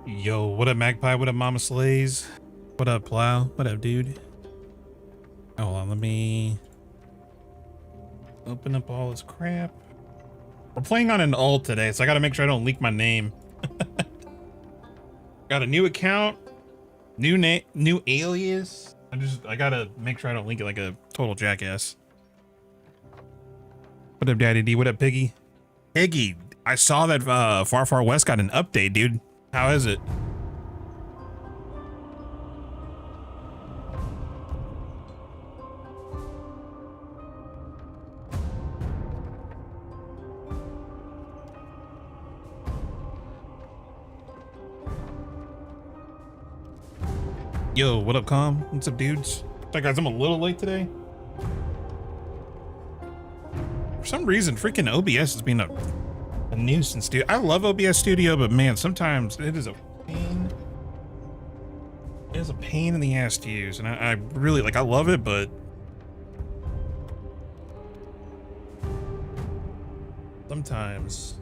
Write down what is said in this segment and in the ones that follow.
Yo, what up, Magpie? What up, Mama Slays? What up, Plow? What up, dude? Hold on, let me open up all this crap. We're playing on an alt today, so I gotta make sure I don't leak my name. Got a new account, new name, new alias. I gotta make sure I don't leak it like a total jackass. What up, Daddy D? What up, Piggy? Piggy, I saw that Far Far West got an update, dude. How is it? Yo, what up, Com? What's up, dudes? Sorry, guys, I'm a little late today. For some reason, freaking OBS has been a nuisance, dude. I love OBS Studio, but man, sometimes it is a pain. It is a pain in the ass to use, and I really, like, I love it, but sometimes.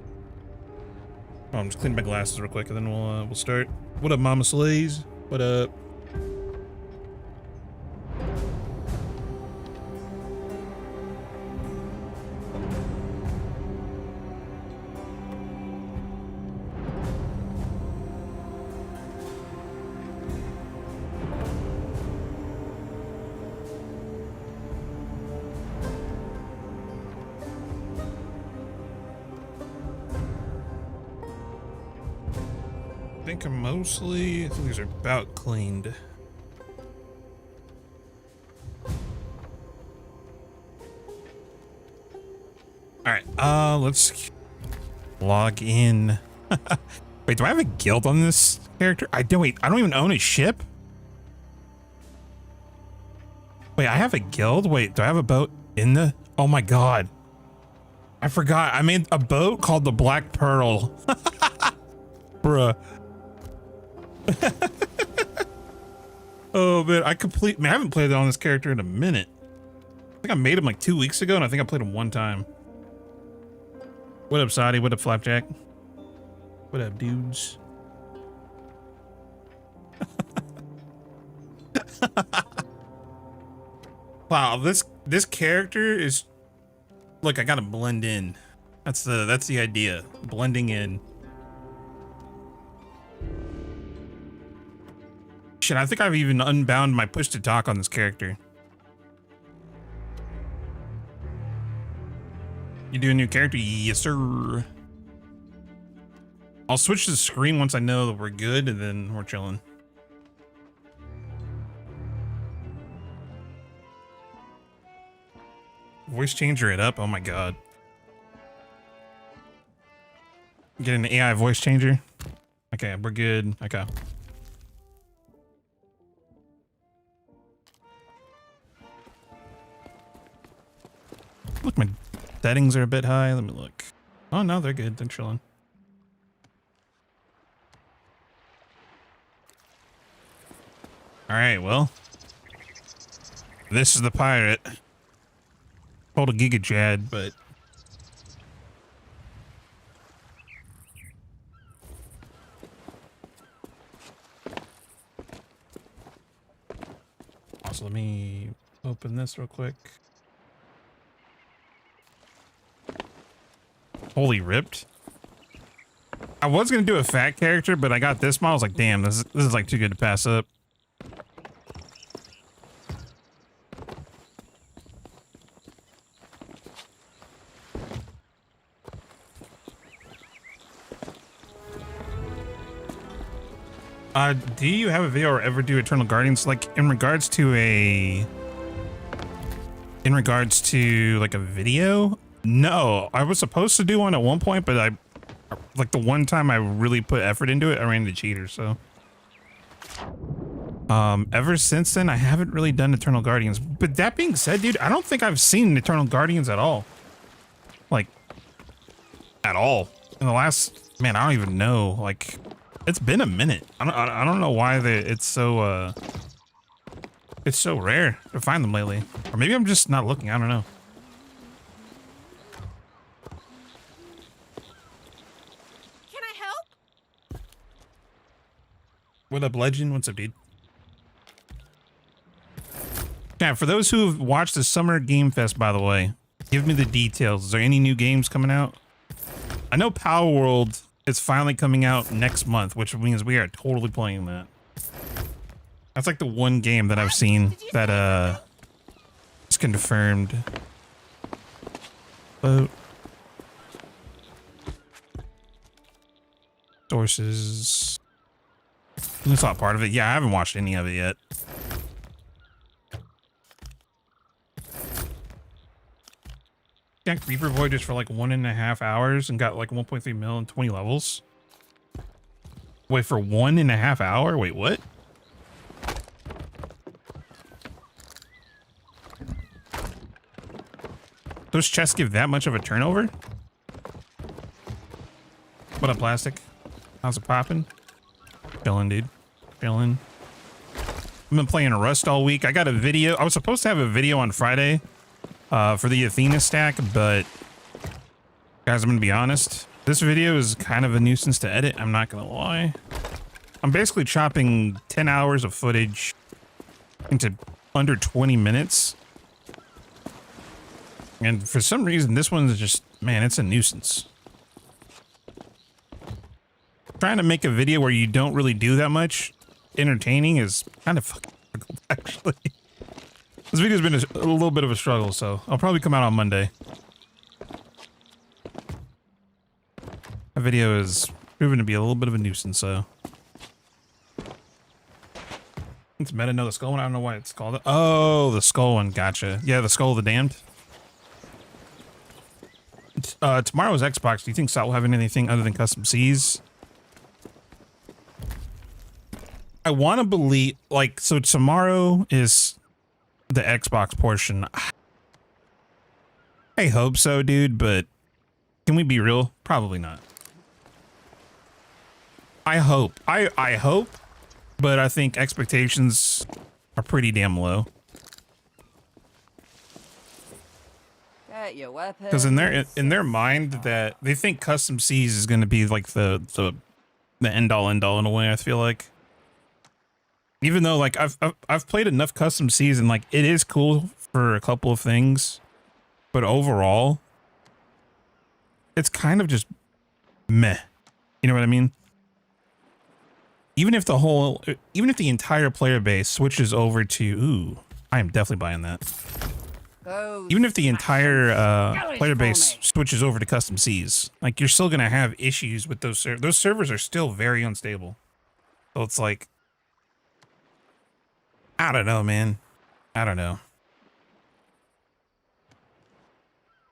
Oh, I'm just cleaning my glasses real quick, and then we'll start. What up, Mama Slays? What up? I think these are about cleaned. All right, let's log in. Wait, do I have a guild on this character? I don't even own a ship. Wait, I have a guild? Wait, do I have a boat in the, oh my God. I forgot, I made a boat called the Black Pearl. Bruh. Oh man, I haven't played on this character in a minute. I think I made him like 2 weeks ago, and I think I played him one time. What up, Sadi? What up, Flapjack? What up, dudes? Wow, this character is, look, I gotta blend in. That's the idea, blending in. Shit, I think I've even unbound my push to talk on this character. You do a new character? Yes, sir. I'll switch the screen once I know that we're good, and then we're chilling. Voice changer it up? Oh my God. Get an AI voice changer. Okay, we're good. Okay. Look, my settings are a bit high. Let me look. Oh no, they're good. They're chilling. All right, well, this is the pirate. Called a Giga Chad, but also, let me open this real quick. Holy ripped. I was gonna do a fat character, but I got this model. I was like, damn, this is like too good to pass up. Do you have a video or ever do Eternal Guardians? Like in regards to like a video? No, I was supposed to do one at one point, but like the one time I really put effort into it, I ran into cheaters, so. Ever since then, I haven't really done Eternal Guardians. But that being said, dude, I don't think I've seen Eternal Guardians at all. Like, at all. In the last, man, I don't even know, like, it's been a minute. I don't know why it's so rare to find them lately. Or maybe I'm just not looking, I don't know. What up, Legend? What's up, dude? Yeah, for those who have watched the Summer Game Fest, by the way, give me the details. Is there any new games coming out? I know Power World is finally coming out next month, which means we are totally playing that. That's like the one game that I've seen that is confirmed. Boat. Sources. That's not part of it. Yeah, I haven't watched any of it yet. Jack Reaper Voyages for like 1.5 hours and got like 1.3 mil and 20 levels. Wait, for 1.5 hours? Wait, what? Those chests give that much of a turnover? What up, Plastic? How's it popping? Chilling, dude. Chilling. I've been playing Rust all week. I got a video. I was supposed to have a video on Friday for the Athena stack, but guys, I'm gonna be honest. This video is kind of a nuisance to edit. I'm not gonna lie. I'm basically chopping 10 hours of footage into under 20 minutes. And for some reason, this one's just, man, it's a nuisance. Trying to make a video where you don't really do that much entertaining is kind of fucking difficult, actually. This video's been a little bit of a struggle, so I'll probably come out on Monday. That video is proven to be a little bit of a nuisance, so. It's meta, no, the skull one, I don't know why it's called it. Oh, the skull one, gotcha. Yeah, the Skull of the Damned. Tomorrow's Xbox, do you think Sal will have anything other than custom Cs? I want to believe, like, so tomorrow is the Xbox portion. I hope so, dude, but can we be real? Probably not. I hope. I hope, but I think expectations are pretty damn low. Because in their mind, that they think custom Cs is going to be like the end all in a way. I feel like, even though like I've played enough custom Cs and like it is cool for a couple of things, but overall, it's kind of just meh. You know what I mean? Even if the entire player base switches over to, ooh, I am definitely buying that. Even if the entire player base switches over to custom Cs, like you're still gonna have issues with those servers. Those servers are still very unstable. So it's like, I don't know, man. I don't know.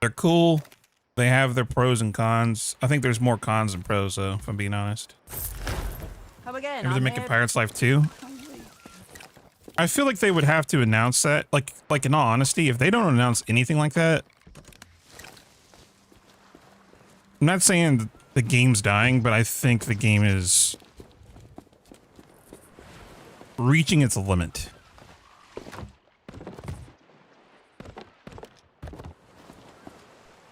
They're cool. They have their pros and cons. I think there's more cons than pros, though, if I'm being honest. Maybe they're making Pirates Life 2. I feel like they would have to announce that. Like in all honesty, if they don't announce anything like that, I'm not saying the game's dying, but I think the game is reaching its limit.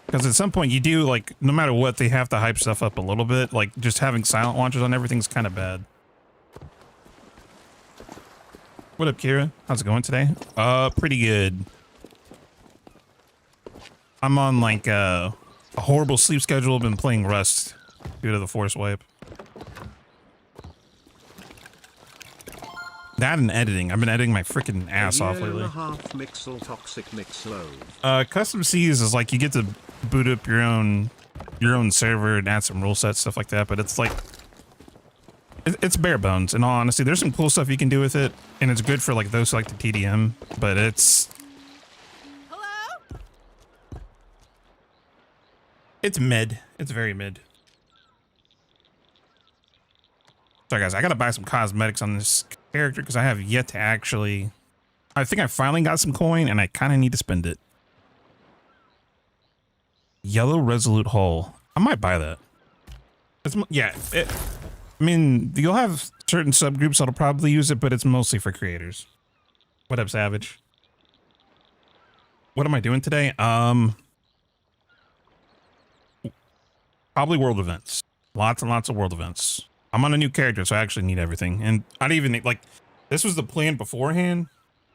Because at some point you do, like, no matter what, they have to hype stuff up a little bit. Like, just having silent launchers on everything's kind of bad. What up, Kira? How's it going today? Pretty good. I'm on, like, a horrible sleep schedule. I've been playing Rust due to the force wipe. That and editing. I've been editing my freaking ass off lately. Custom Cs is like you get to boot up your own server and add some rule sets, stuff like that, but it's like it's bare bones. In all honesty, there's some cool stuff you can do with it, and it's good for like those who like the TDM, but it's mid. It's very mid. Sorry guys, I gotta buy some cosmetics on this character because I have yet to actually. I think I finally got some coin and I kind of need to spend it. Yellow Resolute Hull. I might buy that. Yeah, I mean, you'll have certain subgroups that'll probably use it, but it's mostly for creators. What up, Savage? What am I doing today? Probably world events. Lots and lots of world events. I'm on a new character, so I actually need everything. And I don't even need, like, this was the plan beforehand,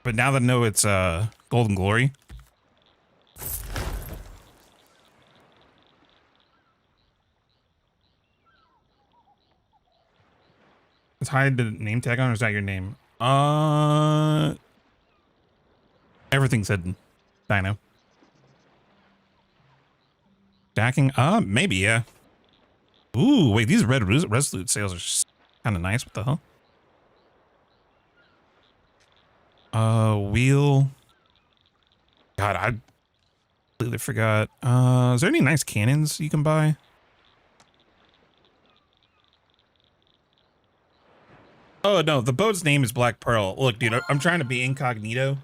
but now that I know it's Golden Glory. Let's hide the name tag on, or is that your name? Everything's hidden. Dino. Stacking? Maybe, yeah. Ooh, wait, these red Resolute sales are kind of nice. What the hell? Wheel. God, I completely forgot. Is there any nice cannons you can buy? Oh, no, the boat's name is Black Pearl. Look, dude, I'm trying to be incognito.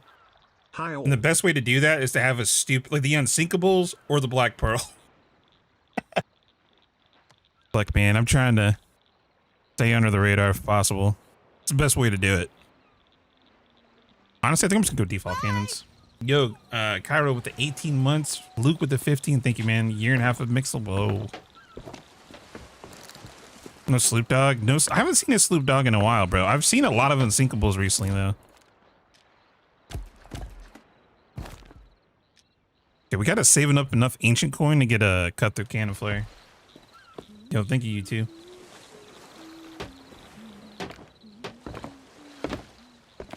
And the best way to do that is to have a stupid, like the Unsinkables or the Black Pearl. Look, man, I'm trying to stay under the radar if possible. It's the best way to do it. Honestly, I think I'm just gonna go default cannons. Yo, Cairo with the 18 months, Luke with the 15. Thank you, man. Year and a half of Mixel. Whoa. No Sloop Dog. No, I haven't seen a Sloop Dog in a while, bro. I've seen a lot of Unsinkables recently, though. Okay, we gotta saving up enough ancient coin to get a cut-through cannon flare. Yo, thank you, you too.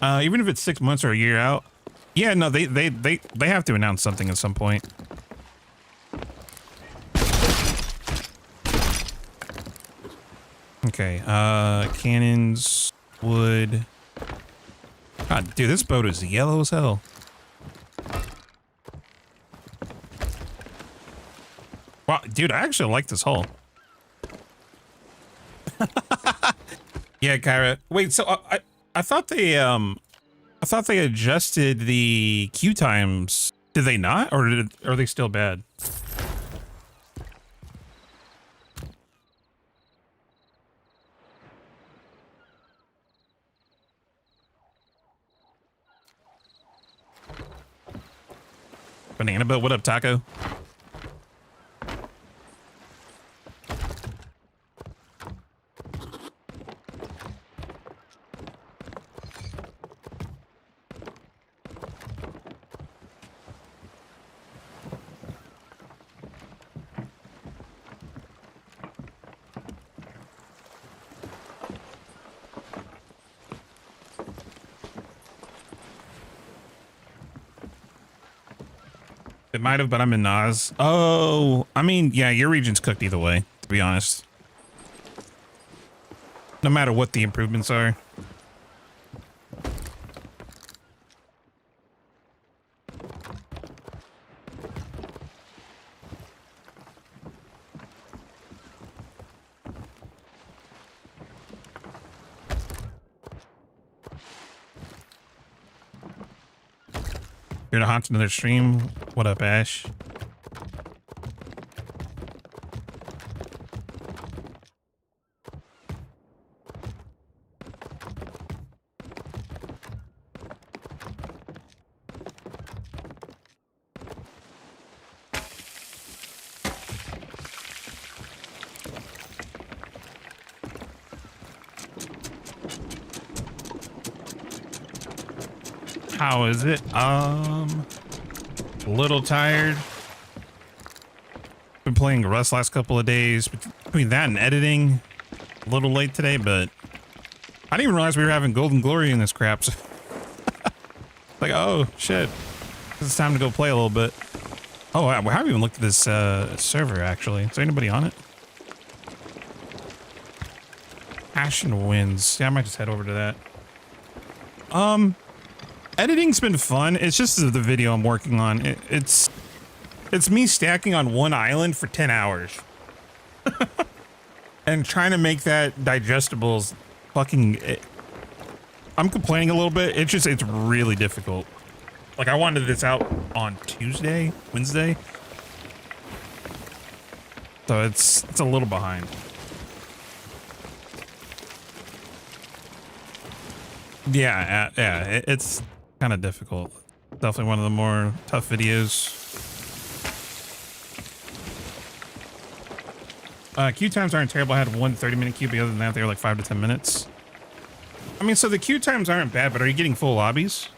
Even if it's 6 months or a year out. Yeah, no, they have to announce something at some point. Okay, cannons, wood. God, dude, this boat is yellow as hell. Wow, dude, I actually like this hull. Yeah, Kyra. Wait, so I thought they adjusted the queue times. Did they not, or are they still bad? Banana Boat, what up, Taco? It might have, but I'm in Nas. Oh, I mean, yeah, your region's cooked either way, to be honest. No matter what the improvements are. Here to haunt another stream. What up, Ash? How is it? A little tired. Been playing Rust last couple of days. Between that and editing, a little late today, but I didn't even realize we were having Golden Glory in this crap. Like, oh shit, it's time to go play a little bit. Oh, I haven't even looked at this server actually. Is there anybody on it? Ashen Winds. Yeah, I might just head over to that. Editing's been fun. It's just the video I'm working on. It's me stacking on one island for 10 hours. And trying to make that digestible is fucking... I'm complaining a little bit. It's really difficult. Like, I wanted this out on Wednesday. So it's a little behind. Yeah, it's kind of difficult. Definitely one of the more tough videos. Queue times aren't terrible. I had one 30-minute queue, but other than that, they were like 5 to 10 minutes. I mean, so the queue times aren't bad, but are you getting full lobbies?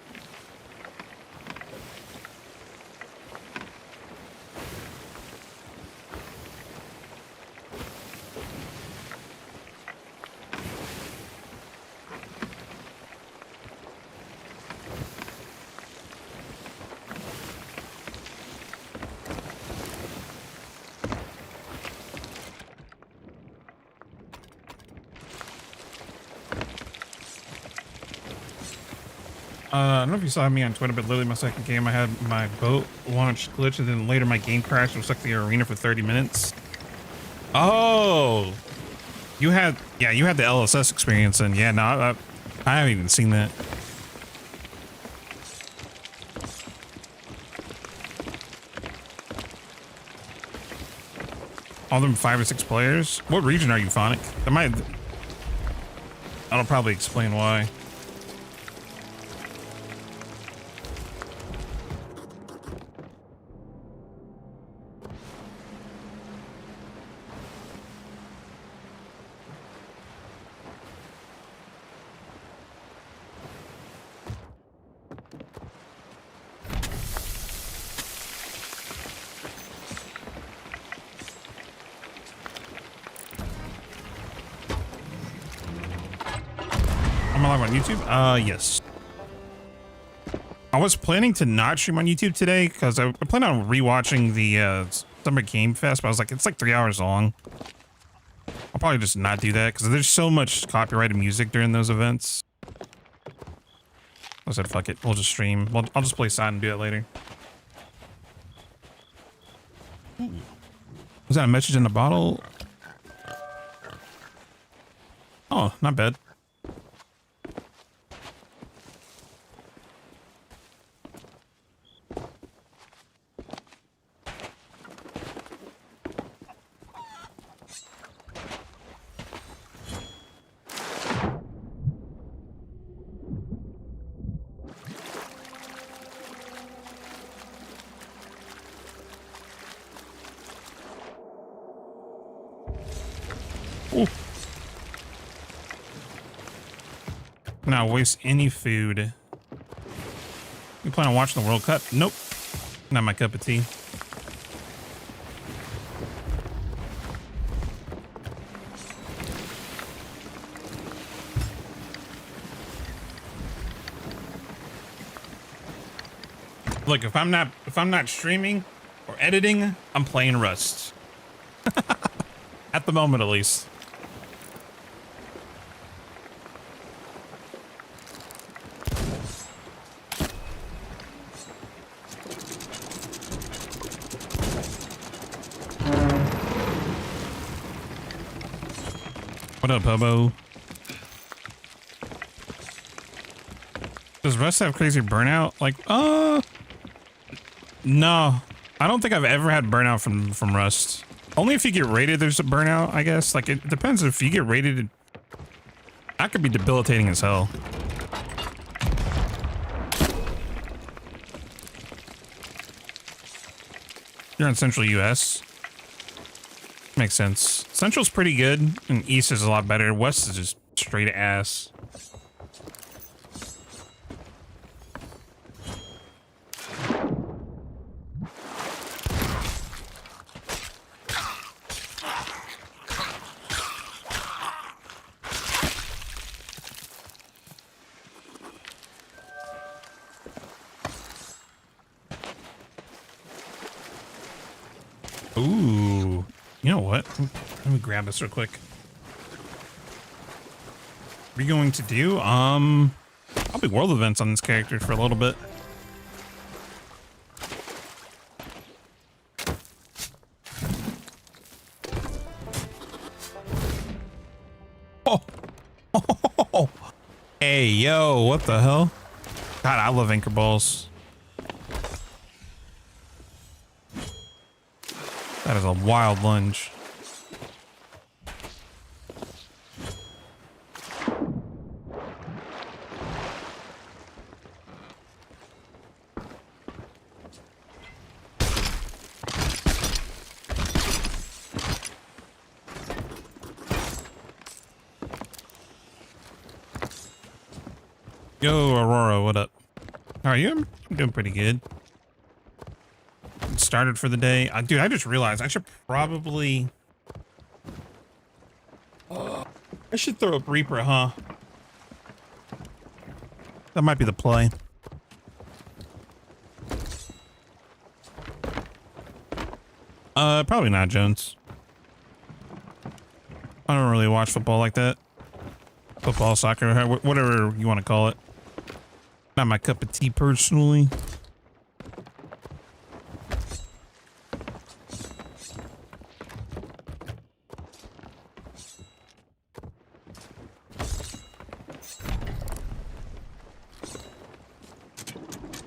I don't know if you saw me on Twitter, but literally my second game, I had my boat launch glitch, and then later my game crashed and was stuck in the arena for 30 minutes. Oh, you had the LSS experience, and yeah, no, I haven't even seen that. All them 5 or 6 players. What region are you, Phonic? That'll probably explain why. I'm live on YouTube? Yes. I was planning to not stream on YouTube today because I plan on rewatching the Summer Game Fest, but I was like, it's like 3 hours long. I'll probably just not do that because there's so much copyrighted music during those events. I said, fuck it. We'll just stream. I'll just play side and do it later. Ooh. Was that a message in the bottle? Oh, not bad. Ooh. Not waste any food. You plan on watching the World Cup? Nope. Not my cup of tea. Look, if I'm not streaming or editing, I'm playing Rust. At the moment, at least. What up, Hobo? Does Rust have crazy burnout? Like, no. I don't think I've ever had burnout from Rust. Only if you get raided, there's a burnout, I guess. Like, it depends if you get raided. That could be debilitating as hell. You're in Central US. Makes sense. Central's pretty good, and East is a lot better. West is just straight ass. Ooh. You know what? Let me grab this real quick. What are you going to do? Probably world events on this character for a little bit. Oh. Oh. Hey, yo, what the hell? God, I love anchor balls. That is a wild lunge. Yo, Aurora, what up? How are you? I'm doing pretty good. Started for the day. Dude, I just realized I should probably... I should throw up Reaper, huh? That might be the play. Probably not, Jones. I don't really watch football like that. Football, soccer, whatever you want to call it. Not my cup of tea personally.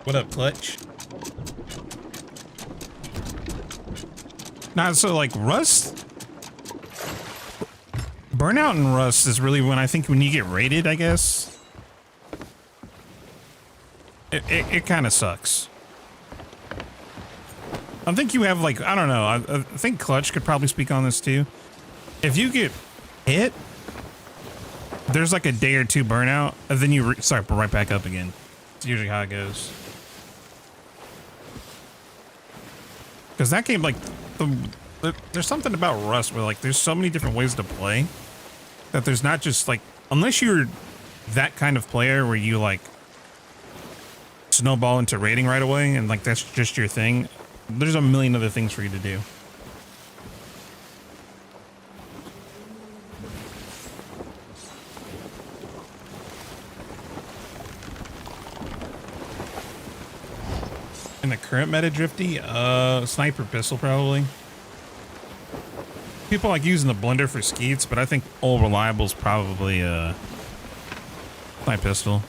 What up, Clutch? Nah, so like Rust, Burnout and Rust is really when I think when you get rated, I guess. It kind of sucks. I think you have like, I don't know, I think Clutch could probably speak on this too. If you get hit, there's like a day or two burnout, and then you start right back up again. It's usually how it goes. Because that game, like, there's something about Rust where, like, there's so many different ways to play that there's not just, like, unless you're that kind of player where you, like, snowball into rating right away and, like, that's just your thing, there's a million other things for you to do. In the current meta drifty, sniper pistol probably. People like using the blender for skeets, but I think all reliable is probably sniper pistol.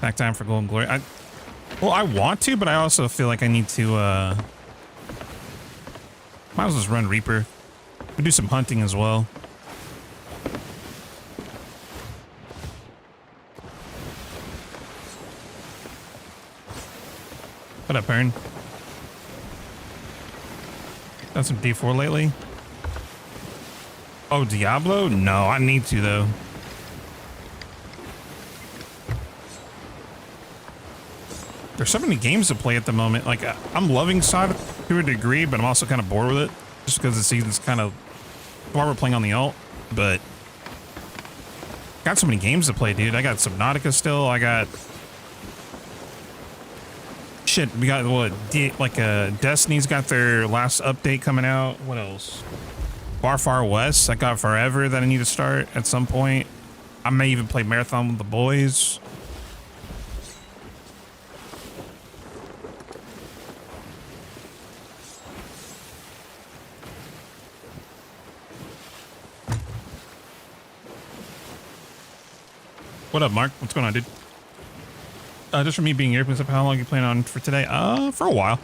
Back time for Golden Glory. Well, I want to, but I also feel like I need to might as well just run Reaper. We do some hunting as well. What up, Aaron? Done some D4 lately? Oh, Diablo? No, I need to, though. There's so many games to play at the moment. Like, I'm loving Sod to a degree, but I'm also kind of bored with it. Just because the season's kind of... while we're playing on the alt, but... got so many games to play, dude. I got Subnautica still. I got... shit, we got what? Destiny's got their last update coming out. What else? Far West. I got Forever that I need to start at some point. I may even play Marathon with the boys. What up, Mark? What's going on, dude? Just for me being here, how long you plan on for today? For a while.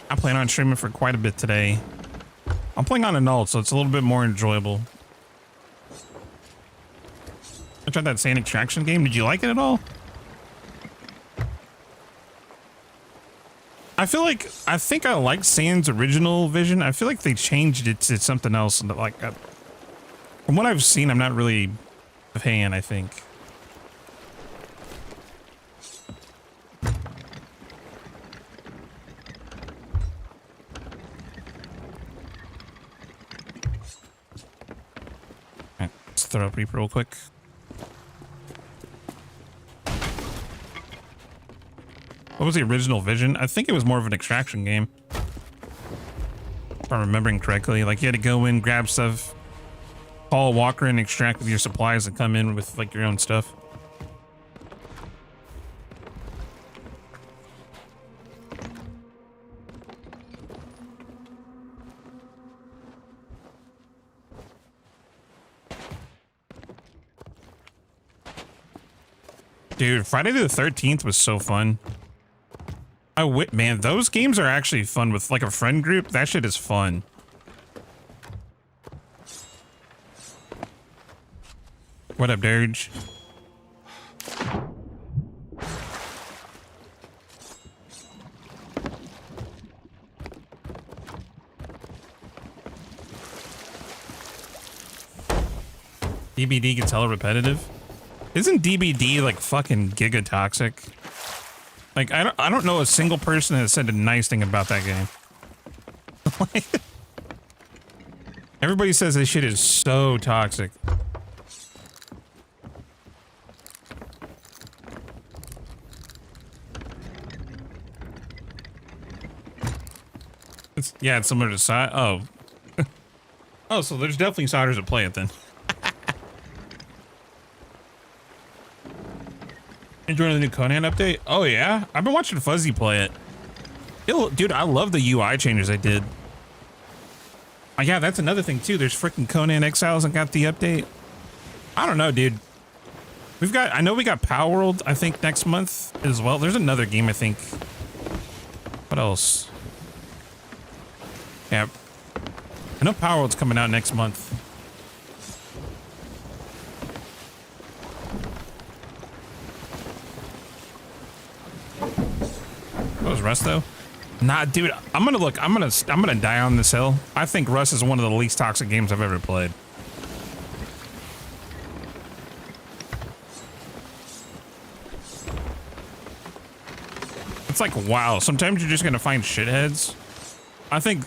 I plan on streaming for quite a bit today. I'm playing on an alt, so it's a little bit more enjoyable. I tried that Sand Extraction game. Did you like it at all? I think I like Sand's original vision. I feel like they changed it to something else. Like, from what I've seen, I'm not really a fan, I think. Alright, let's throw up Reaper real quick. What was the original vision? I think it was more of an extraction game. If I'm remembering correctly. Like, you had to go in, grab stuff, call a walker and extract with your supplies and come in with, like, your own stuff. Dude, Friday the 13th was so fun. Man, those games are actually fun with, like, a friend group. That shit is fun. What up, Dirge? DBD gets hella repetitive. Isn't DBD like fucking giga toxic? Like I don't know a single person that said a nice thing about that game. Like, everybody says this shit is so toxic. Yeah, it's similar to side. Oh. Oh, so there's definitely solders that play it then. Enjoying the new Conan update? Oh yeah, I've been watching Fuzzy play it. Dude, I love the UI changes they did. Oh, yeah, that's another thing too. There's freaking Conan Exiles and got the update. I don't know, dude. I know we got Power World, I think, next month as well. There's another game, I think. What else? Yeah. I know Power World's coming out next month. What was Rust though? Nah, dude, I'm gonna die on this hill. I think Rust is one of the least toxic games I've ever played. It's like, wow, sometimes you're just gonna find shitheads. I think,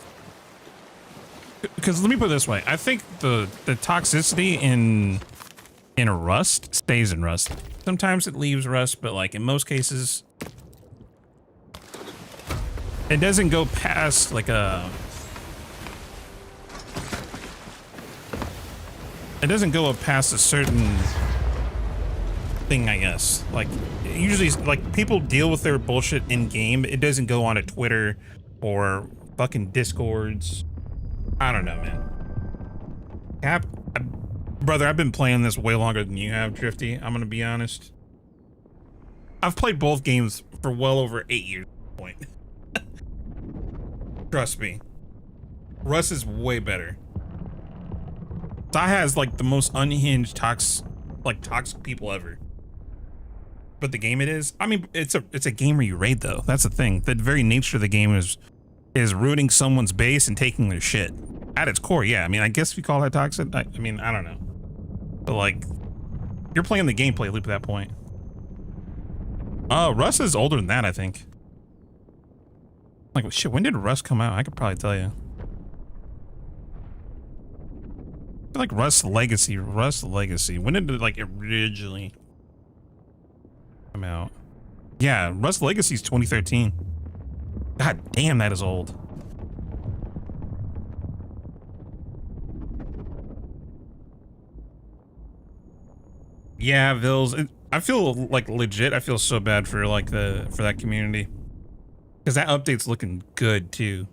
because let me put it this way, I think the toxicity in Rust stays in Rust. Sometimes it leaves Rust, but like in most cases, it doesn't go past like it doesn't go up past a certain thing, I guess. Like usually, like people deal with their bullshit in game. It doesn't go on to Twitter or fucking Discords. I don't know, man. Brother, I've been playing this way longer than you have, Drifty. I'm gonna be honest. I've played both games for well over 8 years at this point. Trust me. Rust is way better. That has like the most unhinged toxic people ever. But the game it is, I mean, it's a game where you raid though. That's the thing. The very nature of the game is rooting someone's base and taking their shit. At its core, yeah. I mean, I guess if you call that toxic, I mean, I don't know. But like, you're playing the gameplay loop at that point. Rust is older than that, I think. Like, shit, when did Rust come out? I could probably tell you. I feel like Rust Legacy. When did it, like, originally come out? Yeah, Rust Legacy's 2013. God damn, that is old. Yeah, Vils. I feel like legit. I feel so bad for like for that community. Because that update's looking good, too.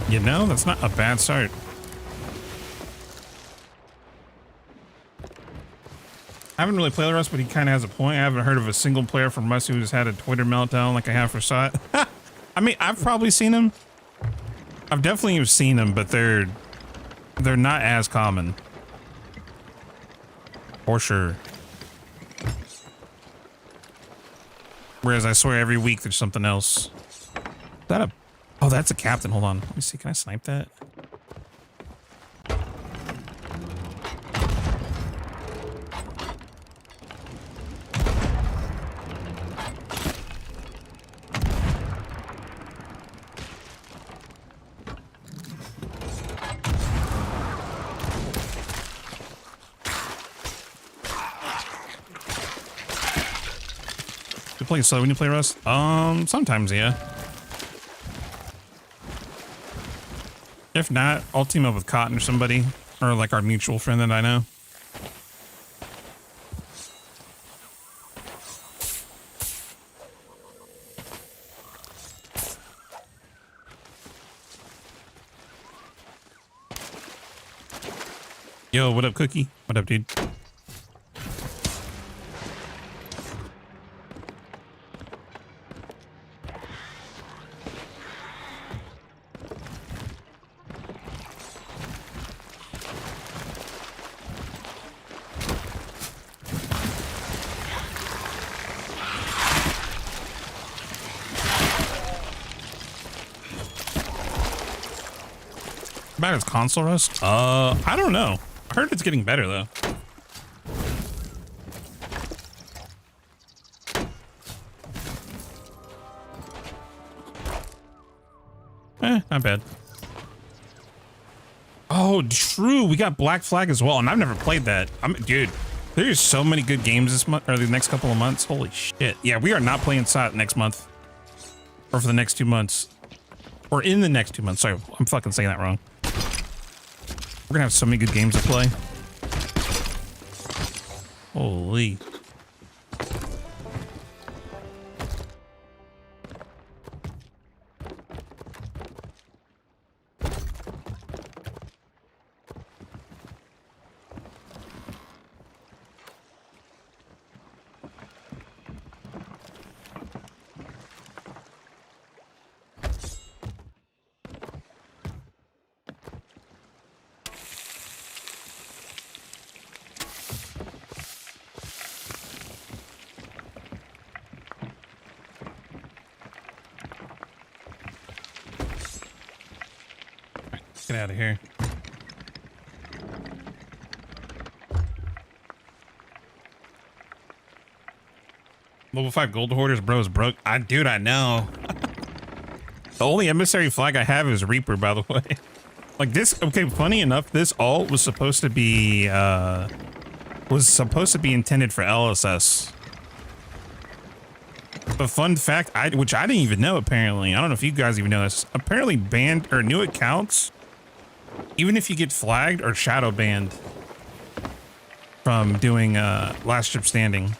You know, that's not a bad start. I haven't really played Rust, but he kind of has a point. I haven't heard of a single player from Rust who's had a Twitter meltdown like I have for SOT. I mean, I've probably seen them. I've definitely seen them, but they're not as common. For sure. Whereas I swear every week there's something else. Is that a... Oh, that's a captain. Hold on. Let me see. Can I snipe that? You play slow when you play Rust? Sometimes, yeah. If not, I'll team up with Cotton or somebody, or like our mutual friend that I know. Yo, what up, Cookie? What up, dude? About its console rust? I don't know. I heard it's getting better though. Not bad. Oh, true. We got Black Flag as well, and I've never played that. Dude, there's so many good games this month or the next couple of months. Holy shit. Yeah, we are not playing SOT next month. Or for the next 2 months. Or in the next 2 months. Sorry, I'm fucking saying that wrong. We're gonna have so many good games to play. Holy. Get out of here. Level 5 gold hoarders, bros, broke. Dude, I know. The only emissary flag I have is Reaper, by the way. Like this, okay, funny enough, this alt was supposed to be intended for LSS. The fun fact, which I didn't even know apparently. I don't know if you guys even know this. Apparently banned or new accounts, even if you get flagged or shadow banned from doing last ship standing.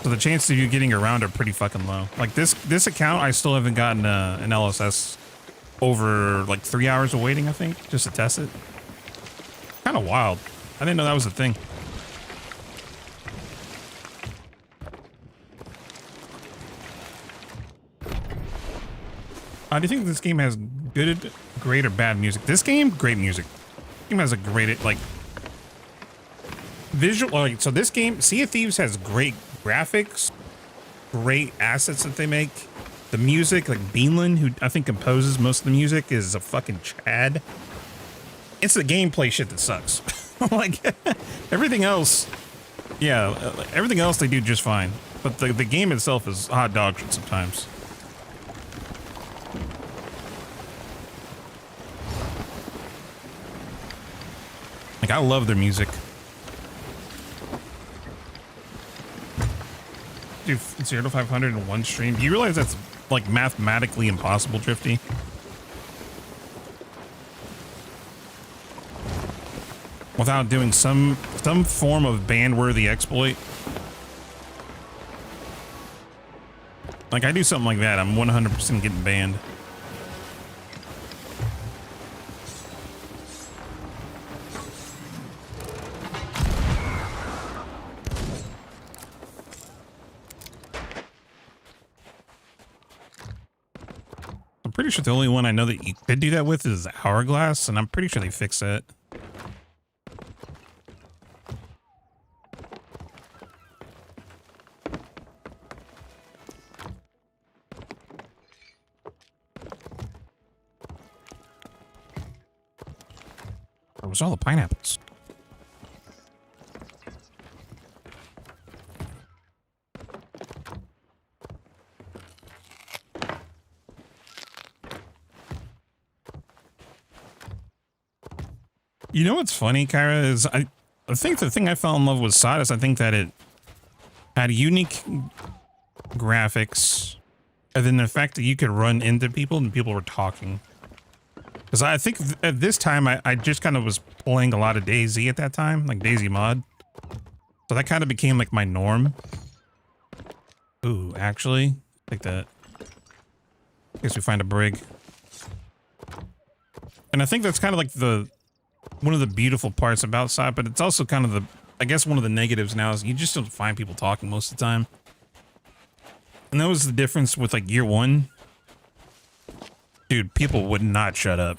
So the chances of you getting around are pretty fucking low. Like this account, I still haven't gotten an LSS over like 3 hours of waiting, I think, just to test it. Kind of wild. I didn't know that was a thing. Do you think this game has good, great, or bad music? This game, great music. This game has a great, like, visual. Like, so this game, Sea of Thieves, has great graphics, great assets that they make. The music, like Beanland, who I think composes most of the music, is a fucking Chad. It's the gameplay shit that sucks. Like, everything else, yeah, everything else they do just fine. But the game itself is hot dog shit sometimes. Like, I love their music. Do 0 to 500 in one stream. Do you realize that's like mathematically impossible, Drifty? Without doing some form of ban-worthy exploit. Like, I do something like that, I'm 100% getting banned. Pretty sure the only one I know that you could do that with is Hourglass, and I'm pretty sure they fixed that. Where was all the pineapples? You know what's funny, Kyra, is I think the thing I fell in love with SOT is I think that it had unique graphics, and then the fact that you could run into people and people were talking. Because I think at this time, I just kind of was playing a lot of DayZ at that time, like DayZ mod. So that kind of became like my norm. Ooh, actually, take that. I guess we find a brig. And I think that's kind of like one of the beautiful parts about SOT, but it's also kind of I guess one of the negatives now is you just don't find people talking most of the time. And that was the difference with like year one. Dude, people would not shut up.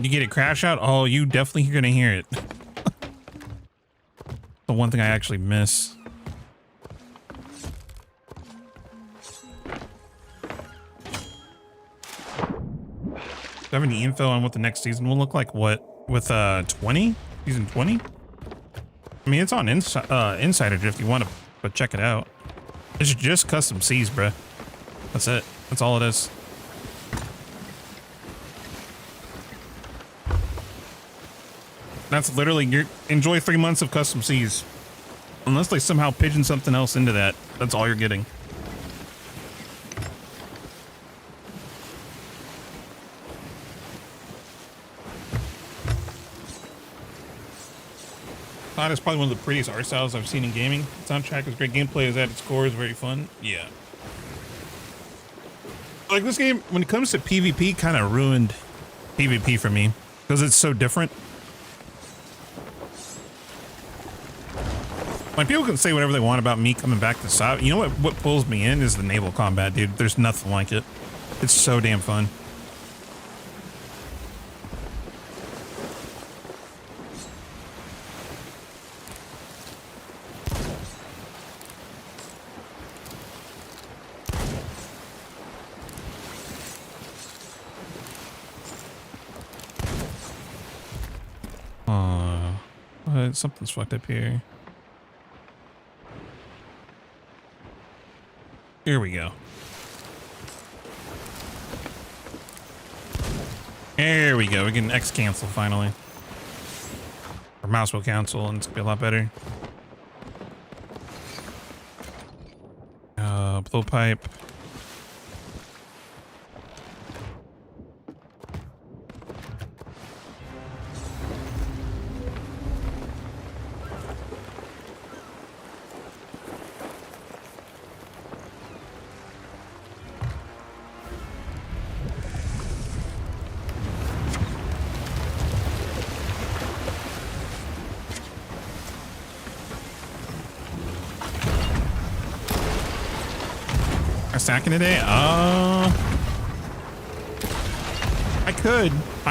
You get a crash out? Oh, you definitely gonna hear it. The one thing I actually miss. I have any info on what the next season will look like? What with 20? Season 20? I mean, it's on Insider if you want to but check it out. It's just custom Cs, bruh. That's it. That's all it is. That's literally your enjoy 3 months of custom Cs. Unless they somehow pigeon something else into that, that's all you're getting. It's probably one of the prettiest art styles I've seen in gaming. The soundtrack is great. Gameplay is at its core, is very fun. Yeah. Like this game, when it comes to PvP, kind of ruined PvP for me because it's so different. Like people can say whatever they want about me coming back to SOP. You know what pulls me in is the naval combat, dude. There's nothing like it. It's so damn fun. Something's fucked up here. Here we go. There we go. We can X cancel finally. Or mouse will cancel and it's gonna be a lot better. Blowpipe. Stacking today? I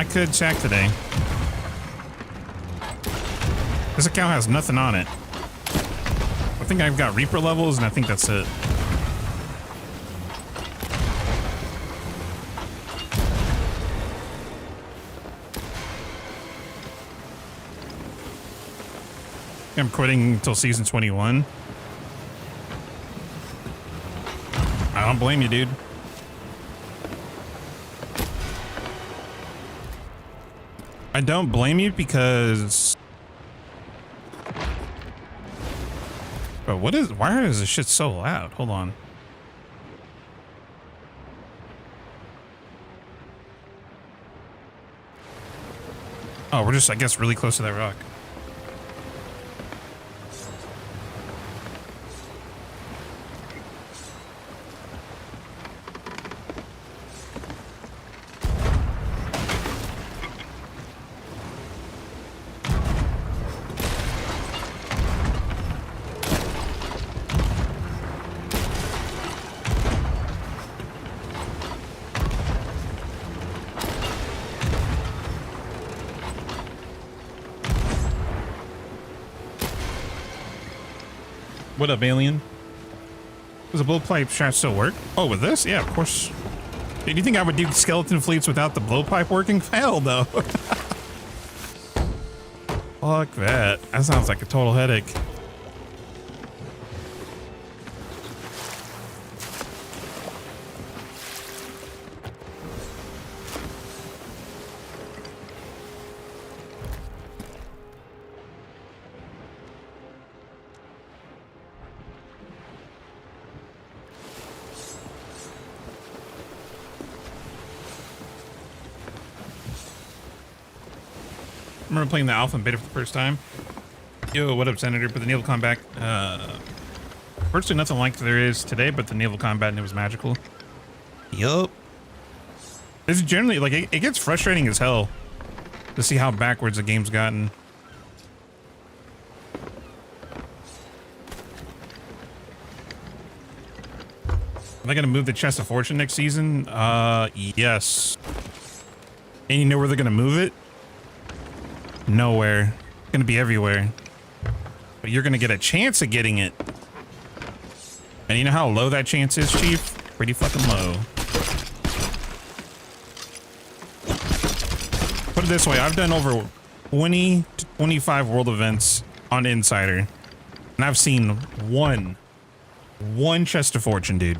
could sack today. This account has nothing on it. I think I've got Reaper levels and I think that's it. I'm quitting until season 21. I don't blame you, dude. I don't blame you because... But why is this shit so loud? Hold on. Oh, we're just, I guess, really close to that rock. What up, alien? Does a blowpipe shaft still work? Oh, with this? Yeah, of course. Do you think I would do skeleton fleets without the blowpipe working? Hell no. Fuck that. That sounds like a total headache. I remember playing the alpha and beta for the first time. Yo, what up, Senator? But the naval combat, virtually nothing like there is today, but the naval combat, and it was magical. Yup. It's generally, like, it gets frustrating as hell to see how backwards the game's gotten. Are they gonna move the Chest of Fortune next season? Yes. And you know where they're gonna move it? Nowhere. It's gonna be everywhere. But you're gonna get a chance at getting it. And you know how low that chance is, Chief? Pretty fucking low. this way. I've done over 20 to 25 world events on Insider, and I've seen one chest of fortune, dude.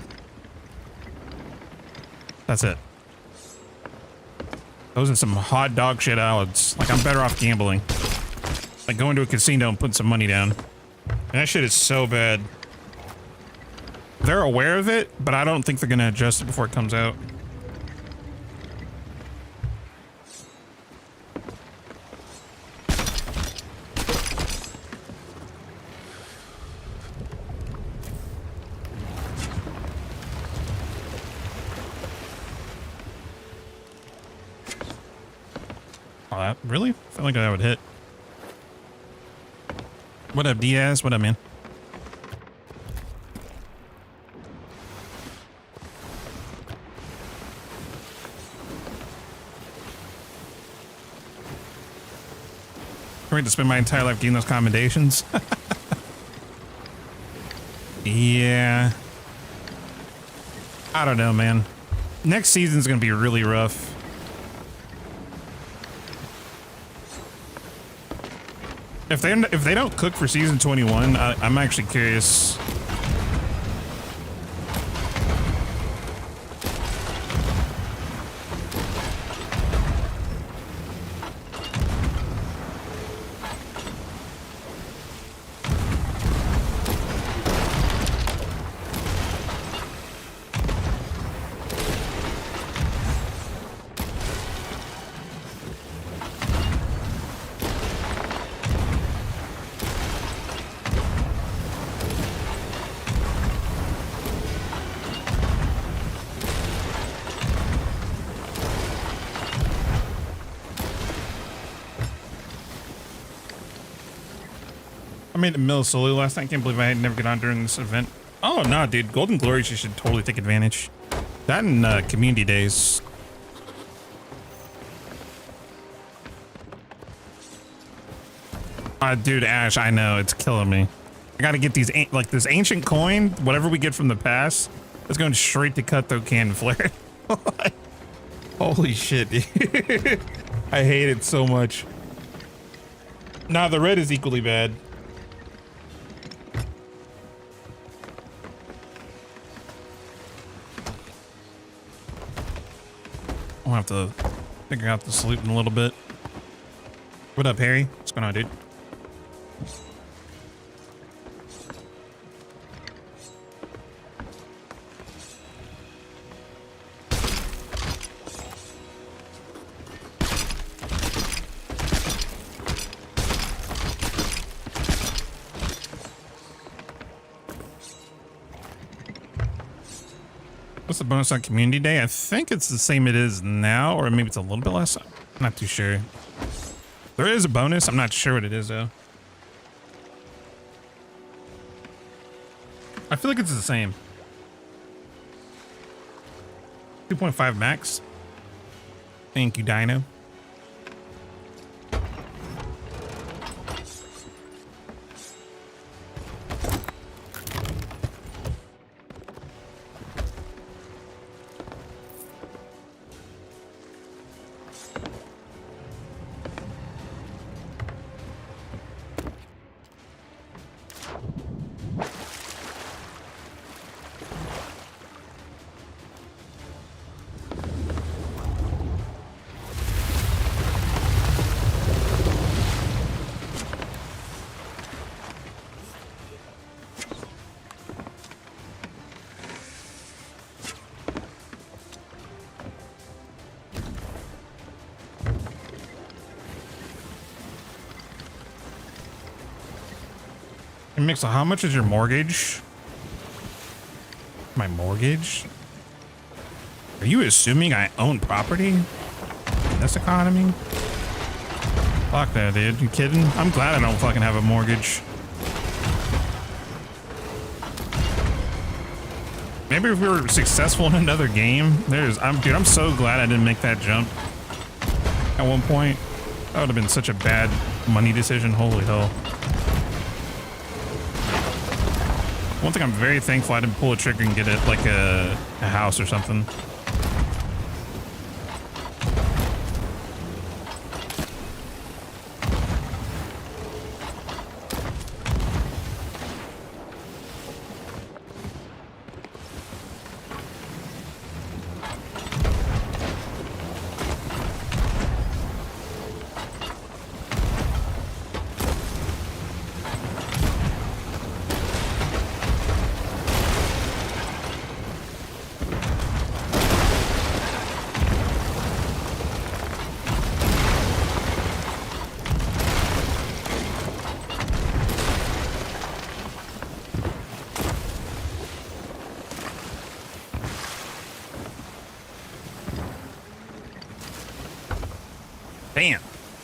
That's it. Those are some hot dog shit odds. Like, I'm better off gambling. Like going to a casino and putting some money down. And that shit is so bad. They're aware of it, but I don't think they're gonna adjust it before it comes out. Oh, that really? I feel like that would hit. What up, Diaz? What up, man? I'm ready to spend my entire life getting those commendations. Yeah. I don't know, man. Next season's gonna be really rough. If they don't cook for season 21, I'm actually curious. I made a mill solo last night. I can't believe I had never get on during this event. Oh no, dude. Golden Glories, you should totally take advantage. That in community days. Dude, Ash, I know it's killing me. I gotta get these like this ancient coin. Whatever we get from the past, it's going straight to Cutthroat Cannon Flare. Holy shit, dude. I hate it so much. Nah, the red is equally bad. I'll have to figure out the salute in a little bit. What up, Harry? What's going on, dude? What's the bonus on community day? I think it's the same it is now, or maybe it's a little bit less. I'm not too sure. There is a bonus. I'm not sure what it is though. I feel like it's the same. 2.5 max. Thank you, Dino. Mixel, how much is your mortgage? My mortgage? Are you assuming I own property in this economy? Fuck that, dude. You kidding? I'm glad I don't fucking have a mortgage. Maybe if we were successful in another game, dude, I'm so glad I didn't make that jump at one point. That would have been such a bad money decision. Holy hell. One thing I'm very thankful I didn't pull a trigger and get it like a house or something.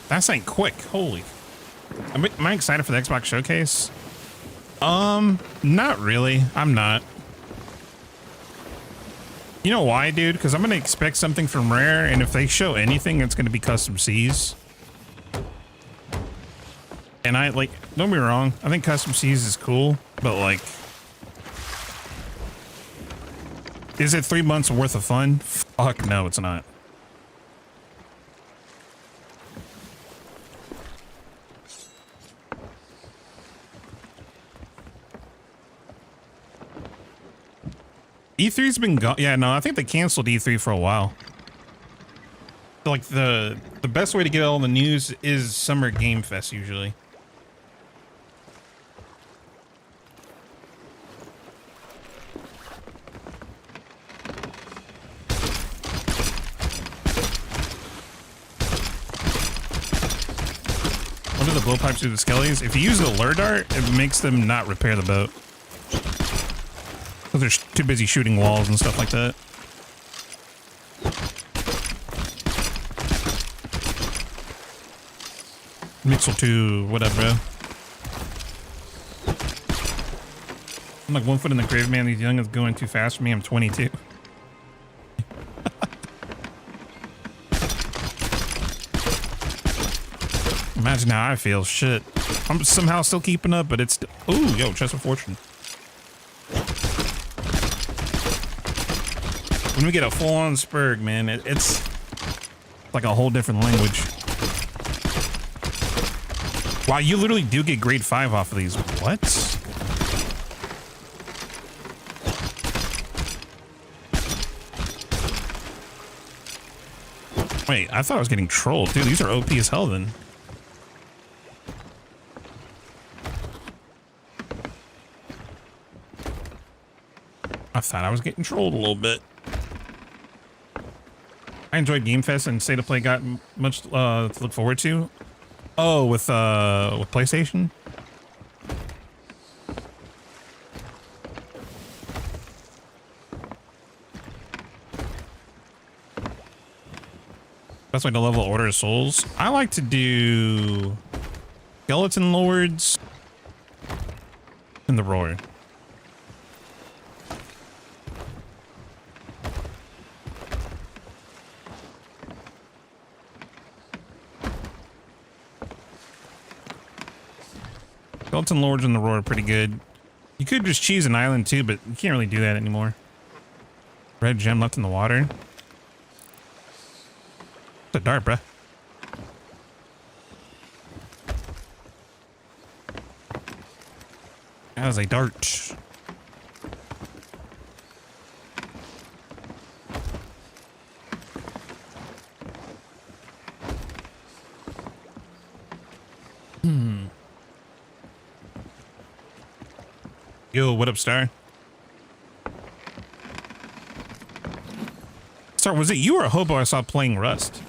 That's ain't quick. Holy. Am I excited for the Xbox showcase? Not really. I'm not. You know why, dude? Because I'm going to expect something from Rare, and if they show anything, it's going to be custom Cs. And I, like, don't be wrong, I think custom Cs is cool, but, like, is it 3 months worth of fun? Fuck no, it's not. E3's been gone. Yeah, no, I think they canceled E3 for a while. So, like, the best way to get all the news is Summer Game Fest usually. What are the blowpipes do the skellies? If you use the lure dart, it makes them not repair the boat. They're too busy shooting walls and stuff like that. Mixel 2, whatever. I'm like 1 foot in the grave, man. These young is going too fast for me. I'm 22. Imagine how I feel. Shit. I'm somehow still keeping up, but it's... Ooh, yo, Chest of Fortune. When we get a full-on Spurg, man, it's like a whole different language. Wow, you literally do get grade 5 off of these. What? Wait, I thought I was getting trolled. Dude, these are OP as hell then. I thought I was getting trolled a little bit. I enjoyed Game Fest and State of Play got much to look forward to. Oh, with PlayStation? That's like the level Order of Souls. I like to do Skeleton Lords and the Roar. Skeleton Lords and the Roar are pretty good. You could just choose an island too, but you can't really do that anymore. Red gem left in the water. It's a dart, bruh. That was a dart. Yo, what up, Star? Star, was it you or a hobo I saw playing Rust?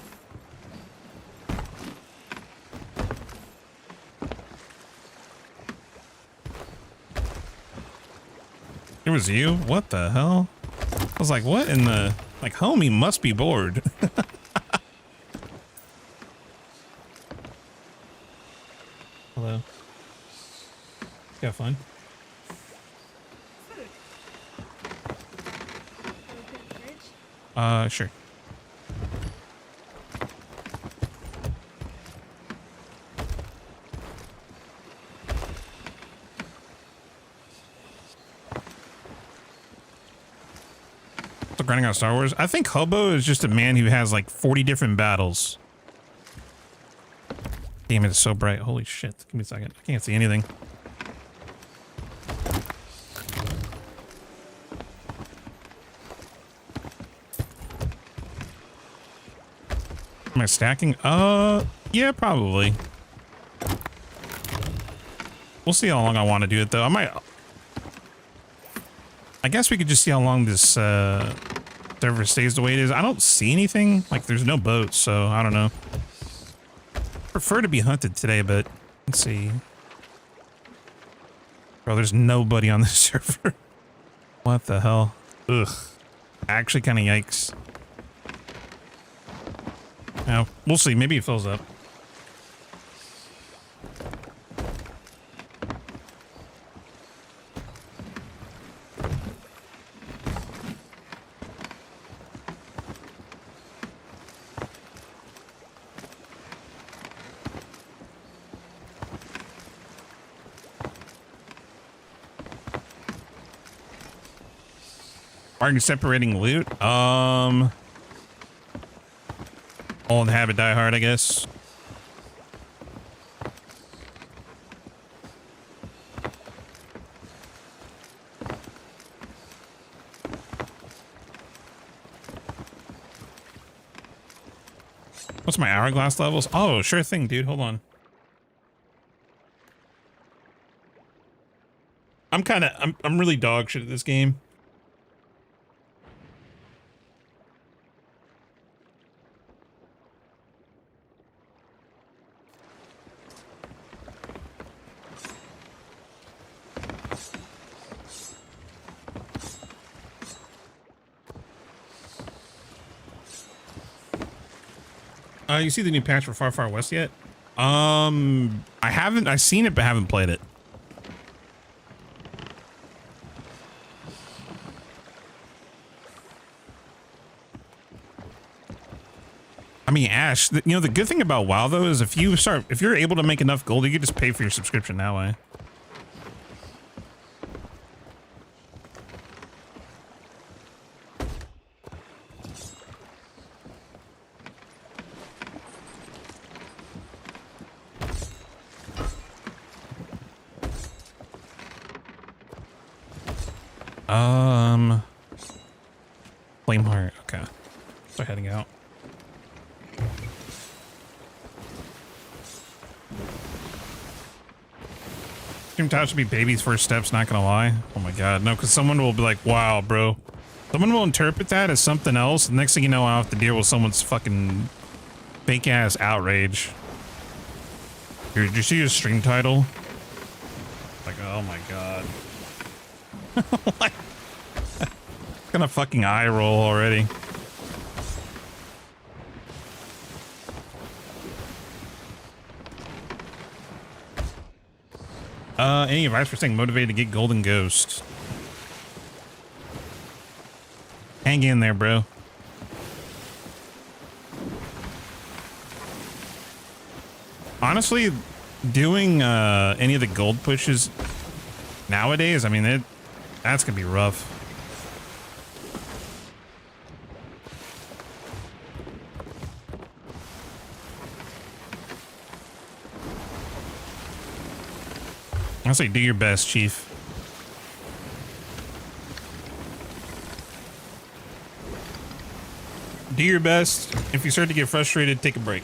It was you? What the hell? I was like, what in the... Like, homie must be bored. Hello. You have fun? Sure. So grinding out Star Wars. I think Hobo is just a man who has like 40 different battles. Damn, it's so bright. Holy shit. Give me a second. I can't see anything. Am I stacking? Yeah, probably. We'll see how long I want to do it, though. I guess we could just see how long this server stays the way it is. I don't see anything. Like, there's no boats, so I don't know. Prefer to be hunted today, but let's see. Bro, there's nobody on this server. What the hell? Ugh. Actually, kind of yikes. Now, we'll see. Maybe it fills up. Are you separating loot? Old habit, die hard, I guess. What's my hourglass levels? Oh, sure thing, dude. Hold on. I'm really dog shit at this game. You see the new patch for Far Far West yet? I haven't. I've seen it, but haven't played it. I mean, Ash, you know, the good thing about WoW though is if you're able to make enough gold, you can just pay for your subscription that way. Flameheart. Okay. Start heading out. Team Top should be baby's first steps, not gonna lie. Oh my god, no, because someone will be like, wow, bro. Someone will interpret that as something else. The next thing you know, I'll have to deal with someone's fucking fake ass outrage. Did you see your stream title? Like, oh my god. Like, gonna fucking eye roll already. Any advice for staying motivated to get Golden Ghost? Hang in there, bro. Honestly, doing any of the gold pushes nowadays, I mean, that's gonna be rough. I say do your best, Chief. Do your best. If you start to get frustrated, take a break.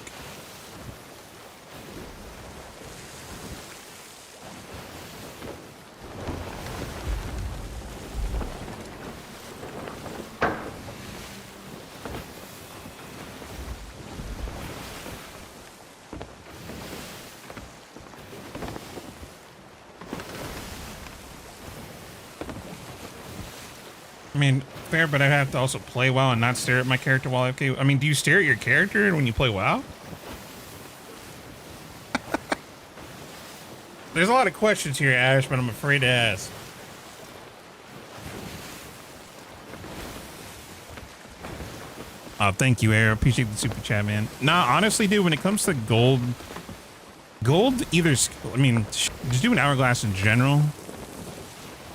I mean, fair, but I have to also play WoW and not stare at my character while AFK. I mean, do you stare at your character when you play WoW? There's a lot of questions here, Ash, but I'm afraid to ask. Oh, thank you, Air. Appreciate the super chat, man. Nah, honestly, dude, when it comes to gold either, I mean, just do an hourglass in general.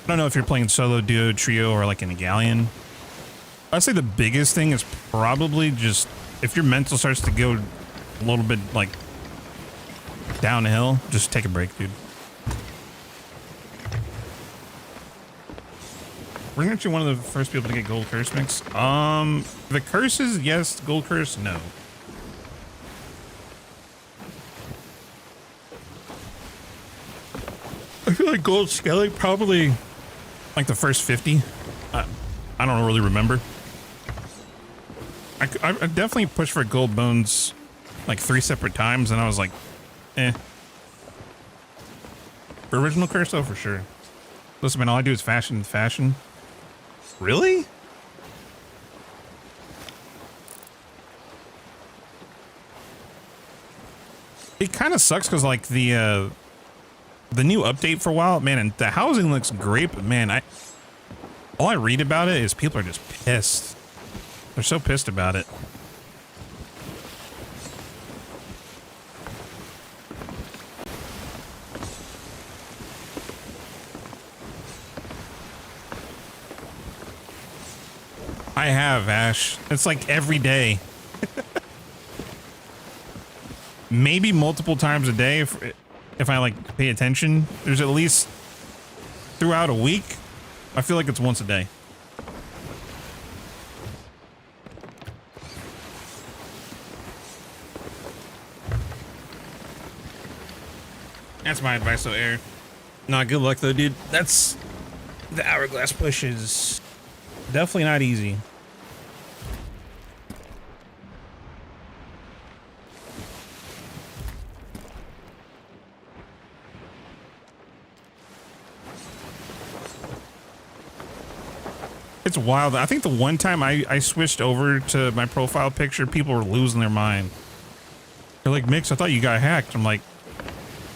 I don't know if you're playing solo, duo, trio, or like in a galleon. I'd say the biggest thing is probably just if your mental starts to go a little bit like downhill, just take a break, dude. We're actually one of the first people to get gold curse mix. The curses, yes. Gold curse, no. I feel like gold scaling probably like the first 50. I don't really remember. I definitely pushed for gold bones like 3 separate times, and I was like, eh. For original curse, though, for sure. Listen, man, all I do is fashion. Really? It kind of sucks because like the new update for a while, man, and the housing looks great, but man, all I read about it is people are just pissed. They're so pissed about it. I have, Ash. It's like every day. Maybe multiple times a day if I like pay attention. There's at least throughout a week. I feel like it's once a day. That's my advice though, Air. Nah, good luck though, dude. That's the hourglass push is definitely not easy. It's wild. I think the one time I switched over to my profile picture, people were losing their mind. They're like, Mix, I thought you got hacked. I'm like,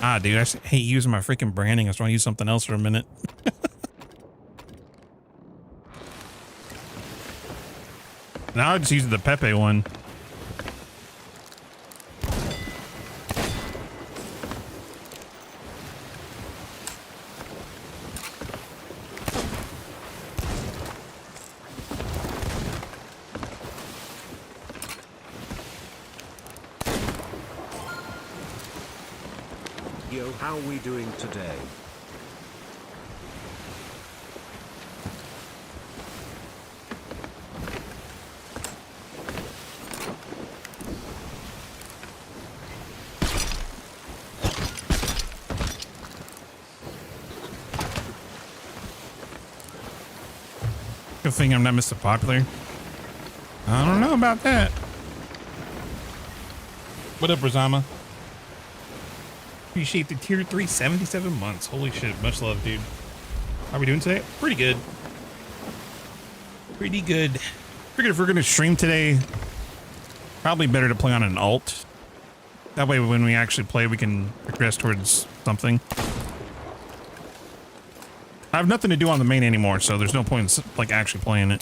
ah, dude, I hate using my freaking branding. I was trying to use something else for a minute. Now I just use the Pepe one. Yo, how we doing today? Good thing I'm not Mr. Popular. I don't know about that. What up, Razama? Appreciate the tier 3 77 months. Holy shit, much love, dude. How are we doing today? Pretty good. Pretty good. Figured if we're gonna stream today, probably better to play on an alt. That way when we actually play, we can progress towards something. I have nothing to do on the main anymore, so there's no point in like actually playing it.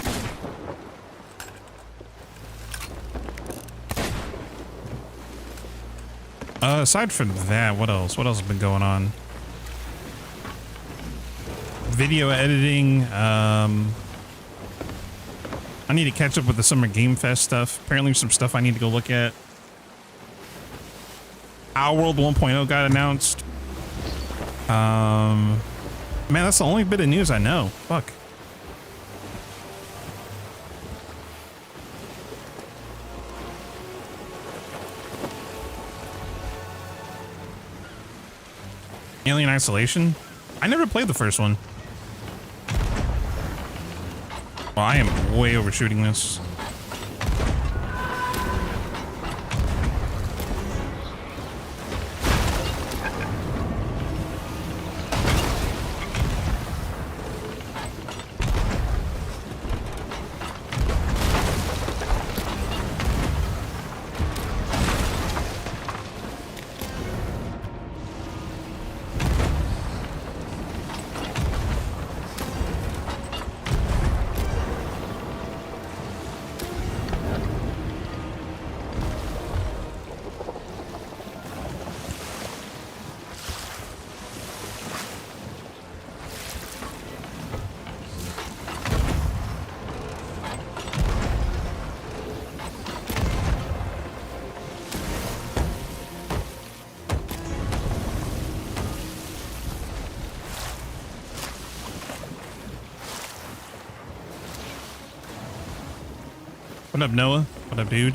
Aside from that, what else? What else has been going on? Video editing. I need to catch up with the Summer Game Fest stuff. Apparently some stuff I need to go look at. Our World 1.0 got announced. Man, that's the only bit of news I know. Fuck. Alien Isolation? I never played the first one. Well, I am way overshooting this. What up, Noah? What up, dude?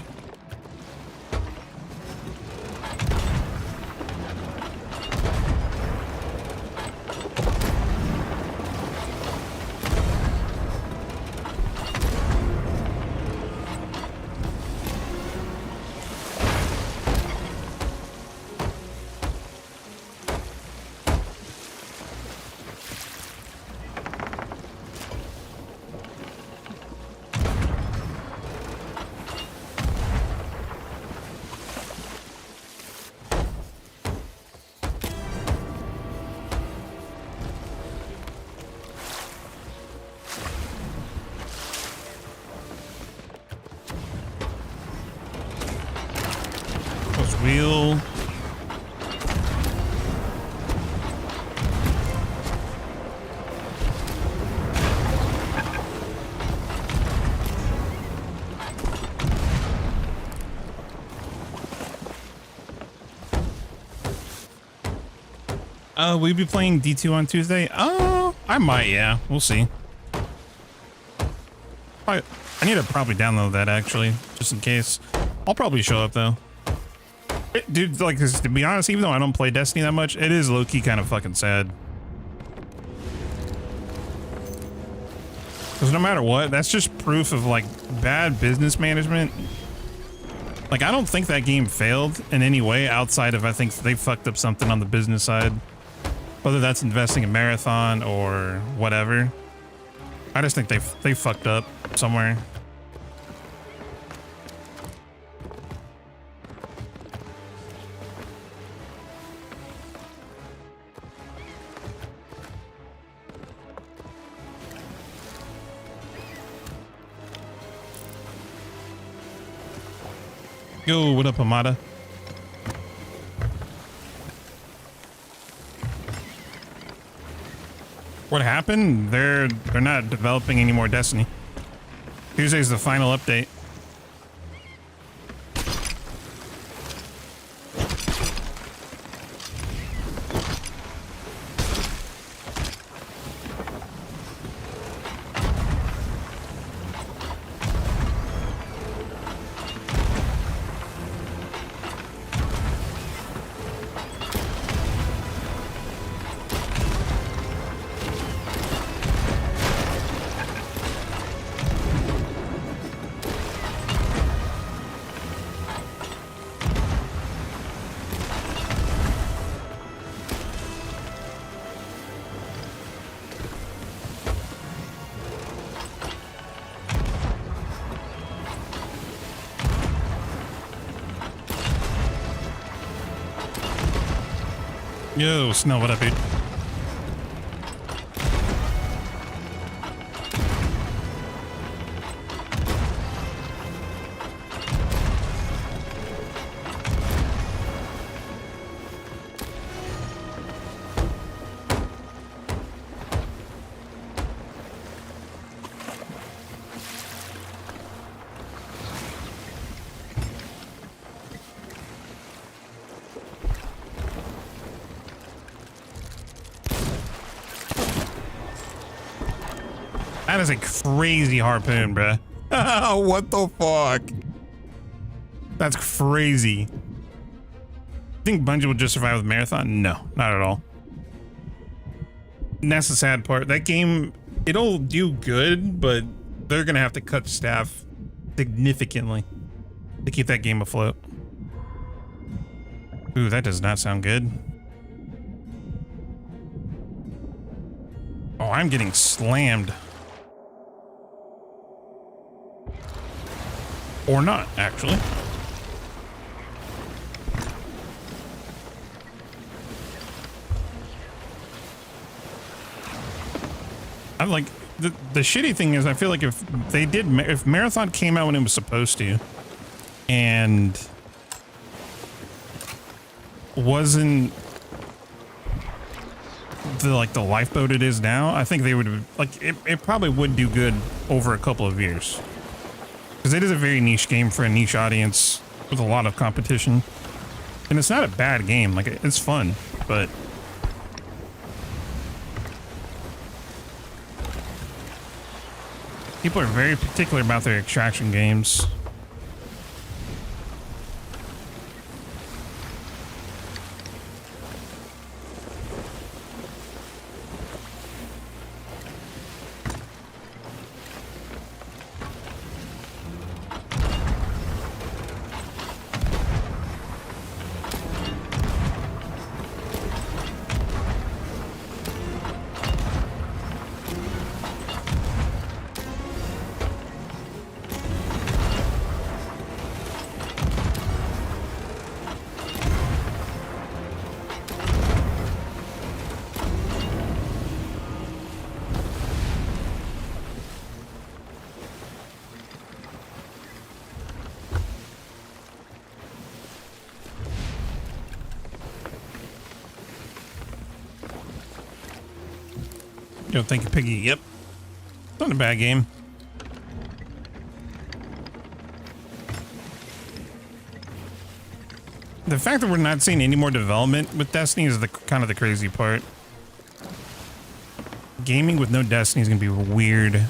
Will you be playing D2 on Tuesday? Oh, I might, yeah. We'll see. I need to probably download that, actually, just in case. I'll probably show up, though. Dude, like, to be honest, even though I don't play Destiny that much, it is low-key kind of fucking sad. Because no matter what, that's just proof of, like, bad business management. Like, I don't think that game failed in any way outside of, I think they fucked up something on the business side. Whether that's investing in Marathon or whatever. I just think they fucked up somewhere. Yo, what up, Amada? What happened? They're not developing any more Destiny. Tuesday's the final update. Yo, Snow, what up, dude? That is a crazy harpoon, bruh. What the fuck? That's crazy. Think Bungie would just survive with Marathon? No, not at all. And that's the sad part. That game, it'll do good, but they're gonna have to cut staff significantly to keep that game afloat. Ooh, that does not sound good. Oh, I'm getting slammed. Or not, actually. I'm like, the shitty thing is, I feel like if Marathon came out when it was supposed to, and wasn't the lifeboat it is now, I think they would like it probably would do good over a couple of years. Because it is a very niche game for a niche audience with a lot of competition. And it's not a bad game, like it's fun, but people are very particular about their extraction games. Yo, thank you, Piggy. Yep. Not a bad game. The fact that we're not seeing any more development with Destiny is the kind of the crazy part. Gaming with no Destiny is gonna be weird.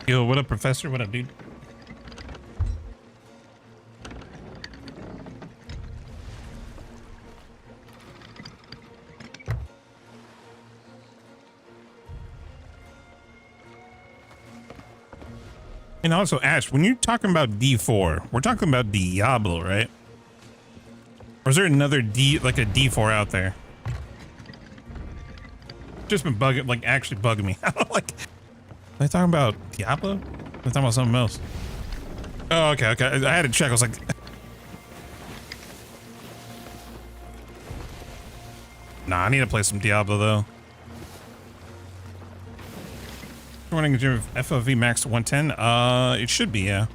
Yo, what up, Professor? What up, dude? And also, Ash, when you're talking about D4, we're talking about Diablo, right? Or is there another like a D4 out there? Just been bugging, like actually bugging me. Like, are they talking about Diablo? They're talking about something else. Oh, okay. I had to check. I was like, nah, I need to play some Diablo though. Running FOV max to 110. It should be, yeah.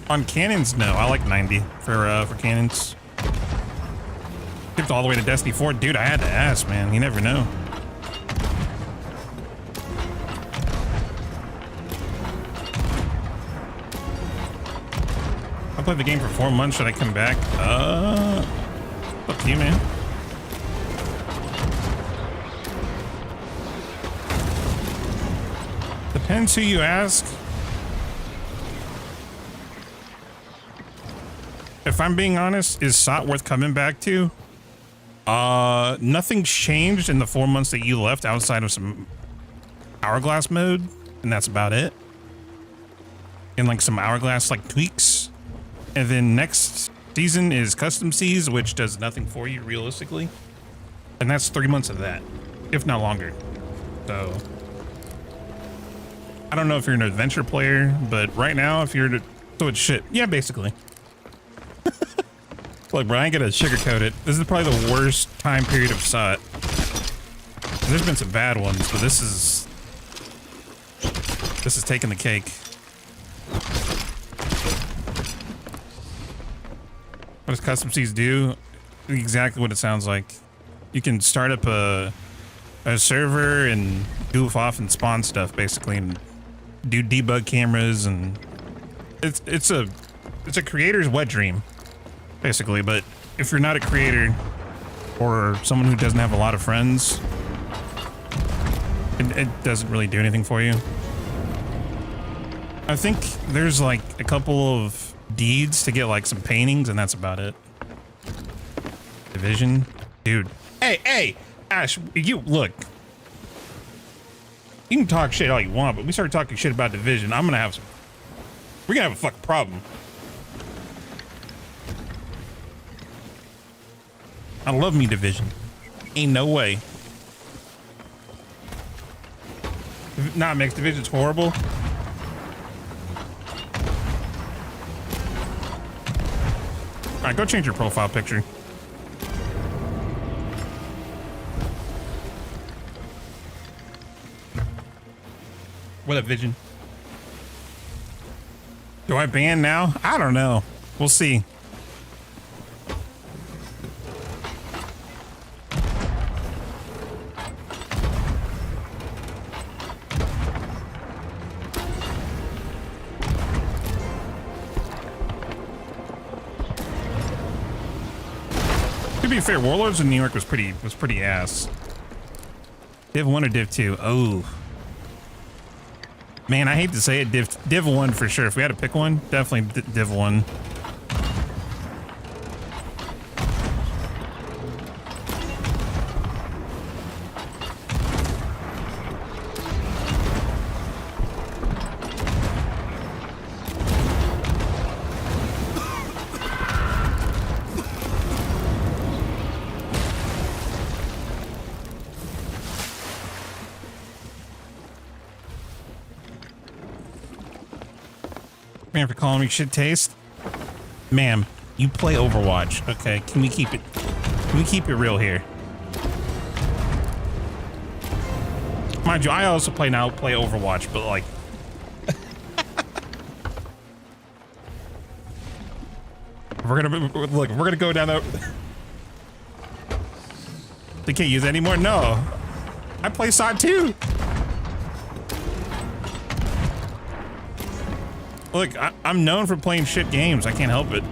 On cannons, no. I like 90 for cannons. Skipped all the way to Destiny 4, dude. I had to ask, man. You never know. I played the game for 4 months. Should I come back? Up to you, man. Depends who you ask. If I'm being honest, is SOT worth coming back to? Nothing's changed in the 4 months that you left outside of some Hourglass mode, and that's about it. And like some Hourglass like tweaks. And then next season is Custom Seas, which does nothing for you realistically. And that's 3 months of that, if not longer. So I don't know if you're an adventure player, but right now, if you're to, so it's shit. Yeah, basically. Look, bro, I ain't gonna sugarcoat it. This is probably the worst time period of SOT. There's been some bad ones, but this is taking the cake. What does Custom Seas do? Exactly what it sounds like. You can start up a server and goof off and spawn stuff basically, and do debug cameras, and it's a creator's wet dream basically. But if you're not a creator or someone who doesn't have a lot of friends, it doesn't really do anything for you. I think there's like a couple of deeds to get like some paintings, and that's about it. Division, dude. Hey, Ash, you look. You can talk shit all you want, but we start talking shit about Division, we're gonna have a fucking problem. I love me Division. Ain't no way. Nah, Mix, Division's horrible. All right, go change your profile picture. What up, Vision? Do I ban now? I don't know. We'll see. To be fair, Warlords in New York was pretty ass. Div 1 or Div 2? Oh. Man, I hate to say it, Div 1 for sure. If we had to pick one, definitely Div 1. Man, for calling me shit taste. Ma'am, you play Overwatch. Okay, can we keep it real here? Mind you, I also play Overwatch, but like we're gonna go down that. They can't use it anymore? No. I play side too. Look, I'm known for playing shit games. I can't help it.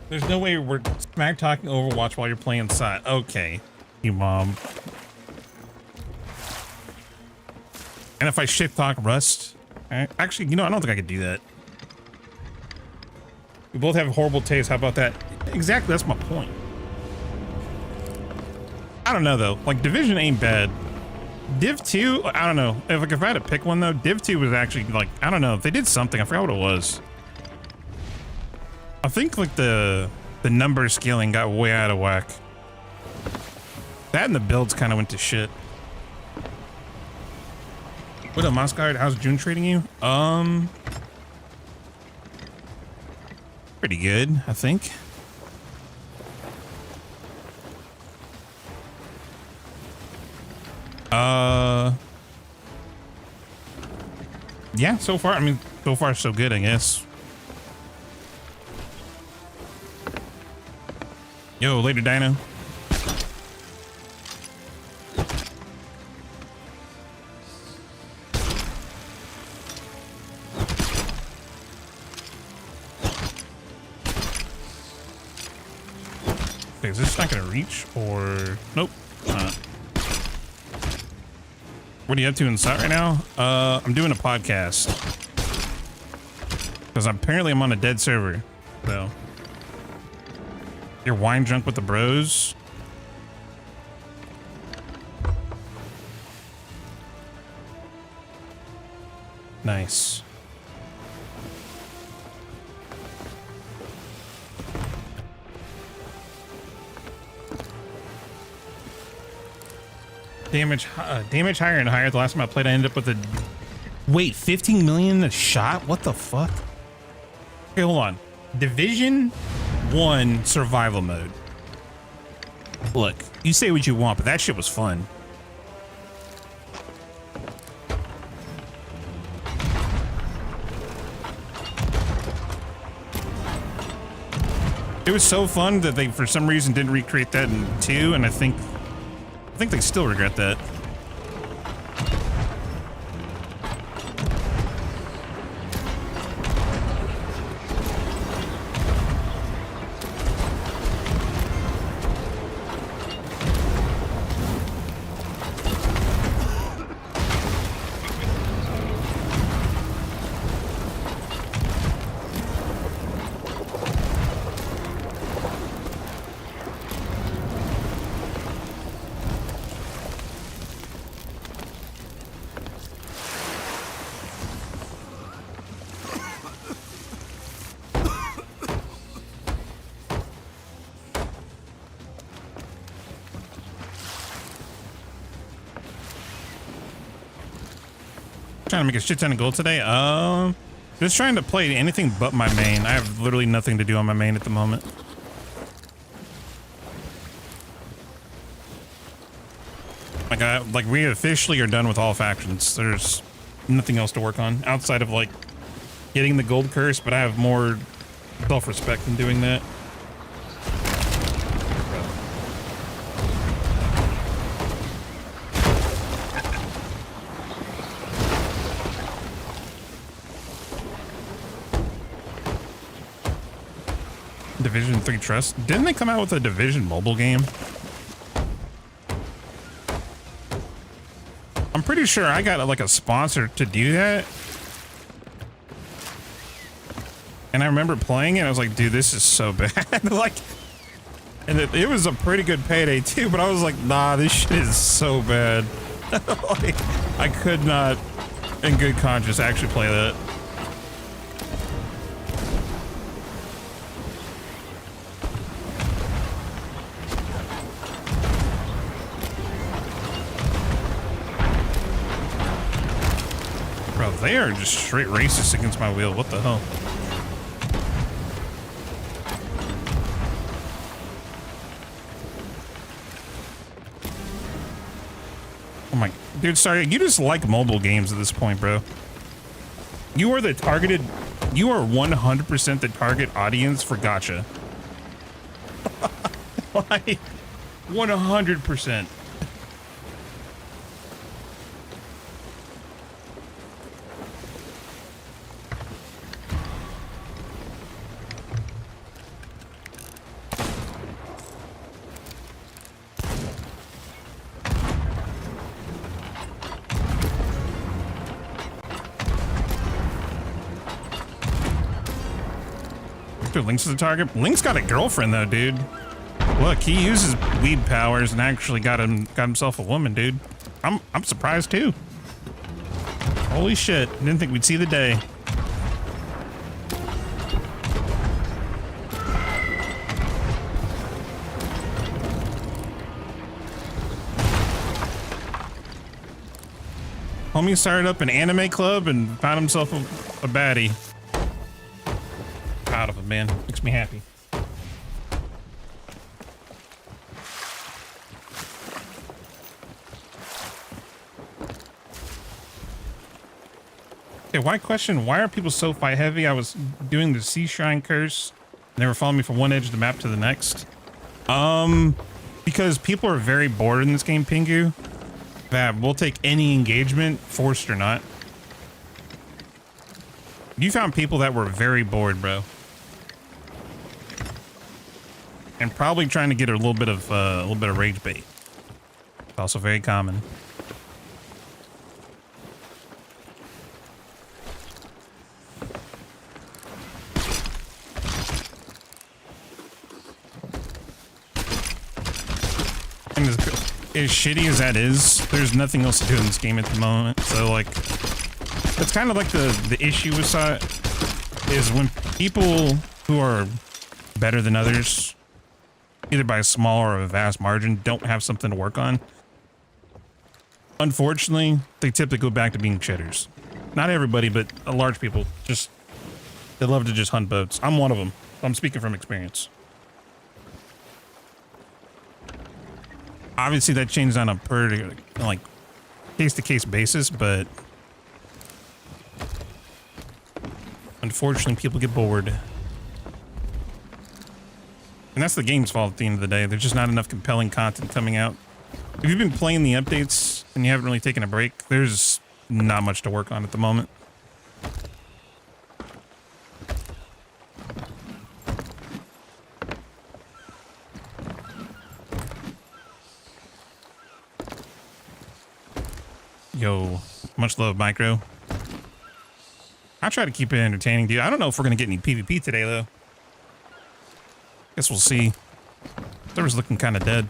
There's no way we're smack talking Overwatch while you're playing side. Okay, you mom. And if I shit talk Rust, actually, you know, I don't think I could do that. We both have horrible taste. How about that? Exactly, that's my point. I don't know though. Like Division ain't bad. Div 2, I don't know. If I had to pick one though, Div 2 was actually like, I don't know. They did something. I forgot what it was. I think like the number scaling got way out of whack. That and the builds kind of went to shit. What up, Moscard? How's June treating you? Pretty good, I think. Yeah, so far, I mean, so far so good, I guess. Yo, later, Dino. Okay, is this not gonna reach or nope? What are you up to inside right now? I'm doing a podcast because apparently I'm on a dead server. So you're wine drunk with the bros. Nice. Damage higher and higher. The last time I played, I ended up with a wait 15 million a shot. What the fuck? Okay, hold on. Division 1 survival mode. Look, you say what you want, but that shit was fun. It was so fun that they, for some reason, didn't recreate that in 2, and I think they still regret that. Trying to make a shit ton of gold today. Just trying to play anything but my main. I have literally nothing to do on my main at the moment. Like we officially are done with all factions. There's nothing else to work on outside of like getting the gold curse, but I have more self-respect in doing that. Division 3 Trust. Didn't they come out with a Division mobile game? I'm pretty sure I got like a sponsor to do that. And I remember playing it. I was like, dude, this is so bad. Like, and it was a pretty good payday too, but I was like, nah, this shit is so bad. Like, I could not in good conscience actually play that. Oh, they are just straight racist against my wheel. What the hell? Oh my, dude, sorry. You just like mobile games at this point, bro. You are 100% the target audience for gacha. Like, 100%. Dude, Link's the target. Link's got a girlfriend though, dude. Look, he uses weed powers and actually got himself a woman, dude. I'm surprised too. Holy shit! Didn't think we'd see the day. Homie started up an anime club and found himself a baddie. Proud of him, man. Makes me happy. Okay, why are people so fight heavy? I was doing the Sea Shrine curse. And they were following me from one edge of the map to the next. Because people are very bored in this game, Pingu. That we'll take any engagement, forced or not. You found people that were very bored, bro. And probably trying to get a little bit of rage bait. It's also very common. And as shitty as that is, there's nothing else to do in this game at the moment. So like, it's kind of like the issue with that is when people who are better than others, either by a small or a vast margin, don't have something to work on. Unfortunately, they typically go back to being cheaters. Not everybody, but a large people they love to just hunt boats. I'm one of them. I'm speaking from experience. Obviously, that changes on a case-to-case basis, but unfortunately, people get bored. And that's the game's fault at the end of the day. There's just not enough compelling content coming out. If you've been playing the updates and you haven't really taken a break, there's not much to work on at the moment. Yo, much love, Micro. I try to keep it entertaining, dude. I don't know if we're going to get any PvP today, though. Guess we'll see. Server's looking kind of dead.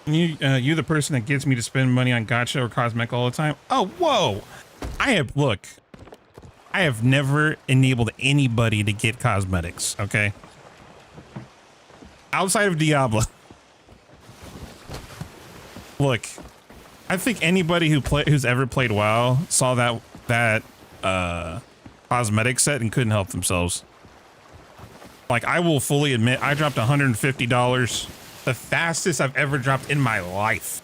You the person that gets me to spend money on gacha or cosmetic all the time? Oh, whoa. I have never enabled anybody to get cosmetics, okay? Outside of Diablo. Look, I think anybody who's ever played WoW saw that cosmetic set and couldn't help themselves. Like, I will fully admit, I dropped $150. The fastest I've ever dropped in my life.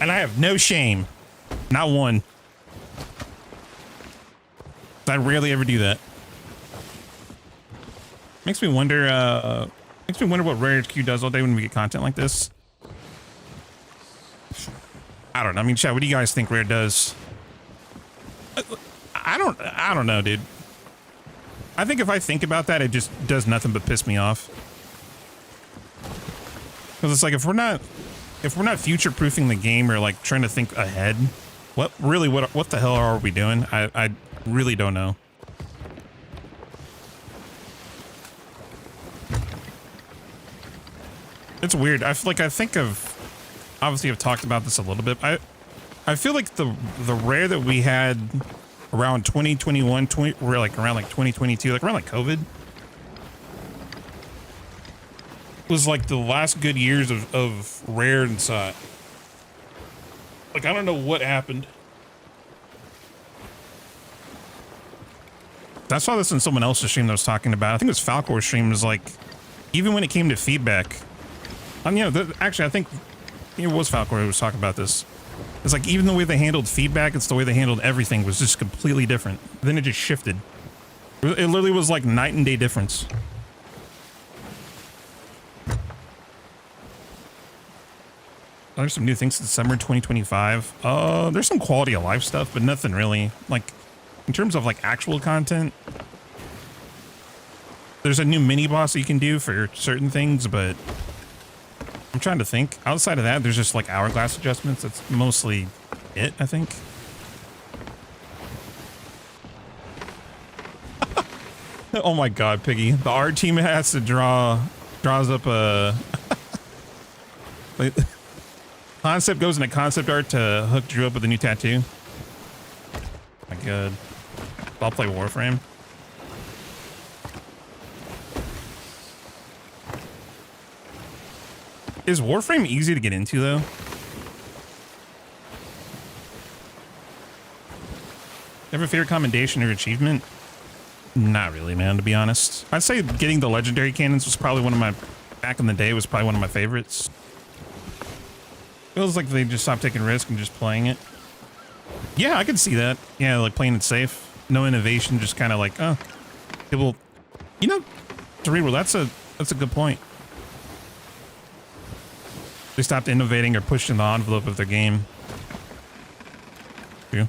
And I have no shame. Not one. I rarely ever do that. Makes me wonder what Rare HQ does all day when we get content like this. I don't know. I mean, chat, what do you guys think Rare does? I don't know, dude. I think if I think about that, it just does nothing but piss me off. Because it's like, if we're not future-proofing the game or like trying to think ahead, what the hell are we doing? I really don't know. It's weird. I think of, obviously I've talked about this a little bit. I feel like the rare that we had around 2021, we're like around like 2022, like around like COVID, was like the last good years of rare and saw. Like, I don't know what happened. I saw this in someone else's stream that was talking about. I think it was Falcor's stream. Was like, even when it came to feedback, you know, actually, I think it was Falcor who was talking about this. It's like, even the way they handled feedback, it's the way they handled everything was just completely different. Then it just shifted. It literally was like night and day difference. There's some new things since summer 2025. There's some quality of life stuff, but nothing really. Like, in terms of like actual content, there's a new mini boss that you can do for certain things, but I'm trying to think. Outside of that, there's just like hourglass adjustments. That's mostly it, I think. Oh my god, Piggy. The art team has to draws up a concept goes into concept art to hook Drew up with a new tattoo. My god. I'll play Warframe. Is Warframe easy to get into, though? Have a favorite commendation or achievement? Not really, man, to be honest. I'd say getting the legendary cannons was probably one of my, back in the day, was probably one of my favorites. Feels like they just stopped taking risks and just playing it. Yeah, I could see that. Yeah, like playing it safe. No innovation, just kind of like, oh, people, you know, Cerebral, that's a good point. They stopped innovating or pushing the envelope of their game. Yeah.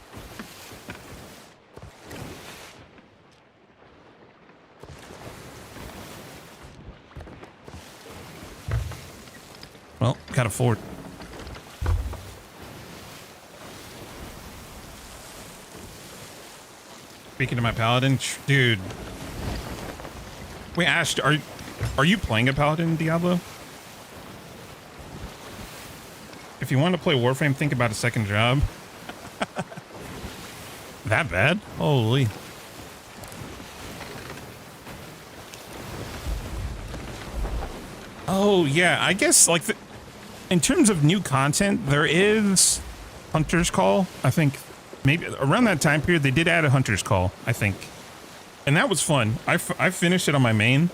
Well, got a fort. Speaking to my paladin, dude. Wait, Ash, are you playing a paladin in Diablo? If you want to play Warframe, think about a second job. That bad? Holy. Oh yeah, I guess like in terms of new content, there is Hunter's Call. I think maybe around that time period they did add a Hunter's Call, I think, and that was fun. I finished it on my main.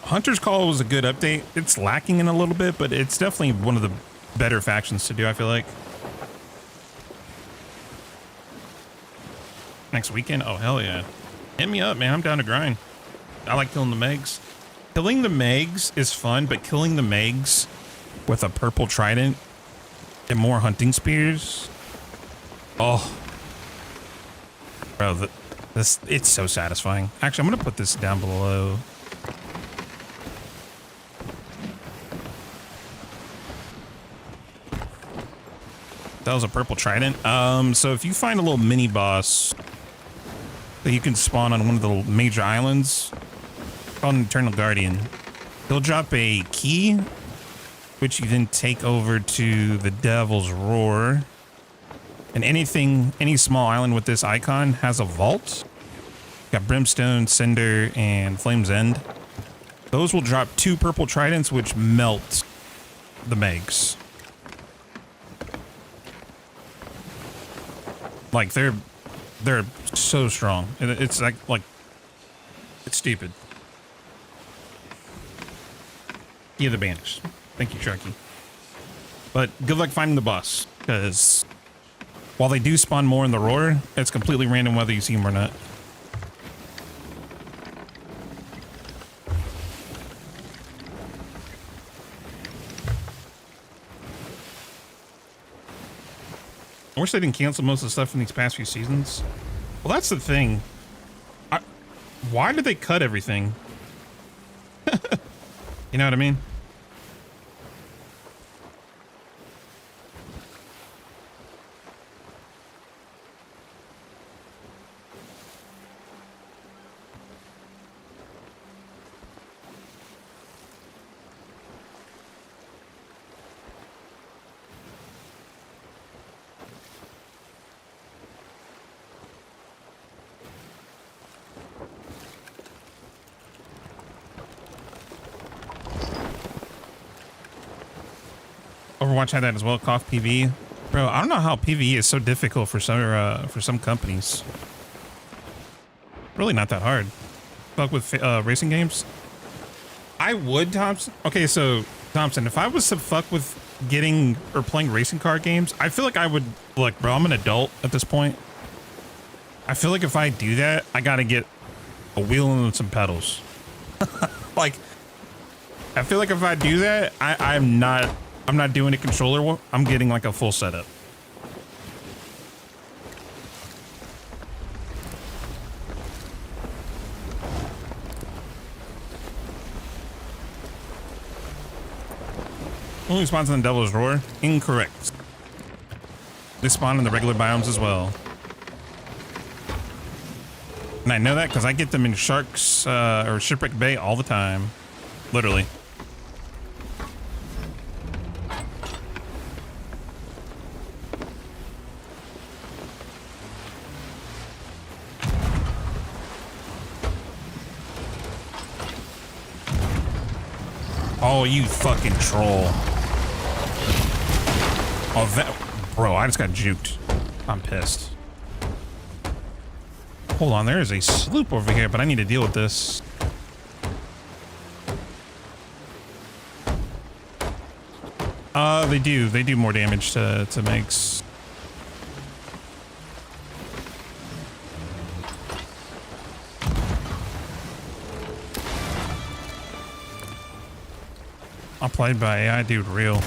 Hunter's Call was a good update. It's lacking in a little bit, but it's definitely one of the better factions to do, I feel like. Next weekend? Oh, hell yeah. Hit me up, man. I'm down to grind. I like killing the Megs. Killing the Megs is fun, but killing the Megs with a purple trident and more hunting spears. Oh. Bro, it's so satisfying. Actually, I'm going to put this down below. That was a purple trident. So if you find a little mini boss that you can spawn on one of the major islands called an Eternal Guardian, he'll drop a key, which you then take over to the Devil's Roar. And any small island with this icon has a vault. Got Brimstone, Cinder, and Flame's End. Those will drop 2 purple tridents, which melt the Megs. Like they're so strong. It's like it's stupid. Yeah, the banished. Thank you, Sharky. But good luck finding the boss, because while they do spawn more in the roar, it's completely random whether you see them or not. I wish they didn't cancel most of the stuff in these past few seasons. Well, that's the thing. Why did they cut everything? You know what I mean? Overwatch had that as well. Cough PV, bro. I don't know how PvE is so difficult for some companies. Really not that hard. Fuck with racing games. I would, Thompson. Okay, so Thompson, if I was to fuck with getting or playing racing car games, I feel like I would. Look, bro, I'm an adult at this point. I feel like if I do that, I gotta get a wheel and some pedals. Like, I feel like if I do that, I'm not doing a controller. I'm getting like a full setup. Only spawns in the Devil's Roar? Incorrect. They spawn in the regular biomes as well. And I know that because I get them in Sharks or Shipwreck Bay all the time. Literally. Oh, you fucking troll. Oh, that... Bro, I just got juked. I'm pissed. Hold on, there is a sloop over here, but I need to deal with this. They do. They do more damage to Megs. I'm played by AI, dude, real.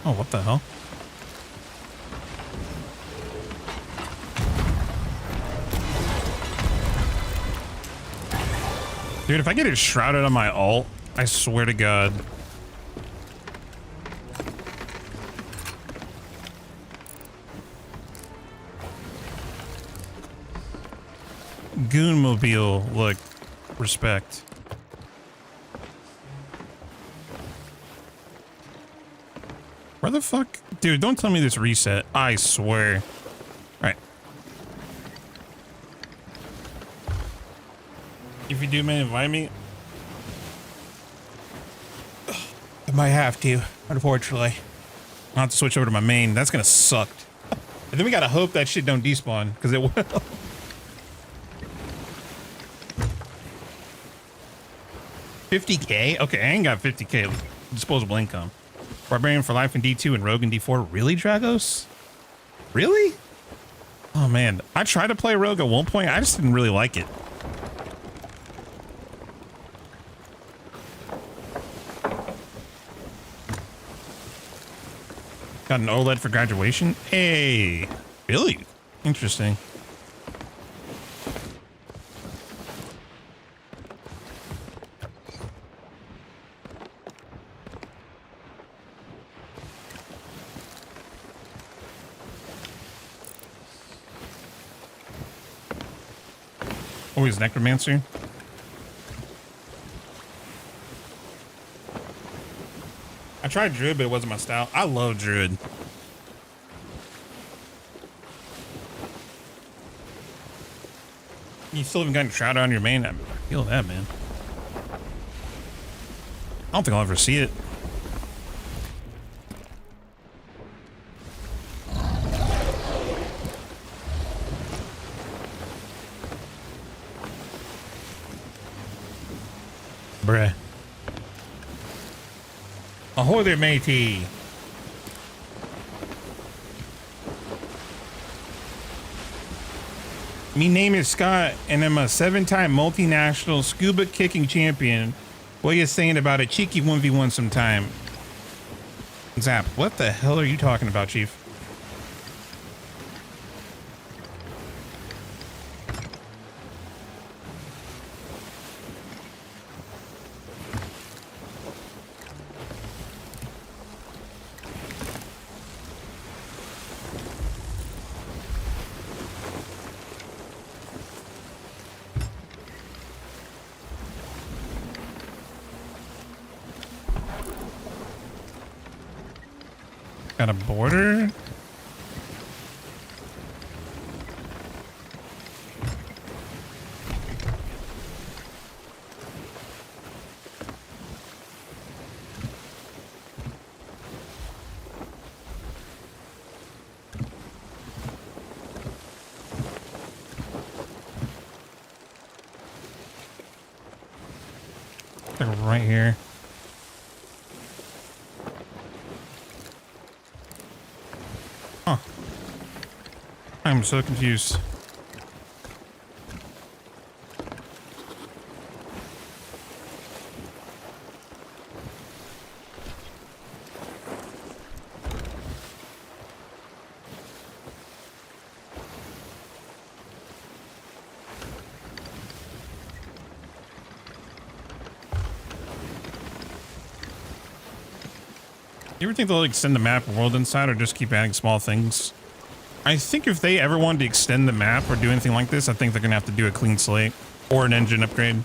Oh, what the hell? Dude, if I get it shrouded on my ult, I swear to God. Goonmobile, look, respect. Where the fuck? Dude, don't tell me this reset. I swear. All right. If you do, man, invite me. I might have to, unfortunately. I'll have to switch over to my main. That's gonna suck. And then we gotta hope that shit don't despawn, because it will. 50K? Okay, I ain't got 50K disposable income. Barbarian for life in D2 and Rogue in D4. Really, Dragos? Really? Oh, man. I tried to play Rogue at one point. I just didn't really like it. Got an OLED for graduation? Hey, really? Interesting. Oh, he's Necromancer. I tried Druid, but it wasn't my style. I love Druid. You still haven't gotten Shroud on your main? I feel that, man. I don't think I'll ever see it. Bruh. Ahoy there, matey. Me name is Scott, and I'm a 7-time multinational scuba kicking champion. What are you saying about a cheeky 1v1 sometime? Zap, what the hell are you talking about, Chief? Got a border. Like right here. Huh. I'm so confused. You ever think they'll extend the map world inside or just keep adding small things? I think if they ever wanted to extend the map or do anything like this, I think they're gonna have to do a clean slate or an engine upgrade.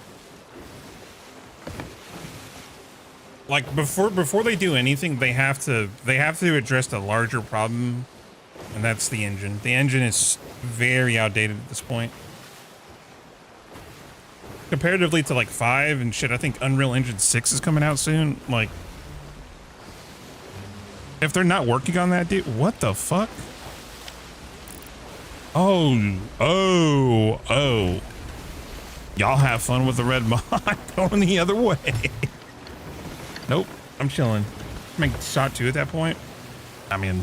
Like before they do anything, they have to address the larger problem, and that's the engine. The engine is very outdated at this point. Comparatively to like 5 and shit, I think Unreal Engine 6 is coming out soon. Like, if they're not working on that, dude, what the fuck? Oh. Y'all have fun with the red mod going the other way. Nope, I'm chilling. Make shot 2 at that point. I mean,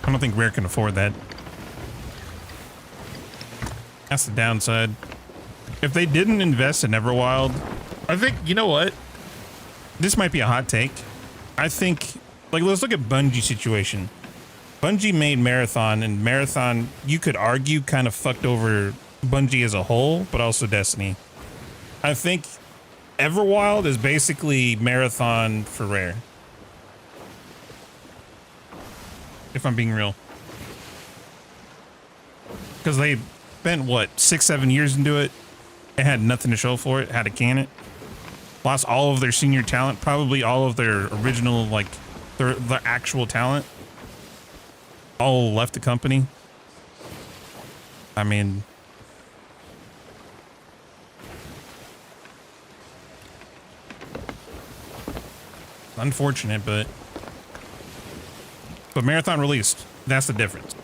I don't think Rare can afford that. That's the downside. If they didn't invest in Everwild, I think, you know what? This might be a hot take. I think, like, let's look at Bungie situation. Bungie made Marathon, and Marathon, you could argue, kind of fucked over Bungie as a whole, but also Destiny. I think Everwild is basically Marathon for Rare. If I'm being real. Because they spent, what, 6-7 years into it? It had nothing to show for it, had to can it. Lost all of their senior talent, probably all of their original, like, their actual talent. All left the company. I mean, unfortunate, but Marathon released. That's the difference.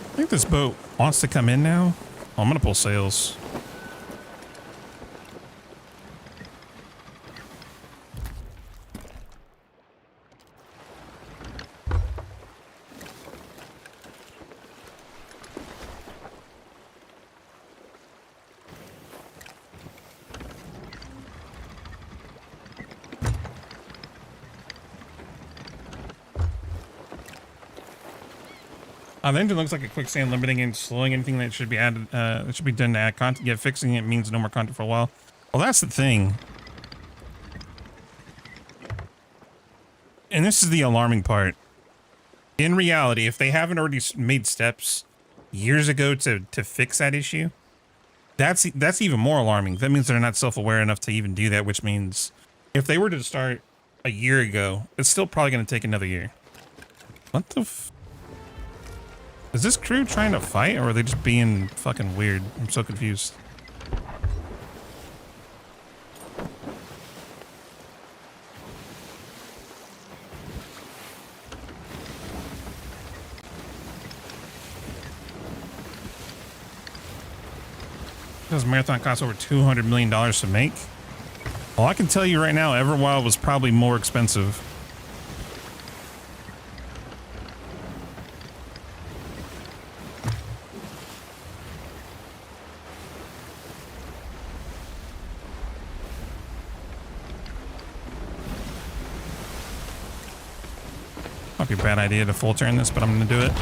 I think this boat wants to come in now. Oh, I'm gonna pull sails. The engine looks like a quicksand, limiting and slowing anything that should be added. That should be done to add content. Yet fixing it means no more content for a while. Well, that's the thing. And this is the alarming part. In reality, if they haven't already made steps years ago to fix that issue, that's even more alarming. That means they're not self-aware enough to even do that, which means if they were to start a year ago, it's still probably going to take another year. What the f... Is this crew trying to fight, or are they just being fucking weird? I'm so confused. This Marathon costs over $200 million to make. Well, I can tell you right now, Everwild was probably more expensive. Might be a bad idea to full turn this, but I'm going to do it.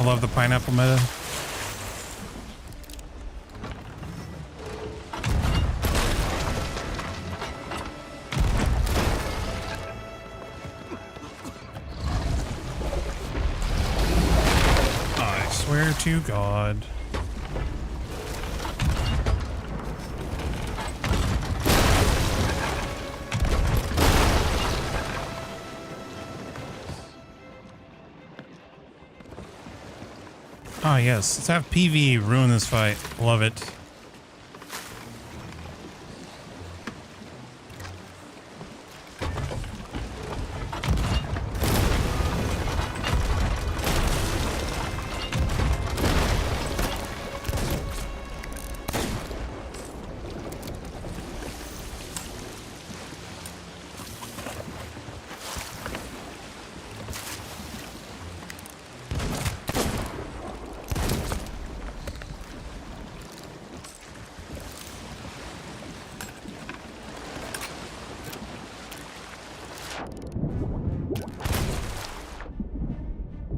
love the pineapple meta. I swear to God. Oh yes, let's have PV ruin this fight. Love it.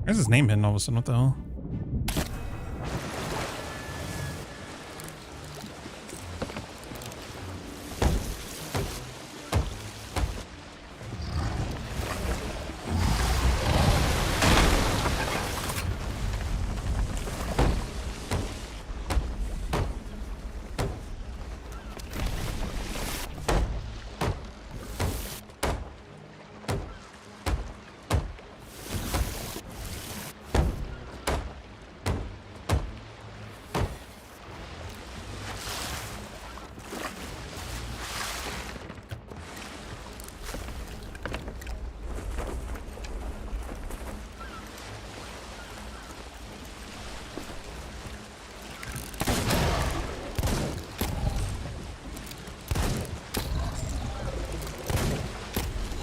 Where's his name hidden all of a sudden? What the hell?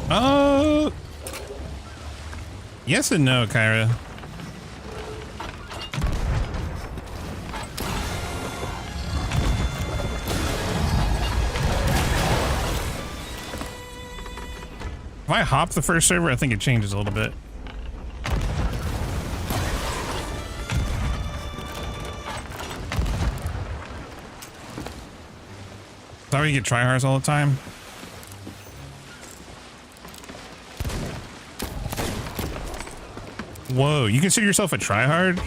Oh, yes and no, Kyra. If I hop the first server, I think it changes a little bit. Is that where you get tryhards all the time? Whoa, you consider yourself a tryhard?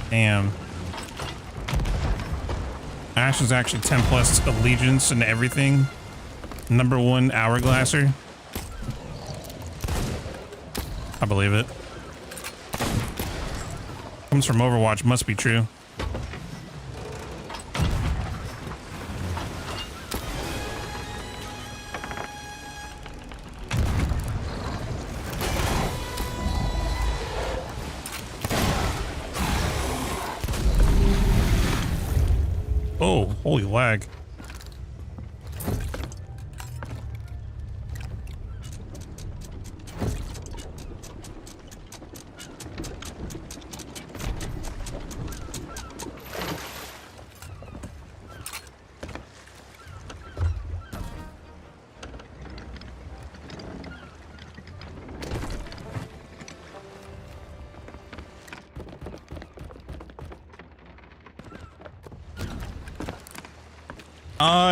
Damn. Ash is actually 10 plus allegiance and everything. #1 hourglasser. I believe it. Comes from Overwatch, must be true. Oh, holy lag.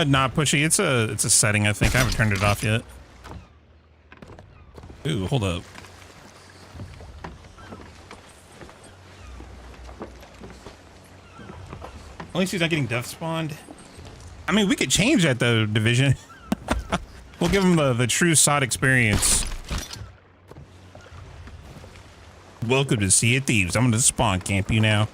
Not pushy. It's a setting, I think. I haven't turned it off yet. Ooh, hold up. At least he's not getting death spawned. I mean, we could change that though, Division. We'll give him the true SOD experience. Welcome to Sea of Thieves. I'm gonna spawn camp you now.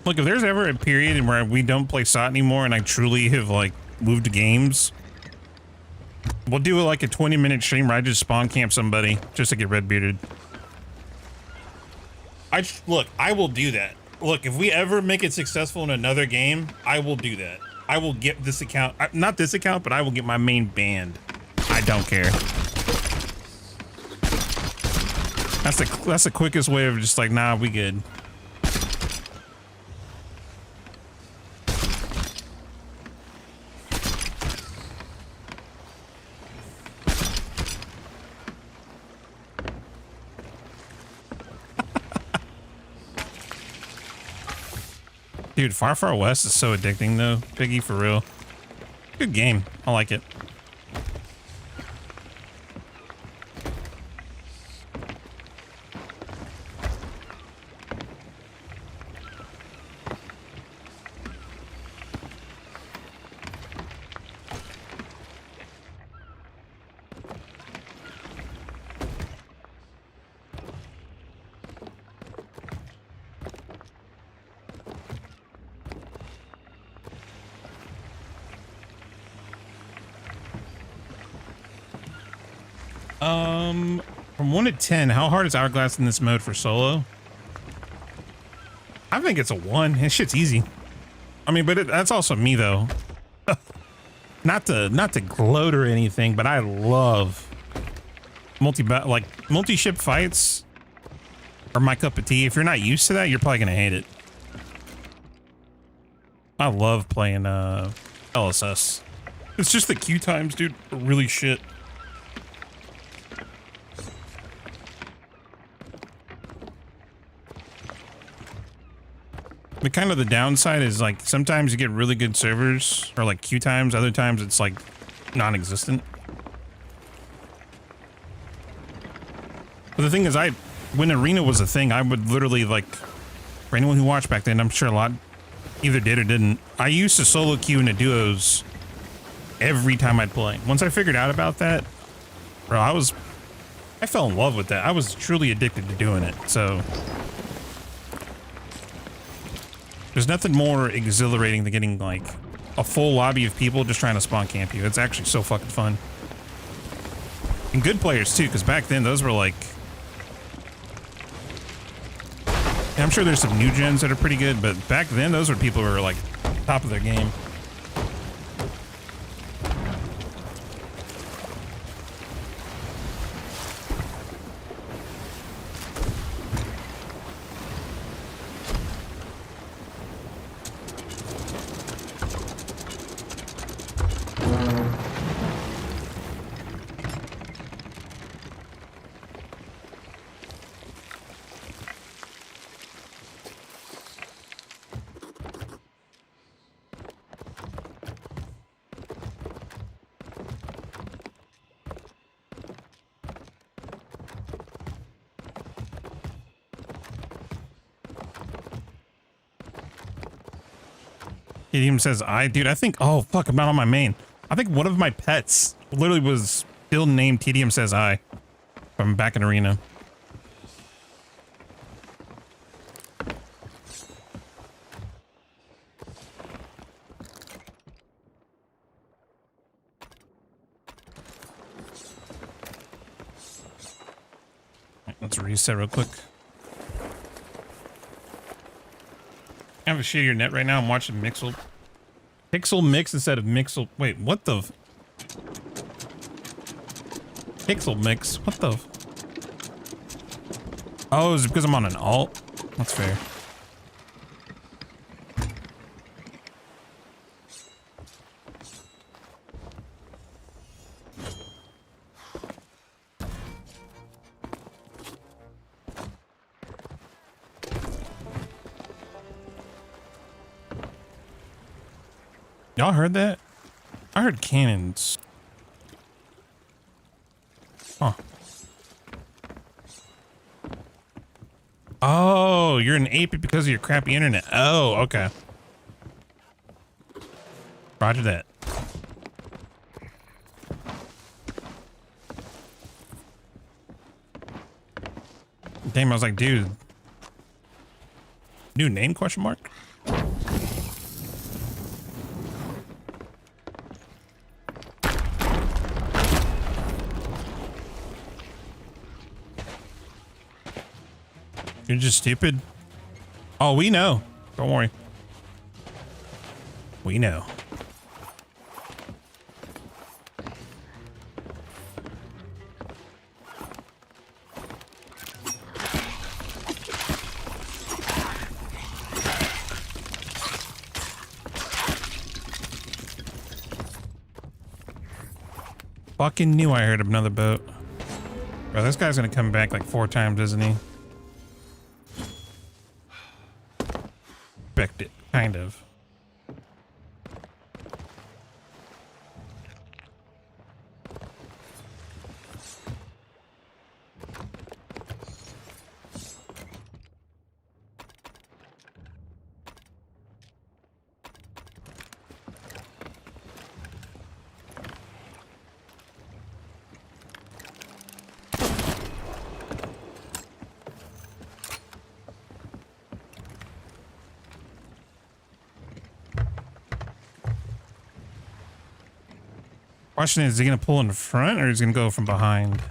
Look, if there's ever a period where we don't play SOT anymore and I truly have like moved to games, we'll do like a 20-minute stream where I just spawn camp somebody just to get red bearded. Look, I will do that. Look, if we ever make it successful in another game, I will do that. I will get this account, not this account, but I will get my main banned. I don't care. That's the quickest way of just like, nah, we good. Dude, Far Far West is so addicting though, Piggy, for real. Good game. I like it. From 1 to 10, how hard is Hourglass in this mode for solo? I think it's a 1. This shit's easy. I mean, but that's also me though. not to gloat or anything, but I love multi-ship fights are my cup of tea. If you're not used to that, you're probably gonna hate it. I love playing LSS. It's just the queue times, dude, are really shit. The kind of the downside is like sometimes you get really good servers or like queue times, other times it's like non-existent. But the thing is, when Arena was a thing, I would literally, like, for anyone who watched back then, I'm sure a lot either did or didn't, I used to solo queue into duos every time I'd play. Once I figured out about that, bro, I fell in love with that. I was truly addicted to doing it, so there's nothing more exhilarating than getting like a full lobby of people just trying to spawn camp you. It's actually so fucking fun. And good players too, because back then those were like, yeah, I'm sure there's some new gens that are pretty good, but back then those were people who were like top of their game. It even says dude, I think, oh fuck, I'm not on my main. I think one of my pets literally was still named TDM Says I from back in Arena. Let's reset real quick. I have a shittier net right now. I'm watching Pixel Mix instead of Mixel. Wait, what the? Pixel Mix. What the? Oh, is it because I'm on an alt? That's fair. Y'all heard that? I heard cannons. Huh. Oh, you're an ape because of your crappy internet. Oh, okay. Roger that. Damn, I was like, dude. New name, question mark? You're just stupid. Oh, we know. Don't worry. We know. Fucking knew I heard another boat. Bro, this guy's gonna come back like 4 times, isn't he? Expect it, kind of. Question is he gonna pull in front or is he gonna go from behind?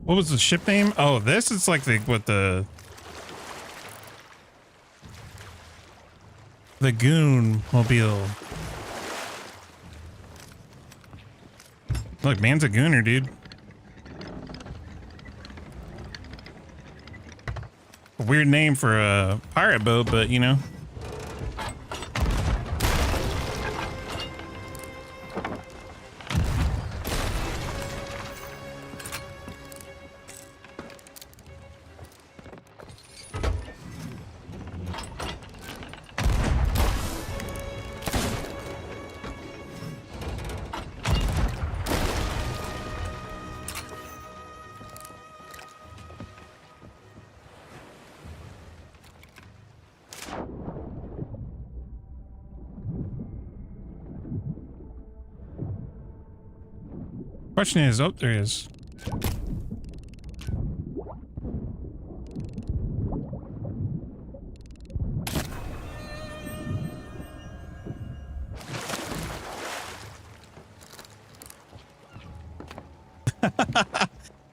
What was the ship name? Oh, this is like the goon mobile. Look, man's a gooner, dude. A weird name for a pirate boat, but you know. Question is, oh, there he is.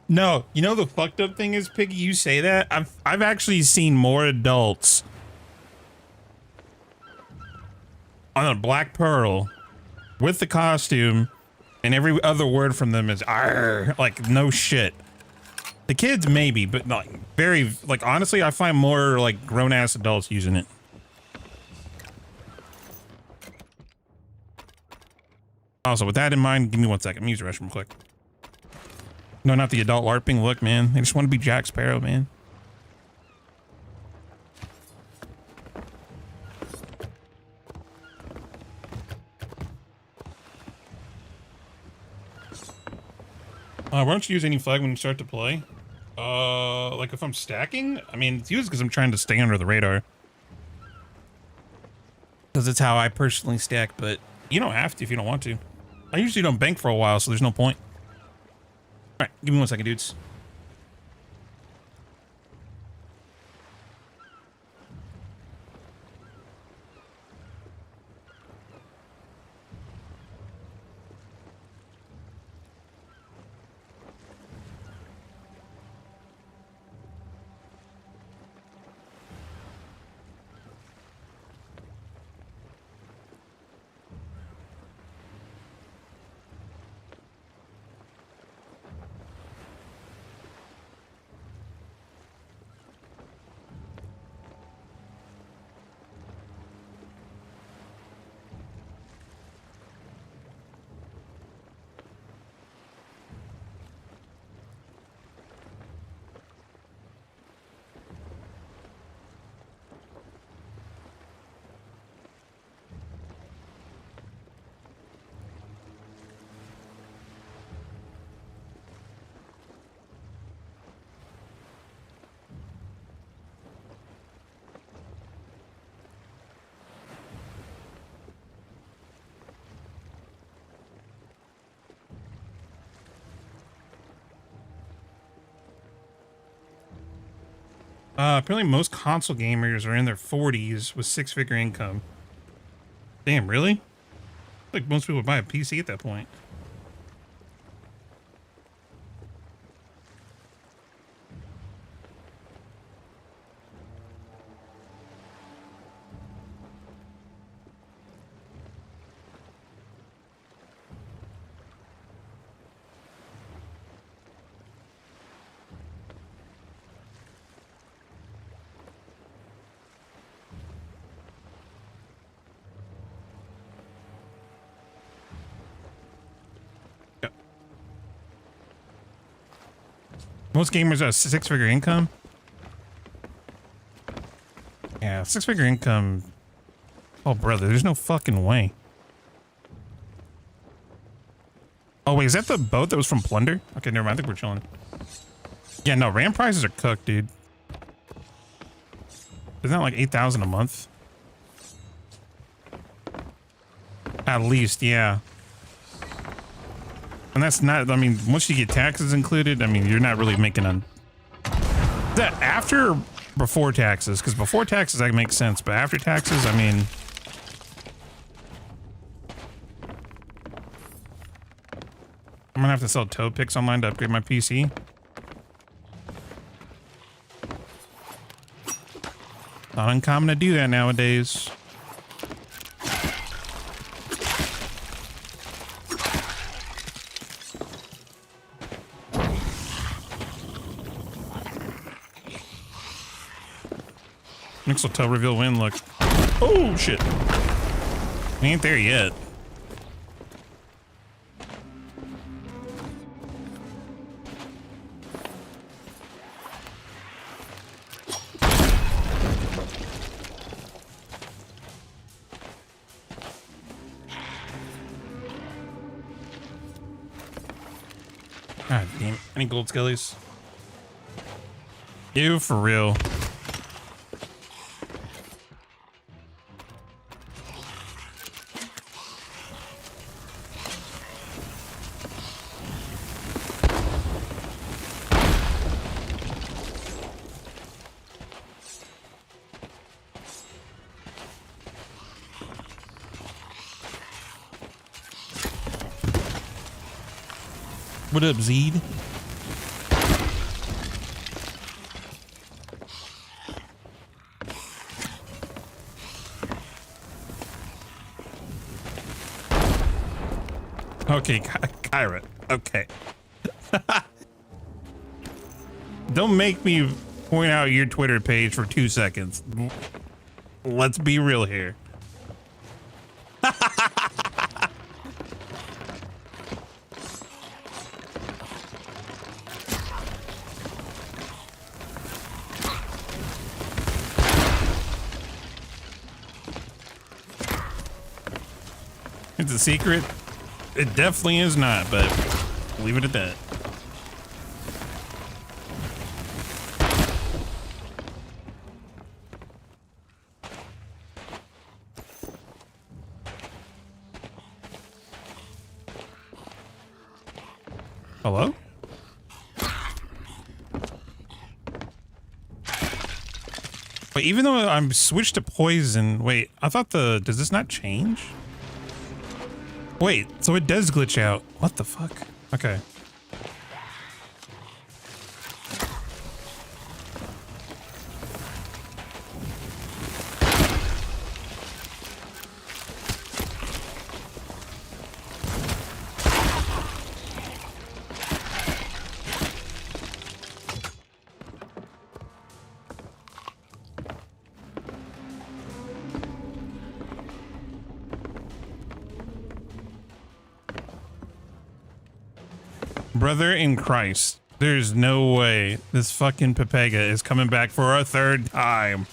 No, you know the fucked up thing is, Piggy, you say that. I've actually seen more adults on a Black Pearl with the costume, and every other word from them is "arr," like no shit. The kids maybe, but not very. Like honestly, I find more like grown ass adults using it. Also, with that in mind, give me 1 second. I'm gonna use the restroom real quick. No, not the adult LARPing. Look, man, they just want to be Jack Sparrow, man. Why don't you use any flag when you start to play? Like if I'm stacking? I mean, it's used because I'm trying to stay under the radar. Because it's how I personally stack, but you don't have to if you don't want to. I usually don't bank for a while, so there's no point. All right, give me 1 second, dudes. Apparently most console gamers are in their 40s with six-figure income. Damn, really? Like most people would buy a PC at that point. Most gamers have six-figure income. Yeah, six-figure income. Oh, brother, there's no fucking way. Oh, wait, is that the boat that was from Plunder? Okay, never mind. I think we're chilling. Yeah, no, RAM prices are cooked, dude. Isn't that like 8,000 a month? At least, yeah. And that's not, I mean, once you get taxes included, I mean, you're not really making a... Is that after or before taxes? Because before taxes, that makes sense. But after taxes, I mean... I'm gonna have to sell toe picks online to upgrade my PC. Not uncommon to do that nowadays. MixelPlx reveal win, look. Oh, shit. We ain't there yet. God damn it. Any gold skellies? You for real. What up, Zed? Okay, Kyra. Okay. Don't make me point out your Twitter page for 2 seconds. Let's be real here. It's a secret? It definitely is not, but leave it at that. Hello? But even though I'm switched to poison, wait, I thought does this not change? Wait, so it does glitch out. What the fuck? Okay. Brother in Christ, there's no way this fucking Pepega is coming back for a third time.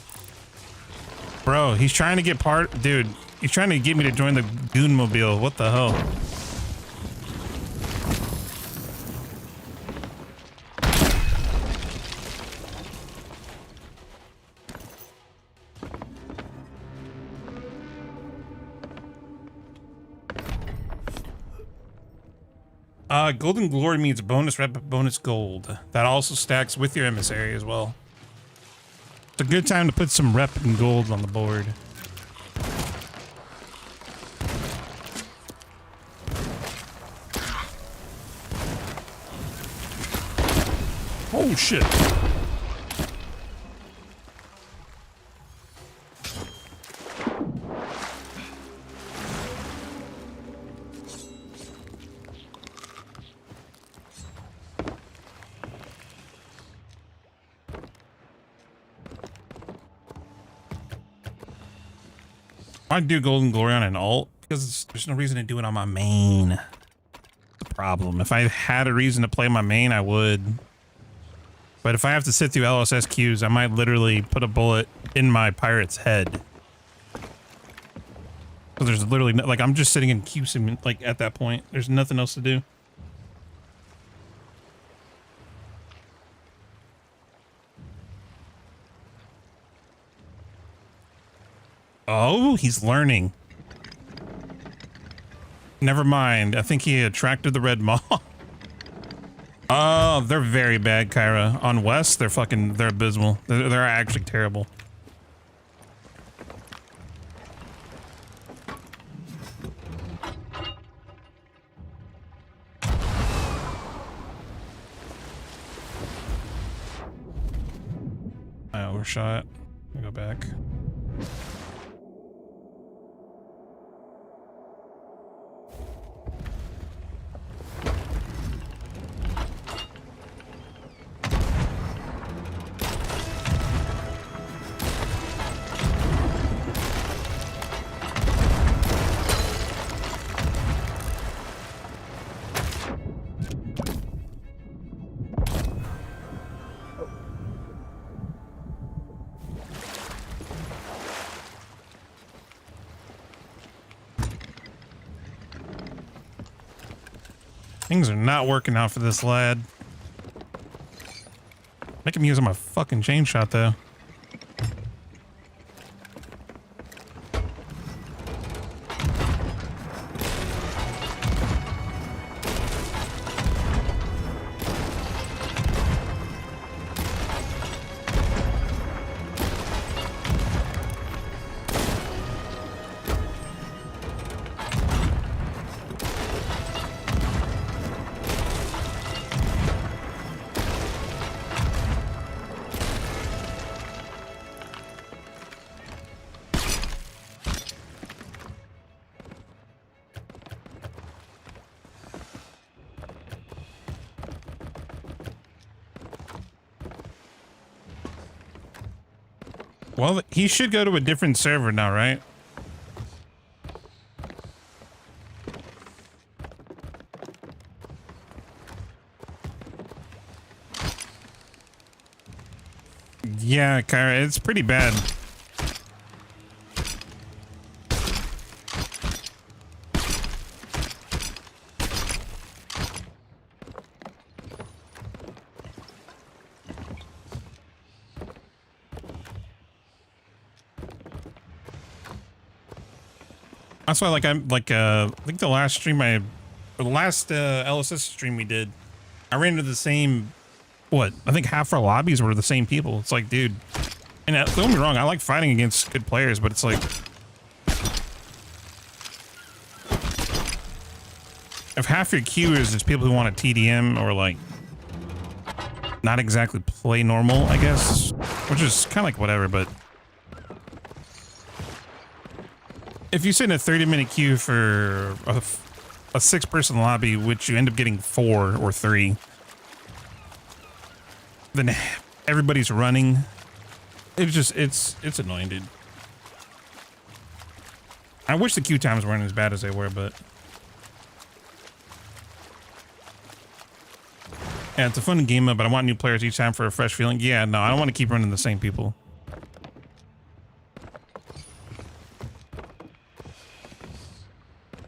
Bro, he's trying to get dude, he's trying to get me to join the Goonmobile. What the hell? Golden Glory means bonus rep, bonus gold. That also stacks with your emissary as well. It's a good time to put some rep and gold on the board. Oh shit. I'd do Golden Glory on an alt because there's no reason to do it on my main. The problem. If I had a reason to play my main, I would. But if I have to sit through LSS queues, I might literally put a bullet in my pirate's head. So there's literally no, like I'm just sitting in queue sim, like at that point. There's nothing else to do. Oh, he's learning. Never mind. I think he attracted the red maw. Oh, they're very bad, Kyra. On West, they're abysmal. They're actually terrible. I overshot. Let me go back. Things are not working out for this lad. Make him use my fucking chain shot though. Well, he should go to a different server now, right? Yeah, Kyra, it's pretty bad. That's why, like, I think the last stream the last LSS stream we did, I ran into the same, I think half our lobbies were the same people. It's like, dude, and don't get me wrong, I like fighting against good players, but it's like, if half your queue is just people who want to TDM or like not exactly play normal, I guess, which is kind of like whatever, but if you sit in a 30-minute queue for a 6-person lobby, which you end up getting 4 or 3, then everybody's running. It's annoying, dude. I wish the queue times weren't as bad as they were, but yeah, it's a fun game mode, but I want new players each time for a fresh feeling. Yeah, no, I don't want to keep running the same people.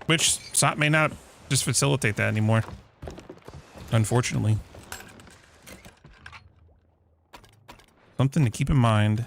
Which SOT may not just facilitate that anymore, unfortunately. Something to keep in mind.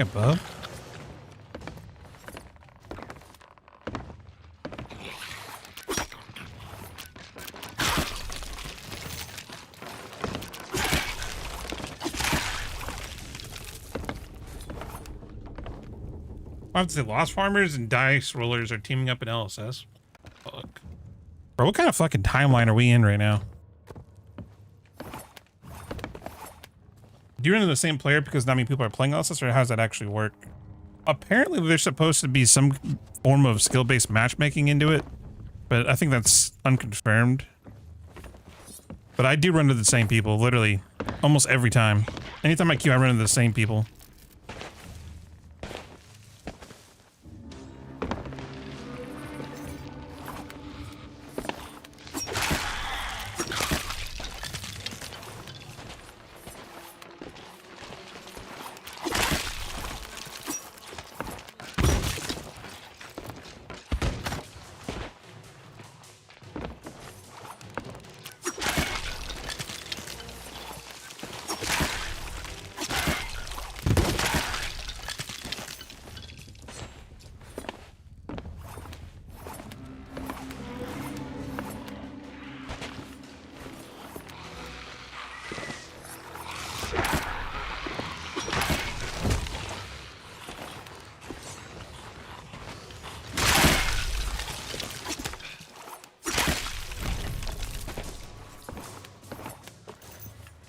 above. I have to say, Lost Farmers and Dice Rollers are teaming up in LSS. Fuck. Bro, what kind of fucking timeline are we in right now? Do you run into the same player because not many people are playing LSS, or how does that actually work? Apparently, there's supposed to be some form of skill-based matchmaking into it, but I think that's unconfirmed. But I do run into the same people, literally, almost every time. Anytime I queue, I run into the same people.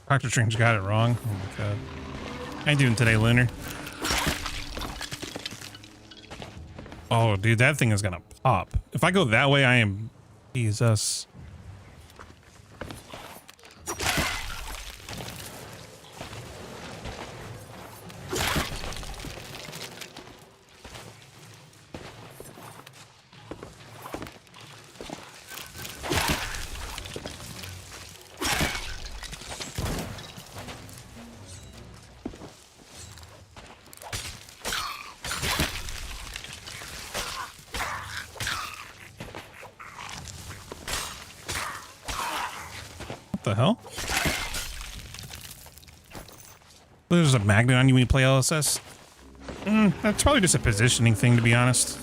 Dr. Strange got it wrong. Oh my god. How you doing today, Lunar? Oh, dude, that thing is gonna pop. If I go that way, I am... Jesus. What the hell? There's a magnet on you when you play LSS? That's probably just a positioning thing, to be honest.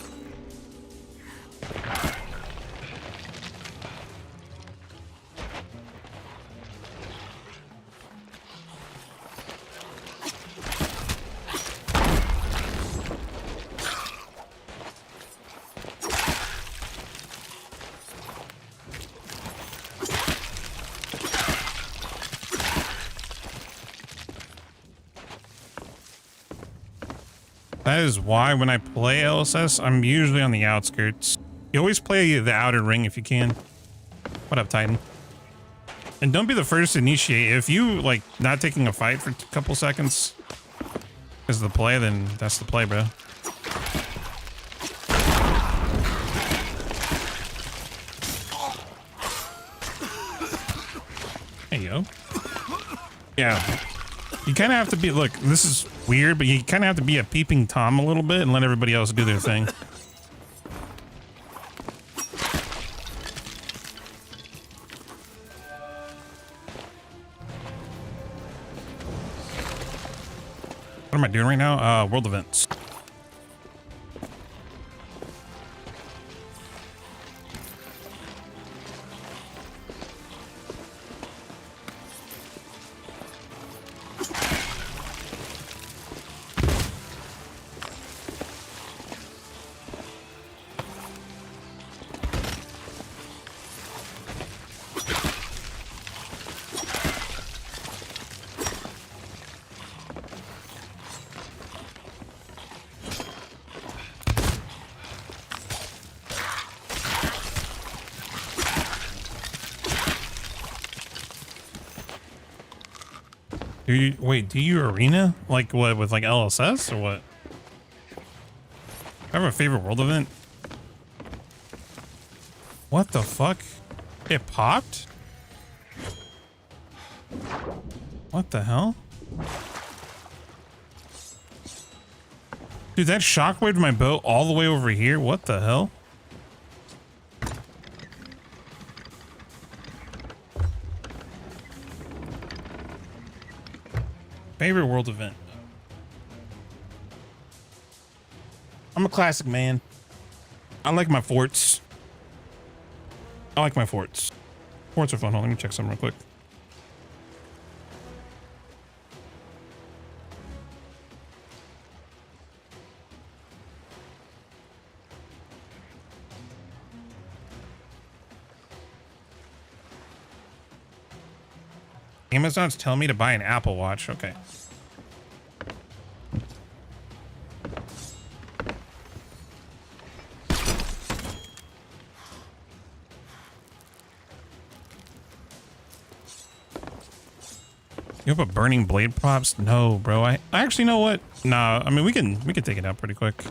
That is why when I play LSS, I'm usually on the outskirts. You always play the outer ring if you can. What up, Titan? And don't be the first to initiate. If you, like, not taking a fight for a couple seconds is the play, then that's the play, bro. There you go. Yeah. You kind of have to be, look, this is weird, but you kind of have to be a peeping Tom a little bit and let everybody else do their thing. What am I doing right now? World events. Wait, do you arena? Like what, with like LSS or what? I have a favorite world event. What the fuck? It popped? What the hell? Dude, that shockwaved my boat all the way over here. What the hell? Favorite world event. I'm a classic man. I like my forts. I like my forts. Forts are fun. Hold on, let me check something real quick. Amazon's telling me to buy an Apple Watch. Okay. You have a burning blade props? No, bro. I actually know what. Nah, I mean we can take it out pretty quick.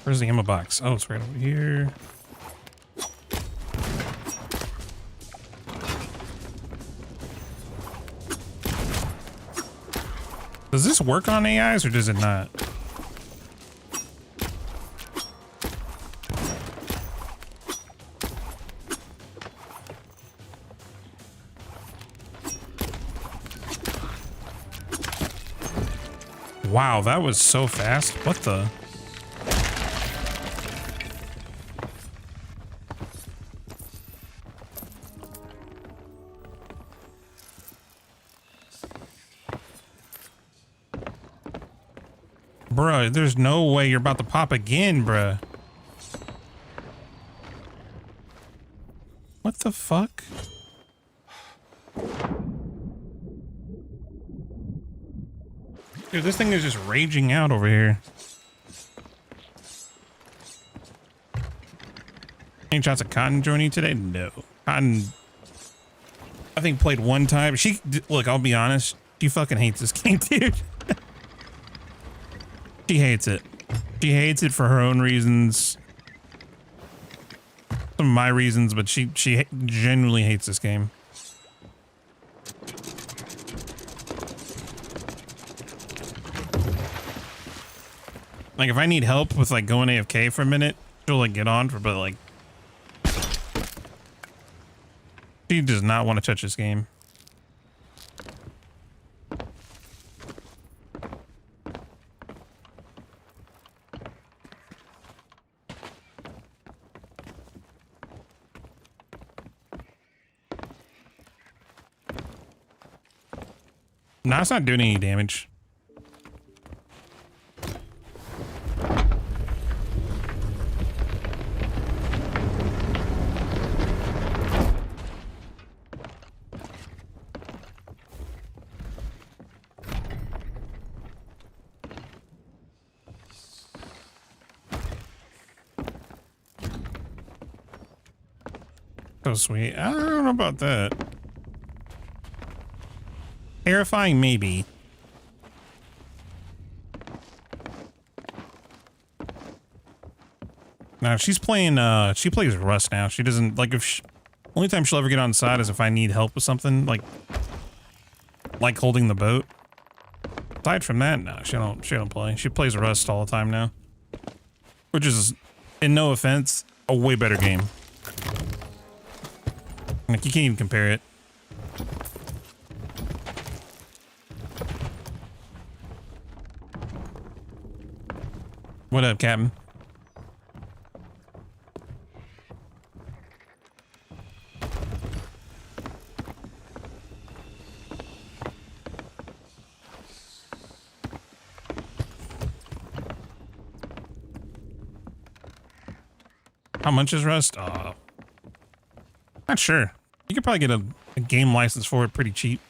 Where's the ammo box? Oh, it's right over here. Does this work on AIs or does it not? Wow, that was so fast. What the? Bruh, there's no way you're about to pop again, bruh. What the fuck? Dude, this thing is just raging out over here. Any shots of Cotton joining today? No. Cotton, I think, played one time. Look, I'll be honest. She fucking hates this game, dude. She hates it. She hates it for her own reasons. Some of my reasons, but she genuinely hates this game. Like, if I need help with, like, going AFK for a minute, she'll, like, get on for, but, like... She does not want to touch this game. No, it's not doing any damage. So sweet. I don't know about that. Terrifying, maybe. Now she's playing, she plays Rust now. She doesn't, like, only time she'll ever get on side is if I need help with something, like holding the boat. Aside from that, no, she don't play. She plays Rust all the time now. Which is, in no offense, a way better game. Like, you can't even compare it. What up, Captain? How much is Rust? Not sure. You could probably get a game license for it pretty cheap.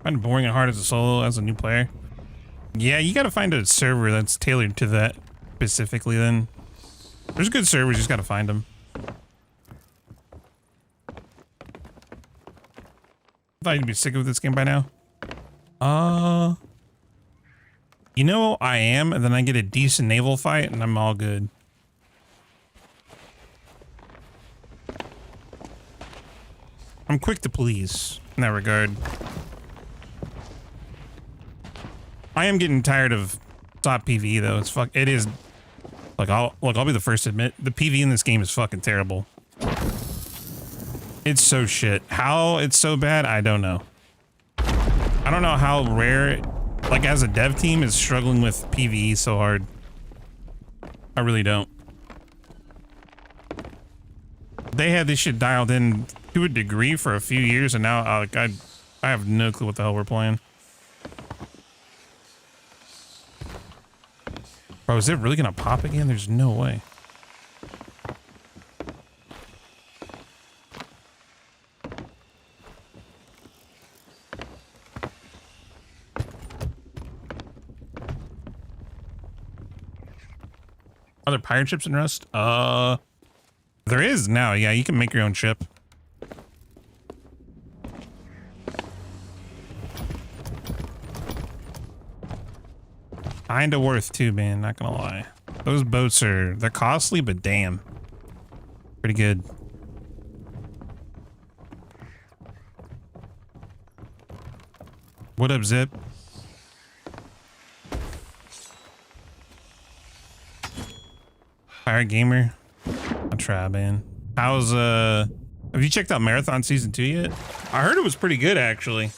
Find it boring and hard as a solo as a new player. Yeah, you gotta find a server that's tailored to that specifically then. There's good servers, you just gotta find them. thought you'd be sick of this game by now. You know, I am, and then I get a decent naval fight, and I'm all good. I'm quick to please in that regard. I am getting tired of top PvE though. It is like I'll be the first to admit the PvE in this game is fucking terrible. It's so shit. How it's so bad, I don't know. I don't know how rare, like as a dev team, is struggling with PvE so hard. I really don't. They had this shit dialed in to a degree for a few years, and now I have no clue what the hell we're playing. Bro, is it really gonna pop again? There's no way. Are there pirate ships in Rust? There is now. Yeah, you can make your own ship. Kinda worth too, man. Not gonna lie. Those boats they're costly, but damn. Pretty good. What up, Zip? Pirate Gamer. I'll try, man. How's have you checked out Marathon Season 2 yet? I heard it was pretty good, actually.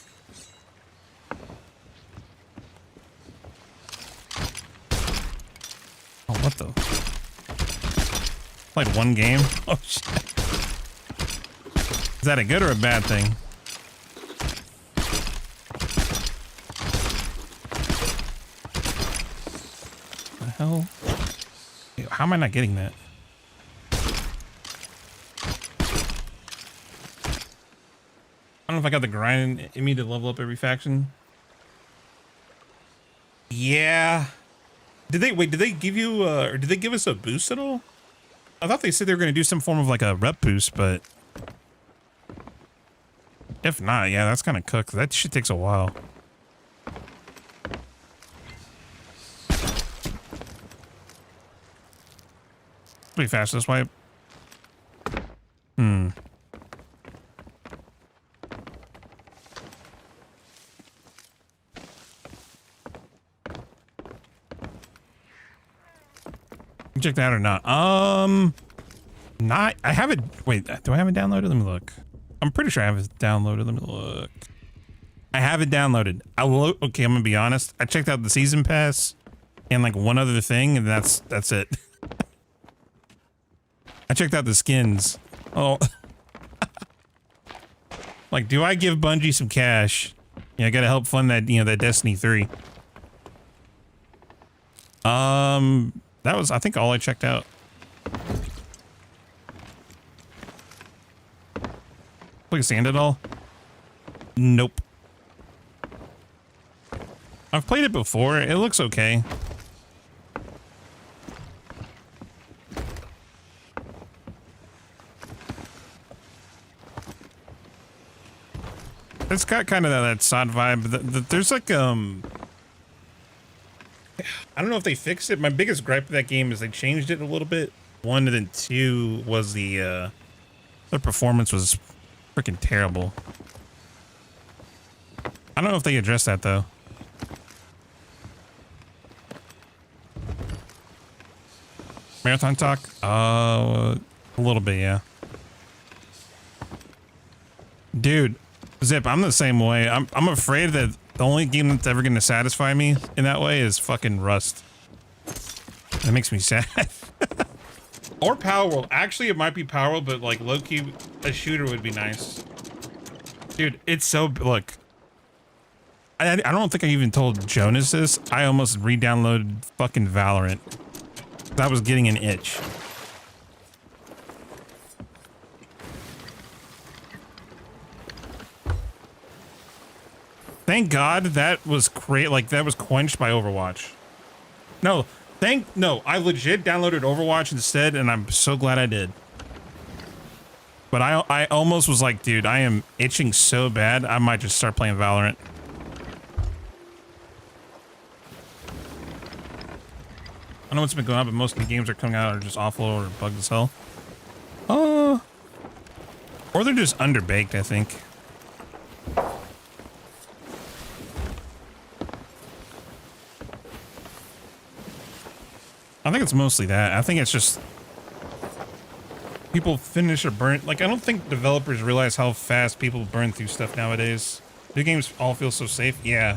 Oh, what the? Like one game? Oh shit. Is that a good or a bad thing? The hell? How am I not getting that? I don't know if I got the grind in me to level up every faction. Yeah. Did they give you or did they give us a boost at all? I thought they said they were going to do some form of like a rep boost, but if not, yeah, that's kind of cooked. That shit takes a while. Pretty fast this wipe. Check that or not? Not. I have it. Wait, do I have it downloaded? Let me look. I'm pretty sure I have it downloaded. Let me look. I have it downloaded. Okay, I'm gonna be honest. I checked out the season pass and like one other thing, and that's it. I checked out the skins. Oh, like, do I give Bungie some cash? Yeah, I gotta help fund that. You know, that Destiny 3. That was, I think, all I checked out. Look at sand at all? Nope. I've played it before. It looks okay. It's got kind of that sod vibe. There's like I don't know if they fixed it. My biggest gripe with that game is they changed it a little bit. 1 and then 2 was the performance was freaking terrible. I don't know if they addressed that though. Marathon talk? A little bit, yeah. Dude, Zip, I'm the same way. I'm afraid that the only game that's ever going to satisfy me in that way is fucking Rust. That makes me sad. Or Power World. Actually, it might be Power World, but like low-key, a shooter would be nice. Dude, it's so... Look. I don't think I even told Jonas this. I almost re-downloaded fucking Valorant. I was getting an itch. Thank God that was great. Like, that was quenched by Overwatch. No, I legit downloaded Overwatch instead, and I'm so glad I did. but I almost was like, dude, I am itching so bad. I might just start playing Valorant. I don't know what's been going on, but most of the games that are coming out are just awful or bugged as hell. Or they're just underbaked, I think. I think it's mostly that. I think it's just people finish or burn. Like, I don't think developers realize how fast people burn through stuff nowadays. New games all feel so safe. Yeah.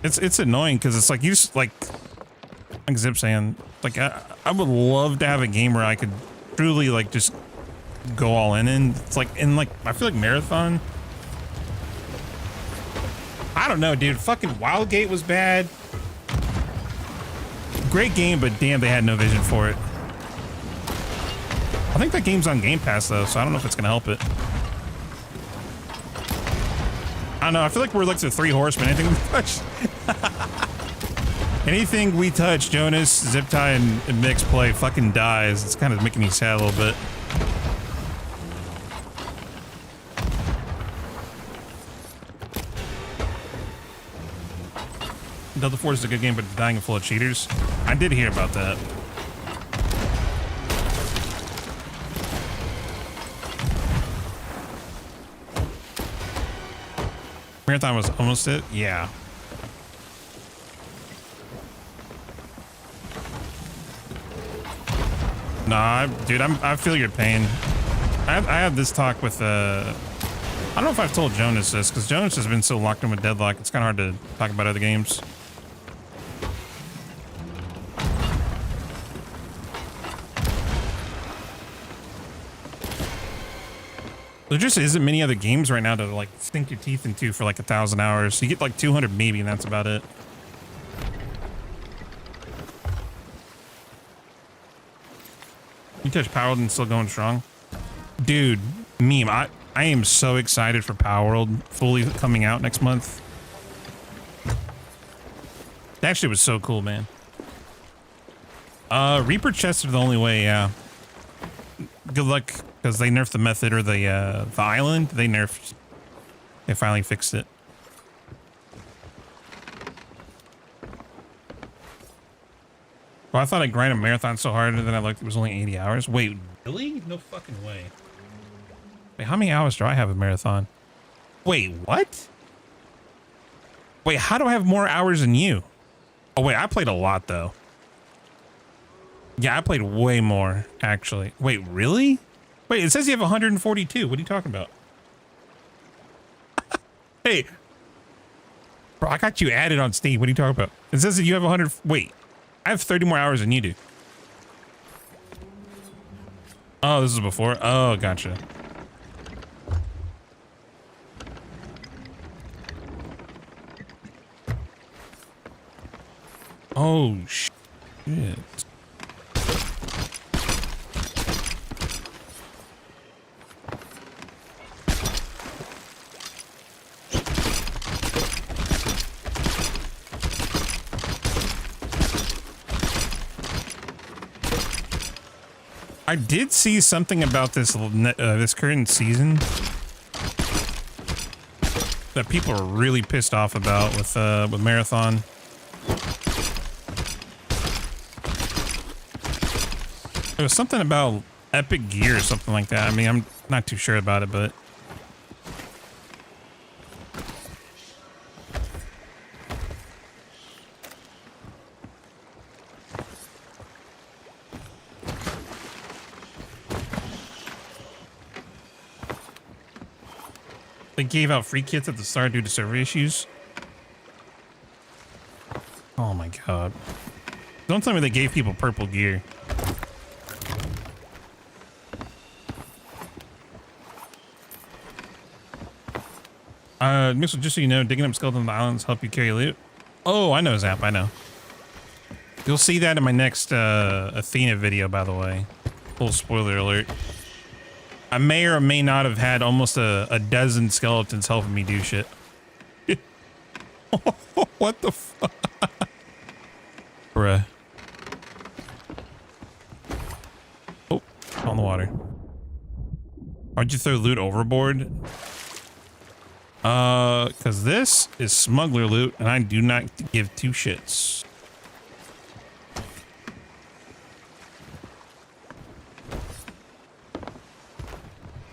It's annoying because it's like you just like Zip saying, like I would love to have a game where I could truly like just go all in. And it's like I feel like Marathon. I don't know, dude. Fucking Wildgate was bad. Great game, but damn, they had no vision for it. I think that game's on Game Pass though, so I don't know if it's gonna help it. I don't know. I feel like we're like the three horsemen. Anything we touch, anything we touch, Jonas, Ziptie, and Mix play fucking dies. It's kind of making me sad a little bit. Delta Force is a good game, but it's dying and full of cheaters. I did hear about that. Marathon was almost it? Yeah. Nah, dude, I feel your pain. I had this talk with, I don't know if I've told Jonas this, because Jonas has been so locked in with Deadlock, it's kind of hard to talk about other games. There just isn't many other games right now to like sink your teeth into for like 1,000 hours. You get like 200 maybe, and that's about it. You touch Power World and still going strong, dude. Meme. I am so excited for Power World fully coming out next month. That shit was so cool, man. Reaper chests are the only way. Yeah. Good luck. Because they nerfed the method or the island. They nerfed. They finally fixed it. Well, I thought I grinded a marathon so hard and then I looked, it was only 80 hours. Wait, really? No fucking way. Wait, how many hours do I have a marathon? Wait, what? Wait, how do I have more hours than you? Oh, wait, I played a lot though. Yeah, I played way more, actually. Wait, really? Wait, it says you have 142. What are you talking about? Hey. Bro, I got you added on Steam. What are you talking about? It says that you have 100. Wait, I have 30 more hours than you do. Oh, this is before? Oh, gotcha. Oh, shit. I did see something about this this current season that people are really pissed off about with Marathon. There was something about epic gear or something like that. I mean, I'm not too sure about it, but they gave out free kits at the start due to server issues. Oh my god. Don't tell me they gave people purple gear. Mixel, just so you know, digging up skeleton islands help you carry loot. Oh, I know Zap, I know. You'll see that in my next Athena video, by the way. Full spoiler alert. I may or may not have had almost a dozen skeletons helping me do shit. What the fuck? Bruh. Oh, on the wall. water. Why'd you throw loot overboard? Because this is smuggler loot, and I do not give two shits.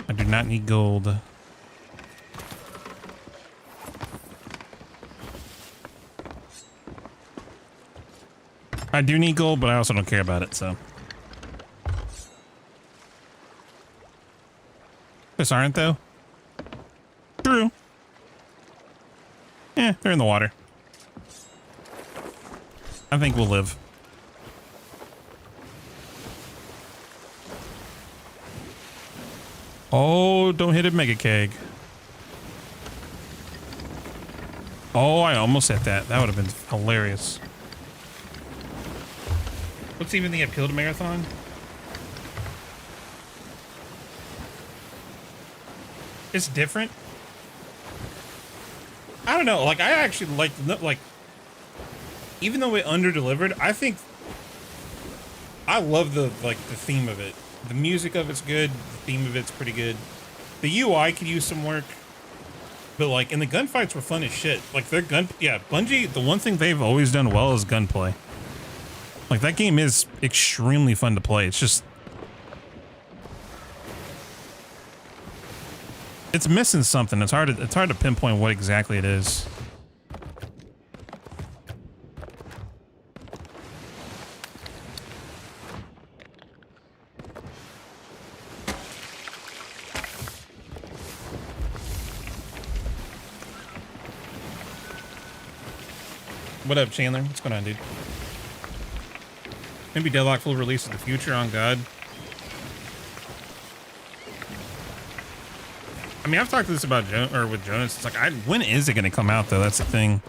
I do not need gold. I do need gold, but I also don't care about it, so. Fish aren't, though? True. Yeah, they're in the water. I think we'll live. Oh, don't hit a mega keg. Oh, I almost hit that. That would have been hilarious. What's even the appeal to marathon? It's different. I don't know. Like, I actually like, even though it under-delivered, I think I love the theme of it. The music of it's good. The theme of it's pretty good. The UI could use some work, but like, and the gunfights were fun as shit. Like their Bungie, the one thing they've always done well is gunplay. Like that game is extremely fun to play. It's just, it's missing something. It's hard to pinpoint what exactly it is. What up, Chandler? What's going on, dude? Maybe Deadlock full release in the future, on God. I mean, I've talked to this about with Jonas. It's like, when is it going to come out, though? That's the thing.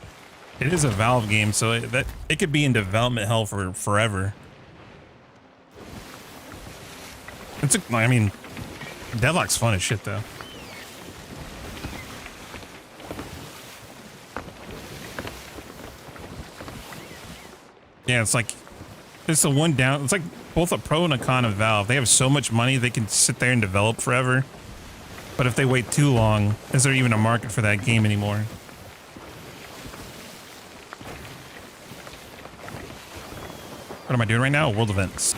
It is a Valve game, so it could be in development hell for forever. I mean, Deadlock's fun as shit, though. Yeah, it's like, it's the one down. It's like both a pro and a con of Valve. They have so much money, they can sit there and develop forever. But if they wait too long, is there even a market for that game anymore? What am I doing right now? World events.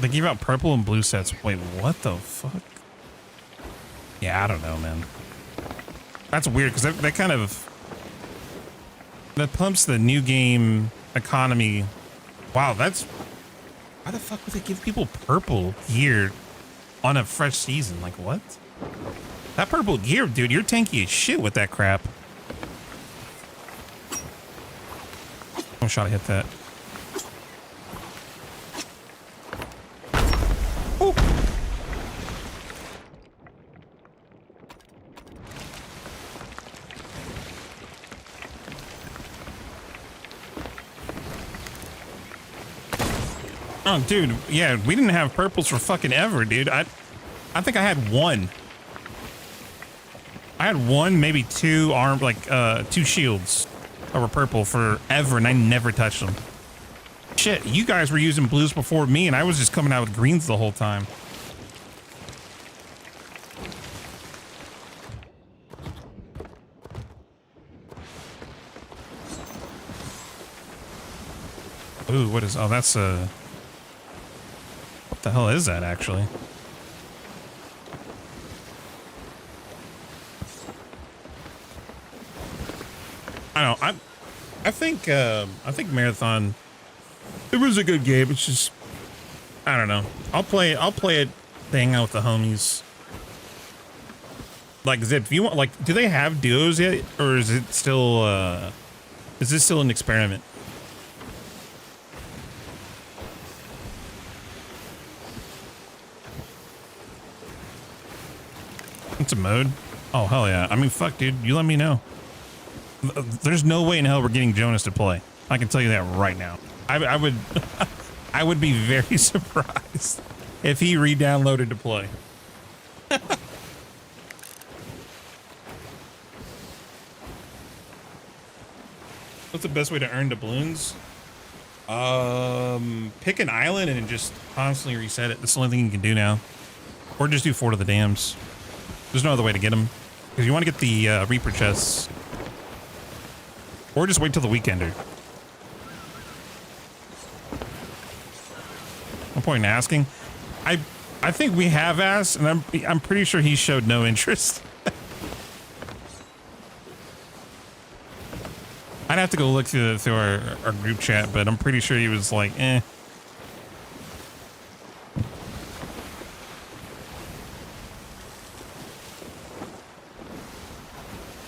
They gave out purple and blue sets. Wait, what the fuck? Yeah, I don't know, man. That's weird, because that kind of, that pumps the new game economy. Wow, that's, why the fuck would they give people purple gear on a fresh season? Like, what? That purple gear, dude, you're tanky as shit with that crap. One shot, I hit that. Oh. Oh, dude, yeah, we didn't have purples for fucking ever, dude. I think I had one. I had one, maybe two two shields that were purple forever, and I never touched them. Shit, you guys were using blues before me, and I was just coming out with greens the whole time. Ooh, what is, oh, that's what the hell is that, actually? I don't know. I think Marathon, it was a good game. It's just, I don't know. I'll play it, hang out with the homies. Like, Zip, if you want, like, do they have duos yet, or is it still is this still an experiment? It's a mode. Oh, hell yeah. I mean, fuck, dude. You let me know. There's no way in hell we're getting Jonas to play. I can tell you that right now. I would I would be very surprised if he re-downloaded to play. What's the best way to earn doubloons? Pick an island and just constantly reset it. That's the only thing you can do now. Or just do Fort of the Dams. There's no other way to get them. Because you want to get the Reaper chests. Or just wait till the Weekender. No point in asking. I think we have asked, and I'm pretty sure he showed no interest. I'd have to go look through our group chat, but I'm pretty sure he was like, eh.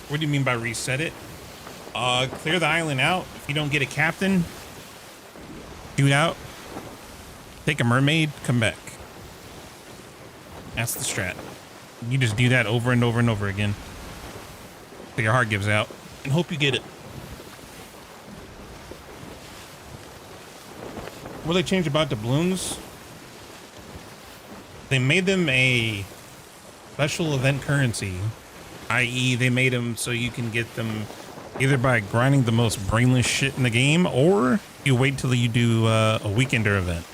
What do you mean by reset it? Clear the island out. If you don't get a captain, shoot out. Take a mermaid, come back. That's the strat. You just do that over and over and over again. So your heart gives out. And hope you get it. What they changed about doubloons? They made them a special event currency. I.e. they made them so you can get them either by grinding the most brainless shit in the game, or you wait till you do a Weekender event.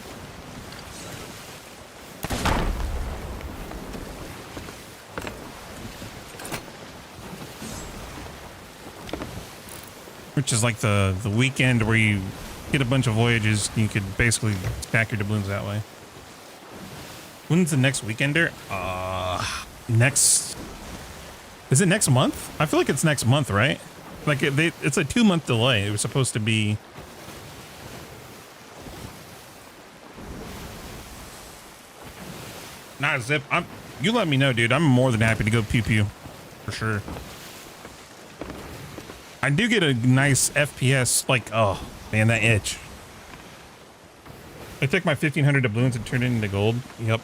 Which is like the weekend where you get a bunch of voyages. You could basically stack your doubloons that way. When's the next Weekender? Is it next month? I feel like it's next month, right? Like it's a 2-month delay. It was supposed to be. Nah, Zip. You let me know, dude. I'm more than happy to go pew pew, for sure. I do get a nice FPS. Like, oh man, that itch. I took my 1,500 doubloons and turned it into gold. Yep.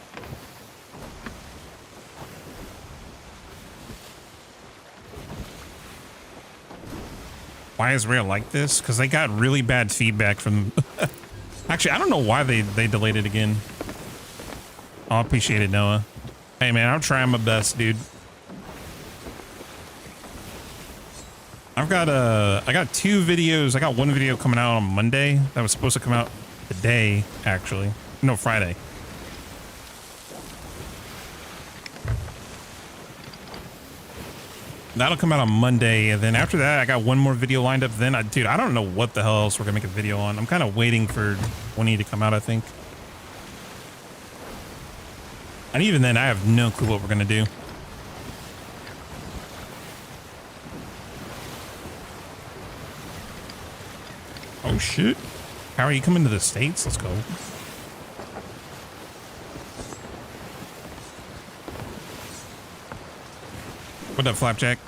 Why is Rare like this? Because they got really bad feedback from... Actually, I don't know why they delayed it again. Oh, I appreciate it, Noah. Hey, man, I'm trying my best, dude. I got 2 videos. I got 1 video coming out on Monday. That was supposed to come out today, actually. No, Friday. That'll come out on Monday, and then after that, I got 1 more video lined up. Then, dude, I don't know what the hell else we're gonna make a video on. I'm kind of waiting for 20 to come out, I think. And even then, I have no clue what we're gonna do. Oh shit! How are you coming to the States? Let's go. What up, Flapjack?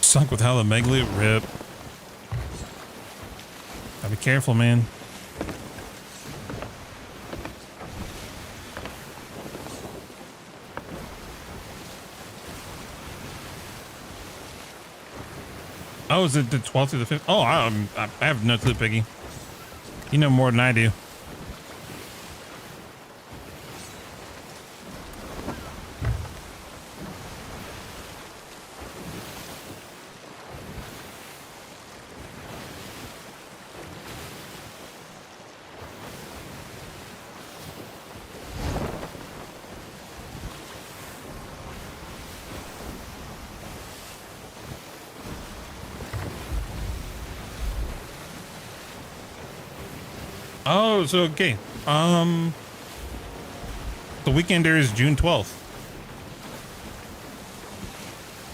Sunk with hella megalit rip. Gotta be careful, man. Oh, is it the 12th through the 5th? Oh, I have no clue, Piggy. You know more than I do. Oh, so okay. The Weekender is June 12th.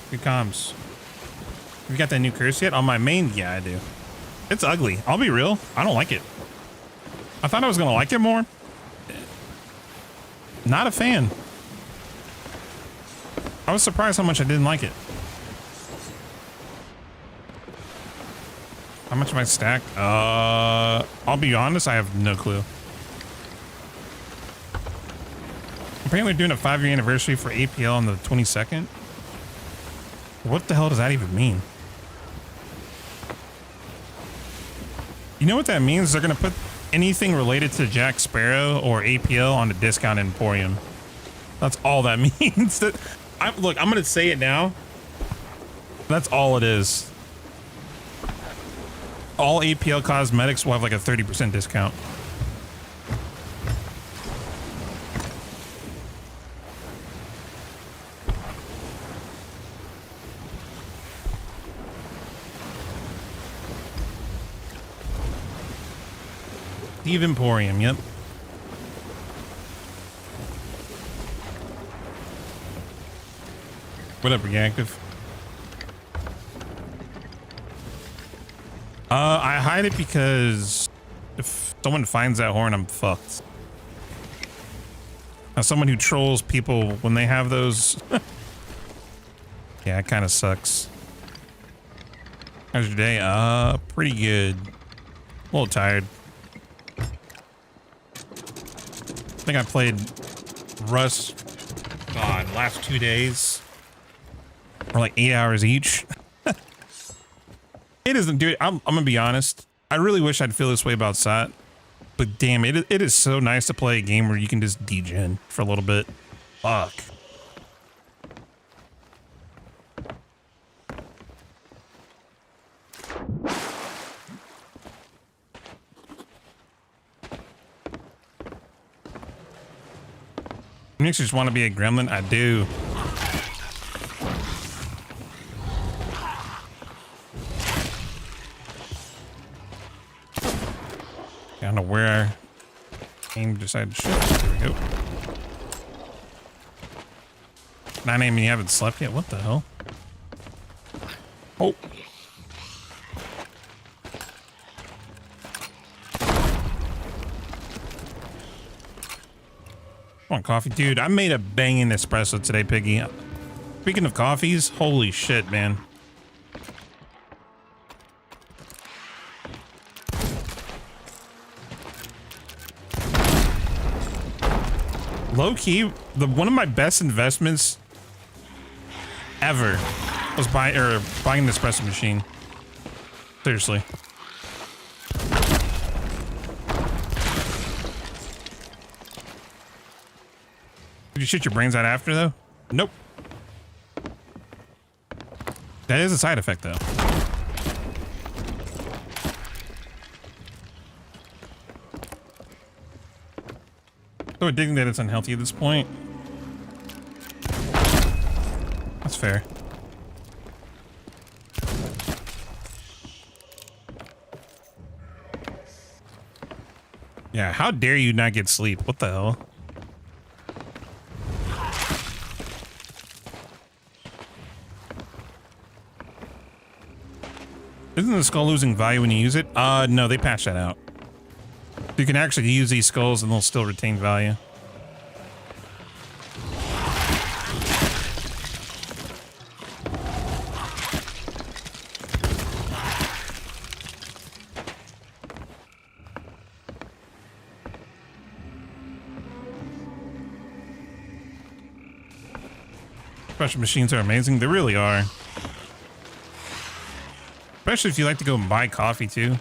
Good comms. You got that new curse yet? On my main? Yeah, I do. It's ugly. I'll be real. I don't like it. I thought I was gonna like it more. Not a fan. I was surprised how much I didn't like it. How much am I stacked? I'll be honest, I have no clue. Apparently doing a 5-year anniversary for APL on the 22nd. What the hell does that even mean? You know what that means? They're gonna put anything related to Jack Sparrow or APL on a discount Emporium. That's all that means. Look, I'm gonna say it now. That's all it is. All APL cosmetics will have like a 30% discount. Steve Emporium, yep. What up, Reactive? I hide it because if someone finds that horn, I'm fucked. As someone who trolls people when they have those, yeah, it kind of sucks. How's your day? Pretty good. A little tired. I think I played Rust, God, last 2 days. For like 8 hours each. It isn't, dude. I'm gonna be honest. I really wish I'd feel this way about SAT, but damn, it is so nice to play a game where you can just degen for a little bit. Fuck. You just want to be a gremlin? I do. I don't know where game decided to shift. There we go. 9 AM and you haven't slept yet? What the hell? Oh. Come on, coffee. Dude, I made a banging espresso today, Piggy. Speaking of coffees, holy shit, man. Low key, one of my best investments ever was buying an espresso machine. Seriously. Did you shit your brains out after though? Nope. That is a side effect though. So addicting that it's unhealthy at this point. That's fair. Yeah, how dare you not get sleep? What the hell? Isn't the skull losing value when you use it? No, they patched that out. You can actually use these skulls and they'll still retain value. Special machines are amazing. They really are. Especially if you like to go and buy coffee too.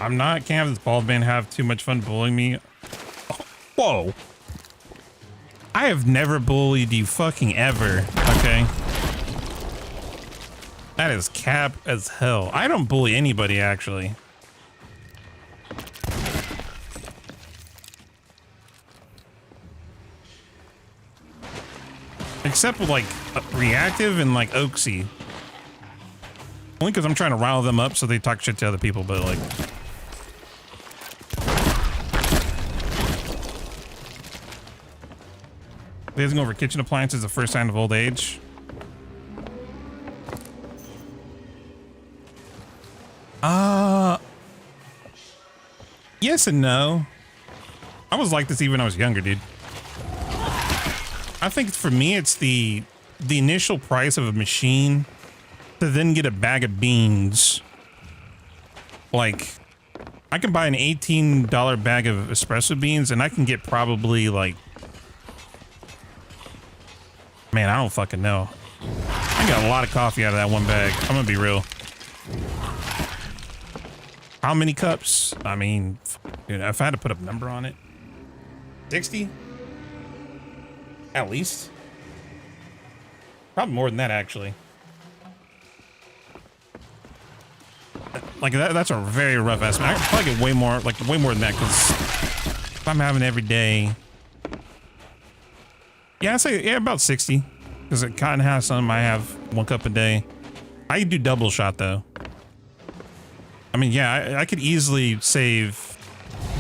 I'm not. Can't have this bald man have too much fun bullying me. Oh, whoa. I have never bullied you fucking ever. Okay. That is cap as hell. I don't bully anybody actually. Except with like Reactive and like Oaksy. Only because I'm trying to rile them up so they talk shit to other people, but like. Glazing over kitchen appliances is the first sign of old age. Yes and no. I was like this even when I was younger, dude. I think for me, it's the initial price of a machine to then get a bag of beans. Like, I can buy an $18 bag of espresso beans and I can get probably like, man, I don't fucking know. I got a lot of coffee out of that one bag. I'm gonna be real. How many cups? I mean, dude, if I had to put a number on it, 60? At least. Probably more than that, actually. Like that's a very rough estimate. I could probably get way more than that, because if I'm having it every day, yeah, I'd say about 60, because it kind of has some. I have 1 cup a day. I could do double shot though. I mean, yeah, I could easily save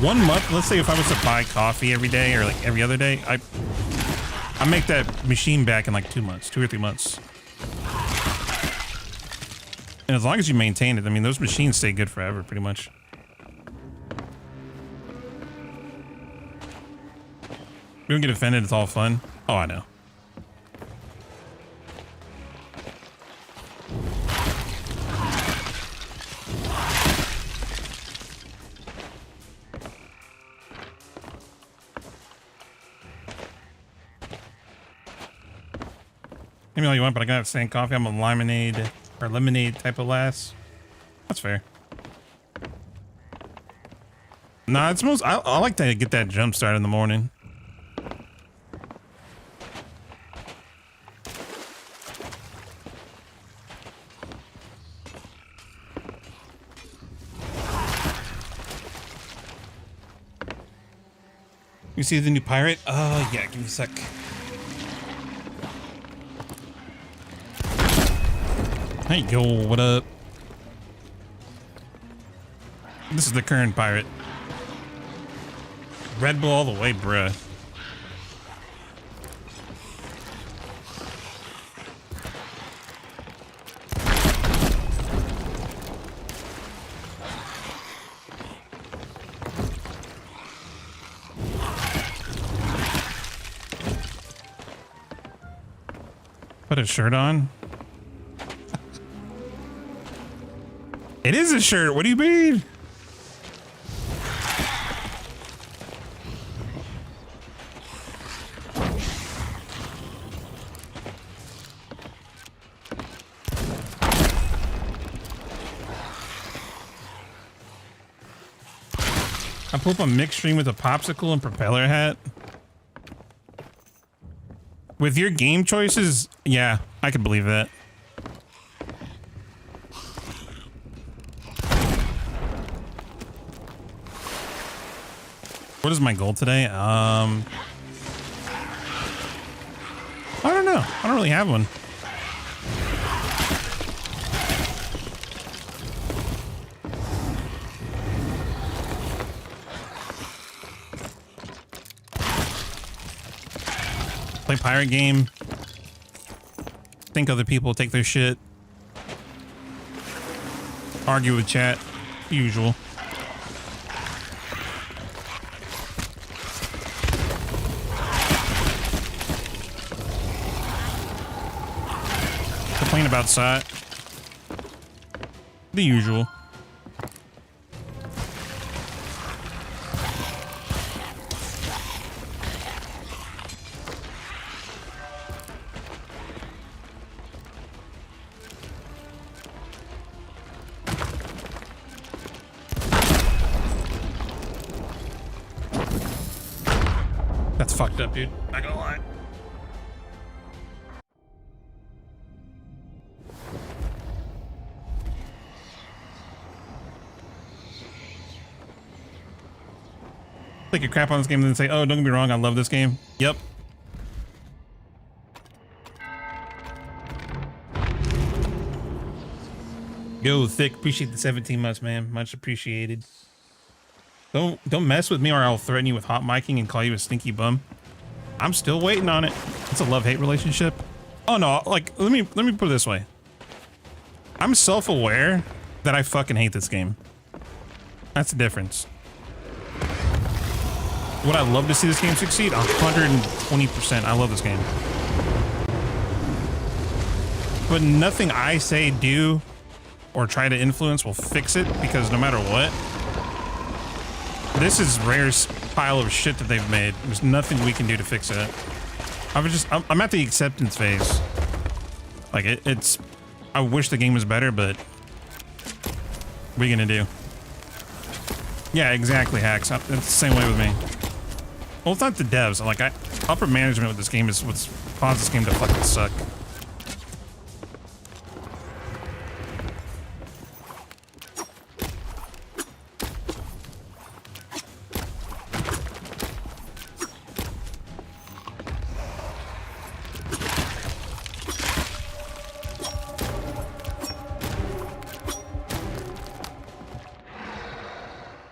1 month. Let's say if I was to buy coffee every day or like every other day, I make that machine back in like 2 months, 2 or 3 months. And as long as you maintain it, I mean, those machines stay good forever, pretty much. We don't get offended, it's all fun. Oh, I know. Maybe all you want, but I got sand coffee. I'm a lemonade or lemonade type of lass. That's fair. Nah, it's most. I like to get that jump start in the morning. You see the new pirate? Oh yeah, give me a sec. Hey, yo, what up? This is the current pirate. Red Bull all the way, bruh. Put a shirt on? It is a shirt. What do you mean? I pull up a mixed stream with a popsicle and propeller hat. With your game choices, yeah, I could believe that. What is my goal today? I don't know. I don't really have one. Play pirate game. Think other people take their shit. Argue with chat. Usual. Complain about site. The usual. That's fucked up, dude. Not gonna lie. Take a crap on this game and then say, oh, don't get me wrong, I love this game. Yep. Yo, Thick, appreciate the 17 months, man. Much appreciated. Don't mess with me or I'll threaten you with hot micing and call you a stinky bum. I'm still waiting on it. It's a love-hate relationship. Oh no, like let me put it this way. I'm self-aware that I fucking hate this game. That's the difference. Would I love to see this game succeed? 120%. I love this game. But nothing I say, do, or try to influence will fix it, because no matter what, This is rarest pile of shit that they've made. There's nothing we can do to fix it. I'm at the acceptance phase. Like it's, I wish the game was better, but what are you gonna do? Yeah, exactly, Hacks. It's the same way with me. Well, it's not the devs. Like, upper management with this game is what's caused this game to fucking suck.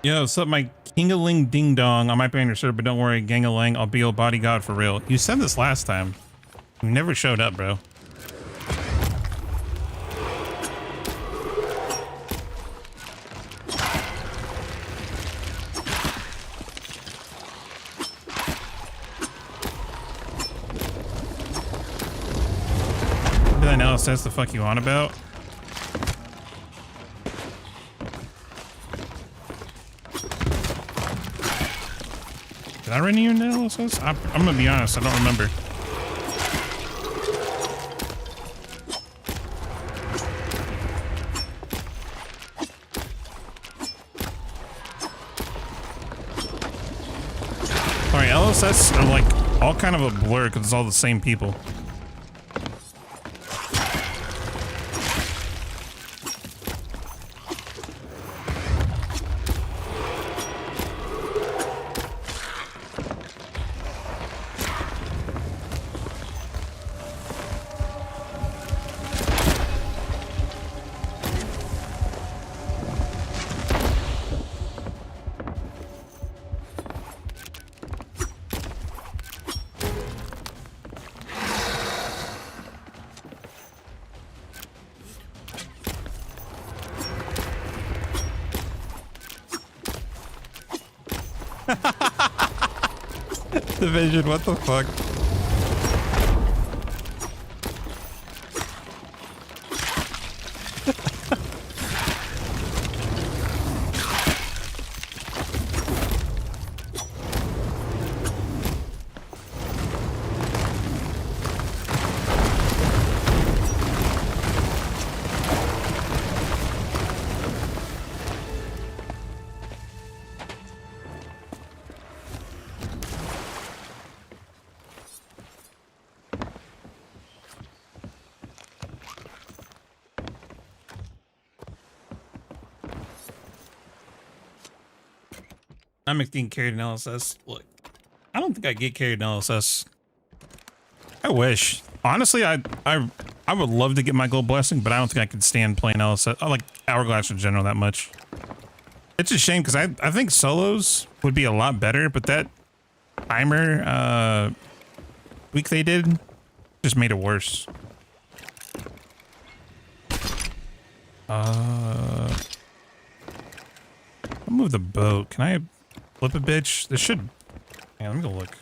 Yo, what's up, my Kingaling Ding Dong? I might be on your server, but don't worry, Gangalang, I'll be your bodyguard for real. You said this last time. You never showed up, bro. Did I know that's the fuck you on about? Did I run you into LSS? I'm gonna be honest, I don't remember. Sorry, LSS are like all kind of a blur because it's all the same people. Division, what the fuck? I'm getting carried in LSS. Look, I don't think I get carried in LSS. I wish. Honestly, I would love to get my gold blessing, but I don't think I could stand playing LSS. I like Hourglass in general that much. It's a shame because I think solos would be a lot better, but that timer week they did just made it worse. I'll move the boat. Can I flip a bitch? This should... Yeah, let me go look.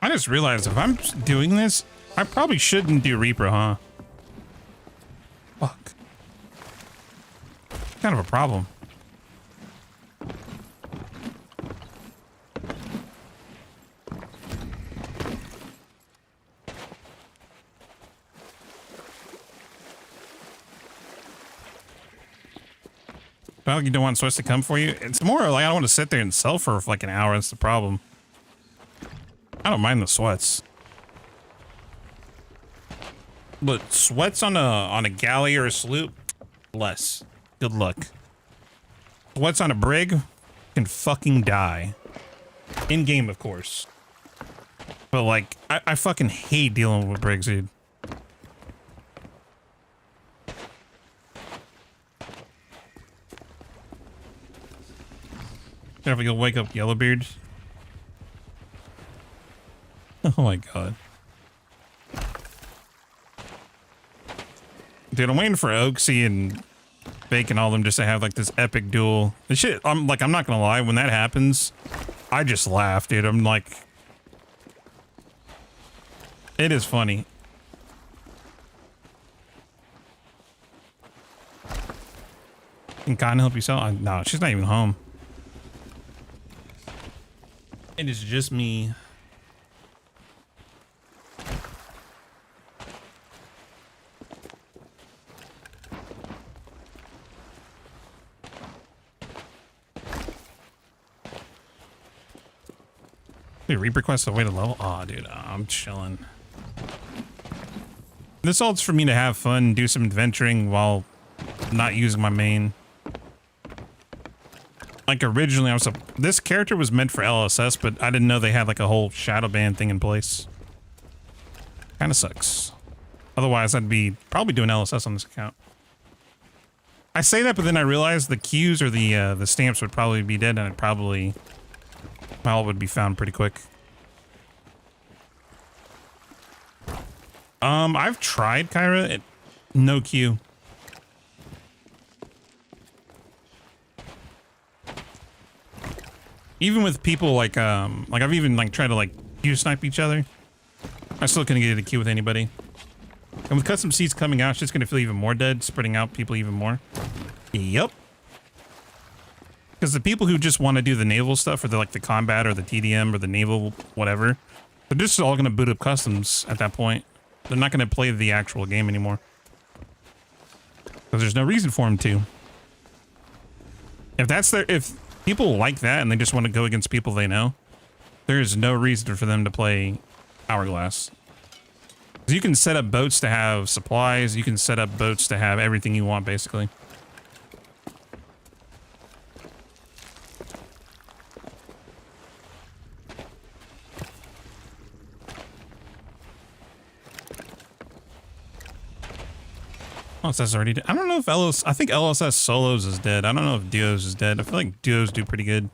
I just realized if I'm doing this, I probably shouldn't do Reaper, huh? Fuck. Kind of a problem. Well, you don't want Swiss to come for you? It's more like I don't want to sit there and sell for like an hour. That's the problem. I don't mind the sweats. But sweats on a galley or a sloop, less. Good luck. Sweats on a brig, can fucking die. In game, of course. But like, I fucking hate dealing with Briggs, dude. Careful, you'll wake up Yellowbeard. Oh my god. Dude, I'm waiting for Oaksy and Bake and all them just to have like this epic duel. The shit, I'm not gonna lie, when that happens, I just laugh, dude. I'm like, it is funny. Can Con help you sell? No, she's not even home. It is just me. Dude, Reaper quest a way to level. Oh, dude, I'm chilling. This ult's for me to have fun, do some adventuring while not using my main. Like originally, this character was meant for LSS, but I didn't know they had like a whole shadow ban thing in place. Kind of sucks. Otherwise, I'd be probably doing LSS on this account. I say that, but then I realized the Qs or the stamps would probably be dead, and my ult would be found pretty quick. I've tried Kyra. No Q. Even with people like I've even like tried to like Q snipe each other. I still couldn't get a Q with anybody. And with custom seats coming out, it's just gonna feel even more dead, spreading out people even more. Yep. Because the people who just want to do the naval stuff, or the combat, or the TDM, or the naval, whatever, they're just all gonna boot up customs at that point. They're not gonna play the actual game anymore. Because there's no reason for them to. If people like that and they just want to go against people they know, there is no reason for them to play Hourglass. You can set up boats to have supplies, you can set up boats to have everything you want, basically. LSS already dead. I don't know if I think LSS solos is dead. I don't know if duos is dead. I feel like duos do pretty good.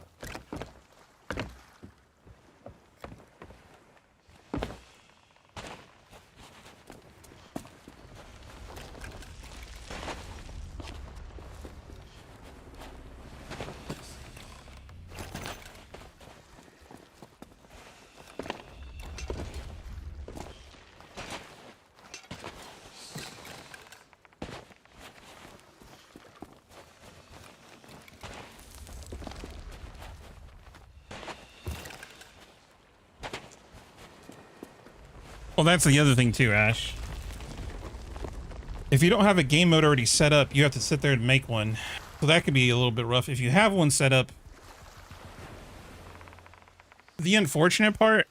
Well, that's the other thing too, Ash. If you don't have a game mode already set up, you have to sit there and make one. So that could be a little bit rough. If you have one set up, the unfortunate part,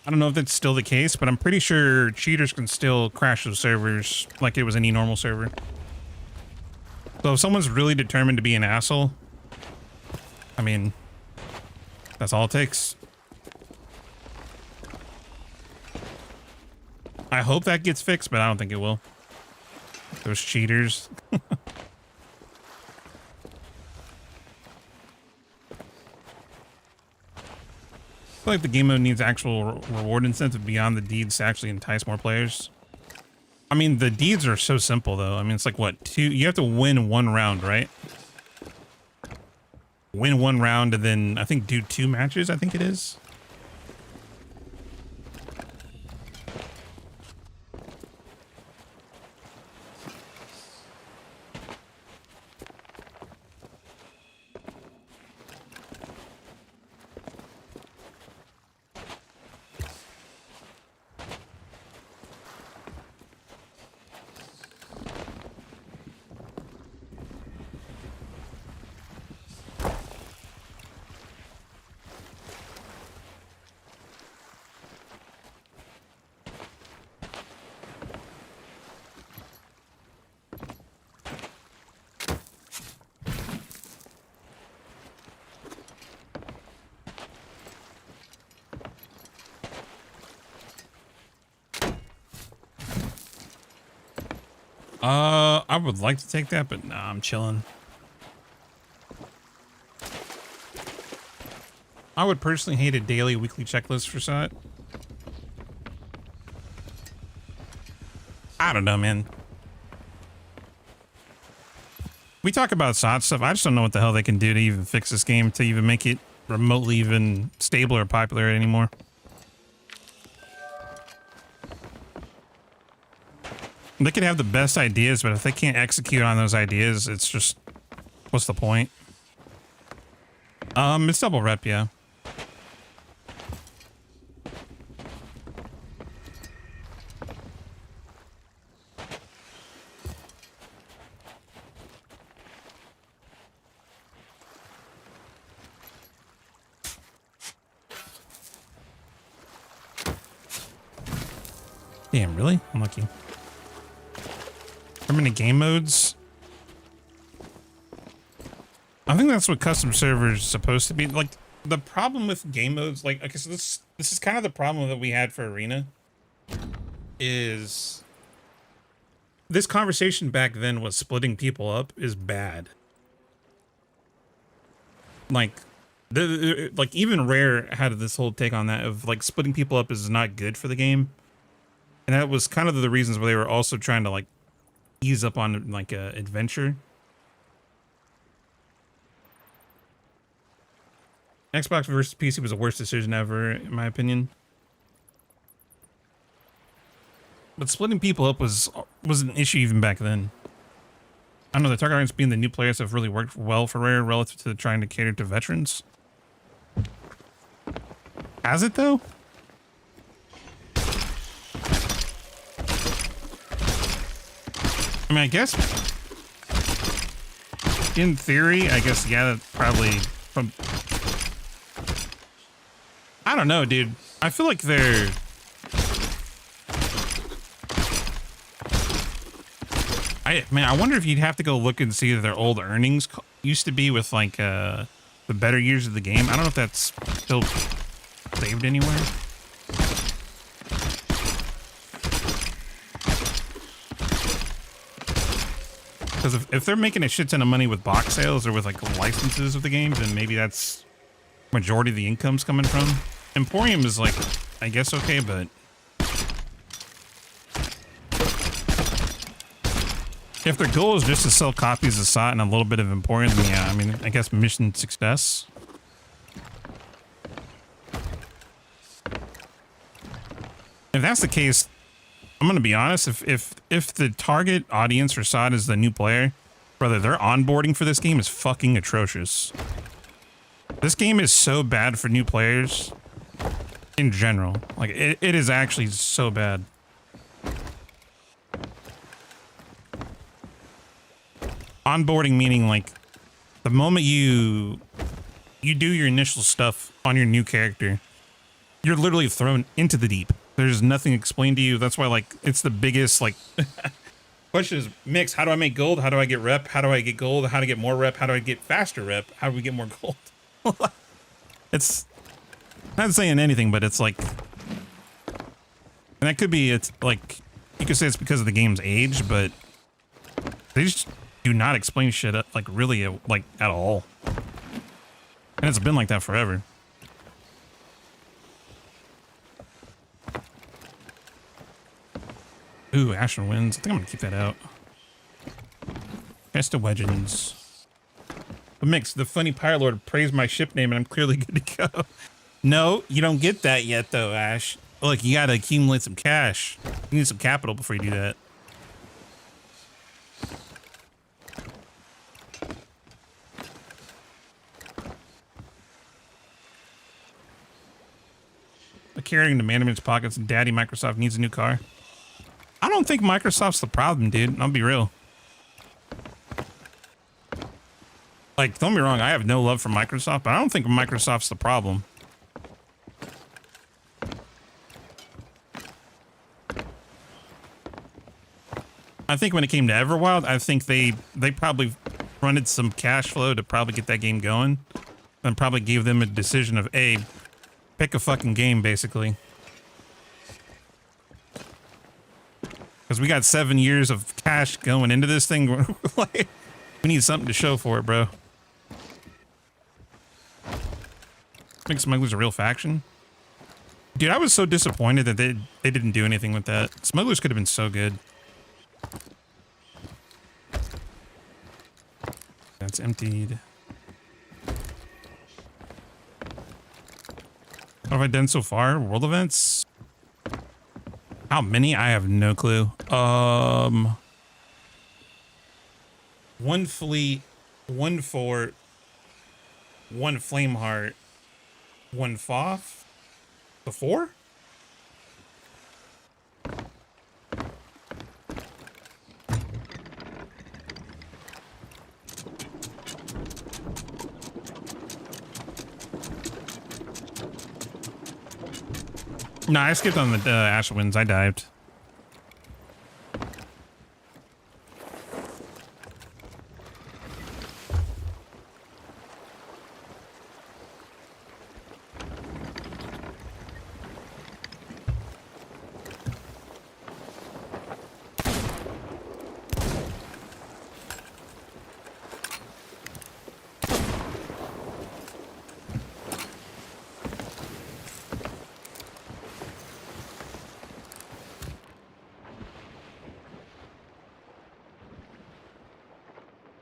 I don't know if that's still the case, but I'm pretty sure cheaters can still crash those servers like it was any normal server. So if someone's really determined to be an asshole, I mean, that's all it takes. I hope that gets fixed, but I don't think it will. Those cheaters. I feel like the game mode needs actual reward incentive beyond the deeds to actually entice more players. I mean, the deeds are so simple, though. I mean, it's like, what, you have to win one round, right? Win one round and then, I think, do 2 matches, I think it is. I would like to take that, but nah, I'm chilling. I would personally hate a daily, weekly checklist for SOT. I don't know, man. We talk about SOT stuff. I just don't know what the hell they can do to even fix this game, to even make it remotely even stable or popular anymore. They can have the best ideas, but if they can't execute on those ideas, it's just, what's the point? It's double rep, yeah. Damn, really? Unlucky. How many game modes? I think that's what custom servers is supposed to be. Like, the problem with game modes, like, okay, so this is kind of the problem that we had for Arena, is this conversation back then was splitting people up is bad. Like, like even Rare had this whole take on that of like splitting people up is not good for the game. And that was kind of the reasons why they were also trying to like ease up on like adventure. Xbox versus PC was the worst decision ever, in my opinion. But splitting people up was an issue even back then. I don't know, the target audience being the new players have really worked well for Rare relative to trying to cater to veterans. Has it though? I mean, I guess in theory, I guess, yeah, probably from, I don't know, dude. I feel like they're, I wonder if you'd have to go look and see their old earnings used to be with like the better years of the game. I don't know if that's still saved anywhere. Because if they're making a shit ton of money with box sales or with like licenses of the game, then maybe that's majority of the income's coming from. Emporium is like, I guess okay, but if their goal is just to sell copies of SOT and a little bit of Emporium, then yeah, I mean, I guess mission success. If that's the case, I'm gonna be honest. If the target audience for SOT is the new player, brother, their onboarding for this game is fucking atrocious. This game is so bad for new players in general. Like it is actually so bad. Onboarding meaning like the moment you do your initial stuff on your new character, you're literally thrown into the deep. There's nothing explained to you. That's why, like, it's the biggest, like, question is, Mix, how do I make gold? How do I get rep? How do I get gold? How to get more rep? How do I get faster rep? How do we get more gold? It's not saying anything, but it's like, and that could be, it's like, you could say it's because of the game's age, but they just do not explain shit, like, really, like, at all. And it's been like that forever. Ooh, Asher wins. I think I'm gonna keep that out. Chest of Legends. But Mix, the funny Pyre Lord praised my ship name and I'm clearly good to go. No, you don't get that yet though, Ash. Look, you gotta accumulate some cash. You need some capital before you do that. Carrying the management's pockets and daddy Microsoft needs a new car. I don't think Microsoft's the problem, dude. I'll be real. Like, don't be wrong, I have no love for Microsoft, but I don't think Microsoft's the problem. I think when it came to Everwild, I think they probably fronted some cash flow to probably get that game going, and probably gave them a decision of, hey, pick a fucking game, basically. Because we got 7 years of cash going into this thing. Like, we need something to show for it, bro. Think Smuggler's a real faction? Dude, I was so disappointed that they didn't do anything with that. Smugglers could have been so good. That's emptied. What have I done so far? World events? How many? I have no clue. One fleet, one fort, one flameheart, one FOF. The 4? No, I skipped on the Ashwinds. I dived.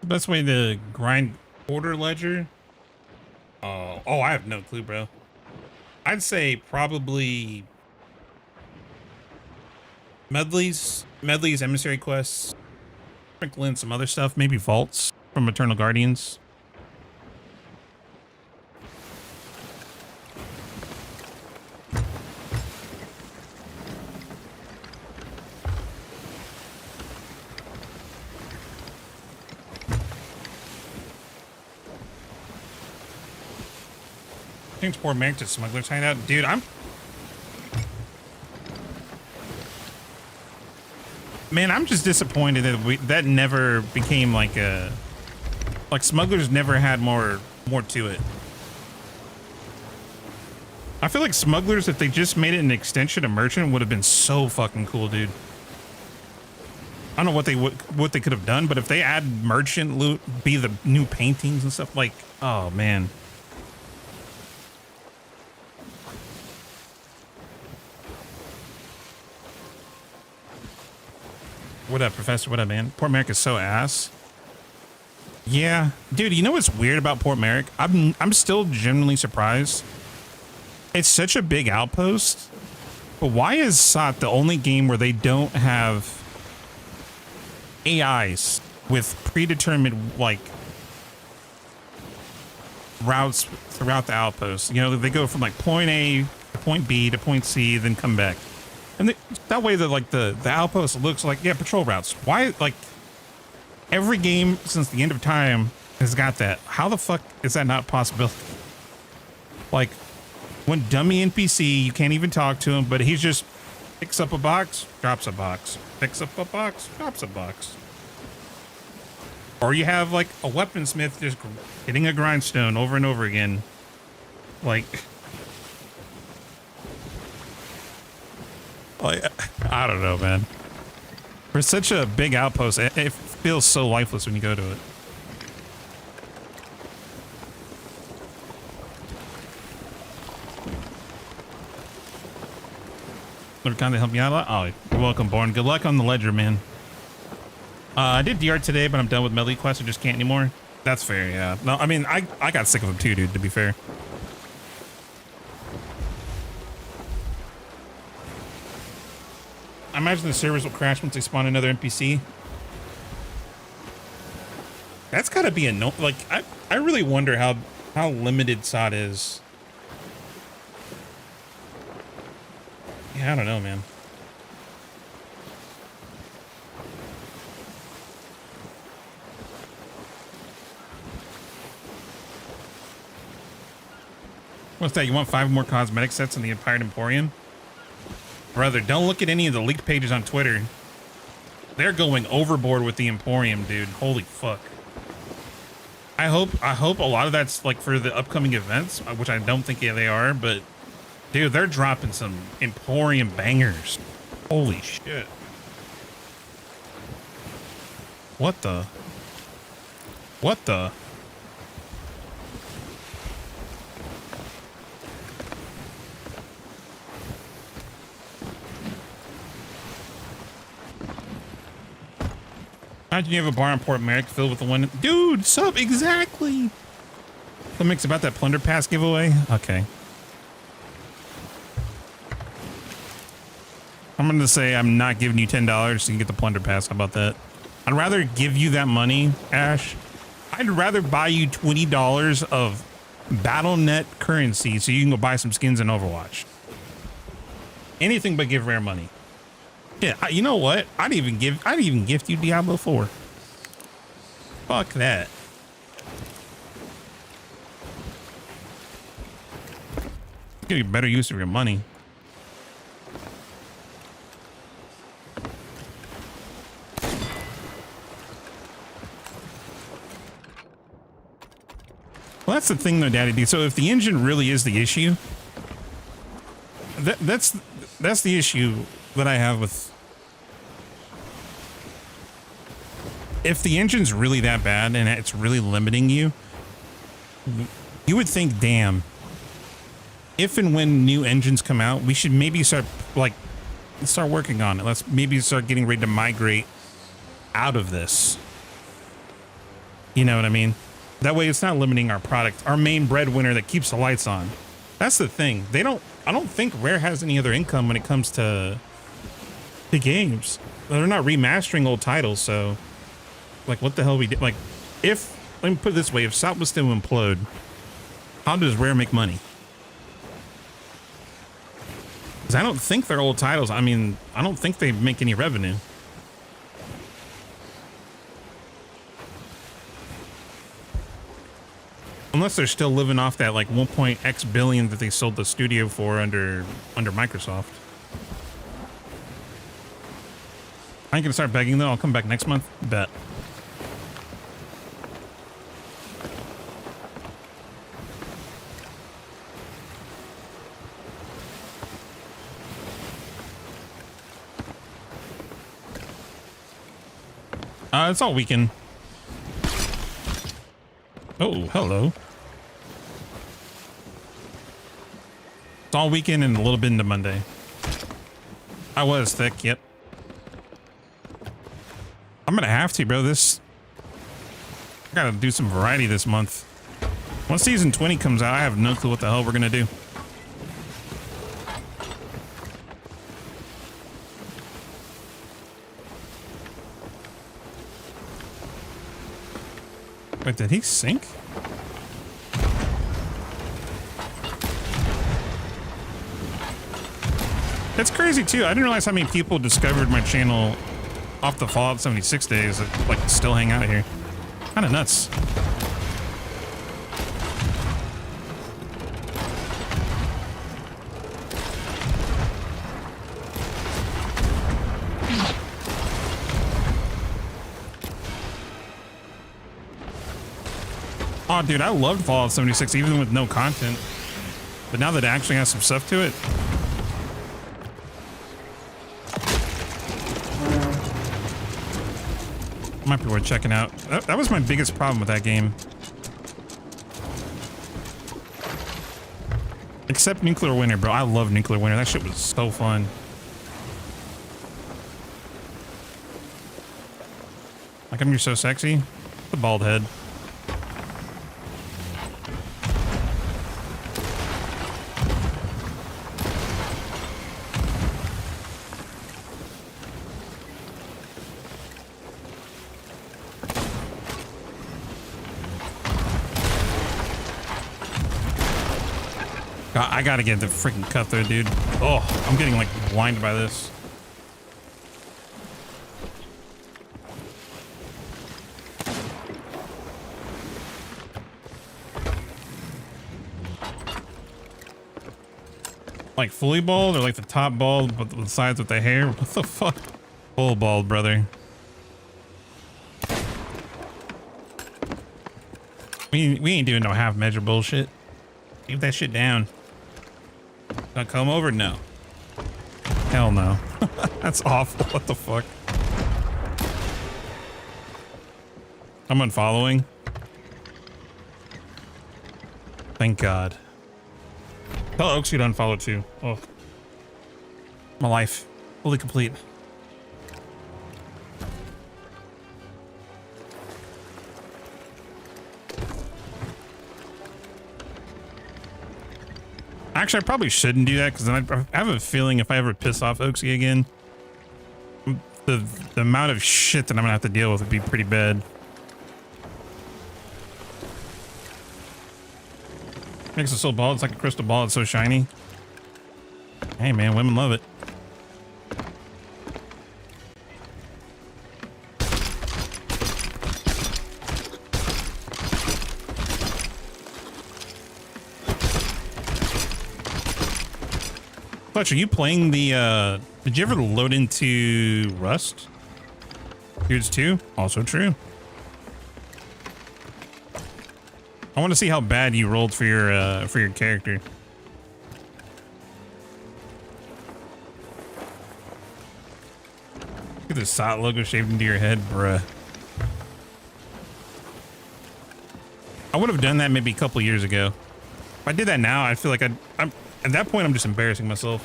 Best way to grind quarter ledger? Oh, I have no clue, bro. I'd say probably medleys, emissary quests, sprinkle in some other stuff, maybe vaults from Eternal Guardians. Poor Merrick to Smuggler's hideout. Dude, I'm just disappointed that that never became like a, like Smugglers never had more to it. I feel like Smugglers, if they just made it an extension of Merchant, would have been so fucking cool, dude. I don't know what they could have done, but if they add Merchant loot, be the new paintings and stuff, like, oh man. What up, Professor? What up, man? Port Merrick is so ass. Yeah, dude. You know what's weird about Port Merrick? I'm still genuinely surprised. It's such a big outpost, but why is SOT the only game where they don't have AIs with predetermined like routes throughout the outpost? You know, they go from like point A to point B to point C, then come back. And that way, the outpost looks like, yeah, patrol routes. Why, like, every game since the end of time has got that. How the fuck is that not possible? Like, when dummy NPC, you can't even talk to him, but he just picks up a box, drops a box, picks up a box, drops a box. Or you have, like, a weaponsmith just hitting a grindstone over and over again. Like... Like, I don't know, man. For such a big outpost, it feels so lifeless when you go to it. Never kind of help me out a lot. Oh, you're welcome, Born. Good luck on the ledger, man. I did DR today, but I'm done with melee quests. I just can't anymore. That's fair, yeah. No, I mean, I got sick of them too, dude, to be fair. I imagine the servers will crash once they spawn another NPC. That's gotta be a no. Like, I really wonder how limited SOT is. Yeah, I don't know, man. What's that? You want 5 more cosmetic sets in the Pirate Emporium? Brother, don't look at any of the leaked pages on Twitter. They're going overboard with the Emporium, dude. Holy fuck. I hope a lot of that's like for the upcoming events, which I don't think they are, but dude, they're dropping some Emporium bangers. Holy shit. What the? What the? Imagine you have a bar in Port Merrick filled with the one. Dude, sub, exactly. What makes about that Plunder Pass giveaway? Okay. I'm going to say I'm not giving you $10 so you can get the Plunder Pass. How about that? I'd rather give you that money, Ash. I'd rather buy you $20 of BattleNet currency so you can go buy some skins in Overwatch. Anything but give rare money. Yeah, you know what? I'd even gift you Diablo 4. Fuck that. Give you better use of your money. Well, that's the thing though, Daddy D. So if the engine really is the issue, that's the issue that I have with. If the engine's really that bad and it's really limiting you, you would think, damn, if and when new engines come out, we should maybe start working on it. Let's maybe start getting ready to migrate out of this. You know what I mean? That way it's not limiting our product, our main breadwinner that keeps the lights on. That's the thing. I don't think Rare has any other income when it comes to the games. They're not remastering old titles, so like what the hell we did? Like let me put it this way, if SOP was to implode, how does Rare make money? Because I don't think they're old titles. I mean, I don't think they make any revenue. Unless they're still living off that like 1.x billion that they sold the studio for under Microsoft. I ain't gonna start begging though. I'll come back next month. Bet. It's all weekend. Oh, hello. It's all weekend and a little bit into Monday. I was thick, yep. I'm gonna have to, bro. I gotta do some variety this month. Once season 20 comes out, I have no clue what the hell we're gonna do. Wait, did he sink? That's crazy too. I didn't realize how many people discovered my channel off the Fallout 76 days that like still hang out here. Kind of nuts. Oh, dude, I loved Fallout 76 even with no content. But now that it actually has some stuff to it. Might be worth checking out. That was my biggest problem with that game. Except Nuclear Winter, bro. I love Nuclear Winter. That shit was so fun. How come you're so sexy? The bald head. I gotta get the freaking cut there, dude. Oh, I'm getting like blinded by this. Like fully bald or like the top bald but the sides with the hair? What the fuck? Full bald, brother. We ain't doing no half measure bullshit. Keep that shit down. Now come over? No. Hell no. That's awful. What the fuck? I'm unfollowing. Thank God. Tell Oaks you'd unfollow too. Oh. My life. Fully complete. Actually, I probably shouldn't do that because then I have a feeling if I ever piss off Oaksy again, the amount of shit that I'm gonna have to deal with would be pretty bad. Makes it so bald. It's like a crystal ball. It's so shiny. Hey man, women love it. Clutch, are you playing the, did you ever load into Rust? Here's 2. Also true. I want to see how bad you rolled for your character. Look at the SOT logo shaved into your head, bruh. I would have done that maybe a couple years ago. If I did that now, I feel like I'm at that point, I'm just embarrassing myself.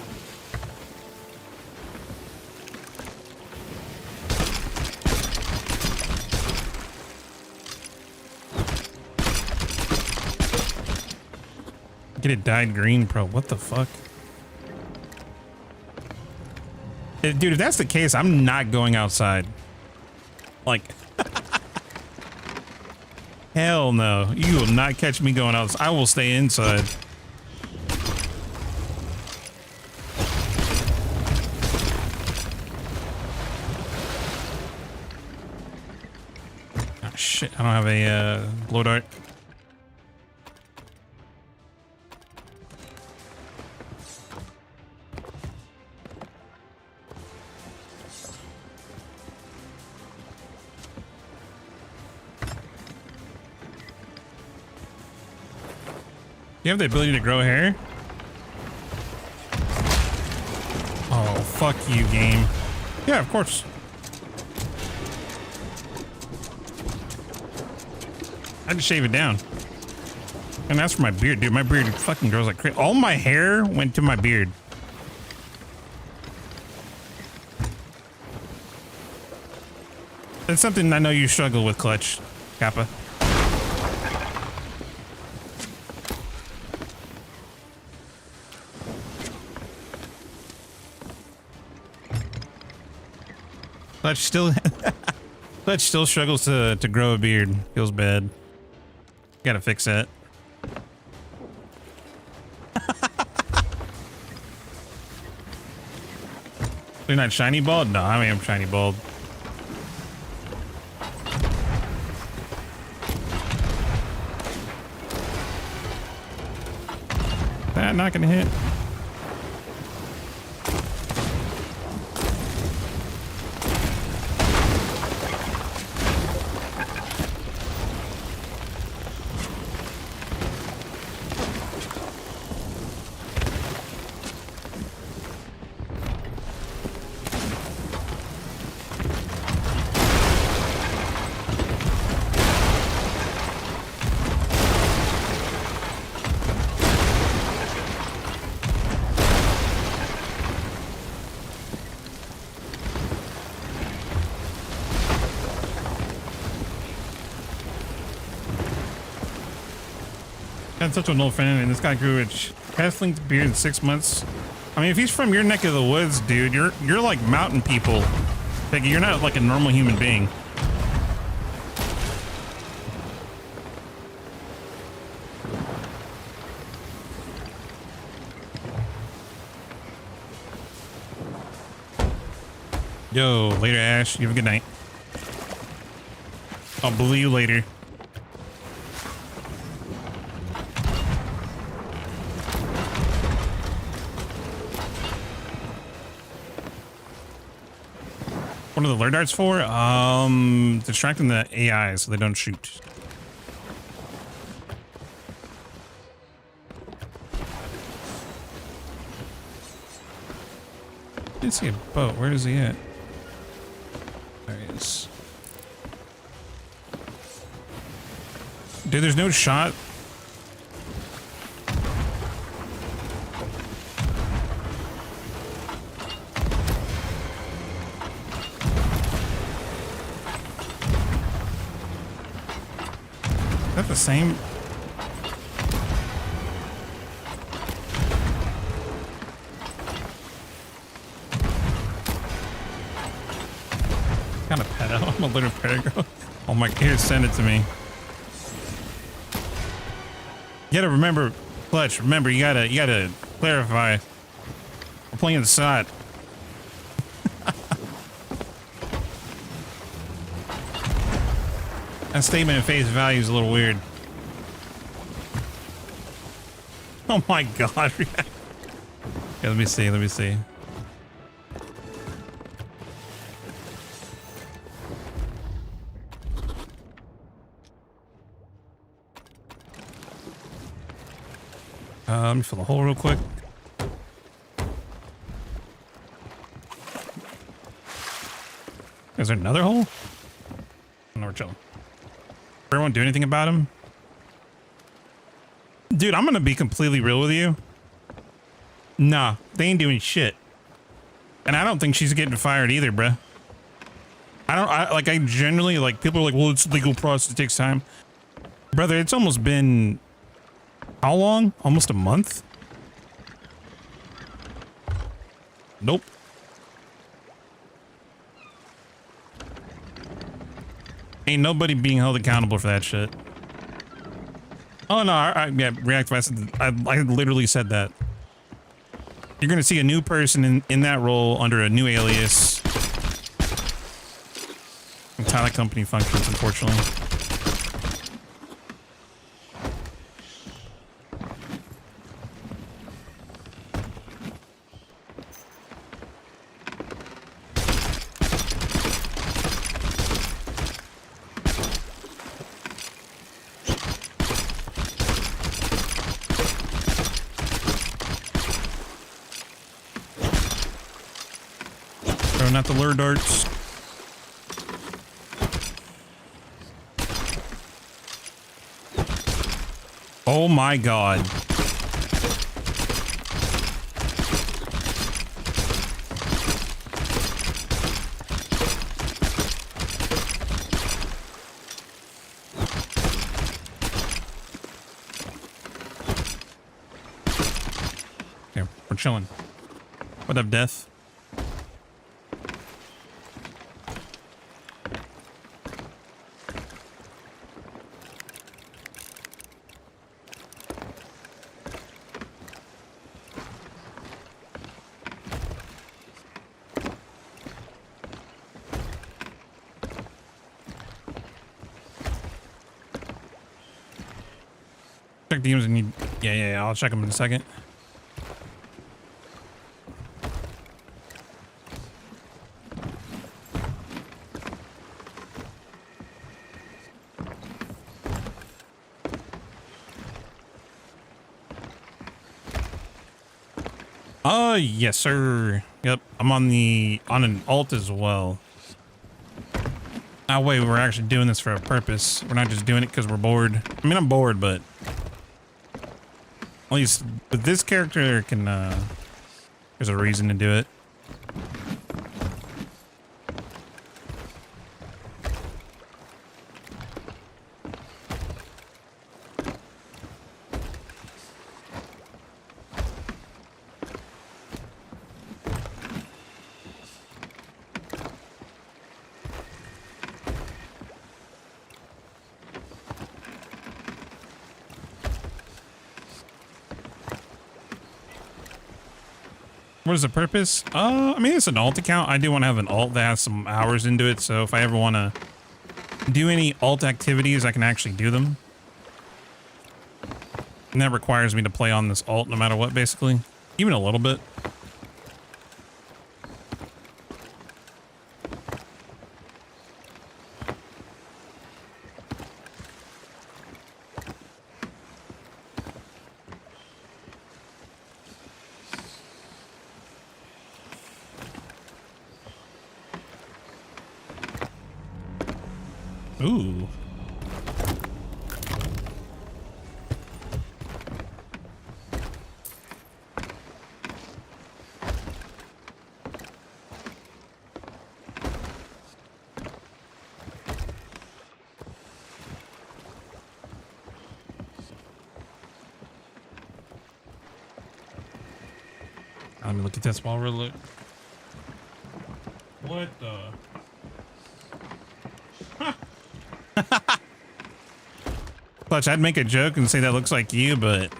Get it dyed green, bro. What the fuck? Dude, if that's the case, I'm not going outside. Like, hell no. You will not catch me going outside. I will stay inside. Shit, I don't have a blow dart. You have the ability to grow hair? Oh, fuck you, game. Yeah, of course. I had to shave it down. And that's for my beard, dude. My beard fucking grows like crazy. All my hair went to my beard. That's something I know you struggle with, Clutch, Kappa. Clutch still Clutch still struggles to grow a beard. Feels bad. Gotta fix that. You're not shiny bald? No, I am shiny bald. That not gonna hit. Got such an old friend, and this guy grew a halfling's beard in 6 months. I mean, if he's from your neck of the woods, dude, you're like mountain people. Like, you're not like a normal human being. Yo, later, Ash. You have a good night. I'll bully you later. What are the alert darts for? Distracting the AI so they don't shoot. I didn't see a boat. Where is he at? There he is. Dude, there's no shot. Is that the same? Kind of pedo. I'm a little pedo. Oh my, here, send it to me. You gotta remember, Clutch, remember, you gotta clarify. We're playing the side. That statement at face value is a little weird. Oh my god. Okay, let me see, let me see. Let me fill the hole real quick. Is there another hole? No, we're chilling. Everyone do anything about him? Dude, I'm gonna be completely real with you. Nah, they ain't doing shit. And I don't think she's getting fired either, bruh. I generally, like, people are like, well, it's a legal process, it takes time. Brother, it's almost been... How long? Almost a month? Nope. Ain't nobody being held accountable for that shit. Oh no, yeah, Reactive, I literally said that. You're gonna see a new person in that role under a new alias. That's how that company functions, unfortunately. Not the lure darts. Oh my god. Here, we're chilling. What up, Death? Check the games and you... Yeah, I'll check them in a second. Yes, sir. Yep, I'm on an alt as well. Oh, wait, we're actually doing this for a purpose. We're not just doing it because we're bored. I mean, I'm bored, but... At least with this character, there's a reason to do it. What is the purpose? I mean, it's an alt account. I do want to have an alt that has some hours into it, so if I ever want to do any alt activities, I can actually do them. And that requires me to play on this alt no matter what, basically. Even a little bit. Ooh. Let me look at this while we're look. What the? Clutch, I'd make a joke and say that looks like you, but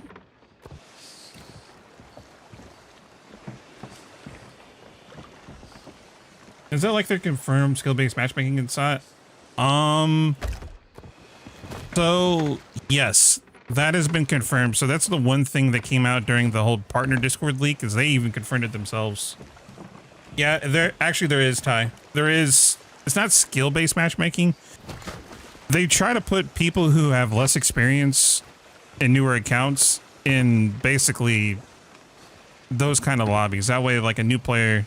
is that like their confirmed skill-based matchmaking inside? So yes, that has been confirmed. So that's the one thing that came out during the whole partner Discord leak, is they even confirmed it themselves. Yeah, there is, Ty. There is. It's not skill-based matchmaking. They try to put people who have less experience in newer accounts in basically those kind of lobbies. That way, like a new player,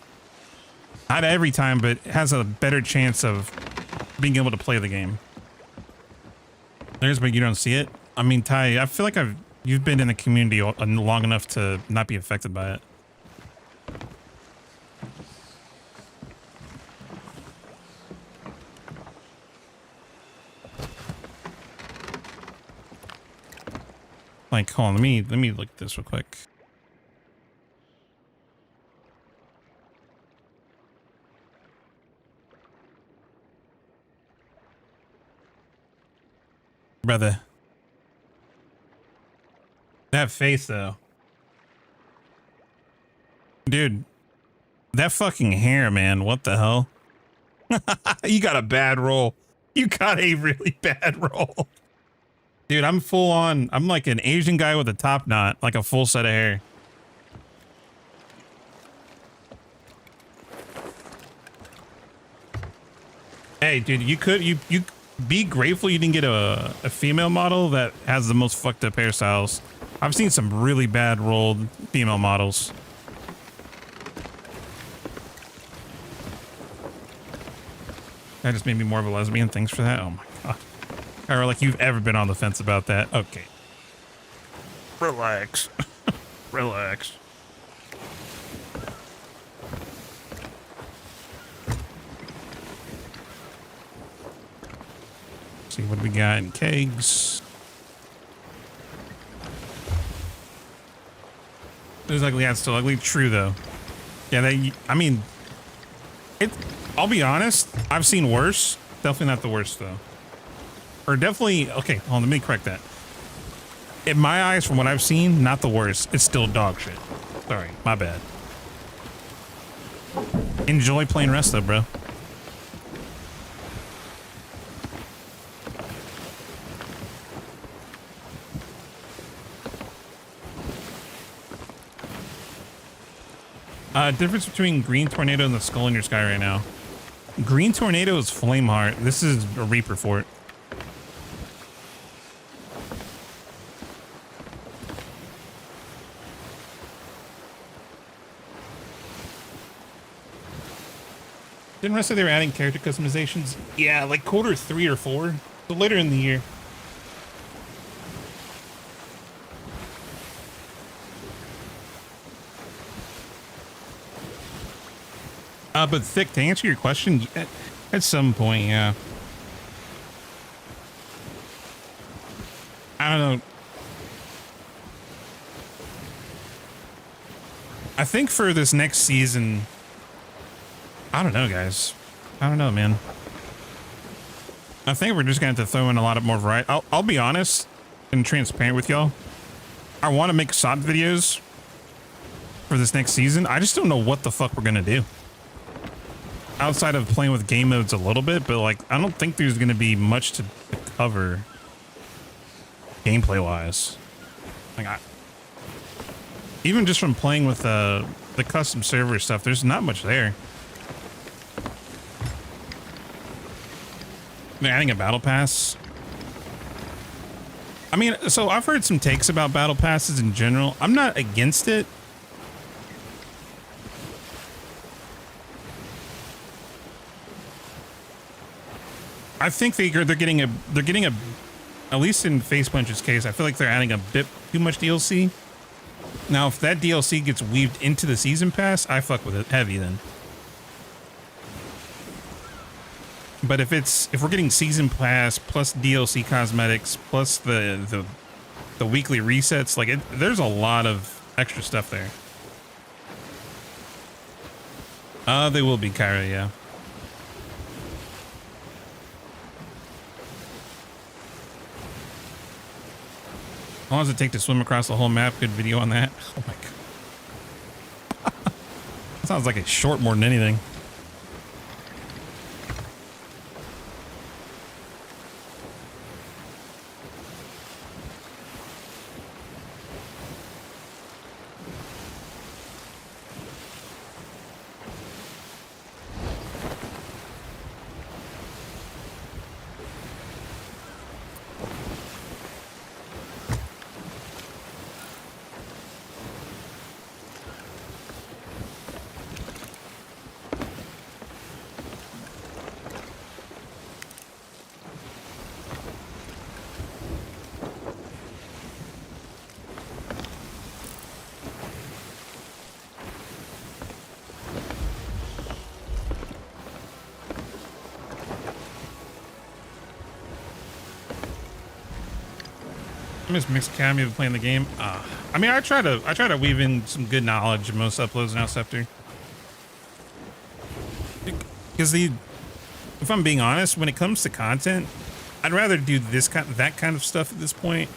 not every time, but has a better chance of being able to play the game. But you don't see it. I mean, Ty, I feel like you've been in the community long enough to not be affected by it. Like, hold on, let me look at this real quick. Brother. That face though. Dude. That fucking hair, man. What the hell? You got a bad roll. You got a really bad roll. Dude, I'm full on. I'm like an Asian guy with a top knot, like a full set of hair. Hey, dude, you be grateful you didn't get a female model that has the most fucked up hairstyles. I've seen some really bad rolled female models. That just made me more of a lesbian. Thanks for that. Oh my god. Or like you've ever been on the fence about that. Okay. Relax. Relax. See what we got in kegs. It was ugly. Yeah, it's still ugly. True though. Yeah, I mean, I'll be honest. I've seen worse. Definitely not the worst though. Or definitely, okay, hold on, let me correct that. In my eyes, from what I've seen, not the worst. It's still dog shit. Sorry, my bad. Enjoy playing rest though, bro. Difference between Green Tornado and the Skull in your sky right now. Green Tornado is Flameheart. This is a Reaper Fort. Didn't Rest say they were adding character customizations? Yeah, like quarter 3 or 4. So later in the year. But Thick, to answer your question, at some point, yeah. I don't know. I think for this next season, I don't know, guys. I don't know, man. I think we're just going to have to throw in a lot of more variety. I'll be honest and transparent with y'all. I want to make SOT videos for this next season. I just don't know what the fuck we're going to do. Outside of playing with game modes a little bit, but like, I don't think there's going to be much to cover gameplay wise. Like, even just from playing with the custom server stuff, there's not much there. They're adding a battle pass. I mean, so I've heard some takes about battle passes in general. I'm not against it. I think they're getting a at least in Face Punch's case, I feel like they're adding a bit too much DLC. Now, if that DLC gets weaved into the season pass, I fuck with it heavy then. But if we're getting season pass plus DLC cosmetics plus the weekly resets, like there's a lot of extra stuff there. They will be Kyra, yeah. How long does it take to swim across the whole map? Good video on that. Oh my god. Sounds like it's short more than anything. I miss mixed cameo of playing the game. I mean, I try to weave in some good knowledge in most uploads now, Scepter. Because if I'm being honest, when it comes to content, I'd rather do that kind of stuff at this point,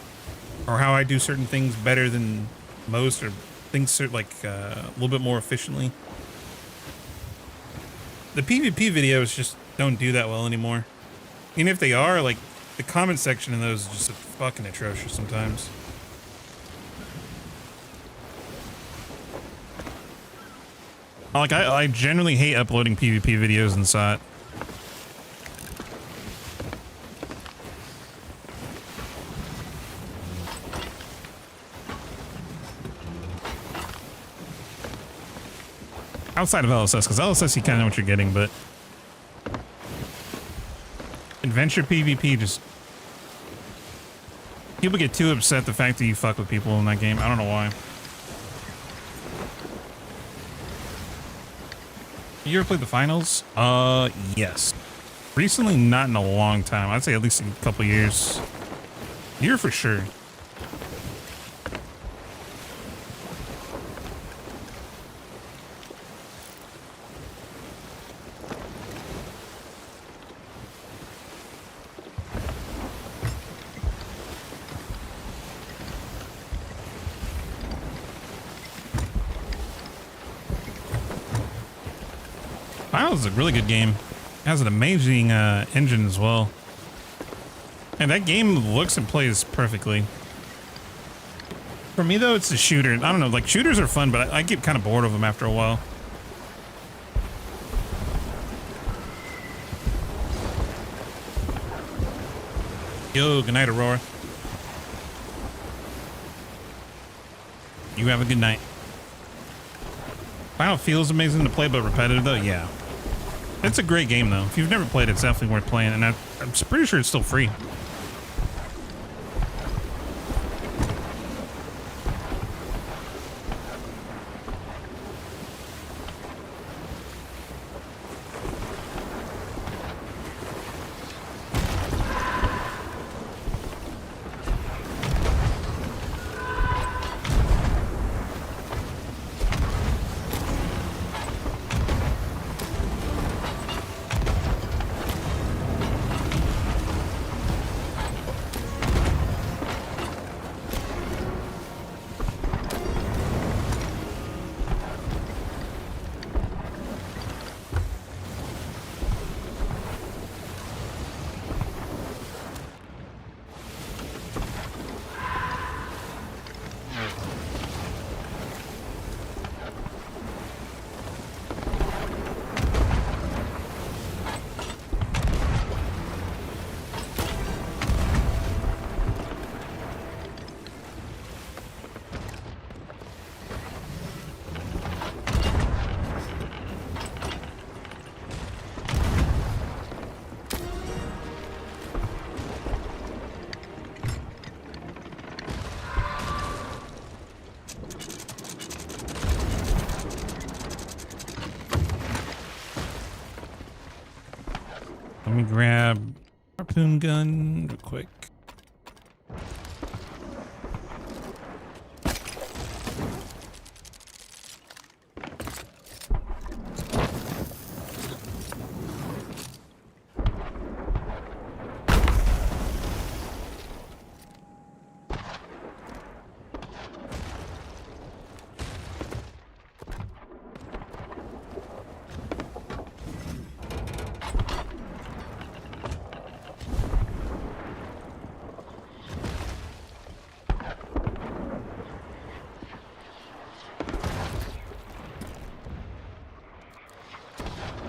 or how I do certain things better than most, or things like a little bit more efficiently. The PvP videos just don't do that well anymore. Even if they are, like, the comment section in those is just fucking atrocious sometimes. Like, I generally hate uploading PvP videos in SOT. Outside of LSS, because LSS you kind of know what you're getting, but adventure PvP just... People get too upset the fact that you fuck with people in that game. I don't know why. You ever played the finals? Yes. Recently, not in a long time. I'd say at least a couple years. A year for sure. Finals is a really good game. It has an amazing engine as well. And that game looks and plays perfectly. For me though, it's a shooter. I don't know, like shooters are fun, but I get kind of bored of them after a while. Yo, good night, Aurora. You have a good night. Final feels amazing to play, but repetitive though, yeah. It's a great game though. If you've never played it, it's definitely worth playing, and I'm pretty sure it's still free. Let me grab harpoon gun real quick.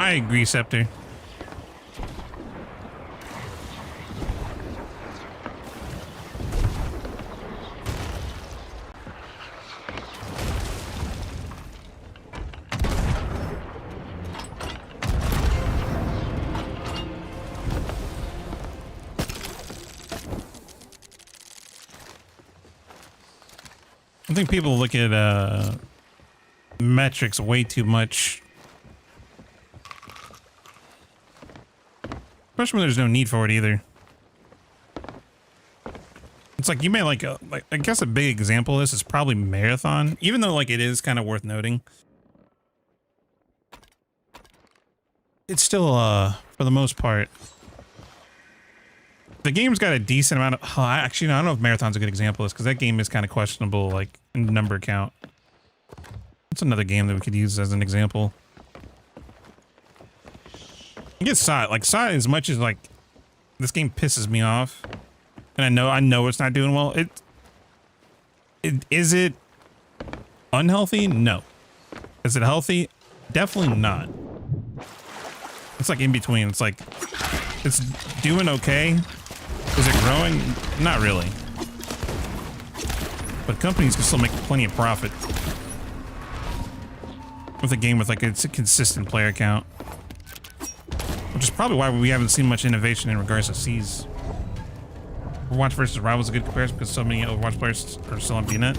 I agree, Scepter. I think people look at metrics way too much. Especially when there's no need for it either. It's like you may like I guess a big example of this is probably Marathon, even though like it is kind of worth noting. It's still for the most part, the game's got a decent amount of actually no, I don't know if Marathon's a good example of this because that game is kind of questionable like in number count. That's another game that we could use as an example. I guess Sai, like Sai, as much as like this game pisses me off, and I know it's not doing well. Is it unhealthy? No. Is it healthy? Definitely not. It's like in between. It's like it's doing okay. Is it growing? Not really. But companies can still make plenty of profit with a game with like it's a consistent player count. Which is probably why we haven't seen much innovation in regards to C's. Overwatch versus Rivals is a good comparison because so many Overwatch players are still on VNet.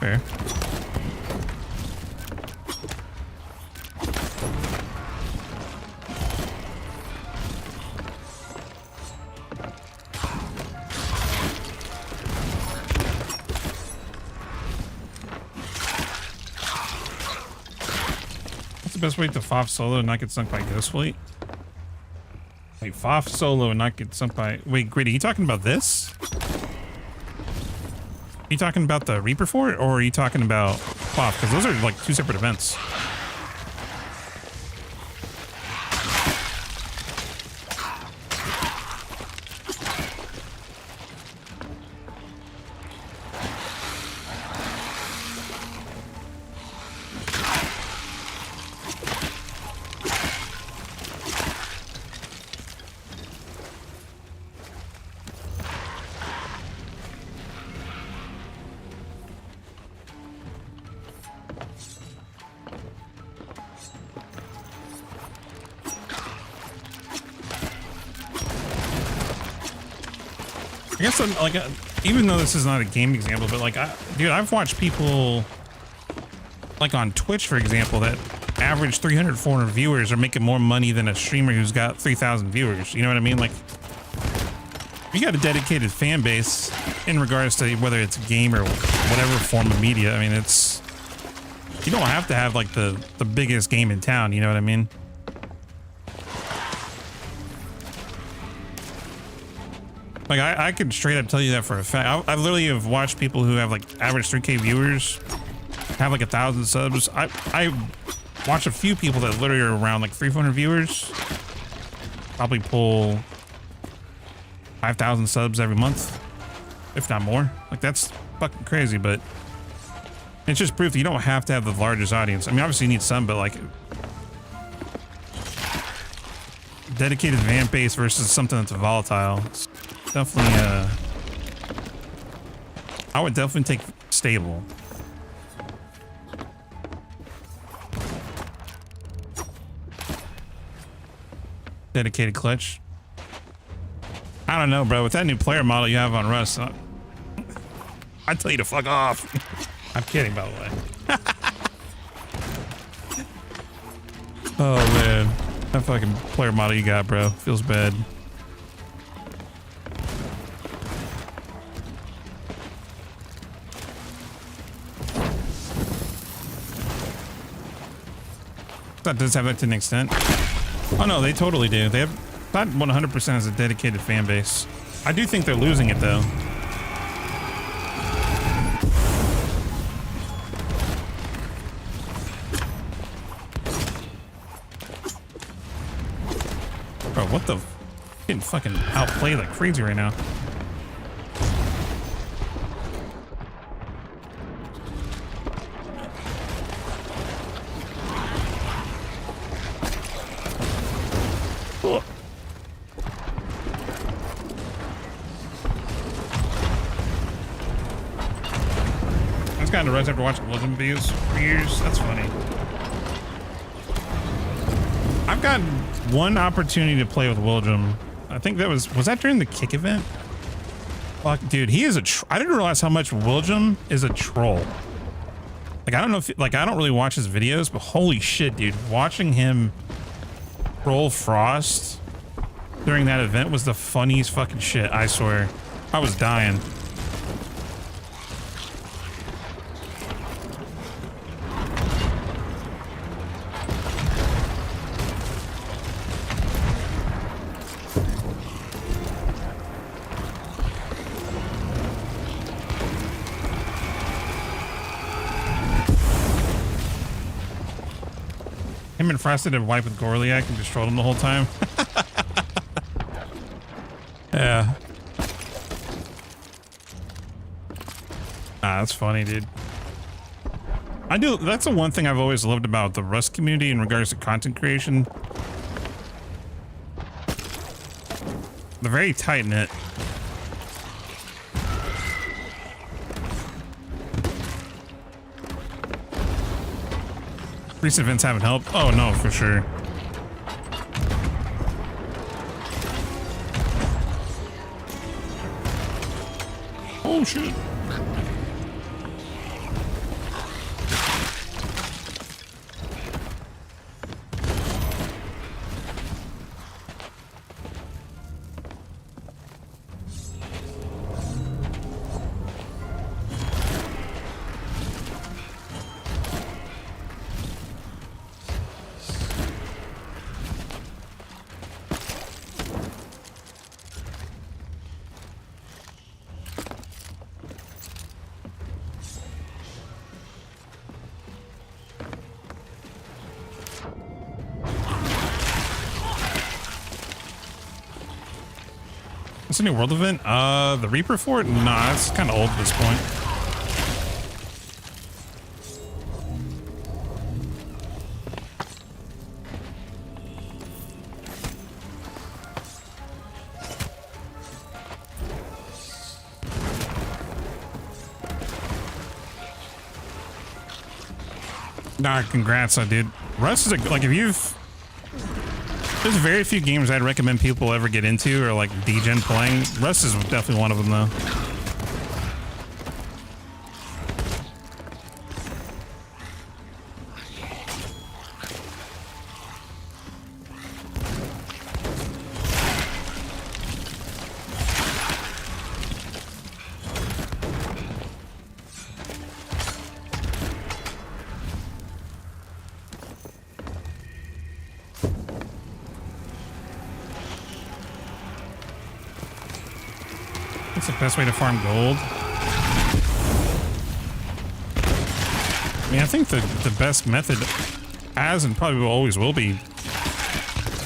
Fair. The best way to FOF solo and not get sunk by Ghostfleet? Wait, FOF solo and not get sunk by... Wait, Gritty, you talking about this? Are you talking about the Reaper Fort, or are you talking about FOF? Because those are like two separate events. I guess like even though this is not a game example, but like dude, I've watched people like on Twitch, for example, that average 300, 400 viewers are making more money than a streamer who's got 3,000 viewers. You know what I mean? Like, you got a dedicated fan base in regards to whether it's a game or whatever form of media. I mean, it's, you don't have to have like the biggest game in town. You know what I mean? Like I could straight up tell you that for a fact. I literally have watched people who have like average 3K viewers have like 1,000 subs. I watch a few people that literally are around like 300 viewers, probably pull 5,000 subs every month, if not more. Like that's fucking crazy, but it's just proof that you don't have to have the largest audience. I mean, obviously you need some, but like dedicated fan base versus something that's volatile. It's definitely I would definitely take stable. Dedicated clutch. I don't know, bro. With that new player model you have on Rust, I'd tell you to fuck off. I'm kidding, by the way. Oh man, that fucking player model you got, bro, feels bad. That does have that to an extent. Oh no, they totally do. They have not 100% as a dedicated fan base. I do think they're losing it though. Bro, what the? Getting fucking outplayed like crazy right now. This guy in the res after watching William videos for years. That's funny. I've got one opportunity to play with William. I think that was that during the kick event? Fuck, dude, he is I didn't realize how much William is a troll. Like, I don't know if, like, I don't really watch his videos, but holy shit, dude, watching him troll Frost during that event was the funniest fucking shit, I swear. I was dying. Him and Frost did a wipe with Gorliak and just trolled him the whole time. Yeah. Ah, that's funny, dude. That's the one thing I've always loved about the Rust community in regards to content creation. They're very tight-knit. Recent events haven't helped. Oh no, for sure. Oh shit. What's the new world event? The Reaper Fort? Nah, it's kind of old at this point. Nah, congrats, I did. Rust is like, if you've... There's very few games I'd recommend people ever get into or like degen playing. Rust is definitely one of them though. What's the best way to farm gold? I mean, I think the best method has and probably will always will be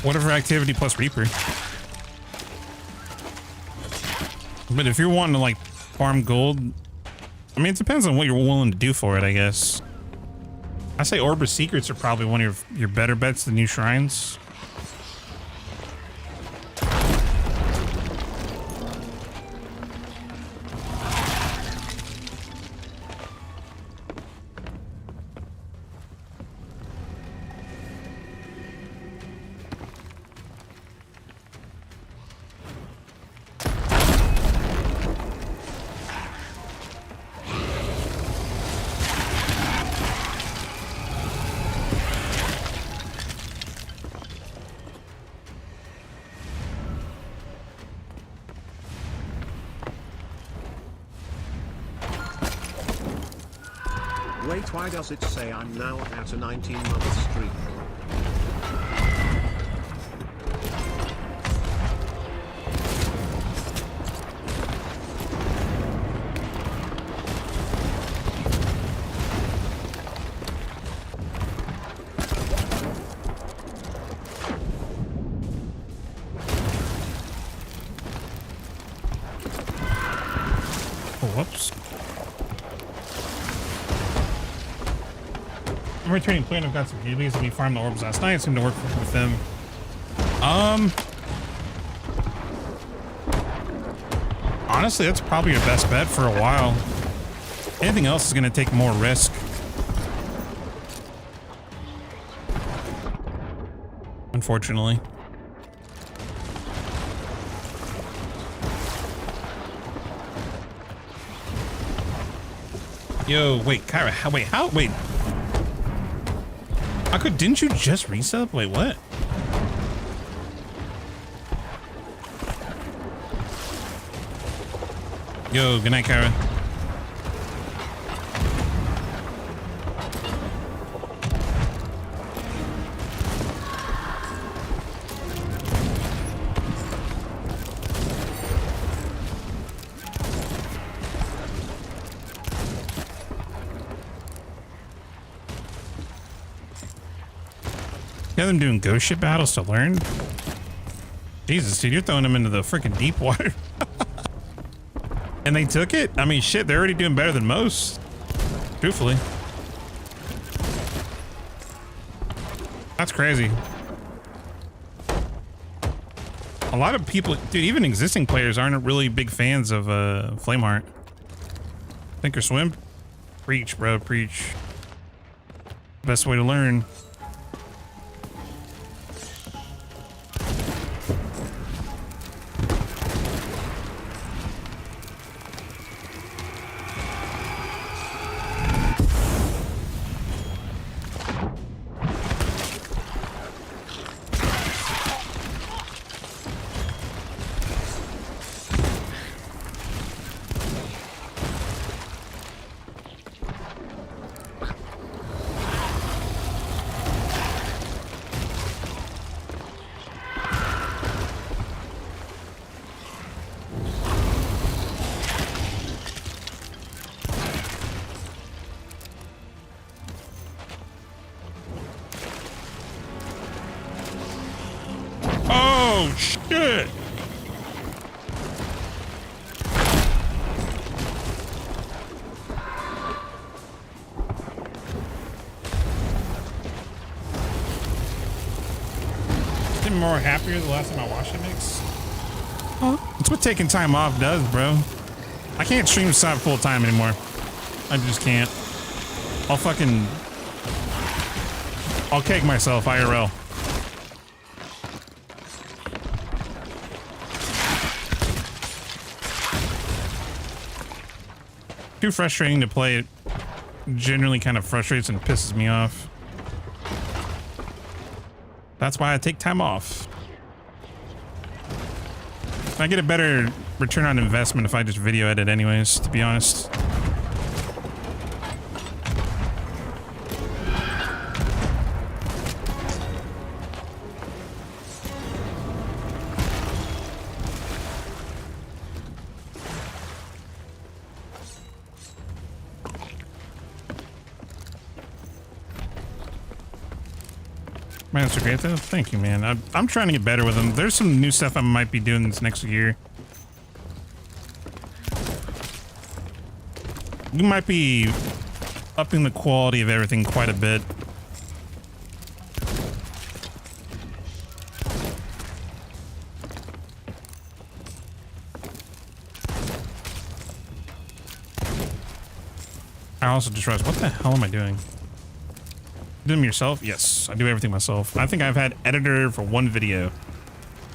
whatever activity plus Reaper. But if you're wanting to like farm gold, I mean, it depends on what you're willing to do for it, I guess. I say Orb of Secrets are probably one of your better bets than new shrines. Wait, why does it say I'm now at a 19-month streak? Oh, whoops. I'm returning player and I've got some healies and we farmed the orbs last night. It seemed to work with them. Honestly, that's probably your best bet for a while. Anything else is going to take more risk. Unfortunately. Yo, wait, Kyra, wait. Didn't you just resub? Wait, what? Yo, good night, Kyra. Yeah, them doing ghost ship battles to learn. Jesus, dude, you're throwing them into the freaking deep water. And they took it? I mean, shit, they're already doing better than most. Truthfully. That's crazy. A lot of people, dude, even existing players aren't really big fans of Flameheart. Sink or swim? Preach, bro, preach. Best way to learn. Oh, shit. Been more happier the last time I watched it mix. Huh? It's what taking time off does, bro. I can't stream sub full time anymore. I just can't. I'll cake myself IRL. Too frustrating to play. It generally kind of frustrates and pisses me off. That's why I take time off. I get a better return on investment if I just video edit anyways, to be honest. Man, that's great though. Thank you, man. I'm trying to get better with them. There's some new stuff I might be doing this next year. We might be upping the quality of everything quite a bit. I also just realized, what the hell am I doing? Do them yourself? Yes, I do everything myself. I think I've had editor for one video,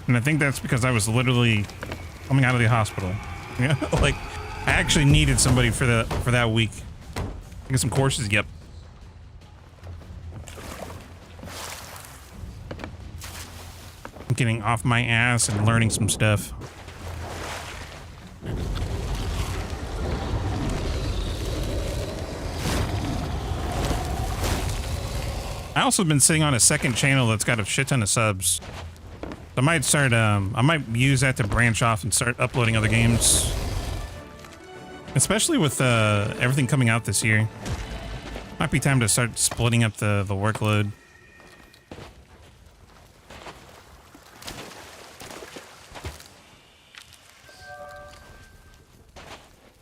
and I think that's because I was literally coming out of the hospital. Yeah, like I actually needed somebody for that week. Get some courses. Yep. I'm getting off my ass and learning some stuff. I also been sitting on a second channel that's got a shit ton of subs. I might start, I might use that to branch off and start uploading other games. Especially with everything coming out this year. Might be time to start splitting up the workload.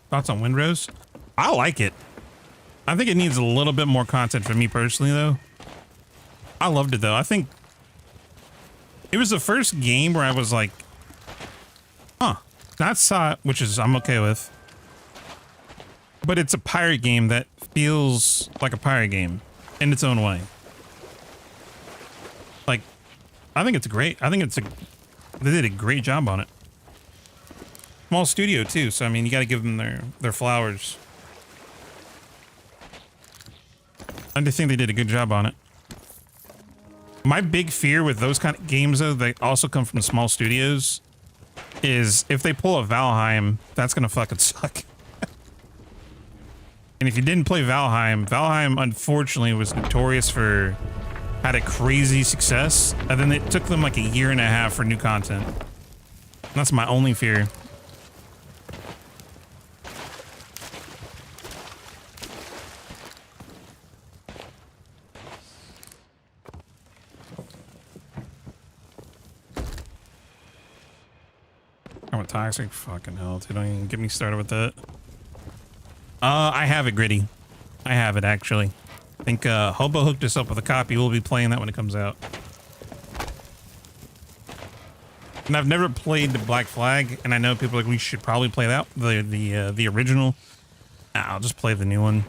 Thoughts on Windrose? I like it. I think it needs a little bit more content for me personally, though. I loved it, though. I think it was the first game where I was like, huh, not saw it, which is I'm okay with. but it's a pirate game that feels like a pirate game in its own way. Like, I think it's great. I think they did a great job on it. Small studio too, so I mean, you got to give them their flowers. I just think they did a good job on it. My big fear with those kind of games, though, that also come from small studios, is if they pull a Valheim, that's gonna fucking suck. And if you didn't play Valheim unfortunately was notorious for had a crazy success, and then it took them like a year and a half for new content. And that's my only fear. Oh, toxic? Fucking hell, dude, don't even get me started with that. I have it, Gritty. I have it, actually. I think Hobo hooked us up with a copy. We'll be playing that when it comes out. And I've never played the Black Flag, and I know people are like, we should probably play that, the original. Nah, I'll just play the new one.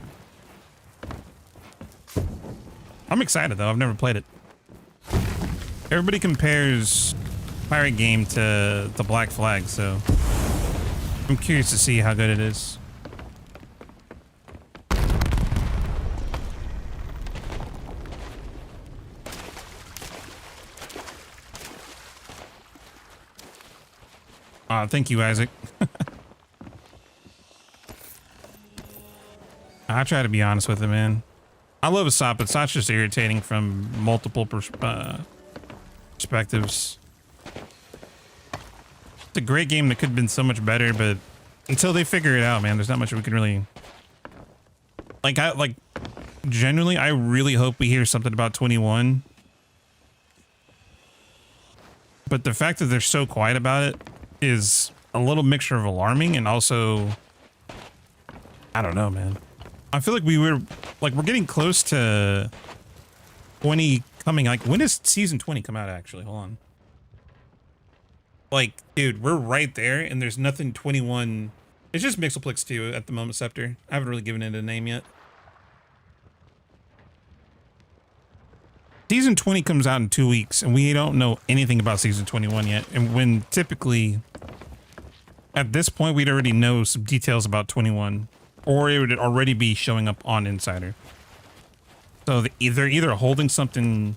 I'm excited, though. I've never played it. Everybody compares pirate game to the Black Flag, so I'm curious to see how good it is. Thank you, Isaac. I try to be honest with it, man. I love Asop, but Asop's just irritating from multiple perspectives. It's a great game that could have been so much better, but until they figure it out, man, there's not much we can really... Like, generally, I really hope we hear something about 21. But the fact that they're so quiet about it is a little mixture of alarming and also... I don't know, man. I feel like we're getting close to 20 coming. Like, when does season 20 come out, actually? Hold on. Like, dude, we're right there, and there's nothing 21. It's just MixelPlx 2 at the moment, Scepter. I haven't really given it a name yet. Season 20 comes out in 2 weeks, and we don't know anything about season 21 yet. And when typically, at this point, we'd already know some details about 21, or it would already be showing up on Insider. So they're either holding something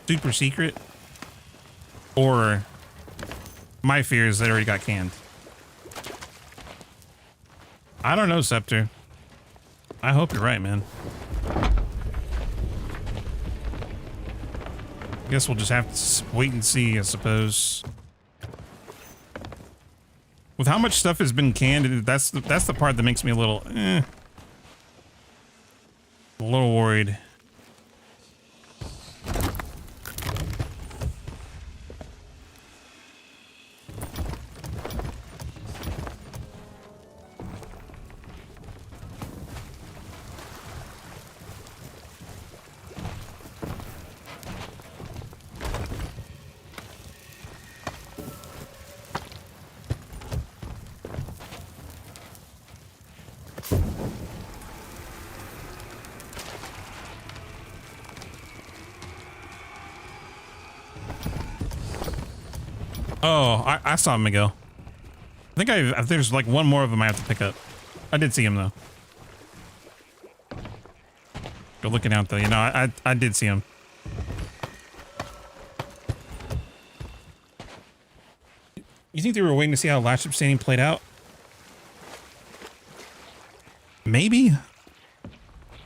super secret, or my fear is they already got canned. I don't know, Scepter. I hope you're right, man. Guess we'll just have to wait and see, I suppose. With how much stuff has been canned, that's the part that makes me a little, a little worried. Oh, I saw him, Miguel. I think there's like one more of them I have to pick up. I did see him though. Go looking out though, you know, I did see him. You think they were waiting to see how Last Ship Standing played out? Maybe.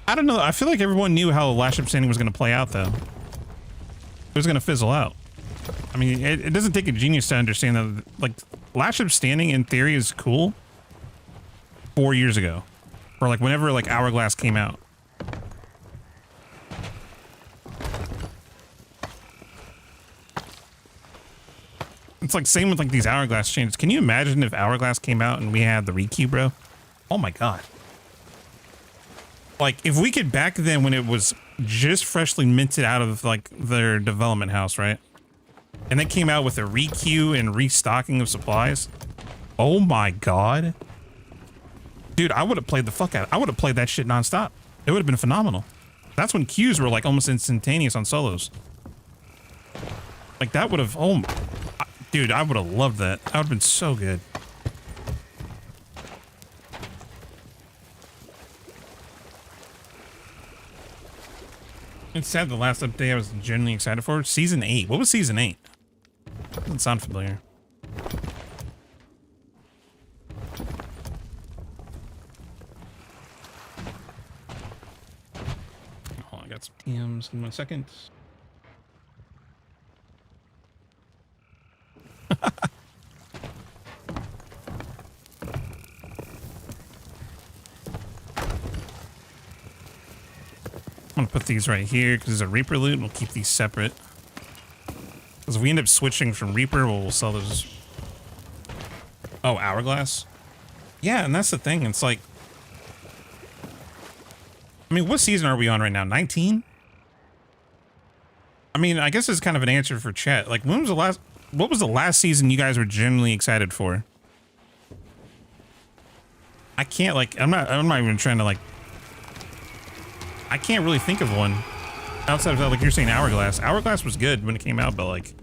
I don't know. I feel like everyone knew how Last Ship Standing was going to play out though. It was going to fizzle out. I mean, it doesn't take a genius to understand that, like, Last Ship Standing in theory is cool 4 years ago. Or, like, whenever, like, Hourglass came out. It's like, same with, like, these Hourglass changes. Can you imagine if Hourglass came out and we had the requeue, bro? Oh my god. Like, if we could back then when it was just freshly minted out of, like, their development house, right? And they came out with a requeue and restocking of supplies. Oh my god. Dude, I would have played the fuck out. I would have played that shit nonstop. It would have been phenomenal. That's when queues were like almost instantaneous on solos. Like that would have, oh, dude, I would have loved that. That would have been so good. It's sad the last update I was genuinely excited for. Season 8. What was Season 8? Doesn't sound familiar. Oh, I got some PMs in 1 second. I'm gonna put these right here because there's a Reaper loot. We'll keep these separate. Because if we end up switching from Reaper, we'll sell those. Oh, Hourglass? Yeah, and that's the thing. It's like, I mean, what season are we on right now? 19? I mean, I guess it's kind of an answer for chat. Like, when was the last, what was the last season you guys were genuinely excited for? I can't, like, I'm not even trying to, like, I can't really think of one outside of that. Like you're saying, Hourglass. Hourglass was good when it came out, but like,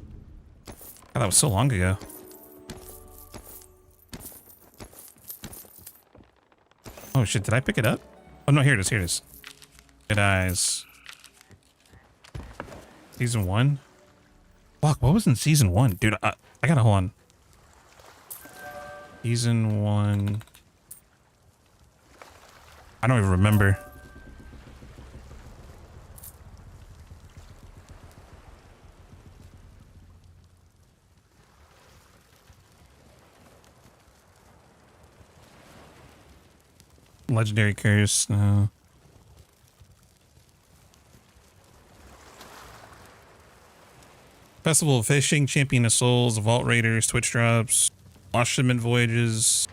God, that was so long ago. Oh shit, did I pick it up? Oh no, here it is, here it is. Good eyes. Season 1? Fuck, what was in Season 1? Dude, I gotta hold on. Season 1. I don't even remember. Legendary Curse, no. Festival of Fishing, Champion of Souls, Vault Raiders, Twitch Drops, Lost Shipment Voyages.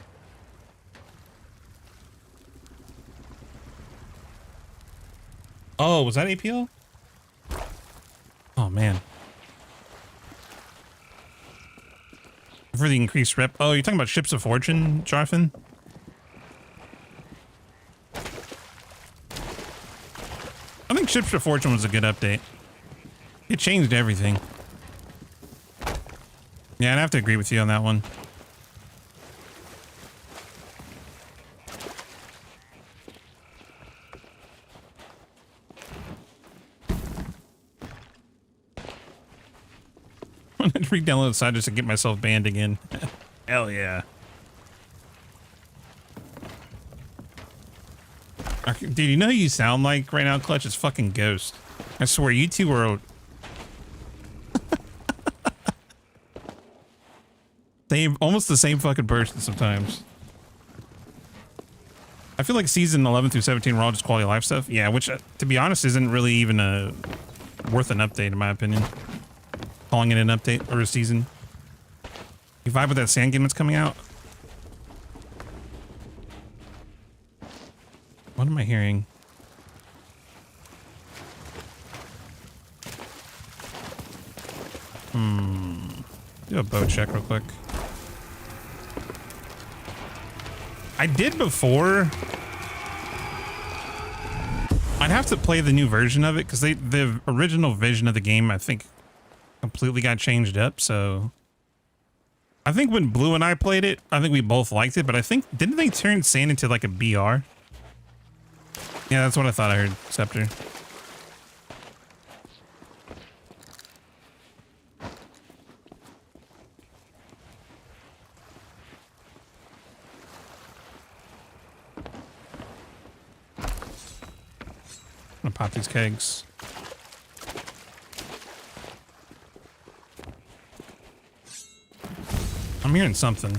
Oh, was that APL? Oh, man. For the increased rep. Oh, you're talking about Ships of Fortune, Jonathan? I think Ships of Fortune was a good update. It changed everything. Yeah, I'd have to agree with you on that one. I'm gonna re-download the site just to get myself banned again. Hell yeah. Dude, you know who you sound like right now, Clutch? It's fucking Ghost. I swear, you two are... almost the same fucking person sometimes. I feel like season 11 through 17 were all just quality of life stuff. Yeah, which, to be honest, isn't really even worth an update, in my opinion. Calling it an update or a season. You vibe with that sand game that's coming out? What am I hearing? Do a bow check real quick. I did before. I'd have to play the new version of it because the original vision of the game, I think, completely got changed up. So I think when Blue and I played it, I think we both liked it, but I think, didn't they turn Sand into like a BR? Yeah, that's what I thought I heard, Scepter. I'm gonna pop these kegs. I'm hearing something.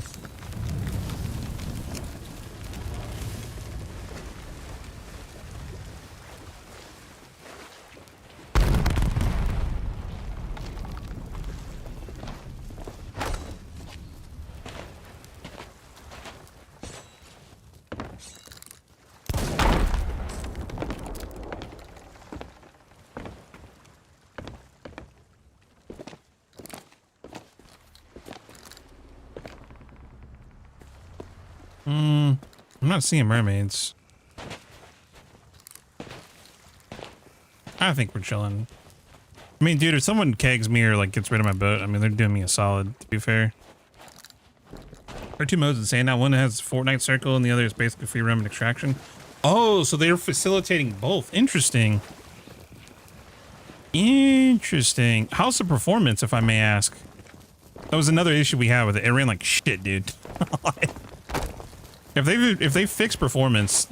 I'm not seeing mermaids. I think we're chilling. I mean, dude, if someone kegs me or like gets rid of my boat, I mean, they're doing me a solid, to be fair. There are two modes in sand now. One has Fortnite Circle and the other is basically free roam and extraction. Oh, so they're facilitating both. Interesting. Interesting. How's the performance, if I may ask? That was another issue we had with it. It ran like shit, dude. If they fix performance,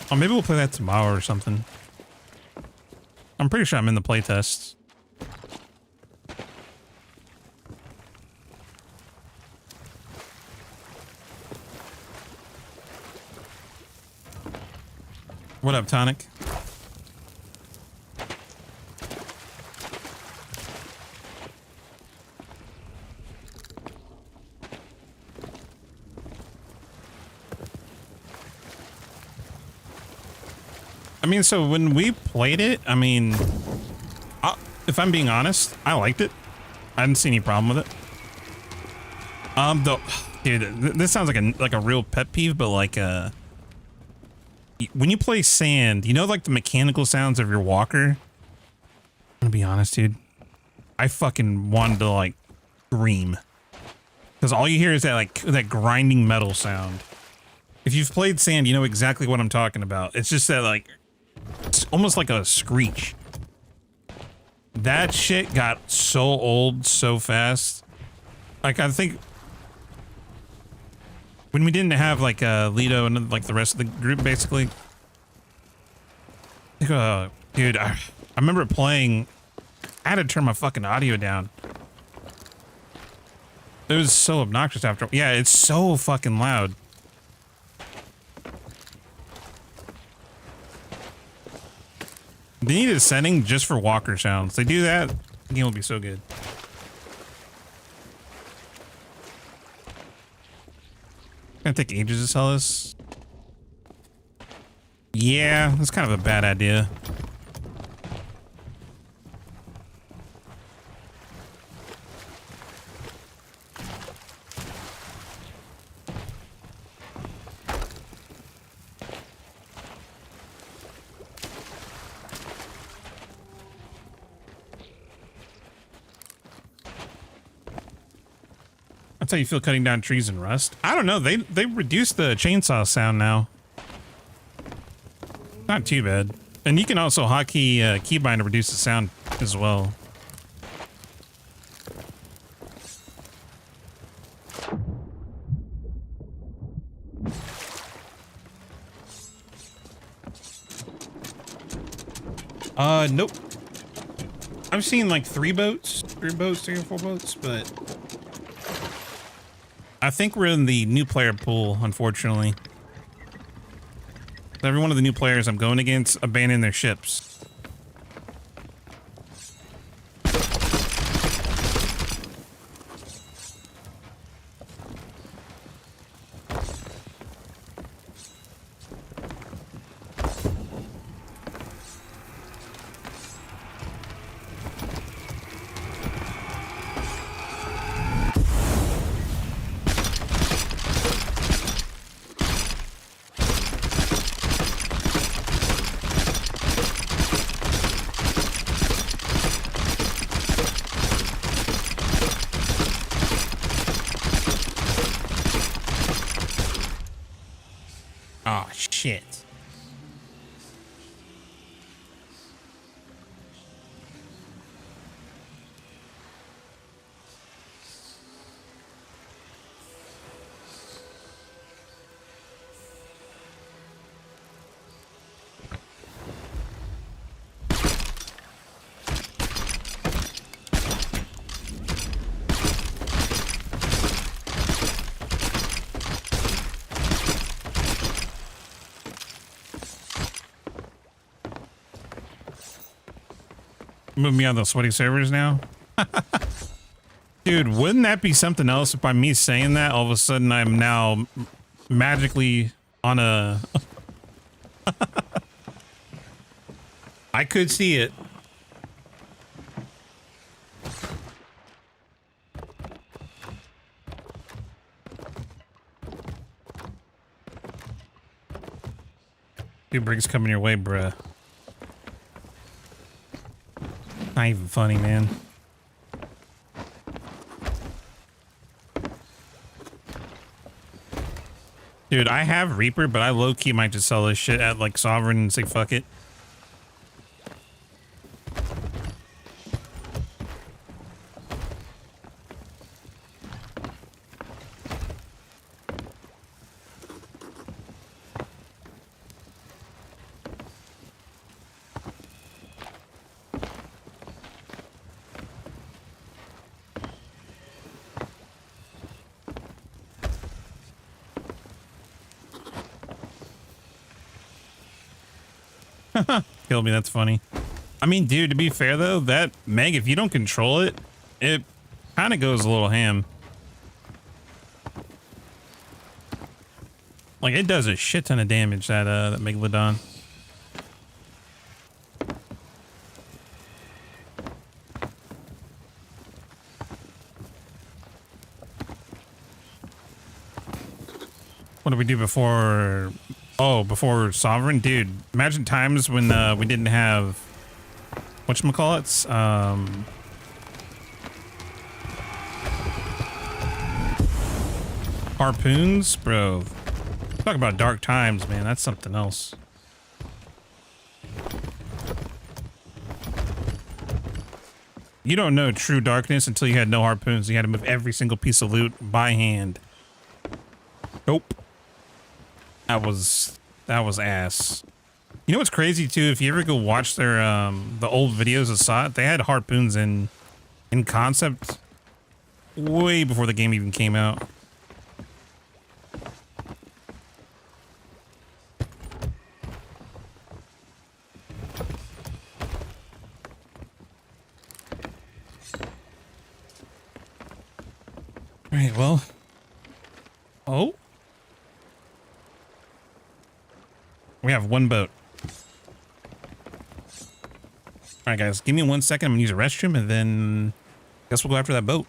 oh, maybe we'll play that tomorrow or something. I'm pretty sure I'm in the playtests. What up, Tonic? I mean, so when we played it, I mean, if I'm being honest, I liked it. I didn't see any problem with it. Though, dude, this sounds like a real pet peeve, but like, when you play sand, you know, like the mechanical sounds of your walker. I'm gonna be honest, dude. I fucking wanted to like scream because all you hear is that grinding metal sound. If you've played sand, you know exactly what I'm talking about. It's just that like. It's almost like a screech. That shit got so old so fast. Like, I think when we didn't have like Lido and like the rest of the group, basically. Dude, I remember playing. I had to turn my fucking audio down. It was so obnoxious after. Yeah, it's so fucking loud. They need a setting just for walker sounds. They do that, the game will be so good. Gonna take ages to sell this. Yeah, that's kind of a bad idea. That's how you feel cutting down trees in Rust? I don't know. They reduced the chainsaw sound now. Not too bad. And you can also hotkey keybind to reduce the sound as well. Nope. I've seen like 3 boats, 3 or 4 boats, but I think we're in the new player pool, unfortunately. Every one of the new players I'm going against abandon their ships. Oh, shit. Move me on those sweaty servers now. Dude, wouldn't that be something else if by me saying that, all of a sudden I'm now magically on a... I could see it. Two bricks coming your way, bruh. Not even funny, man. Dude, I have Reaper, but I low-key might just sell this shit at like Sovereign and say fuck it. Kill me, that's funny. I mean, dude, to be fair though, that Meg, if you don't control it, it kind of goes a little ham. Like, it does a shit ton of damage, that Megalodon. What did we do before? Oh, before Sovereign? Dude, imagine times when we didn't have whatchamacallits? Harpoons? Bro. Talk about dark times, man. That's something else. You don't know true darkness until you had no harpoons. You had to move every single piece of loot by hand. Nope. That was ass. You know what's crazy too? If you ever go watch their the old videos of SOT, they had harpoons in concept way before the game even came out. All right, well. Oh. We have one boat. All right, guys, give me 1 second. I'm gonna use a restroom and then I guess we'll go after that boat.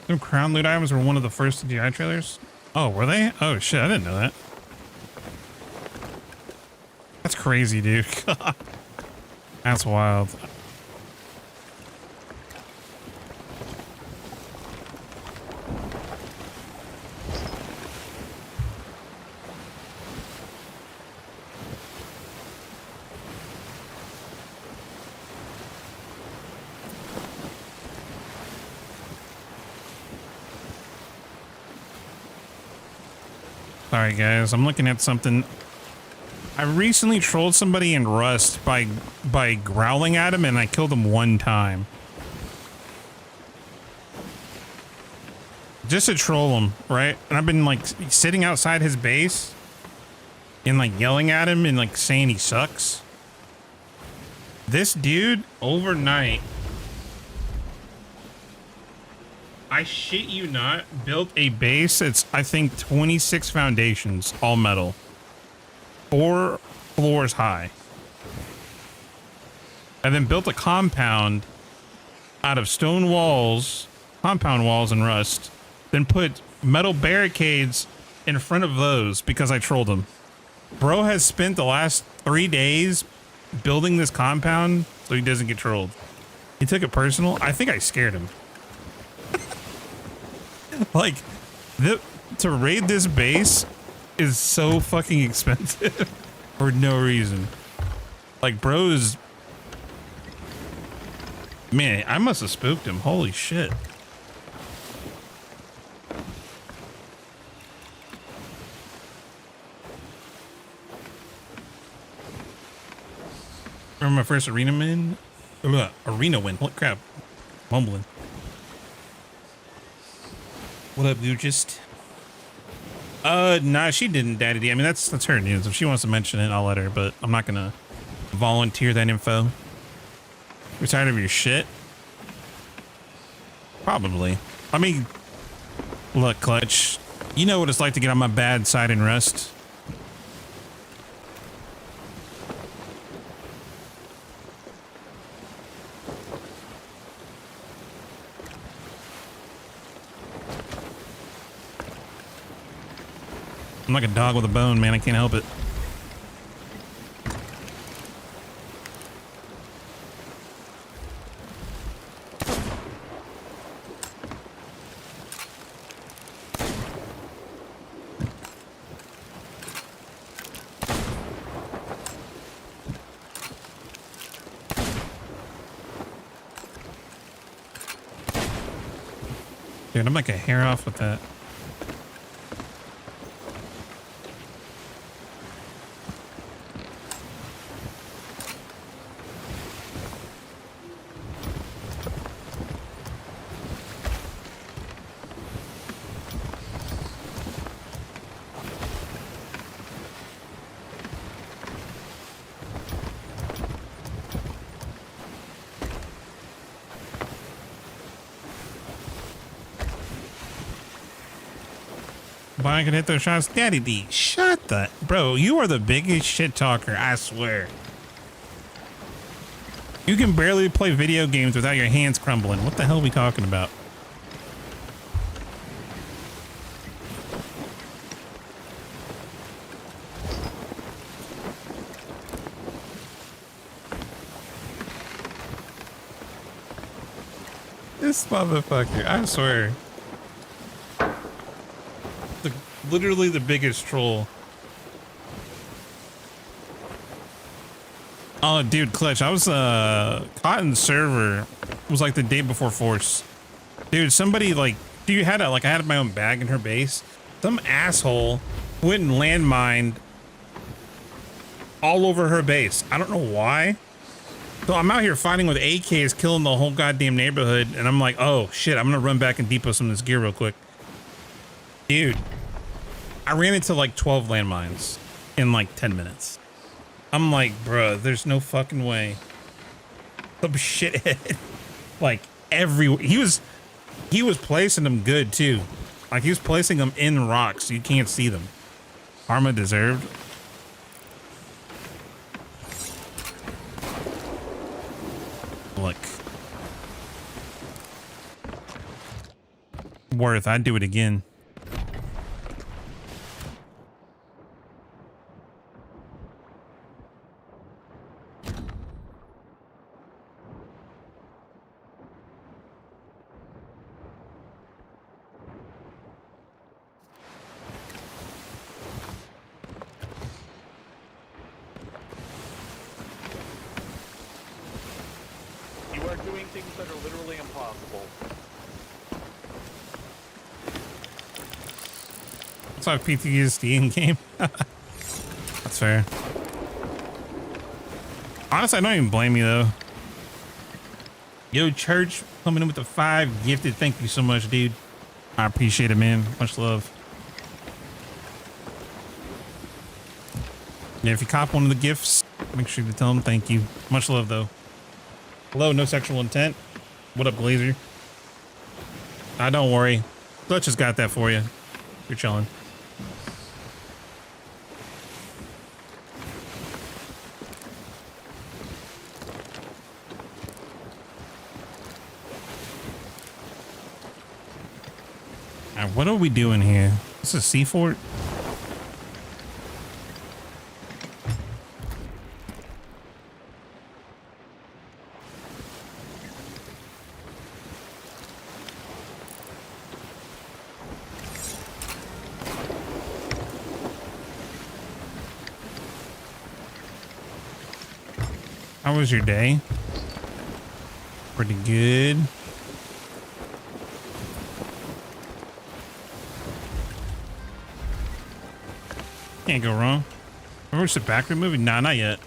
Some crown loot items were one of the first DI trailers. Oh, were they? Oh shit, I didn't know that. That's crazy, dude. That's wild. Sorry guys, I'm looking at something. I recently trolled somebody in Rust by growling at him, and I killed him one time. Just to troll him, right? And I've been like sitting outside his base and like yelling at him and like saying he sucks. This dude overnight, I shit you not, built a base that's I think 26 foundations, all metal, 4 floors high, and then built a compound out of stone walls, compound walls and rust, then put metal barricades in front of those because I trolled him. Bro has spent the last 3 days building this compound so he doesn't get trolled. He took it personal. I think I scared him. Like, to raid this base is so fucking expensive for no reason. Like, bros, man, I must have spooked him. Holy shit. Remember my first arena win? Arena win. Holy crap. Mumbling. What up, dude? Just nah, she didn't, Daddy D. I mean, that's her news. If she wants to mention it, I'll let her, but I'm not gonna volunteer that info. You're tired of your shit? Probably. I mean, look, Clutch, you know what it's like to get on my bad side in Rust. I'm like a dog with a bone, man. I can't help it. Dude, I'm like a hair off with that. But I can hit those shots. Daddy D, shut the... Bro, you are the biggest shit talker, I swear. You can barely play video games without your hands crumbling. What the hell are we talking about? This motherfucker, I swear. Literally the biggest troll. Oh, dude, Clutch, I was caught in the server. It was like the day before Force. Dude, somebody like, dude had I had my own bag in her base. Some asshole went and landmined all over her base. I don't know why. So I'm out here fighting with AKs, killing the whole goddamn neighborhood, and I'm like, oh shit, I'm gonna run back and depot some of this gear real quick. Dude, I ran into like 12 landmines in like 10 minutes. I'm like, bruh, there's no fucking way. Some shithead. Like he was placing them good too. Like he was placing them in rocks so you can't see them. Karma deserved. Look. Worth, I'd do it again. So I have PTSD in game. That's fair. Honestly, I don't even blame you though. Yo, Church coming in with the 5 gifted. Thank you so much, dude. I appreciate it, man. Much love. Yeah, if you cop one of the gifts, make sure to tell them thank you. Much love though. Hello, no sexual intent. What up, Glazer? Don't worry. Clutch just got that for you. You're chilling. All right, what are we doing here? This is Seafort? How was your day? Pretty good. Can't go wrong. Ever watched the Backroom movie? Nah, not yet.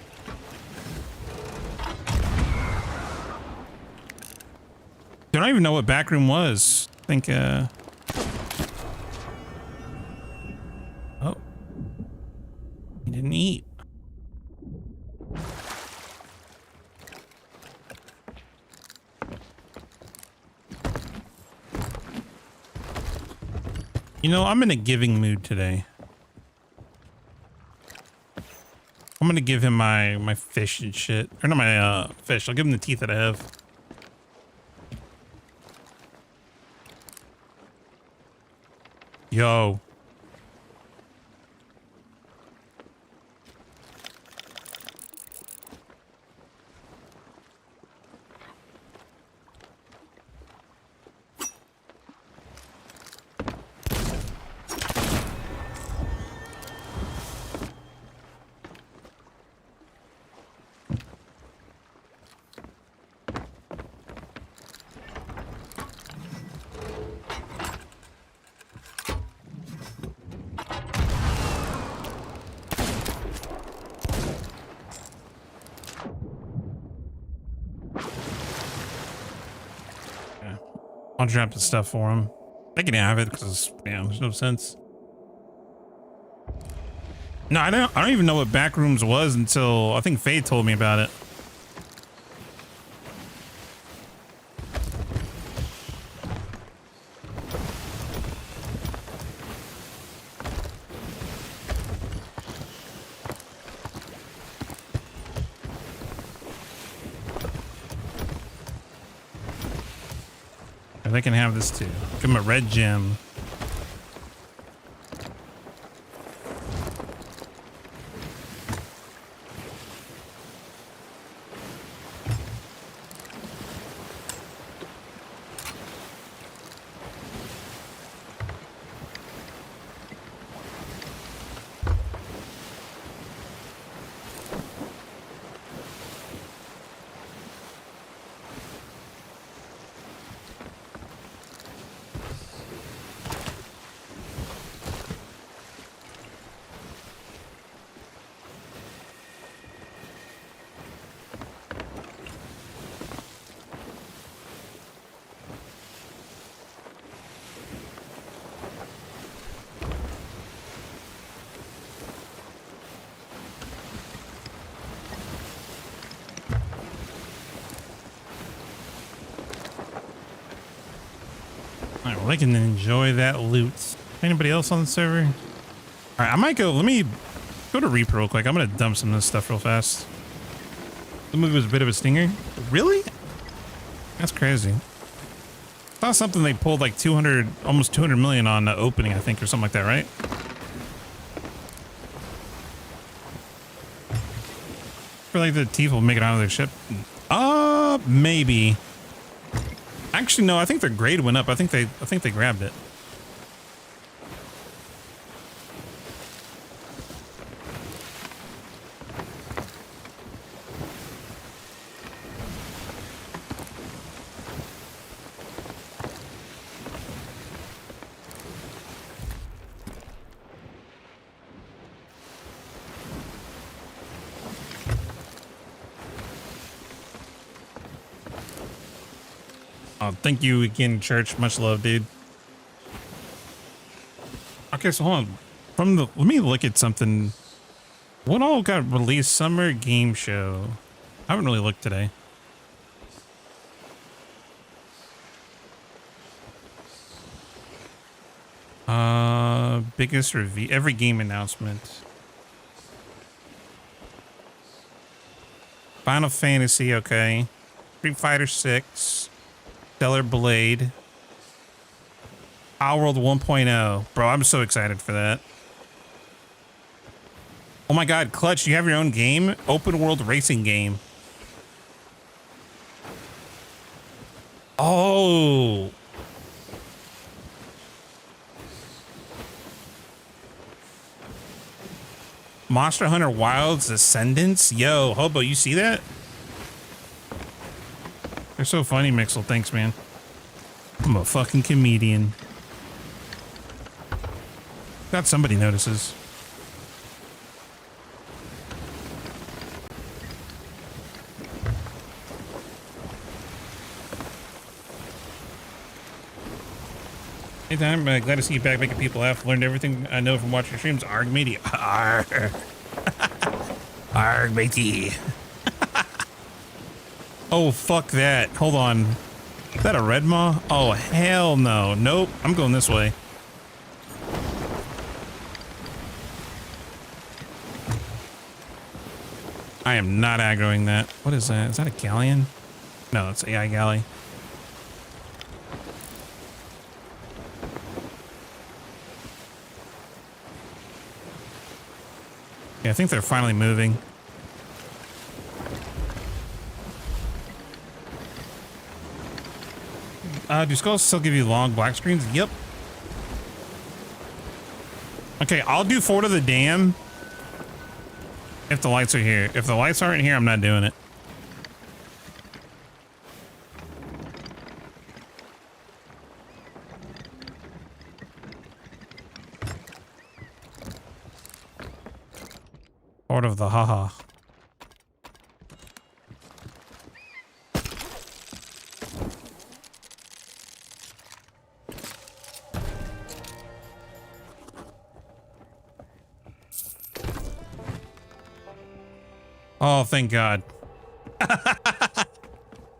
Don't even know what Backroom was. I think, oh. He didn't eat. You know, I'm in a giving mood today. I'm gonna give him my fish and shit. Or not my fish. I'll give him the teeth that I have. Yo. I'll drop the stuff for him. They can have it because, yeah, there's no sense. No, I don't even know what Backrooms was until I think Faye told me about it. They can have this too. Give them a red gem. All right, well, I can enjoy that loot. Anybody else on the server? All right, I might go. Let me go to Reaper real quick. I'm gonna dump some of this stuff real fast. The movie was a bit of a stinger. Really? That's crazy. I saw something they pulled like 200, almost 200 million on the opening, I think, or something like that, right? I feel like the teeth will make it out of their ship. Maybe. Actually, no, I think their grade went up. I think they grabbed it. Oh, thank you again, Church. Much love, dude. Okay, so hold on. Let me look at something. What all got released? Summer game show. I haven't really looked today. Biggest review. Every game announcement. Final Fantasy, okay. Street Fighter 6. Stellar Blade. Power World 1.0. Bro, I'm so excited for that. Oh my god, Clutch, you have your own game? Open world racing game. Oh. Monster Hunter Wilds Ascendance? Yo, Hobo, you see that? They're so funny, Mixel. Thanks, man. I'm a fucking comedian. Glad somebody notices. Anytime, glad to see you back making people laugh. Learned everything I know from watching your streams. Arg matey. Arg. Arg matey. Oh, fuck that. Hold on. Is that a red maw? Oh, hell no. Nope. I'm going this way. I am not aggroing that. What is that? Is that a galleon? No, it's AI galley. Yeah, I think they're finally moving. Do skulls still give you long black screens? Yep. Okay, I'll do Fort of the Dam if the lights are here. If the lights aren't here, I'm not doing it. Fort of the haha. Oh, thank God.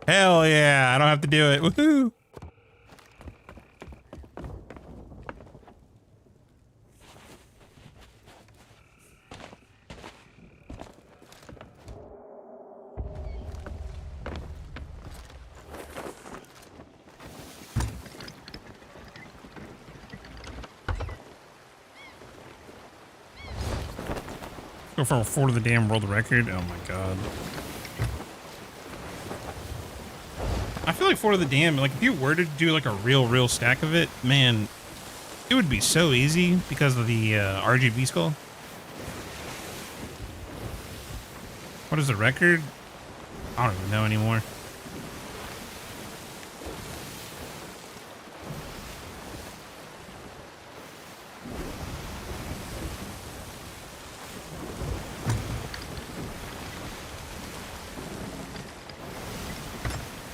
Hell yeah, I don't have to do it. Woohoo. Go for a Fort of the Dam world record. Oh my God. I feel like Fort of the Dam, like if you were to do like a real stack of it, man, it would be so easy because of the RGB skull. What is the record? I don't even know anymore.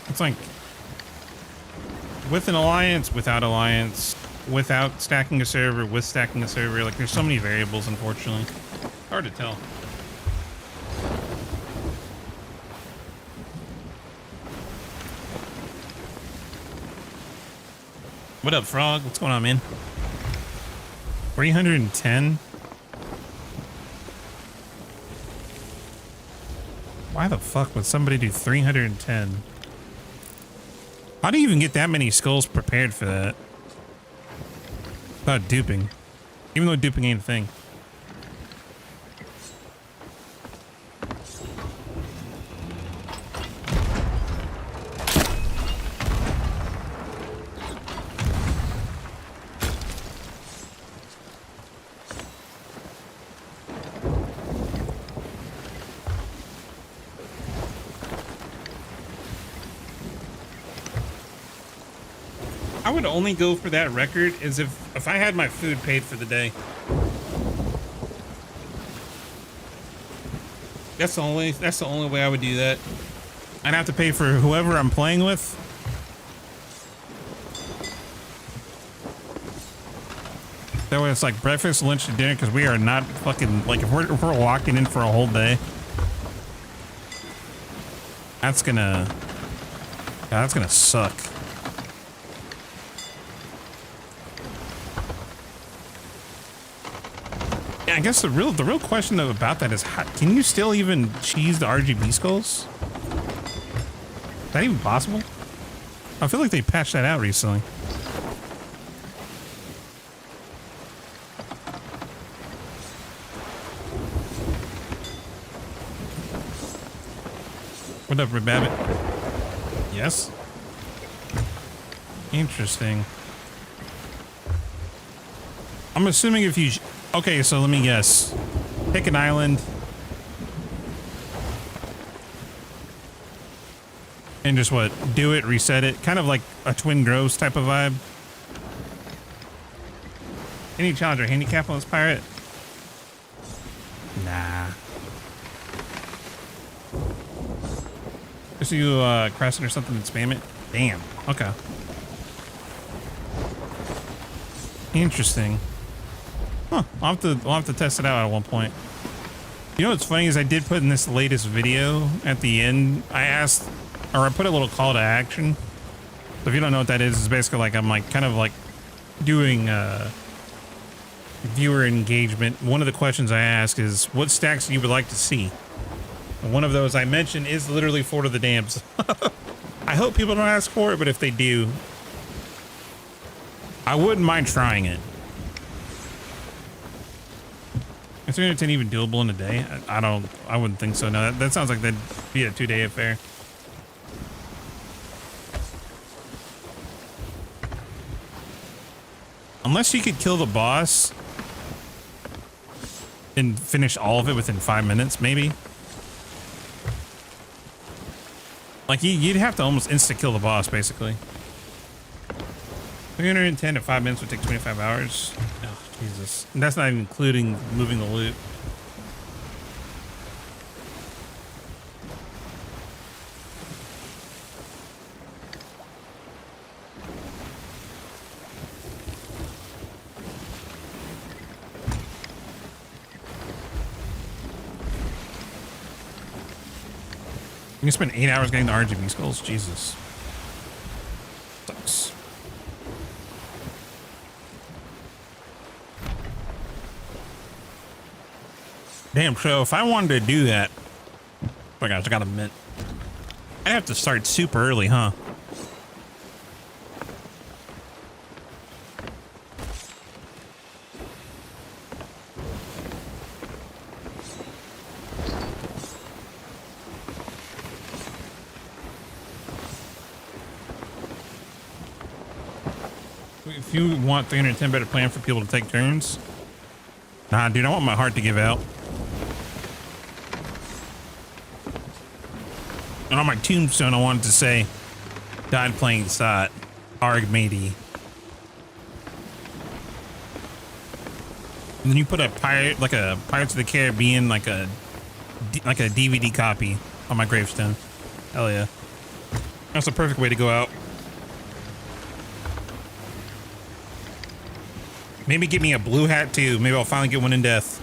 It's like with an alliance, without alliance, without stacking a server, with stacking a server. Like there's so many variables, unfortunately. Hard to tell. What up, Frog? What's going on, man? 310? Why the fuck would somebody do 310? How do you even get that many skulls prepared for that? Without duping. Even though duping ain't a thing. I would only go for that record is if I had my food paid for the day. That's the only way I would do that. I'd have to pay for whoever I'm playing with. That way it's like breakfast, lunch, and dinner, because we are not fucking, like, if we're locking in for a whole day, that's gonna suck. Yeah, I guess the real question though about that is, how, can you still even cheese the RGB skulls? Is that even possible? I feel like they patched that out recently. What up, Red Babbitt? Yes? Interesting. I'm assuming if you... Okay, so let me guess. Pick an island. And just what? Do it, reset it. Kind of like a Twin Groves type of vibe. Any challenge or handicap on this pirate? Nah. Just you Crescent or something and spam it? Damn. Okay. Interesting. Huh. I'll have to test it out at one point. You know what's funny is I did put in this latest video at the end, I put a little call to action. So if you don't know what that is, it's basically like I'm like kind of like doing viewer engagement. One of the questions I ask is what stacks you would like to see. And one of those I mentioned is literally Fort of the Dams. I hope people don't ask for it, but if they do, I wouldn't mind trying it. Is 310 even doable in a day? I wouldn't think so. No, that sounds like that'd be a 2-day affair. Unless you could kill the boss and finish all of it within 5 minutes, maybe. Like you'd have to almost insta kill the boss, basically. 310 at 5 minutes would take 25 hours. Oh, Jesus. And that's not even including moving the loot. You can spend 8 hours getting the RGB skulls? Jesus. Sucks. Damn, so if I wanted to do that, oh my gosh, I got a mint. I'd have to start super early, huh? If you want 310 better plan for people to take turns. Nah, dude, I want my heart to give out. And on my tombstone, I wanted to say, died playing SOT, Arg matey. And then you put a pirate, like a Pirates of the Caribbean, like a DVD copy on my gravestone. Hell yeah. That's the perfect way to go out. Maybe get me a blue hat too. Maybe I'll finally get one in death.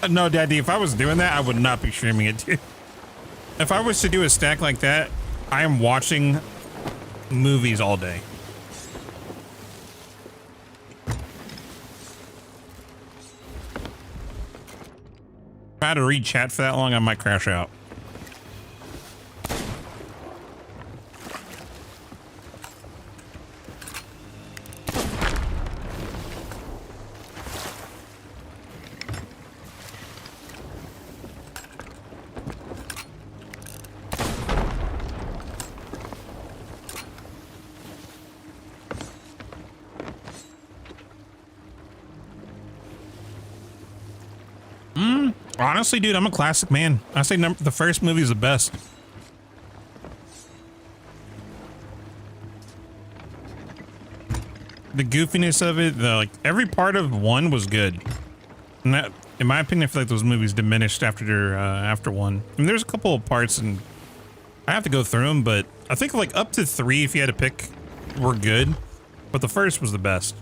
No, Daddy, if I was doing that, I would not be streaming it, dude. If I was to do a stack like that, I am watching movies all day. If I had to read chat for that long, I might crash out. Honestly, dude, I'm a classic man. I say the first movie is the best. The goofiness of it, like every part of one was good. And that, in my opinion, I feel like those movies diminished after one. I mean, there's a couple of parts, and I have to go through them, but I think like up to 3, if you had to pick were good, but the first was the best.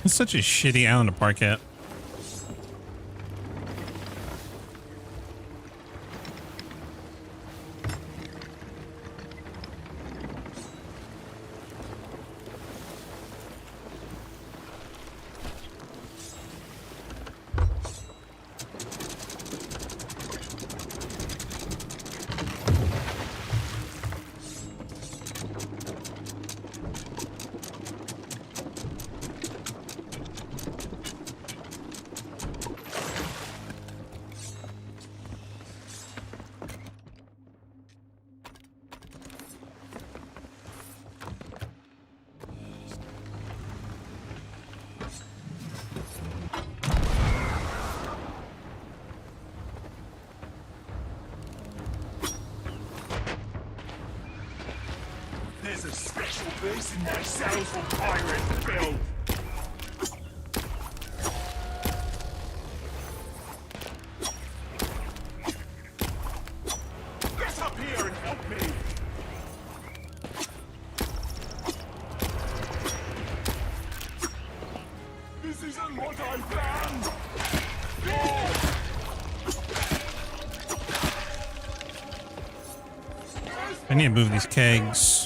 It's such a shitty island to park at. There's a special place in my cells for pirate build. Get up here and help me. This isn't what I planned. I need to move these kegs.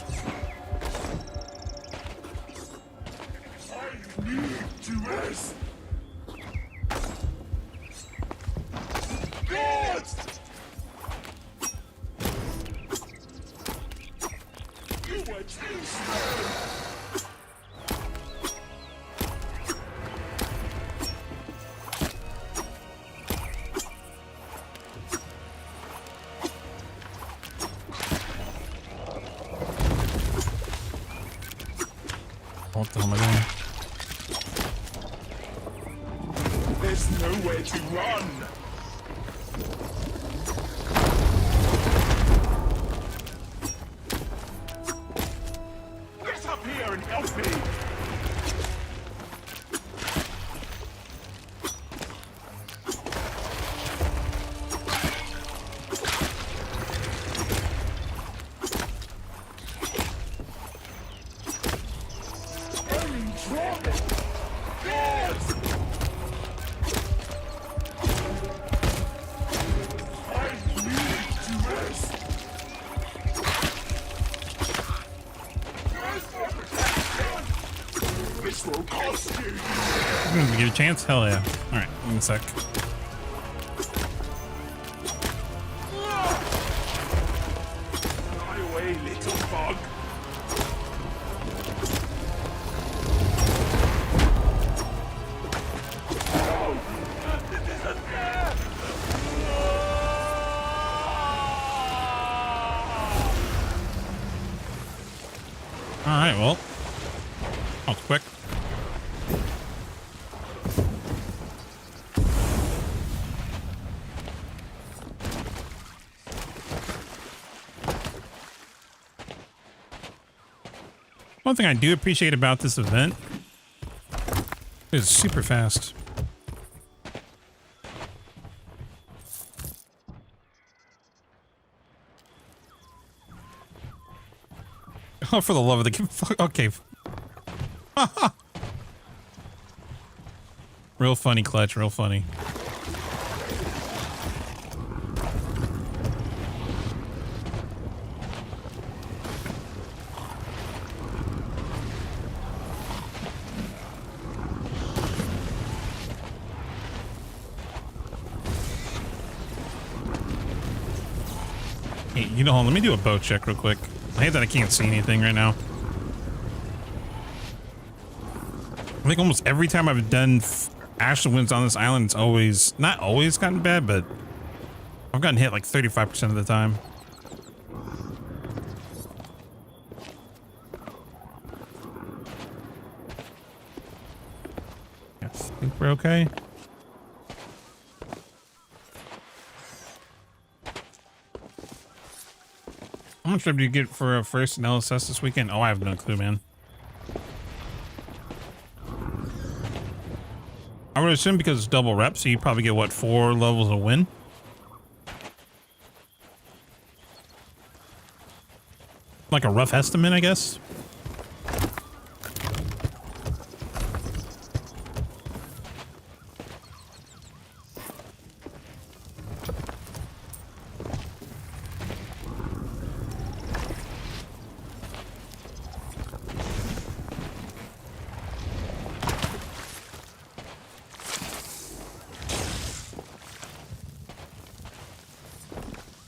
What the hell am I doing? There's nowhere to run. Get up here and help me. This will cost you. Get a chance? Hell yeah. Alright, give me a sec. Fly away, little bug. Alright, well. That was quick. One thing I do appreciate about this event is it's super fast. Oh, for the love of the game. Okay. Real funny, Clutch. Real funny. Hey, you know, hold on, let me do a boat check real quick. I hate that I can't see anything right now. I think almost every time I've done Astral Winds on this island, it's always, not always gotten bad, but I've gotten hit like 35% of the time. think we're okay. How much did you get for a first in LSS this weekend? Oh, I have no clue, man. I would assume because it's double rep, so you probably get, what, 4 levels of win? Like a rough estimate, I guess.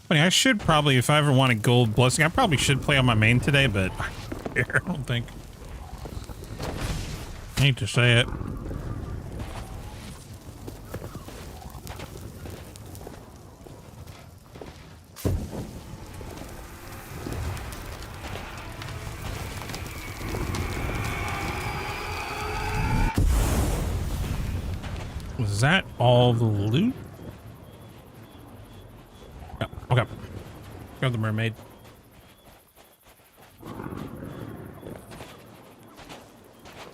Funny, I should probably, if I ever want a gold blessing, I probably should play on my main today, but I don't think. I hate to say it. Was that all the loot? Yeah, okay. Grab the mermaid.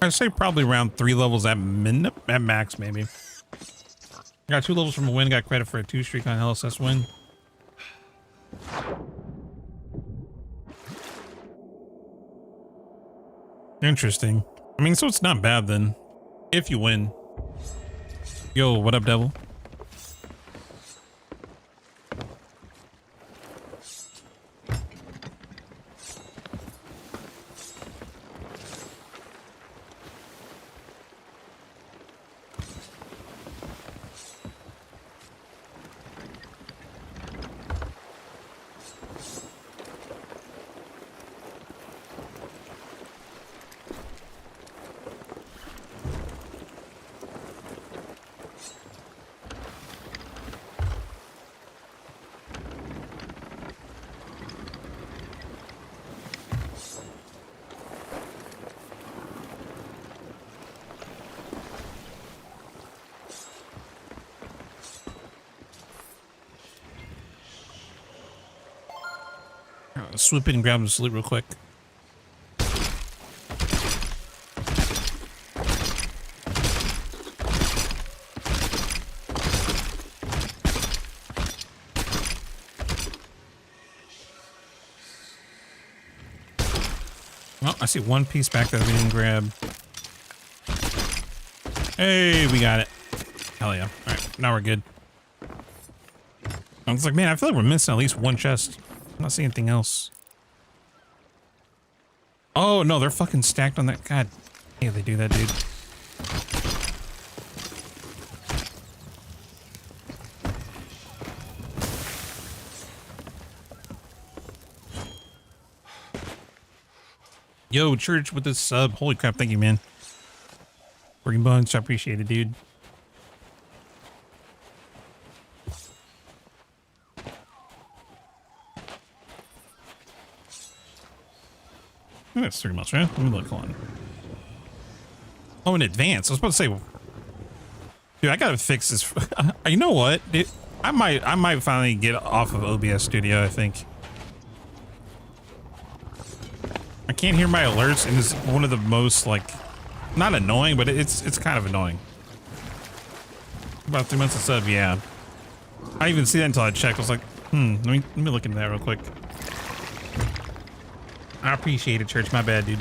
I'd say probably around 3 levels at max, maybe. Got 2 levels from a win. Got credit for a 2 streak on LSS win. Interesting. I mean, so it's not bad then. If you win. Yo, what up, devil? Swoop in and grab some loot real quick. Well, I see one piece back there we didn't grab. Hey, we got it. Hell yeah. All right, now we're good. I was like, man, I feel like we're missing at least one chest. I'm not seeing anything else. Oh, no, they're fucking stacked on that. God, yeah, they do that, dude. Yo, Church with this sub. Holy crap, thank you, man. Green Bunch, I appreciate it, dude. That's 3 months, right? Let me look on. Oh, in advance. I was about to say, dude, I gotta fix this. You know what? Dude, I might finally get off of OBS Studio, I think. I can't hear my alerts, and it's one of the most, like, not annoying, but it's kind of annoying. About 3 months of sub, yeah. I didn't even see that until I checked. I was like, let me look into that real quick. I appreciate it, Church. My bad, dude.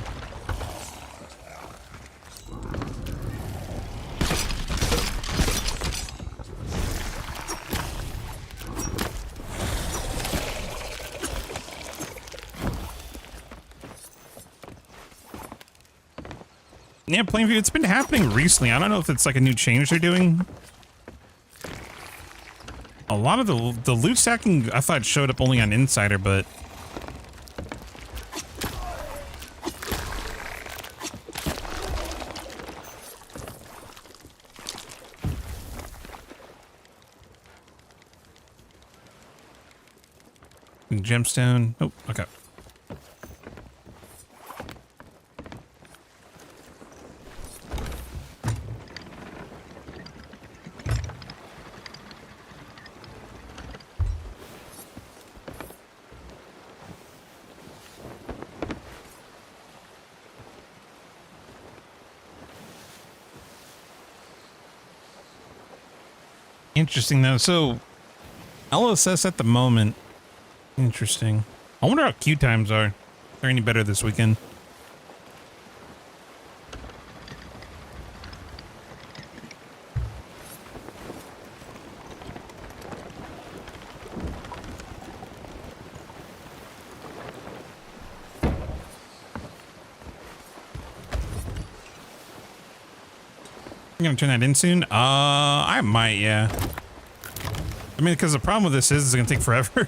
Yeah, Plainview, it's been happening recently. I don't know if it's like a new change they're doing. A lot of the loot stacking, I thought showed up only on Insider, but gemstone. Oh, okay. Interesting though. So LSS at the moment. Interesting. I wonder how queue times are. They're any better this weekend? I'm gonna turn that in soon. I might, yeah. I mean, because the problem with this is it's gonna take forever.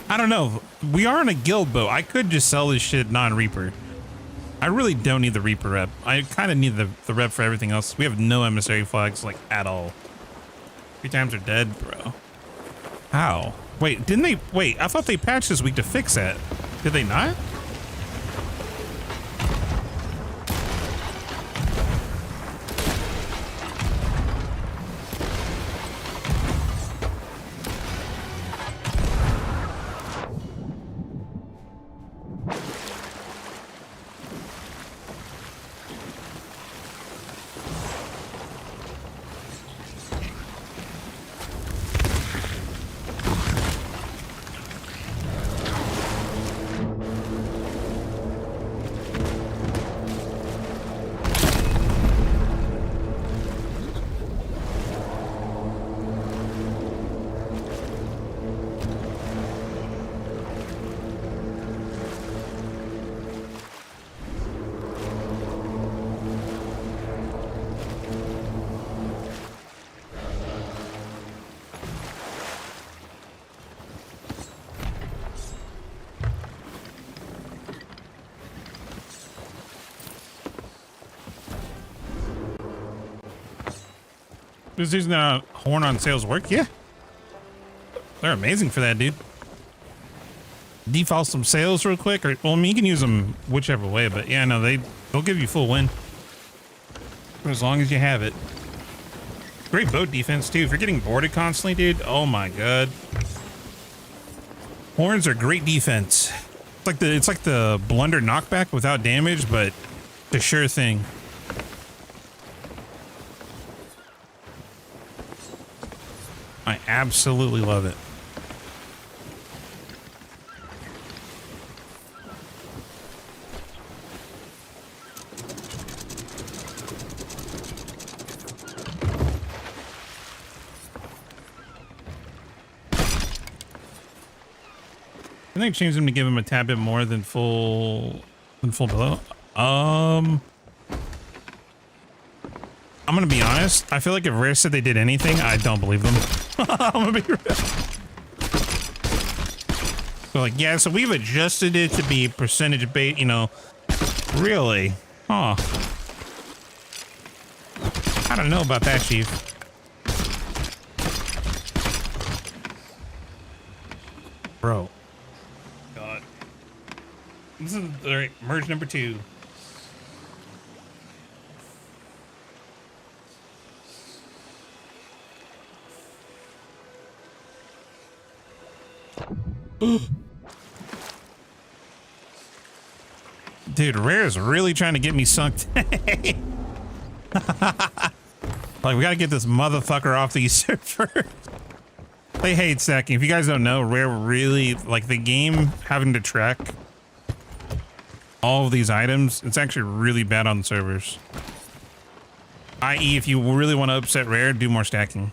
I don't know. We are in a guild boat. I could just sell this shit non-Reaper. I really don't need the Reaper rep. I kind of need the rep for everything else. We have no emissary flags, like, at all. 3 times are dead, bro. How? Wait, didn't they? Wait, I thought they patched this week to fix that. Did they not? Is using a horn on sales work? Yeah. They're amazing for that, dude. Default some sales real quick, or well, I mean, you can use them whichever way, but yeah, no, they'll give you full win for as long as you have it. Great boat defense too. If you're getting boarded constantly, dude, oh my god. Horns are great defense. It's like the blunder knockback without damage, but the sure thing. I absolutely love it. I think change them to give him a tad bit more than full below. I'm gonna be honest. I feel like if Rare said they did anything, I don't believe them. I'm gonna be real. So like, yeah, so we've adjusted it to be percentage bait, you know. Really? Huh. I don't know about that, Chief. Bro. God. This is all right, merge number 2. Dude, Rare is really trying to get me sunk today. Like, we gotta get this motherfucker off these servers. They hate stacking. If you guys don't know, Rare really, like, the game having to track all of these items, it's actually really bad on the servers. I.e., if you really want to upset Rare, do more stacking.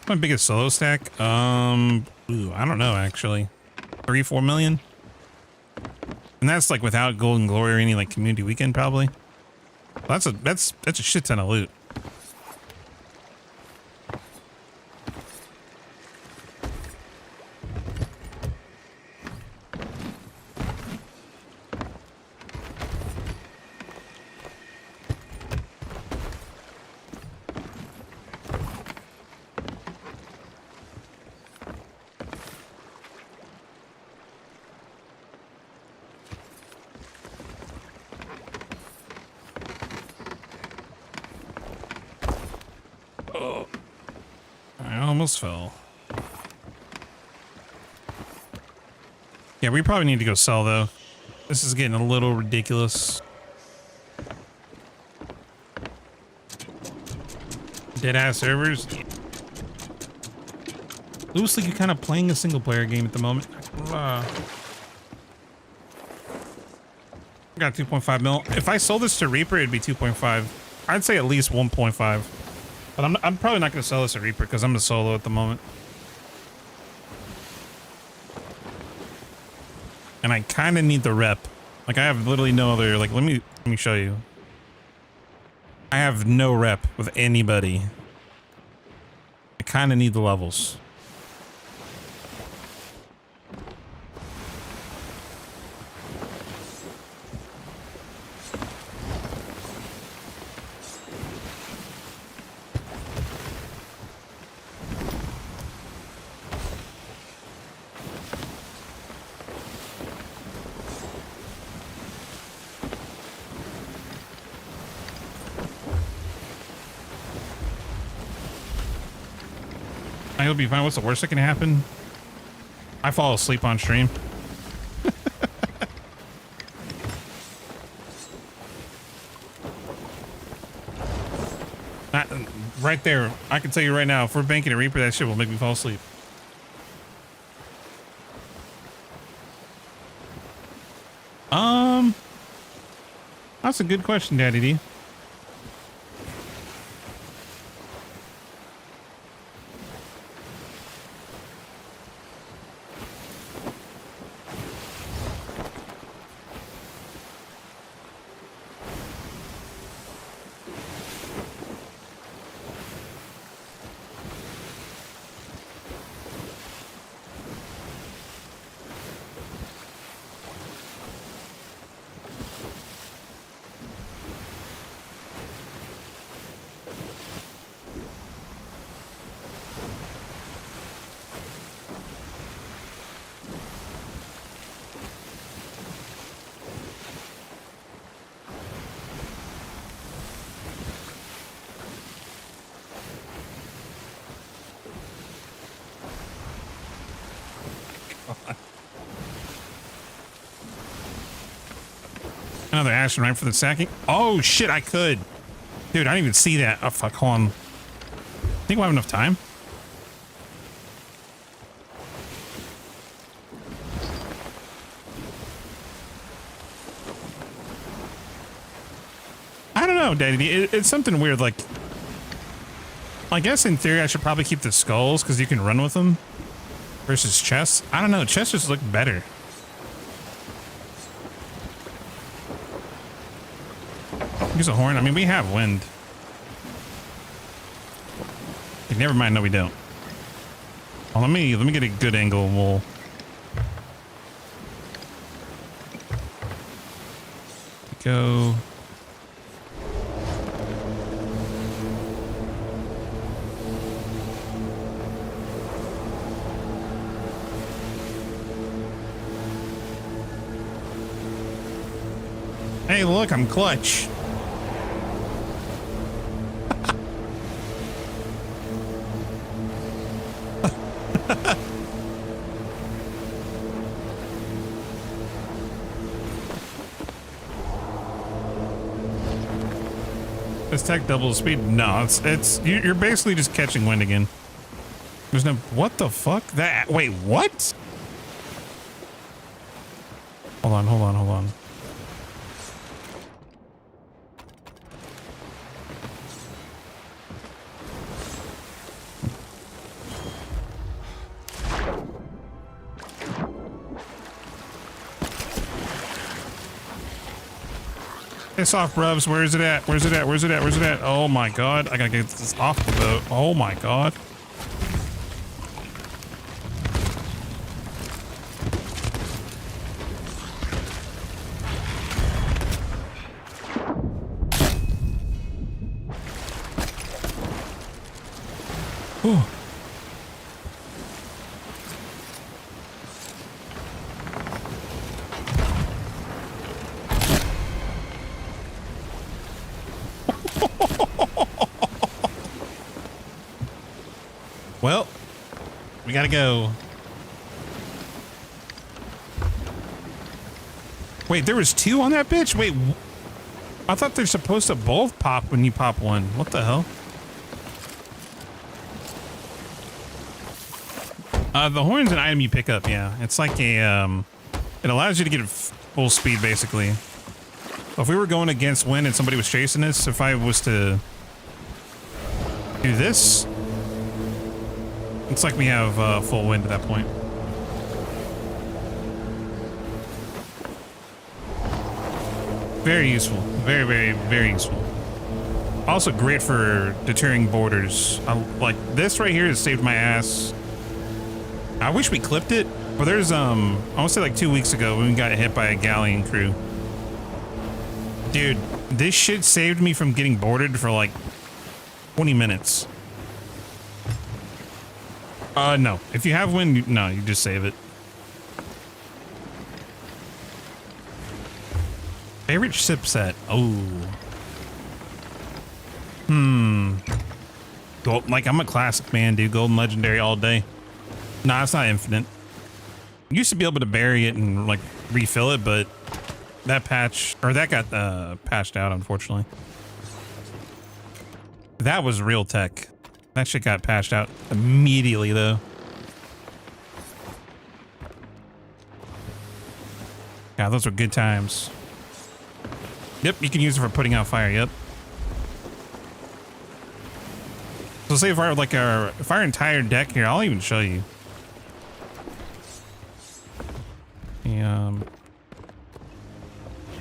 My biggest solo stack? Ooh, I don't know actually. 3-4 million? And that's like without Golden Glory or any like community weekend probably. Well, that's a shit ton of loot. almost fell. Yeah, we probably need to go sell though. This is getting a little ridiculous. Dead ass servers. Loosely, you're kind of playing a single player game at the moment. I got 2.5 mil. If I sold this to Reaper, it'd be 2.5. I'd say at least 1.5. But I'm probably not going to sell this to Reaper because I'm a solo at the moment. And I kind of need the rep. Like I have literally no other, like, let me show you. I have no rep with anybody. I kind of need the levels. It'll be fine. What's the worst that can happen? I fall asleep on stream. Right there. I can tell you right now, if we're banking a Reaper, that shit will make me fall asleep. That's a good question, Daddy D. Another action right for the sacking. Oh shit, I could. Dude, I didn't even see that. Oh fuck, hold on. Think we'll have enough time? I don't know, Daddy. It's something weird. Like, I guess in theory I should probably keep the skulls because you can run with them versus chests. I don't know. Chests just look better. Use a horn. I mean, we have wind. Okay, never mind. No, we don't. Well, let me get a good angle. We'll. Go. Hey, look, I'm clutch. This tech doubles speed? No, you're basically just catching wind again. There's no, what the fuck? That, wait, what? Hold on, hold on, hold on. Piss off, bruvs. Where is it at? Where's it at? Where's it at? Where's it at? Oh my god. I gotta get this off the boat. Oh my god. Whew. Well, We gotta go. Wait, there was 2 on that bitch? Wait, I thought they're supposed to both pop when you pop one. What the hell? The horn's an item you pick up, yeah. It's like a, it allows you to get full speed, basically. So if we were going against wind and somebody was chasing us, if I was to do this, it's like we have full wind at that point. Very useful. Very, very, very useful. Also great for deterring boarders. Like this right here has saved my ass. I wish we clipped it, but there's I want to say like 2 weeks ago when we got hit by a galleon crew. Dude, this shit saved me from getting boarded for like 20 minutes. No. If you have wind, no, you just save it. Favorite ship set? Oh. Gold, like I'm a classic man, dude. Golden Legendary all day. Nah, it's not infinite. Used to be able to bury it and like refill it, but that patch, or that got patched out, unfortunately. That was real tech. That shit got patched out immediately, though. Yeah, those were good times. Yep, you can use it for putting out fire, yep. So say if our entire deck here, I'll even show you.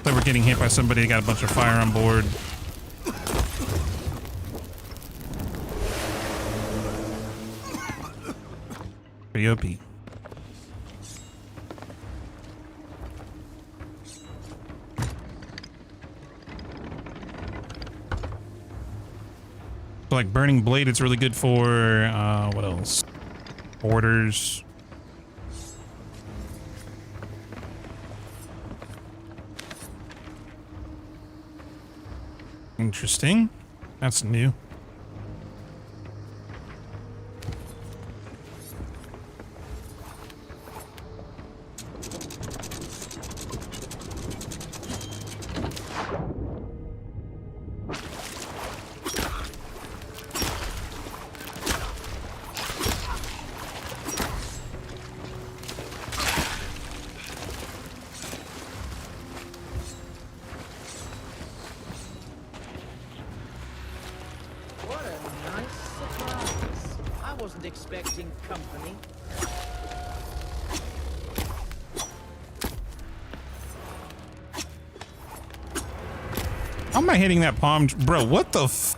So we're getting hit by somebody that got a bunch of fire on board. Pretty OP. So like Burning Blade, it's really good for, what else? Borders. Interesting. That's new. Expecting company. How am I hitting that palm? Bro, what the f?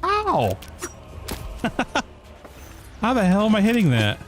Ow! How the hell am I hitting that?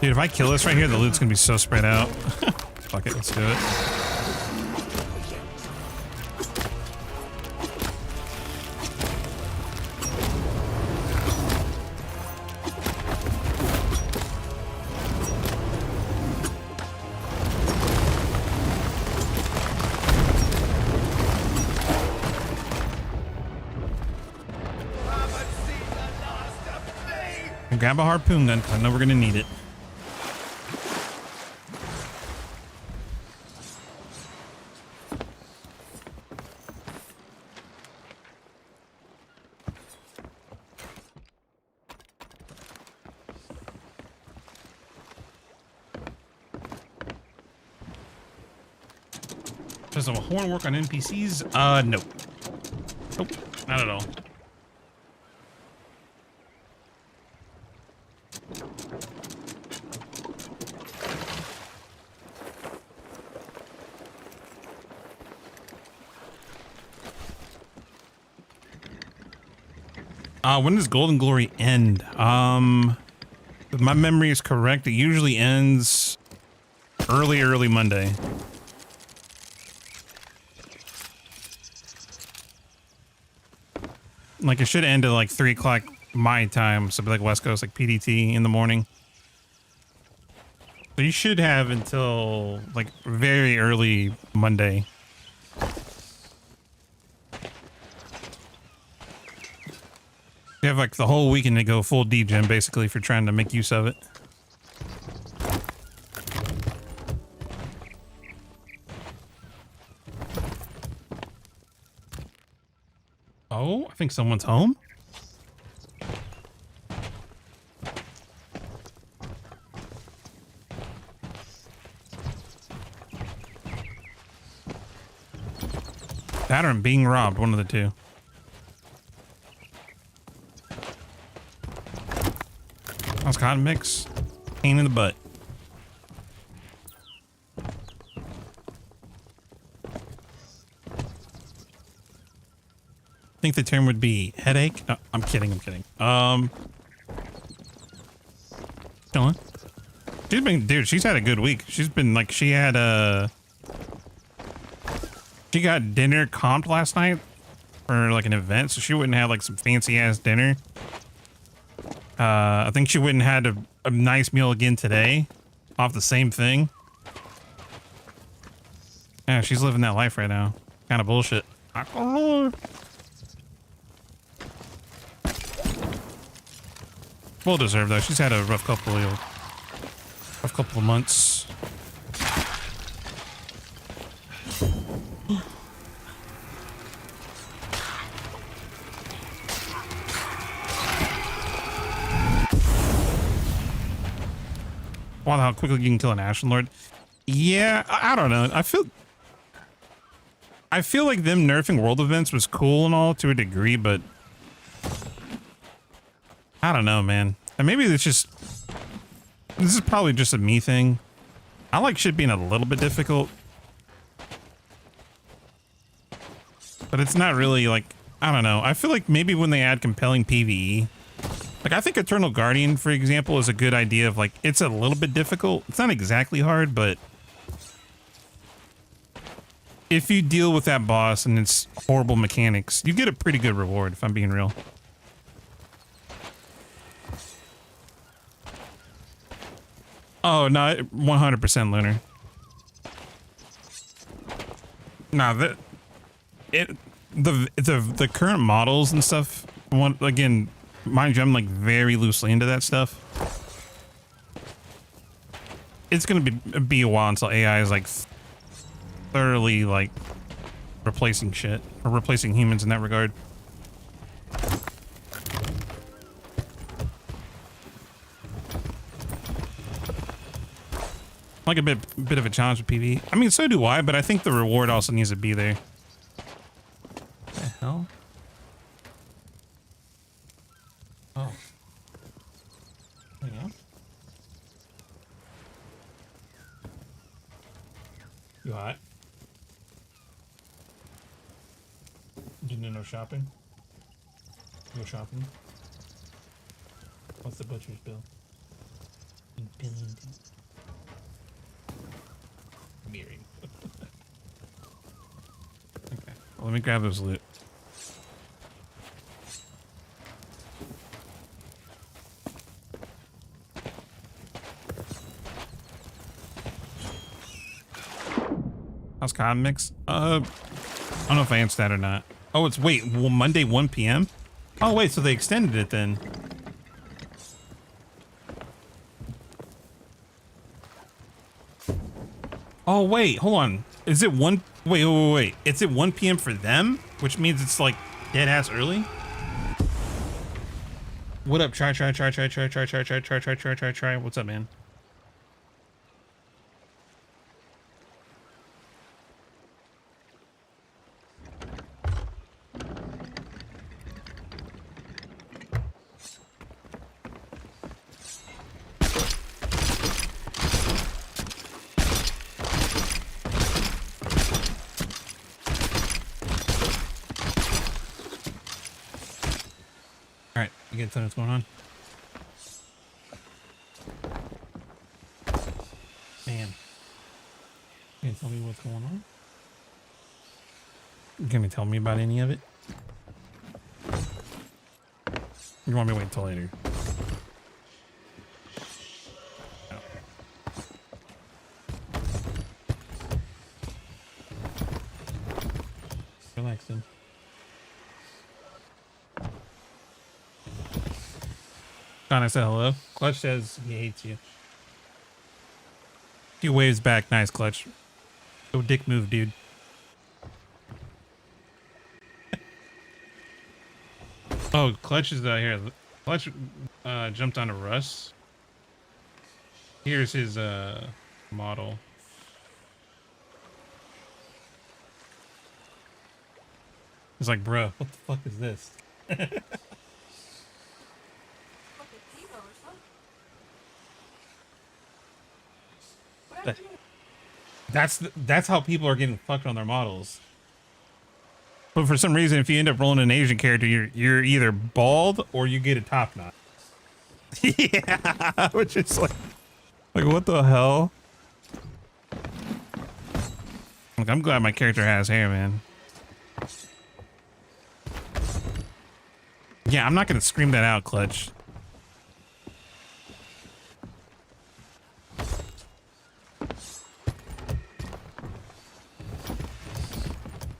Dude, if I kill this right here, the loot's gonna be so spread out. Fuck it, let's do it. And grab a harpoon gun, 'cause I know we're gonna need it. Does a horn work on NPCs? No. Nope, not at all. When does Golden Glory end? If my memory is correct, it usually ends early Monday. Like, it should end at like 3 o'clock my time, so it'd be like West Coast, like PDT in the morning. So you should have until like very early Monday. You have like the whole weekend to go full degen basically if you're trying to make use of it. Oh, I think someone's home. That or I'm being robbed, one of the two. How's cotton mix? Pain in the butt. I think the term would be headache. No, I'm kidding. Chilling. She's been, dude, she's had a good week. She's been like, she got dinner comped last night for like an event, so she wouldn't have like some fancy ass dinner. I think she wouldn't had a nice meal again today off the same thing. Yeah, she's living that life right now. Kind of bullshit. Well deserved though. She's had a rough couple of months. Wow, how quickly you can kill an Ashen Lord. Yeah, I don't know. I feel like them nerfing world events was cool and all to a degree, but I don't know, man. And maybe it's just, this is probably just a me thing. I like shit being a little bit difficult, but it's not really like, I don't know. I feel like maybe when they add compelling PvE, like I think Eternal Guardian, for example, is a good idea of like, it's a little bit difficult. It's not exactly hard, but if you deal with that boss and it's horrible mechanics, you get a pretty good reward, if I'm being real. Oh, no, 100% Lunar. Nah, the current models and stuff, again, mind you, I'm like very loosely into that stuff. It's gonna be a while until AI is like thoroughly like replacing shit or replacing humans in that regard. Like a bit of a challenge with PvE. I mean, so do I, but I think the reward also needs to be there. What the hell? Oh. Hang on. You hot? Didn't do no shopping? Go shopping? What's the butcher's bill? Mirroring. Okay. Well, let me grab those loot. How's cotton mix? I don't know if I answered that or not. Oh, it's wait, Monday 1 p.m. Oh wait, so they extended it then. Oh wait, hold on. Is it one? Wait. It's at 1 p.m. for them, which means it's like dead ass early. What up? Try. What's up, man? You can tell me what's going on. Man. You can tell me what's going on? Can you tell me about any of it? You want me to wait until later? No. Relaxing. Connor said hello. Clutch says he hates you. He waves back. Nice, Clutch. Go dick move, dude. Oh, Clutch is here. Clutch jumped onto Russ. Here's his model. He's like, bro, what the fuck is this? That's how people are getting fucked on their models. But for some reason, if you end up rolling an Asian character, you're either bald or you get a top knot. Yeah, which is like what the hell? Look, I'm glad my character has hair, man. Yeah, I'm not gonna scream that out, Clutch.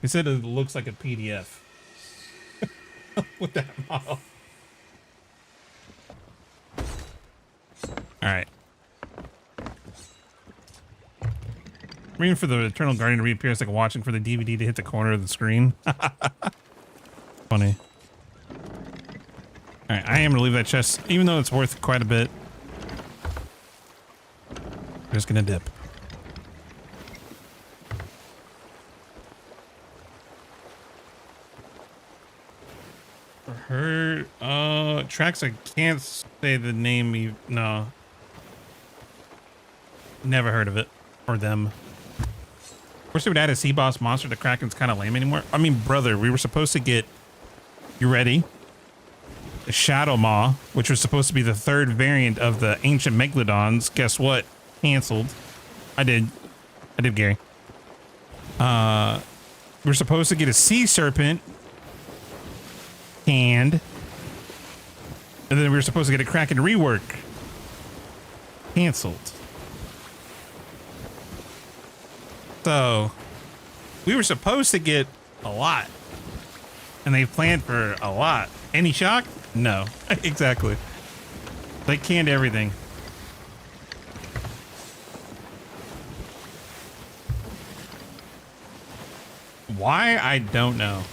He said it looks like a PDF with that model. All right. Waiting for the Eternal Guardian to reappear. It's like watching for the DVD to hit the corner of the screen. Funny. All right, I am gonna leave that chest, even though it's worth quite a bit. I'm just gonna dip. Her tracks, I can't say the name. No, never heard of it or them. Of course, they would add a sea boss monster. The Kraken's kind of lame anymore. I mean, brother, we were supposed to get, you ready? The Shadow Maw, which was supposed to be the third variant of the ancient Megalodons. Guess what? Canceled. I did, Gary. We're supposed to get a sea serpent. And then we were supposed to get a Kraken rework. Canceled. So we were supposed to get a lot. And they planned for a lot. Any shock? No. Exactly. They canned everything. Why? I don't know.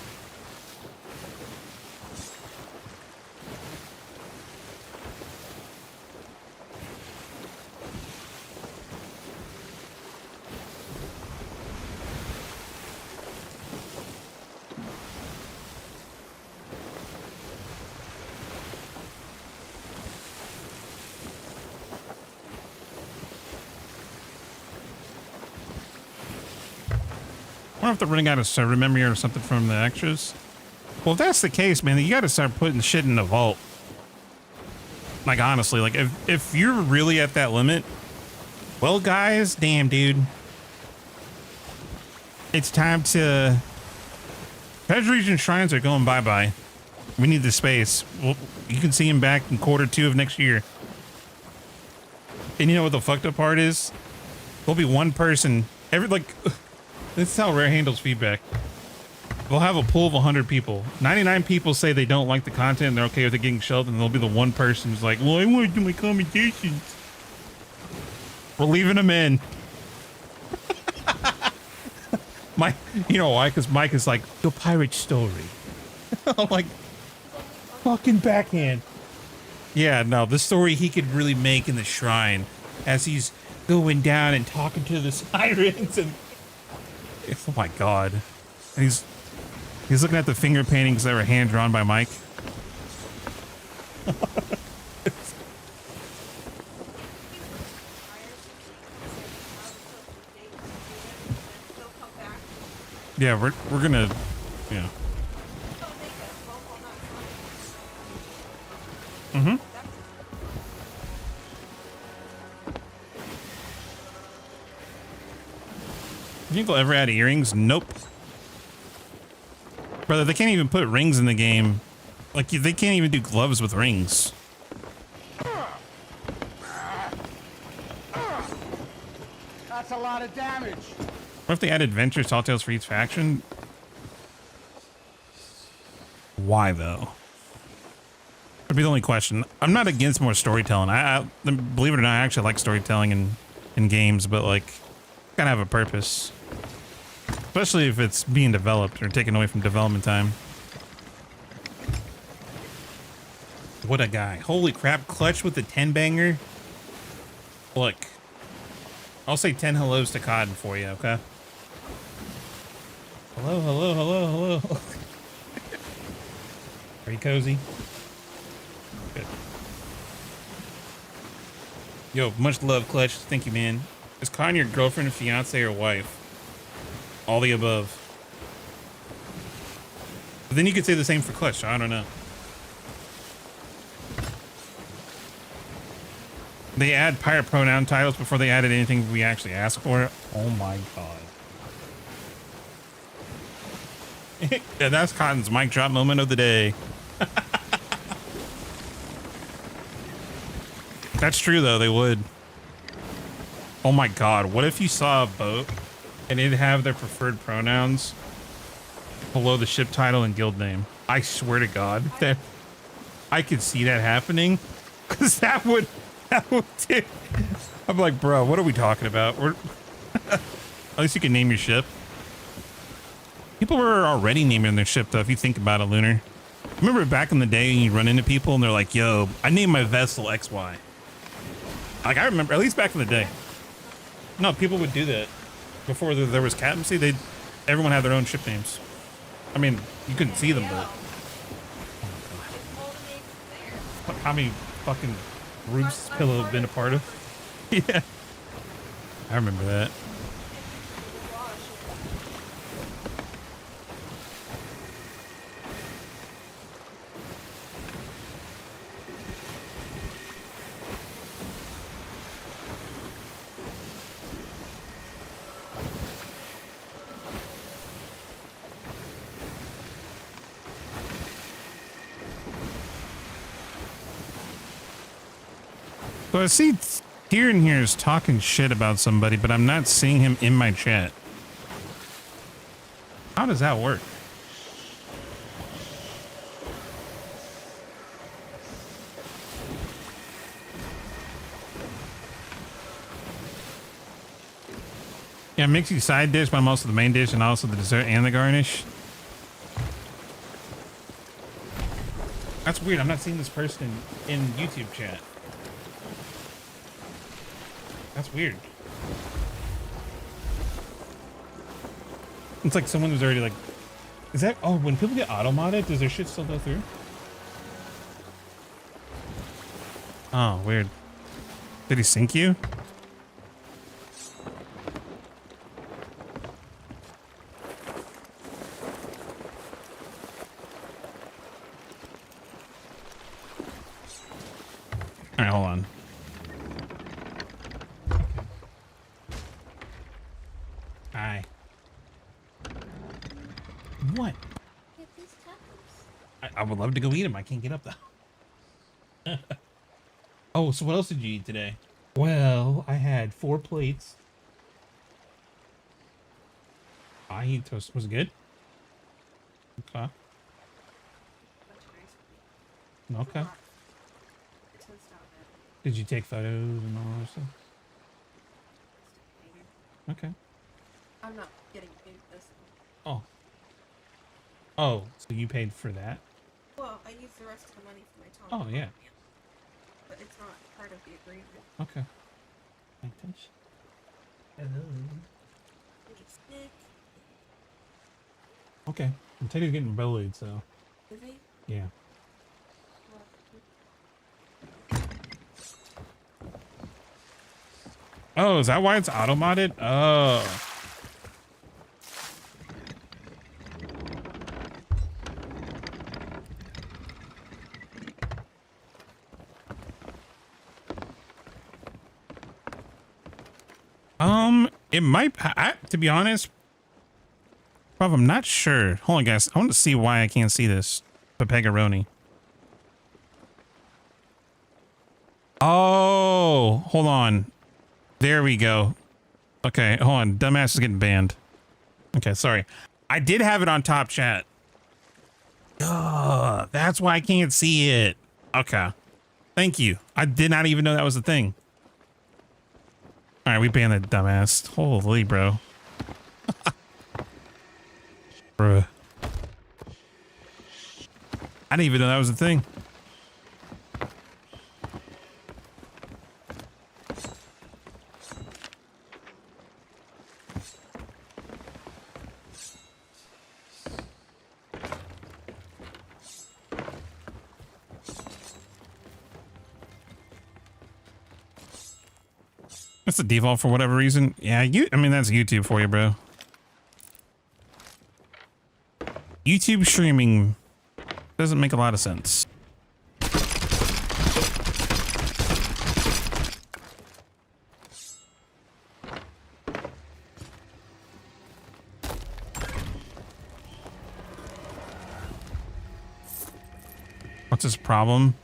I wonder if they're running out of server memory or something from the extras. Well, if that's the case, man, you got to start putting shit in the vault. Like, honestly, like if you're really at that limit, well, guys, damn, dude, it's time to. Treasuries and shrines are going bye-bye. We need the space. Well, you can see him back in Q2 of next year. And you know what the fucked up part is? There'll be one person every like. This is how Rare handles feedback. They'll have a pool of 100 people. 99 people say they don't like the content and they're okay with it getting shelved, and there'll be the one person who's like, well, I want to do my commentations. We're leaving them in. You know why? Because Mike is like, the pirate story. I'm like, fucking backhand. Yeah, no, the story he could really make in the shrine as he's going down and talking to the sirens and. Oh my god. And he's looking at the finger paintings that were hand drawn by Mike. Yeah, we're gonna, yeah. Mm-hmm. You think they'll ever add earrings? Nope. Brother, they can't even put rings in the game. Like, they can't even do gloves with rings. That's a lot of damage. What if they add adventures, tall tales for each faction? Why, though? Would be the only question. I'm not against more storytelling. I believe it or not, I actually like storytelling in games, but like, gotta have a purpose. Especially if it's being developed or taken away from development time. What a guy. Holy crap, Clutch with the 10 banger. Look, I'll say 10 hellos to Cotton for you, okay? Hello, hello, hello, hello. Are you cozy? Good. Yo, much love, Clutch. Thank you, man. Is Cotton your girlfriend, fiance, or wife? All the above. But then you could say the same for Clutch. I don't know. They add pirate pronoun titles before they added anything we actually asked for. Oh my god. Yeah, that's Cotton's mic drop moment of the day. That's true though, they would. Oh my god, what if you saw a boat and it'd have their preferred pronouns below the ship title and guild name? I swear to god that I could see that happening, because that would do. I'm like, bro, what are we talking about? We're at least you can name your ship. People were already naming their ship though, if you think about it, Lunar. Remember back in the day you run into people and they're like, yo, I named my vessel XY. Like, I remember, at least back in the day. No, people would do that. Before there was captaincy, everyone had their own ship names. I mean, you couldn't see them, but... How many fucking roofs this pillow have been a part of? Yeah. I remember that. So I see Tyrion here is talking shit about somebody, but I'm not seeing him in my chat. How does that work? Yeah, Mixie side dish, but I'm also the main dish and also the dessert and the garnish. That's weird. I'm not seeing this person in YouTube chat. That's weird. It's like someone who's already like, is that, oh, when people get auto modded, does their shit still go through? Oh, weird. Did he sync you? All right, hold on. Hi. What? Get these tacos. I would love to go eat them. I can't get up though. Oh, so what else did you eat today? Well, I had 4 plates. I eat toast. Was it good? Okay. Okay. Did you take photos and all that stuff? Okay. I'm not getting paid for this. Oh. Oh, so you paid for that? Well, I use the rest of the money for my time. Oh, yeah. But it's not part of the agreement. Okay. Pay attention. Hello. It's Nick. Okay. I'm Teddy's getting bullied, so. Is he? Yeah. Oh, is that why it's auto modded? Oh. It might, to be honest, Rob, I'm not sure. Hold on, guys. I want to see why I can't see this. Papegaroni. Oh, hold on. There we go. Okay, hold on. Dumbass is getting banned. Okay, sorry. I did have it on top chat. That's why I can't see it. Okay. Thank you. I did not even know that was a thing. All right, we banned that dumbass. Holy, bro. Bruh. I didn't even know that was a thing. That's the default for whatever reason. Yeah, I mean, that's YouTube for you, bro. YouTube streaming doesn't make a lot of sense. What's his problem?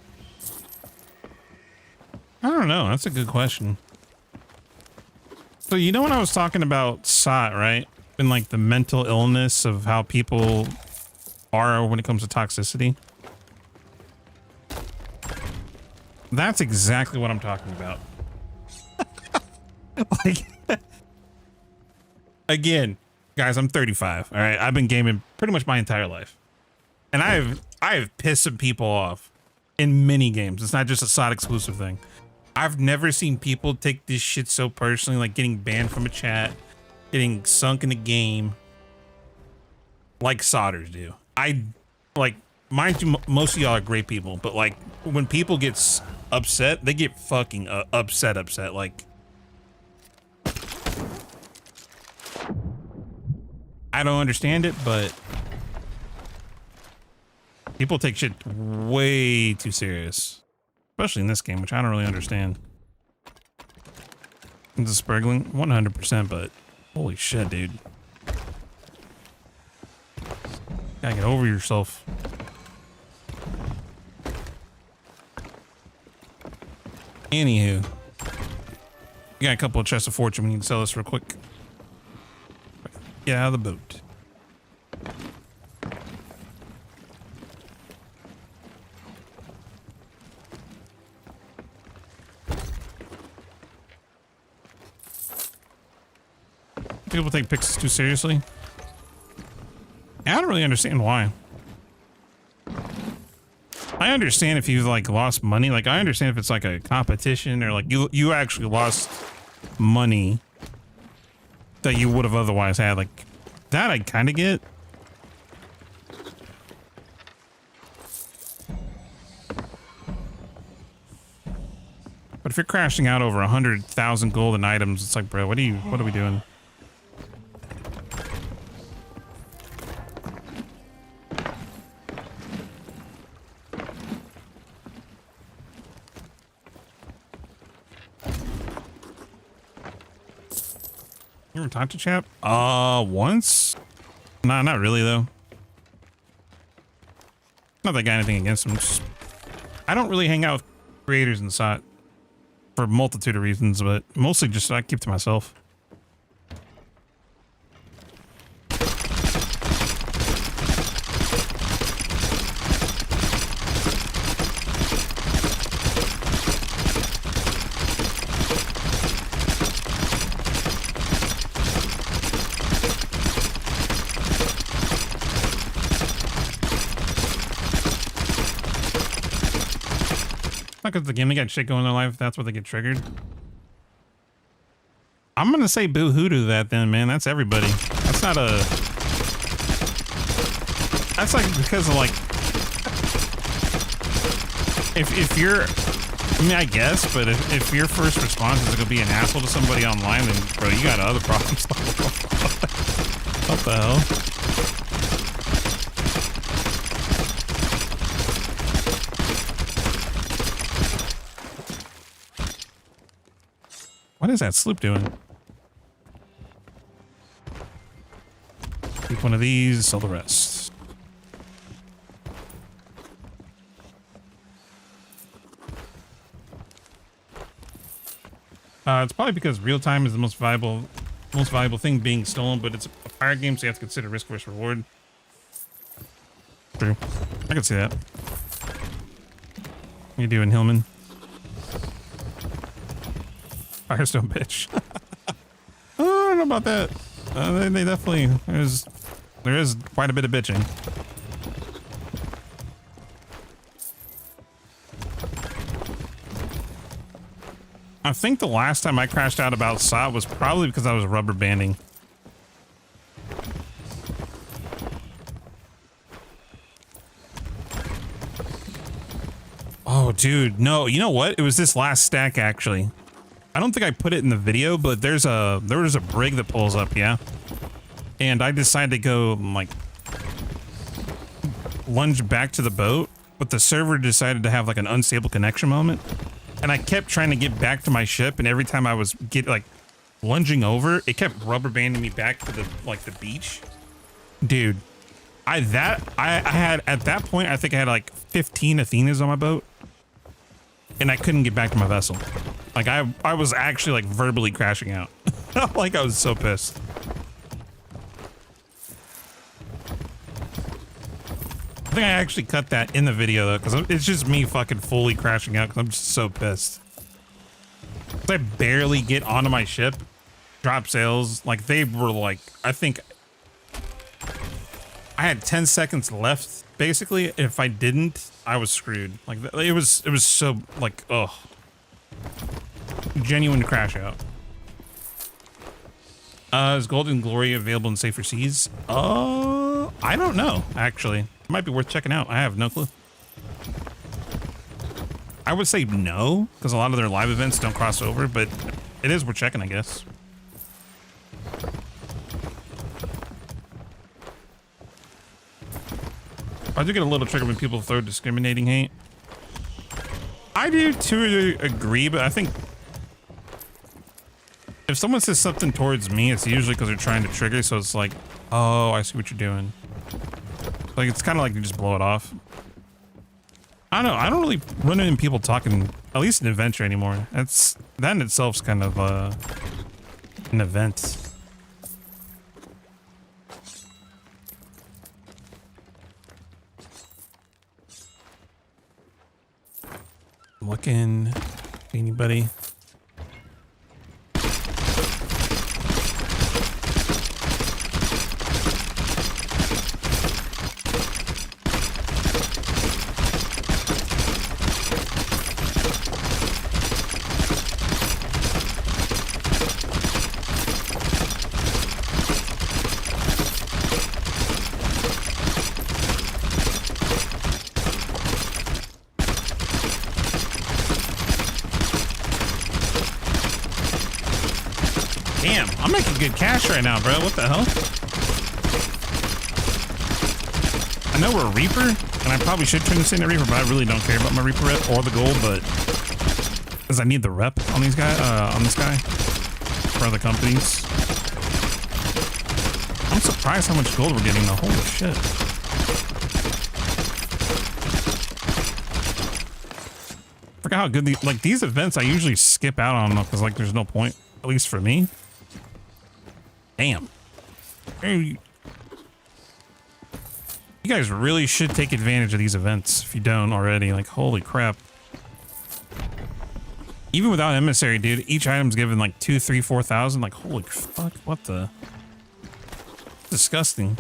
I don't know. That's a good question. So you know when I was talking about SOT, right? And like the mental illness of how people are when it comes to toxicity. That's exactly what I'm talking about. Like, again, guys, I'm 35. All right, I've been gaming pretty much my entire life, and I have pissed some people off in many games. It's not just a SOT exclusive thing. I've never seen people take this shit so personally, like getting banned from a chat, getting sunk in a game, like sodders do. I, like, mind you, most of y'all are great people, but like when people get upset, they get fucking upset. Like, I don't understand it, but people take shit way too serious. Especially in this game, which I don't really understand. It's a Spriggling 100%, but holy shit, dude. Gotta get over yourself. Anywho, you got a couple of chests of fortune. We need to sell this real quick. Get out of the boat. People take pixels too seriously. I don't really understand why. I understand if you've like lost money. Like I understand if it's like a competition or like you actually lost money that you would have otherwise had. Like that I kind of get. But if you're crashing out over 100,000 golden items, it's like, bro, what are we doing? You ever talked to Chap? Once? Nah, not really though. Not that I got anything against him. Just, I don't really hang out with creators in SOT for a multitude of reasons, but mostly just I keep to myself. Not because the game they got shit going in their life, that's what they get triggered. I'm gonna say boo hoo to that then, man. That's everybody. That's not a. That's like because of like. If you're, I mean, I guess, but if your first response is to go be an asshole to somebody online, then bro, you got other problems. What the hell? What is that sloop doing? Keep one of these, sell the rest. It's probably because real time is the most valuable thing being stolen, but it's a fire game, so you have to consider risk versus reward. True. I can see that. What you doing, Hillman? Firestone bitch. Oh, I don't know about that. They definitely, there is quite a bit of bitching. I think the last time I crashed out about SOT was probably because I was rubber banding. Oh, dude, no, you know what? It was this last stack, actually. I don't think I put it in the video, but there was a brig that pulls up, yeah? And I decided to go, like, lunge back to the boat, but the server decided to have, like, an unstable connection moment. And I kept trying to get back to my ship, and every time I was lunging over, it kept rubber banding me back to the the beach. Dude, I had at that point, I think I had like 15 Athenas on my boat, and I couldn't get back to my vessel. Like I was actually like verbally crashing out. Like I was so pissed. I think I actually cut that in the video though, because it's just me fucking fully crashing out because I'm just so pissed. I barely get onto my ship, drop sails, like they were like, I think I had 10 seconds left basically. If I didn't, I was screwed. Like it was so like, ugh, genuine crash out. Is Golden Glory available in safer seas? I don't know actually. Might be worth checking out. I have no clue. I would say no, because a lot of their live events don't cross over, but it is worth checking, I guess. I do get a little triggered when people throw discriminating hate. I do too agree, but I think if someone says something towards me, it's usually because they're trying to trigger, so it's like, oh, I see what you're doing. Like, it's kind of like you just blow it off. I don't know. I don't really run into people talking, at least in Adventure anymore. That in itself's kind of an event. Looking, anybody? Damn, I'm making good cash right now, bro. What the hell? I know we're a Reaper, and I probably should turn this into a Reaper, but I really don't care about my Reaper rep or the gold, but because I need the rep on these guys, on this guy for other companies. I'm surprised how much gold we're getting though. Holy shit. Forgot how good these events I usually skip out on them because like there's no point, at least for me. Damn. Hey, you guys really should take advantage of these events if you don't already. Like, holy crap. Even without emissary, dude, each item's given like 2, 3, 4,000. Like, holy fuck, what the? Disgusting.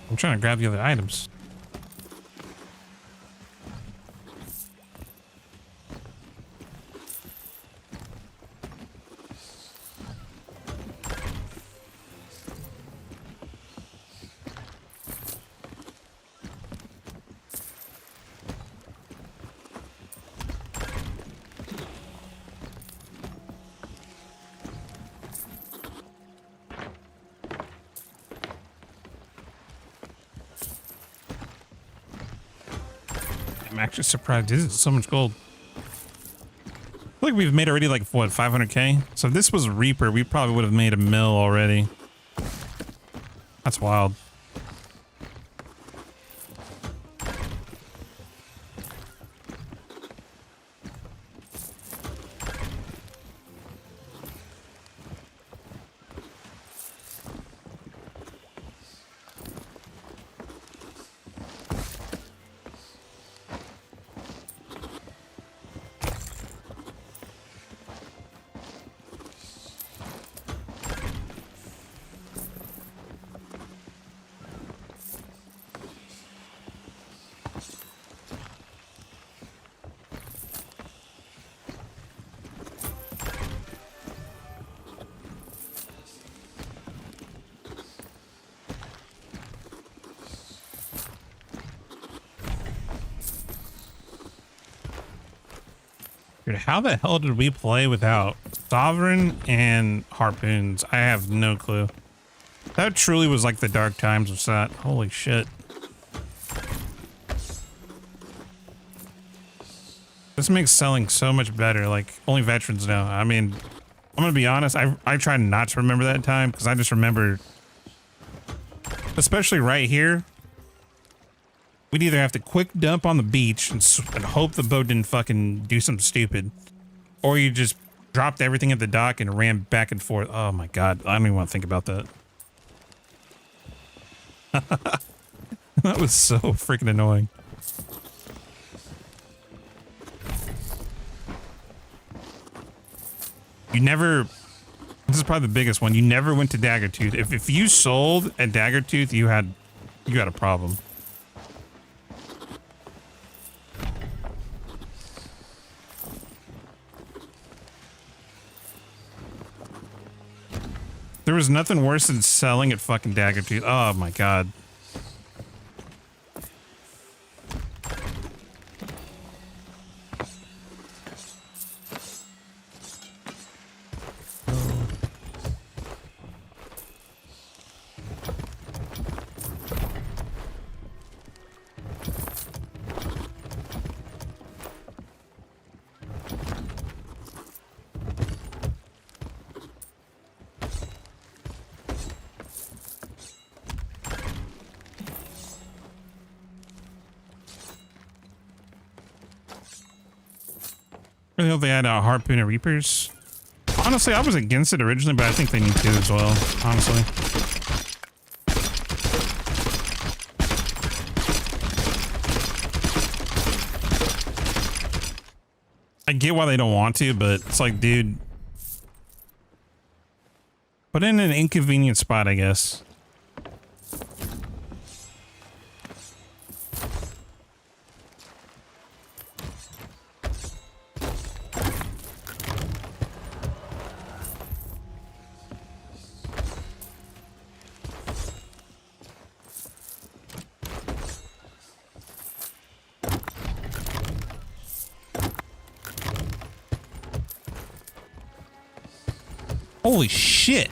I'm trying to grab the other items. I'm actually surprised. This is so much gold. I feel like we've made already like, what, 500K? So if this was Reaper, we probably would have made a mill already. That's wild. Dude, how the hell did we play without Sovereign and Harpoons? I have no clue. That truly was like the dark times of SAT. Holy shit. This makes selling so much better. Like, only veterans know. I mean, I'm gonna be honest. I try not to remember that time because I just remember, especially right here, we'd either have to quick dump on the beach and hope the boat didn't fucking do something stupid, or you just dropped everything at the dock and ran back and forth. Oh my god, I don't even want to think about that. That was so freaking annoying. You never, this is probably the biggest one, you never went to Daggertooth. If you sold at Daggertooth, you had a problem. There was nothing worse than selling at fucking Daggertooth. Oh my god. Really hope they had Harpoon and Reapers. Honestly, I was against it originally, but I think they need to as well, honestly. I get why they don't want to, but it's like, dude, put in an inconvenient spot, I guess. Holy shit.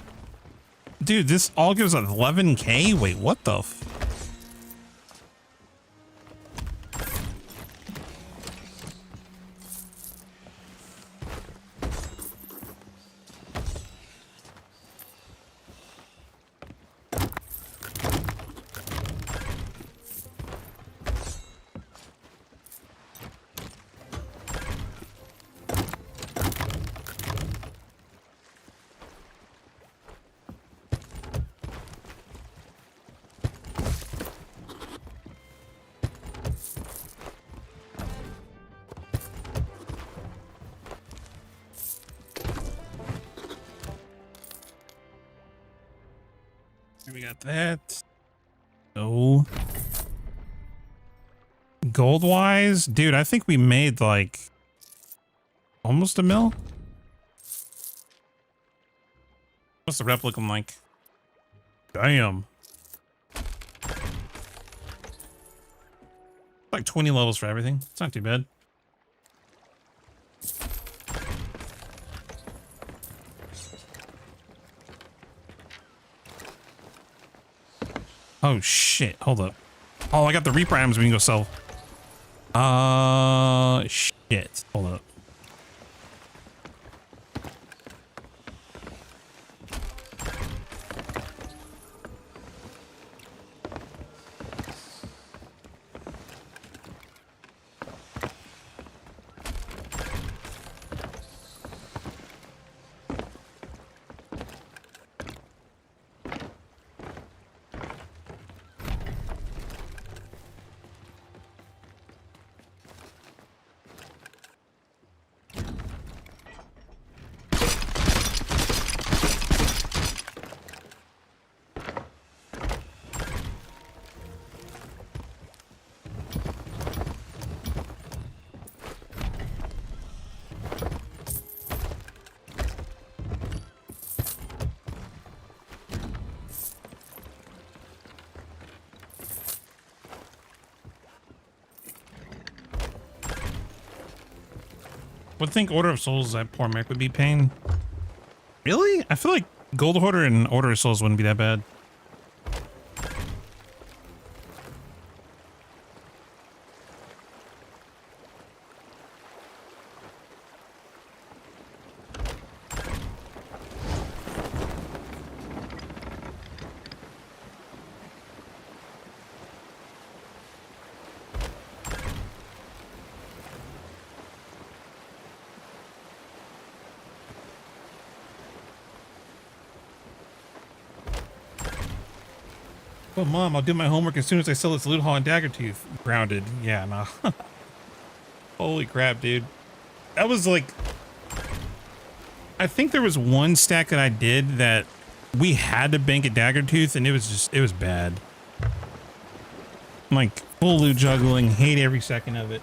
Dude, this all gives 11K? Wait, what the f... We got that. No. Gold wise, dude, I think we made like almost a mil. What's the rep looking like? Damn. Like 20 levels for everything. It's not too bad. Oh shit, hold up. Oh, I got the Reaper items we can go sell. Shit. Hold up. Would think Order of Souls that poor mech would be pain. Really? I feel like Gold Hoarder and Order of Souls wouldn't be that bad. Well, Mom, I'll do my homework as soon as I sell this loot haul and Daggertooth. Grounded. Yeah, nah. Holy crap, dude. That was like... I think there was one stack that I did that we had to bank at Daggertooth, and it was bad. Like, full loot juggling. Hate every second of it.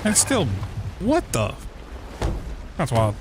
That's still... What the... That's wild.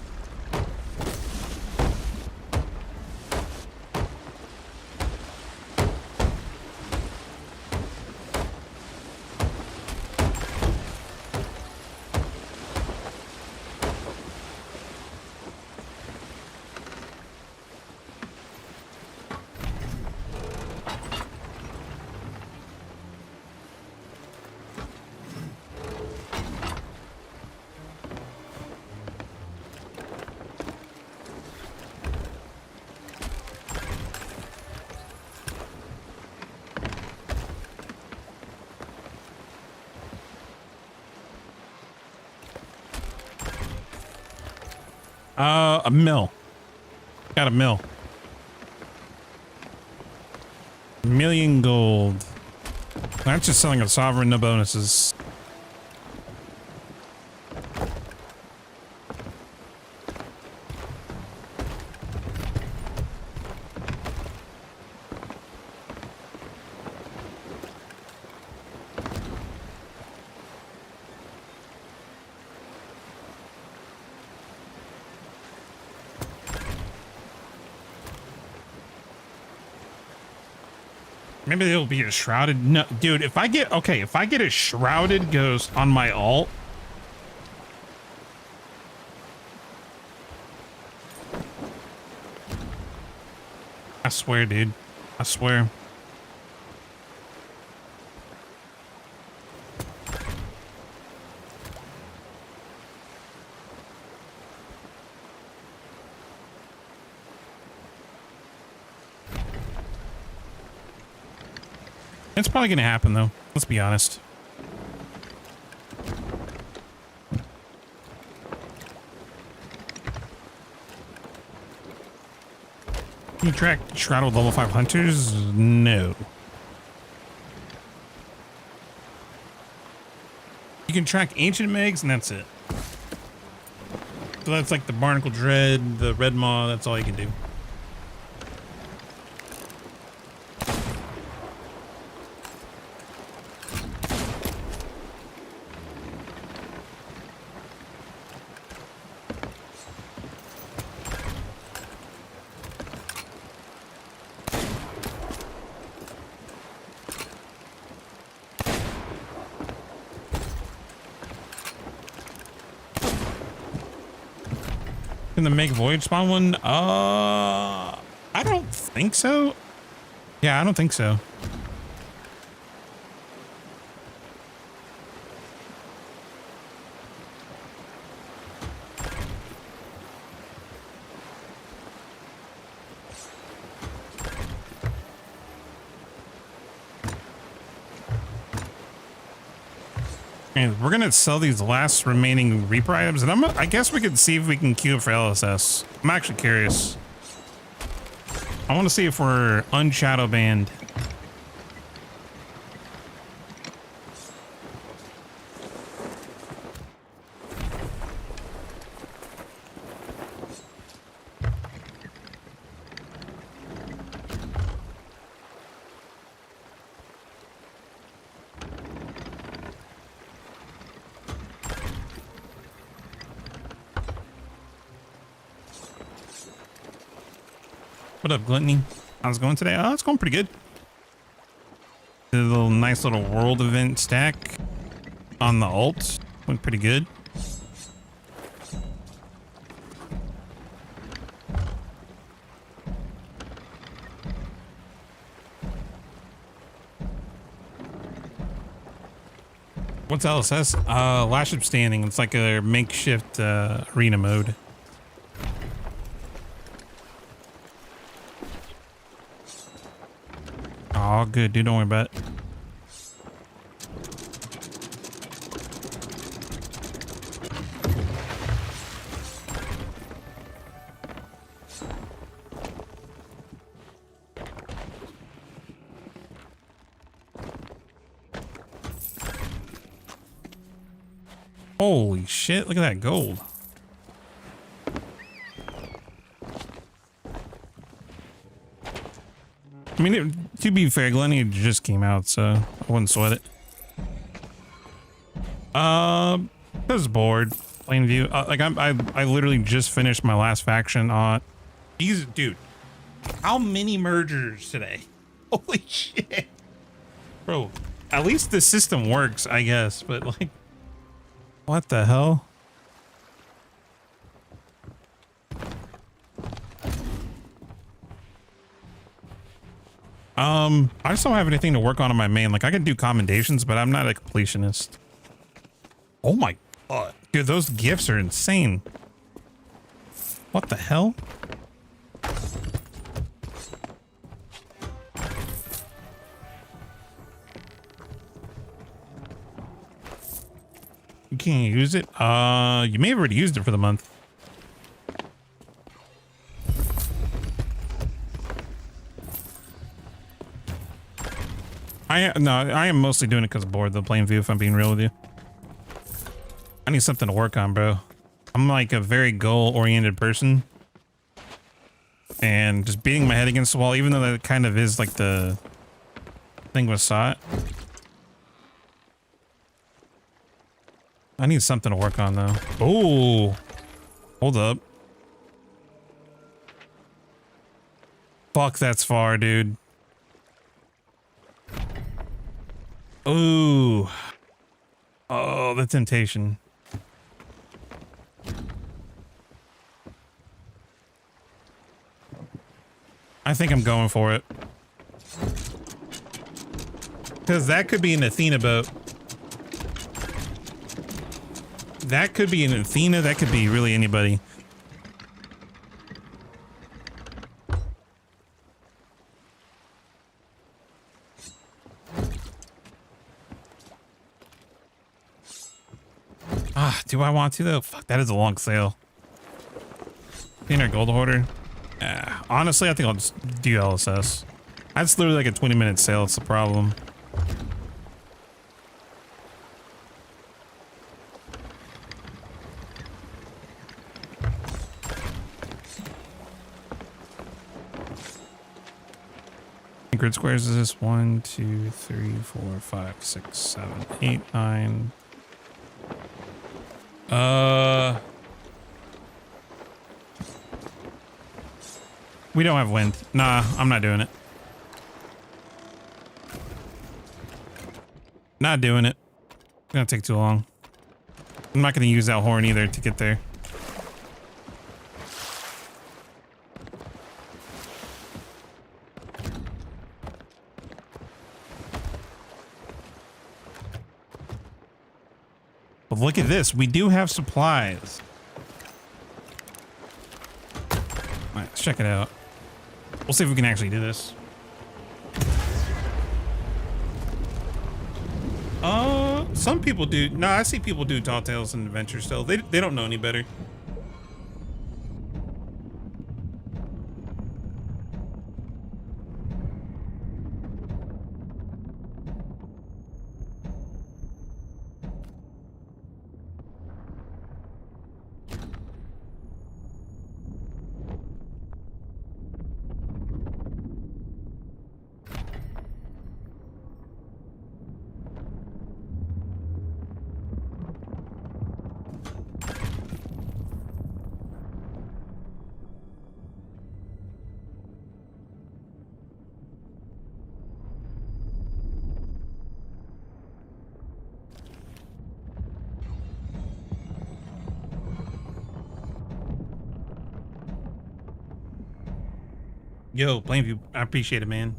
A mill. Got a mill. $1,000,000 gold. That's just selling a sovereign, no bonuses. Maybe it'll be a shrouded. No, dude, if I get a shrouded ghost on my alt. I swear, dude. I swear. It's probably gonna happen though. Let's be honest. Can you track Shroud with level 5 hunters? No. You can track ancient megs and that's it. So that's like the Barnacle Dread, the Red Maw, that's all you can do. Can the make void spawn one? I don't think so. Yeah, I don't think so. And we're gonna sell these last remaining Reaper items, and I guess we could see if we can queue up for LSS. I'm actually curious. I want to see if we're unshadow banned. What up, Gluttony? How's it going today? Oh, it's going pretty good. Did a little nice little world event stack on the alt. Went pretty good. What's LSS? Last Ship Standing. It's like a makeshift arena mode. Oh, good, dude. Don't worry about it. Holy shit, look at that gold. I mean, to be fair, Glenny just came out, so I wouldn't sweat it. I was bored playing View. I literally just finished my last faction on. Jesus, dude, how many mergers today? Holy shit, bro. At least the system works, I guess, but like, what the hell? I just don't have anything to work on my main. Like, I can do commendations, but I'm not a completionist. Oh my god. Dude, those gifts are insane. What the hell? You can't use it? You may have already used it for the month. I am mostly doing it because of bored though, playing View, if I'm being real with you. I need something to work on, bro. I'm like a very goal-oriented person. And just beating my head against the wall, even though that kind of is like the thing with SOT. I need something to work on though. Oh, hold up. Fuck, that's far, dude. Ooh. Oh, the temptation. I think I'm going for it. Because that could be an Athena boat. That could be an Athena. That could be really anybody. Ah, do I want to though? Fuck, that is a long sail. In our gold hoarder. Honestly, I think I'll just do LSS. That's literally like a 20-minute sale. It's the problem. Grid squares is this 1, 2, 3, 4, 5, 6, 7, 8, 9. We don't have wind. Nah, I'm not doing it. Not doing it. It's gonna take too long. I'm not gonna use that horn either to get there. But look at this. We do have supplies. All right, let's check it out. We'll see if we can actually do this. Some people do. No, I see people do Tall Tales and Adventure still. They don't know any better. Yo, Plainview, I appreciate it, man.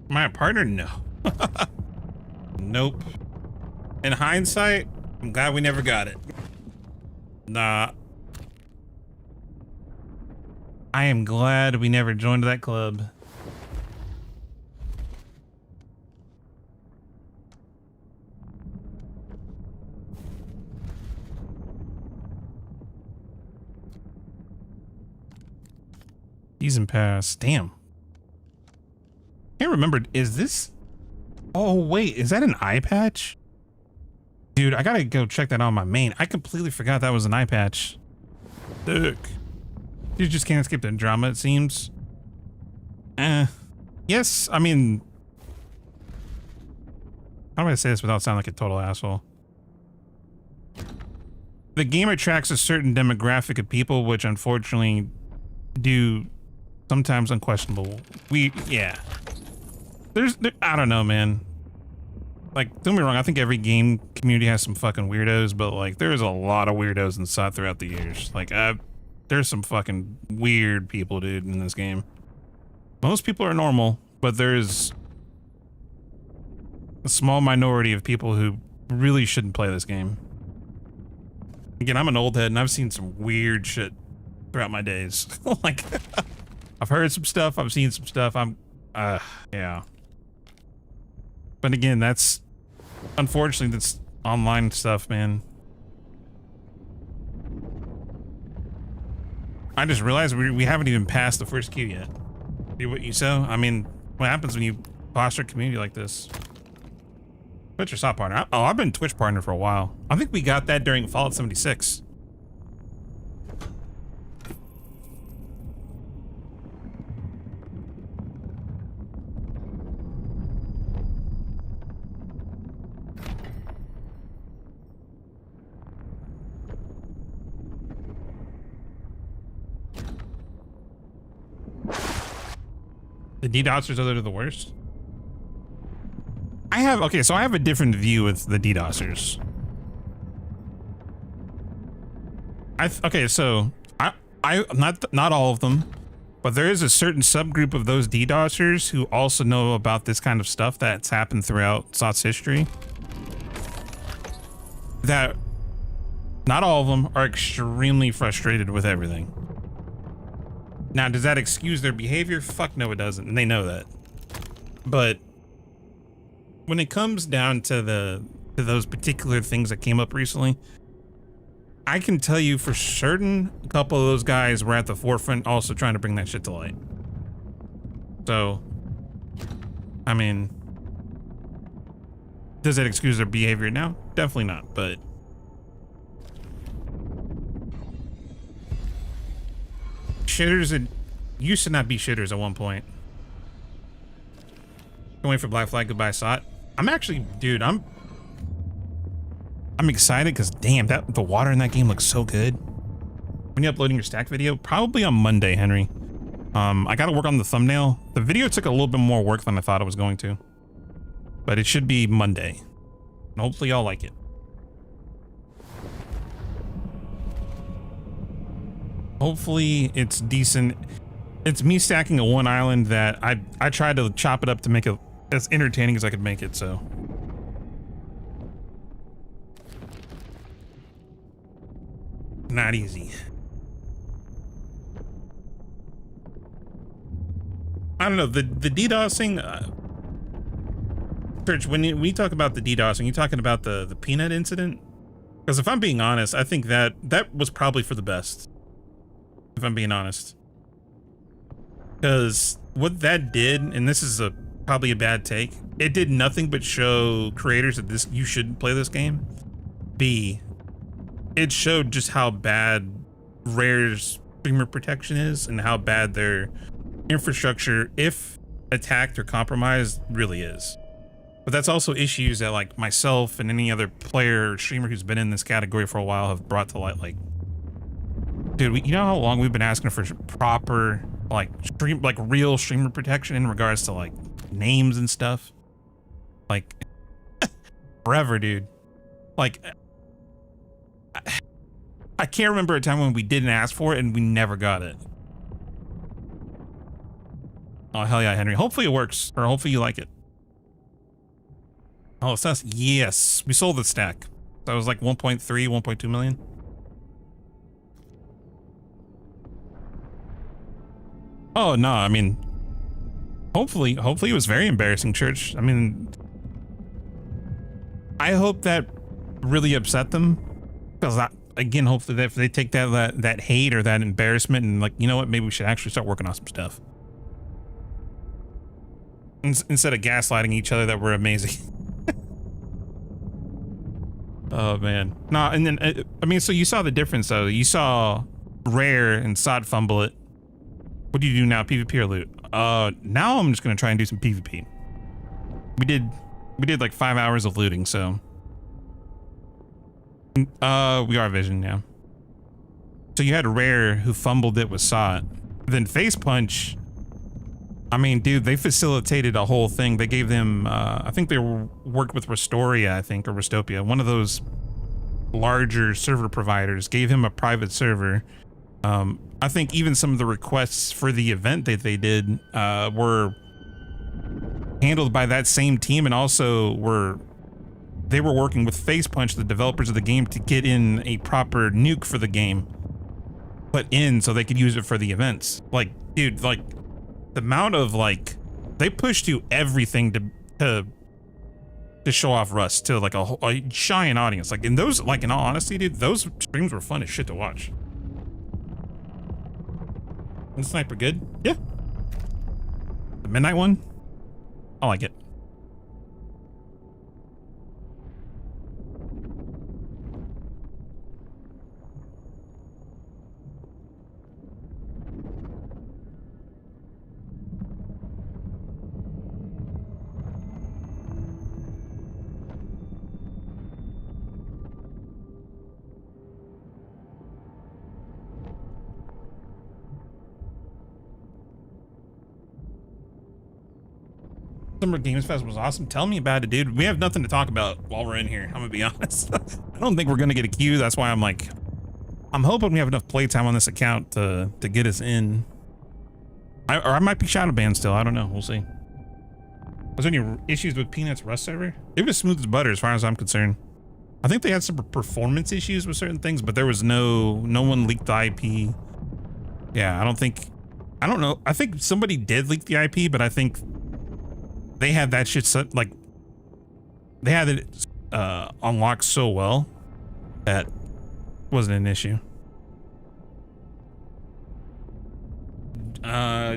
My partner? No. Nope. In hindsight, I'm glad we never got it. Nah. I am glad we never joined that club. Season pass. Damn. Can't remember. Is this? Oh wait, is that an eye patch? Dude, I gotta go check that on my main. I completely forgot that was an eye patch. Look. You just can't skip the drama, it seems. Yes, I mean, how do I say this without sounding like a total asshole? The game attracts a certain demographic of people, which unfortunately do sometimes unquestionable. Yeah. I don't know, man. Like, don't get me wrong, I think every game community has some fucking weirdos, but like, there's a lot of weirdos inside throughout the years. Like, there's some fucking weird people, dude, in this game. Most people are normal, but there's a small minority of people who really shouldn't play this game. Again, I'm an old head, and I've seen some weird shit throughout my days. Like, I've heard some stuff, I've seen some stuff, yeah. But again, that's, unfortunately, that's online stuff, man. I just realized we haven't even passed the first queue yet. Do what you so? I mean, what happens when you foster a community like this? Twitch or SOP partner? Oh, I've been Twitch partner for a while. I think we got that during Fallout 76. The DDoSers are the worst. Okay, so I have a different view with the DDoSers. Okay, so I not all of them, But there is a certain subgroup of those DDoSers who also know about this kind of stuff that's happened throughout SOT's history. That not all of them are extremely frustrated with everything. Now, does that excuse their behavior? Fuck no, it doesn't. And they know that. But when it comes down to those particular things that came up recently, I can tell you for certain a couple of those guys were at the forefront also trying to bring that shit to light. So, I mean, does that excuse their behavior now? Definitely not, but shitters, it used to not be shitters at one point. Going for Black Flag, goodbye SOT. I'm actually, dude, I'm excited because damn, the water in that game looks so good. When you uploading your stack video, probably on Monday, Henry. I got to work on the thumbnail. The video took a little bit more work than I thought it was going to, but it should be Monday, and hopefully y'all like it. Hopefully it's decent. It's me stacking a one island that I tried to chop it up to make it as entertaining as I could make it, so. Not easy. I don't know, the DDoSing, Church, when we talk about the DDoSing, you talking about the peanut incident? Because if I'm being honest, I think that was probably for the best. If I'm being honest. Because what that did, and this is probably a bad take, it did nothing but show creators that you shouldn't play this game. B, it showed just how bad Rare's streamer protection is and how bad their infrastructure, if attacked or compromised, really is. But that's also issues that like myself and any other player or streamer who's been in this category for a while have brought to light. Like, dude, you know how long we've been asking for proper like real streamer protection in regards to like names and stuff? Like forever, dude. Like I can't remember a time when we didn't ask for it and we never got it. Oh hell yeah, Henry. Hopefully it works, or hopefully you like it. Oh, it's us. Yes, we sold the stack. That was like 1.3, 1.2 million. Oh no, I mean, hopefully it was very embarrassing, Church. I mean, I hope that really upset them, because again, hopefully if they take that hate or that embarrassment and like, you know what, maybe we should actually start working on some stuff instead of gaslighting each other that we're amazing. Oh man, no, and then I mean, so you saw the difference though. You saw Rare and SOT fumble it. What do you do now, PvP or loot? Now I'm just gonna try and do some PvP. We did like 5 hours of looting, so we are Vision, yeah. So you had Rare who fumbled it with SOT. Then Face Punch, I mean, dude, they facilitated a whole thing. They gave them, I think they worked with Restoria, I think, or Restopia, one of those larger server providers, gave him a private server. I think even some of the requests for the event that they did were handled by that same team, and also they were working with Face Punch, the developers of the game, to get in a proper nuke for the game put in so they could use it for the events. Like, dude, like the amount of like they pushed you everything to show off Rust to like a giant audience. Like in those, like in all honesty, dude, those streams were fun as shit to watch. And Sniper good? Yeah. The midnight one? I like it. Summer Games Fest was awesome. Tell me about it, dude. We have nothing to talk about while we're in here. I'm gonna be honest. I don't think we're gonna get a queue. That's why I'm hoping we have enough playtime on this account to get us in. Or I might be shadow banned still. I don't know. We'll see. Was there any issues with Peanut's Rust server? It was smooth as butter as far as I'm concerned. I think they had some performance issues with certain things, but there was no one leaked the IP. Yeah, I don't know. I think somebody did leak the IP, but I think they had that shit set, like, they had it unlocked so well that wasn't an issue.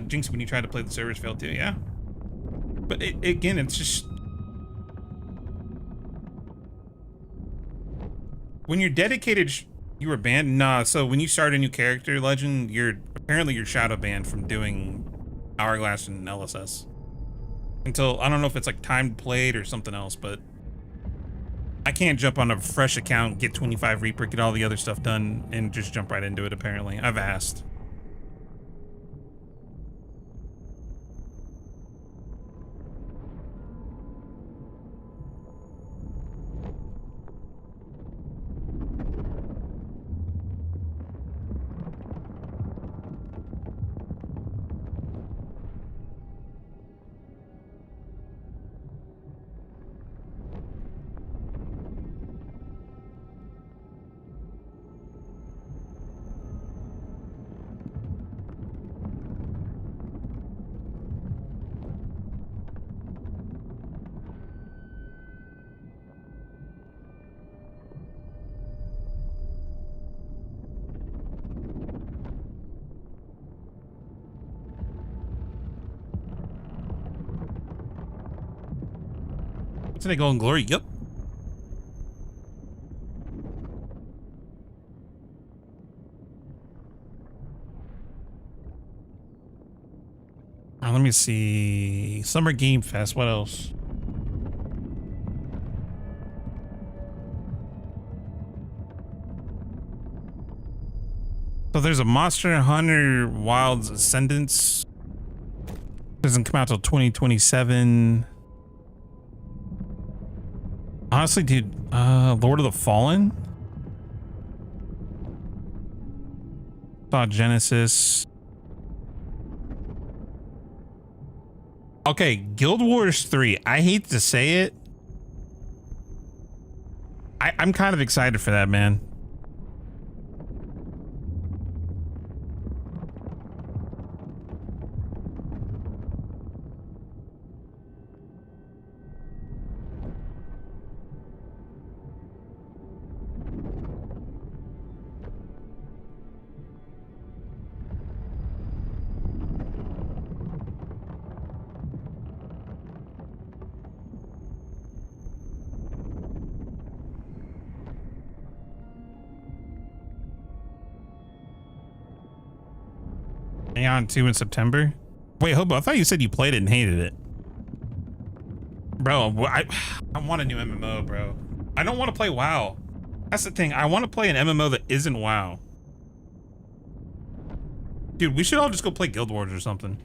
Jinx, when you tried to play, the servers failed too. Yeah, but again, it's just when you're dedicated, you were banned. Nah, so when you start a new character, Legend, you're shadow banned from doing Hourglass and LSS until, I don't know if it's like timed played or something else, but I can't jump on a fresh account, get 25 Reaper, get all the other stuff done, and just jump right into it. Apparently, I've asked. Did I go in glory? Yep. Let me see. Summer Game Fest. What else? So there's a Monster Hunter Wilds Ascendance. Doesn't come out till 2027. Honestly, dude, Lord of the Fallen? Saw Genesis. Okay, Guild Wars 3. I hate to say it. I'm kind of excited for that, man. Neon 2 in September? Wait, Hobo, I thought you said you played it and hated it. Bro, I want a new MMO, bro. I don't want to play WoW. That's the thing. I want to play an MMO that isn't WoW. Dude, we should all just go play Guild Wars or something.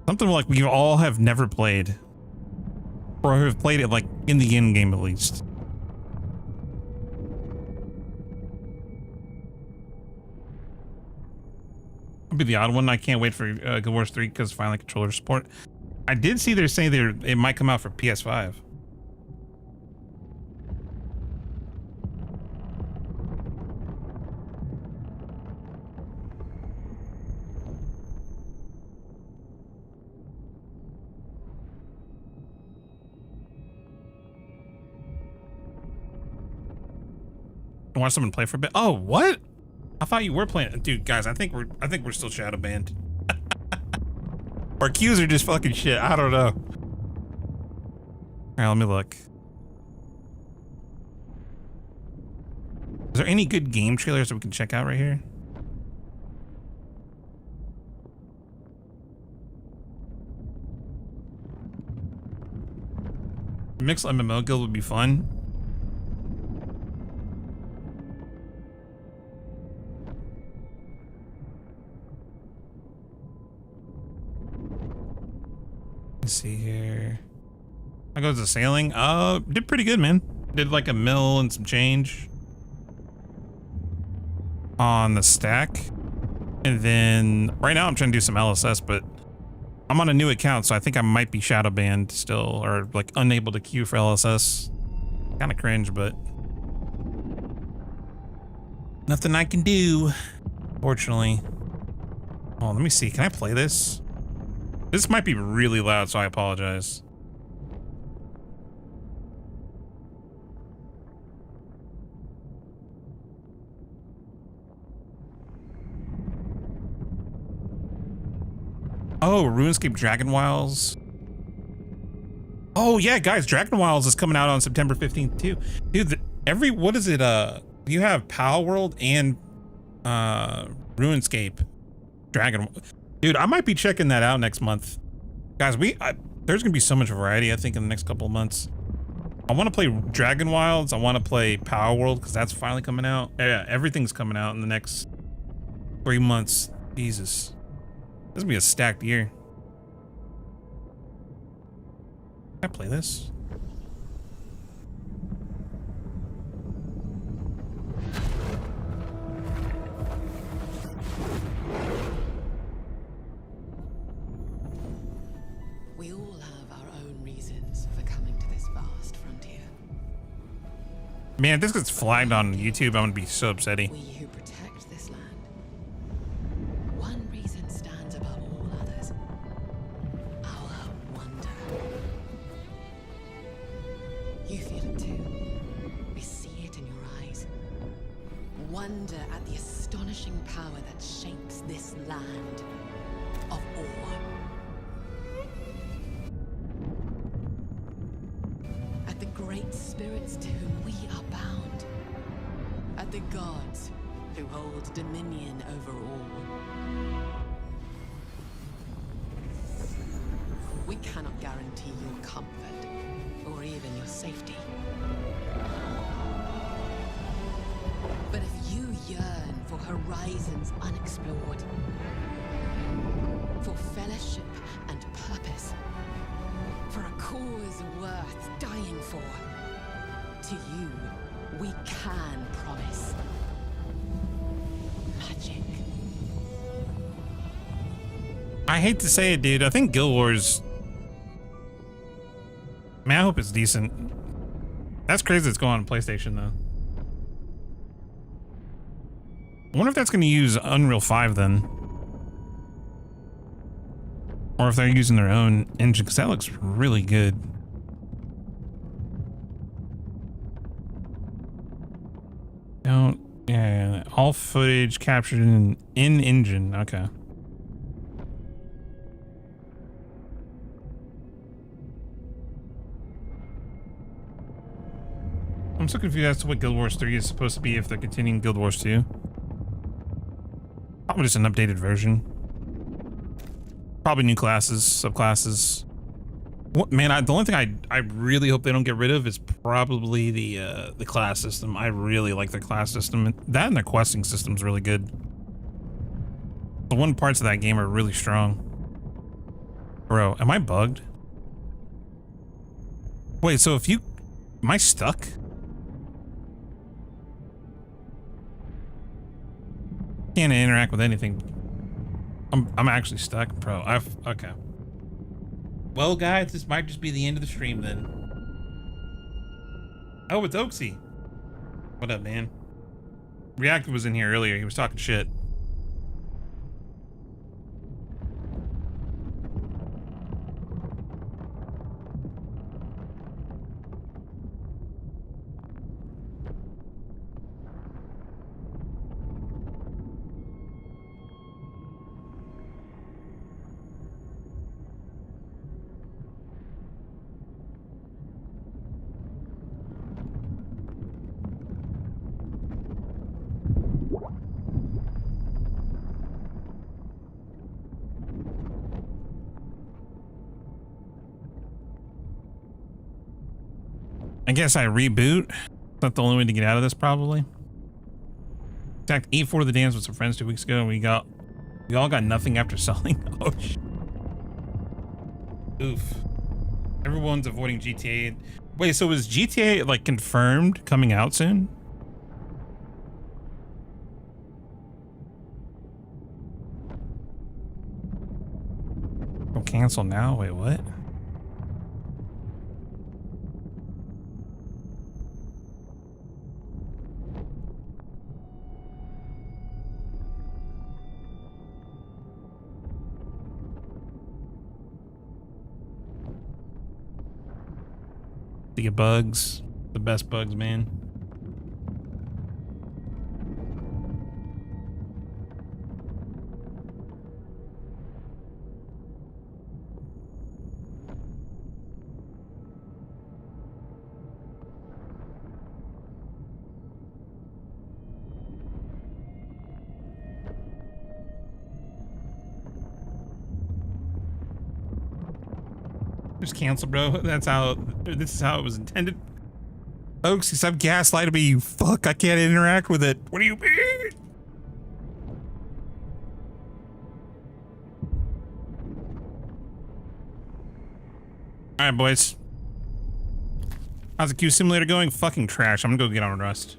Something like we all have never played. Or have played it like in the end game at least. I'll be the odd one. I can't wait for Guild Wars 3 because finally controller support. I did see they're saying it might come out for PS5. I want someone to play for a bit. Oh, what? I thought you were playing, dude. Guys, I think we're still shadow banned. Our queues are just fucking shit. I don't know. All right, let me look. Is there any good game trailers that we can check out right here? Mixed MMO guild would be fun. Let's see here. How goes the sailing? Did pretty good, man. Did like a mill and some change on the stack. And then right now I'm trying to do some LSS, but I'm on a new account, so I think I might be shadow banned still, or like unable to queue for LSS. Kind of cringe, but nothing I can do, fortunately. Oh, let me see. Can I play this? This might be really loud, so I apologize. Oh, RuneScape Dragon Wilds. Oh yeah, guys, Dragon Wilds is coming out on September 15th too. Dude, what is it? You have Power World and RuneScape Dragon. Dude, I might be checking that out next month. Guys, there's gonna be so much variety, I think, in the next couple of months. I want to play Dragon Wilds. I want to play Power World because that's finally coming out. Yeah, everything's coming out in the next 3 months. Jesus. This is gonna be a stacked year. Can I play this? We all have our own reasons for coming to this vast frontier. Man, if this gets flagged on YouTube, I'm gonna be so upsetty. We who protect this land. One reason stands above all others. Our wonder. You feel it too. We see it in your eyes. Wonder at the astonishing power that shapes this land of awe. At the great spirits to whom we are bound. At the gods who hold dominion over all. We cannot guarantee your comfort or even your safety. But if you yearn for horizons unexplored, for fellowship and purpose, for a cause worth dying for, to you, we can promise magic. I hate to say it, dude. I think Guild Wars. Man, I hope it's decent. That's crazy it's going on PlayStation, though. I wonder if that's going to use Unreal 5 then. Or if they're using their own engine, because that looks really good. Don't, yeah, all footage captured in engine. Okay. I'm so confused as to what Guild Wars 3 is supposed to be if they're continuing Guild Wars 2. Probably just an updated version. Probably new classes, subclasses. What, man, the only thing I really hope they don't get rid of is probably the class system. I really like their class system. That and their questing system is really good. The one parts of that game are really strong. Bro, am I bugged? Wait, so if you... Am I stuck? Can't interact with anything. I'm actually stuck, bro. Okay. Well, guys, this might just be the end of the stream then. Oh, it's Oaksy. What up, man? Reactor was in here earlier. He was talking shit. I guess I reboot. That's the only way to get out of this, probably. Attacked E4 the dance with some friends 2 weeks ago, and we all got nothing after selling. Oh shit. Oof. Everyone's avoiding GTA. Wait, so is GTA like confirmed coming out soon? cancel now? Wait, what? The bugs, the best bugs, man. Just cancel, bro. That's how. This is how it was intended. Folks, stop gaslighting me. You fuck. I can't interact with it. What do you mean? All right, boys. How's the Q simulator going? Fucking trash. I'm gonna go get on Rust.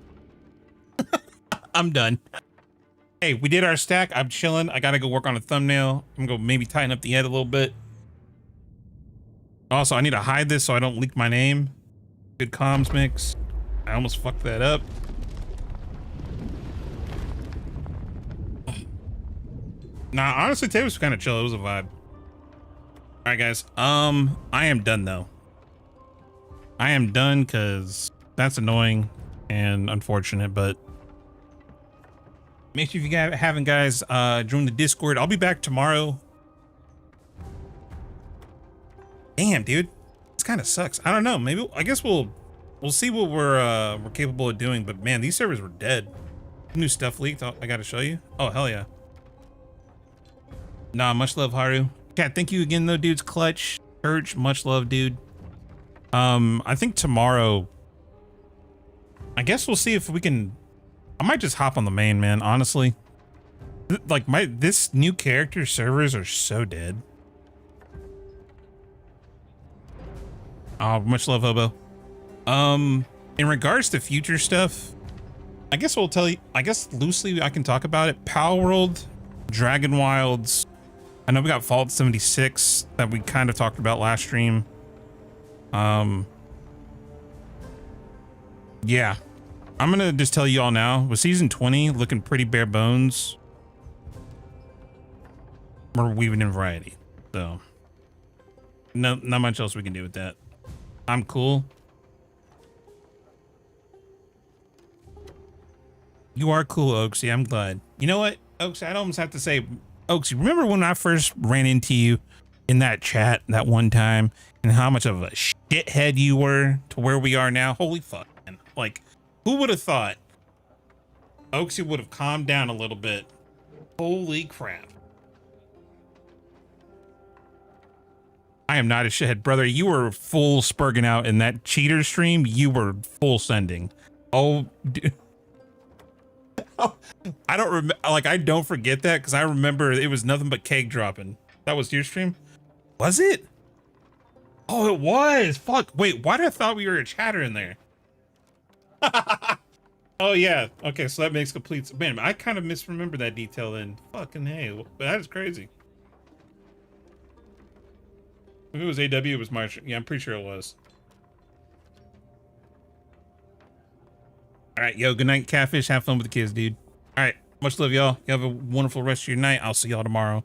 I'm done. Hey, we did our stack. I'm chilling. I gotta go work on a thumbnail. I'm gonna go maybe tighten up the edit a little bit. Also, I need to hide this so I don't leak my name. Good comms mix. I almost fucked that up. Nah, honestly, today was kind of chill. It was a vibe. All right, guys. I am done though. I am done because that's annoying and unfortunate, but make sure if you guys haven't, guys, join the Discord. I'll be back tomorrow. Damn, dude, this kind of sucks. I don't know. Maybe I guess we'll see what we're capable of doing. But man, these servers were dead. New stuff leaked. Oh, I got to show you. Oh hell yeah. Nah, much love, Haru. Cat, thank you again though, dudes. Clutch, Church, much love, dude. I think tomorrow. I guess we'll see if we can. I might just hop on the main, man. Honestly, like this new character servers are so dead. Oh, much love, Hobo. In regards to future stuff, I guess we'll tell you, I guess loosely I can talk about it. Power World, Dragon Wilds. I know we got Fallout 76 that we kind of talked about last stream. Yeah, I'm gonna just tell you all now, with season 20 looking pretty bare bones, we're weaving in variety. So not much else we can do with that. I'm cool. You are cool, Oaksy. I'm glad. You know what, Oaksy? I'd almost have to say, Oaksy, remember when I first ran into you in that chat that one time and how much of a shithead you were to where we are now? Holy fuck, man. Like, who would have thought Oaksy would have calmed down a little bit? Holy crap. I am not a shithead, brother. You were full spurging out in that cheater stream. You were full sending. Oh, dude. I don't remember. Like, I don't forget that because I remember it was nothing but cake dropping. That was your stream? Was it? Oh, it was. Fuck. Wait, why did I thought we were a chatter in there? Oh, yeah. Okay, so that makes complete sense. Man, I kind of misremember that detail then. Fucking hey. That is crazy. If it was AW, it was my stream. Yeah, I'm pretty sure it was. All right, yo, good night, Catfish. Have fun with the kids, dude. All right, much love, y'all. You have a wonderful rest of your night. I'll see y'all tomorrow.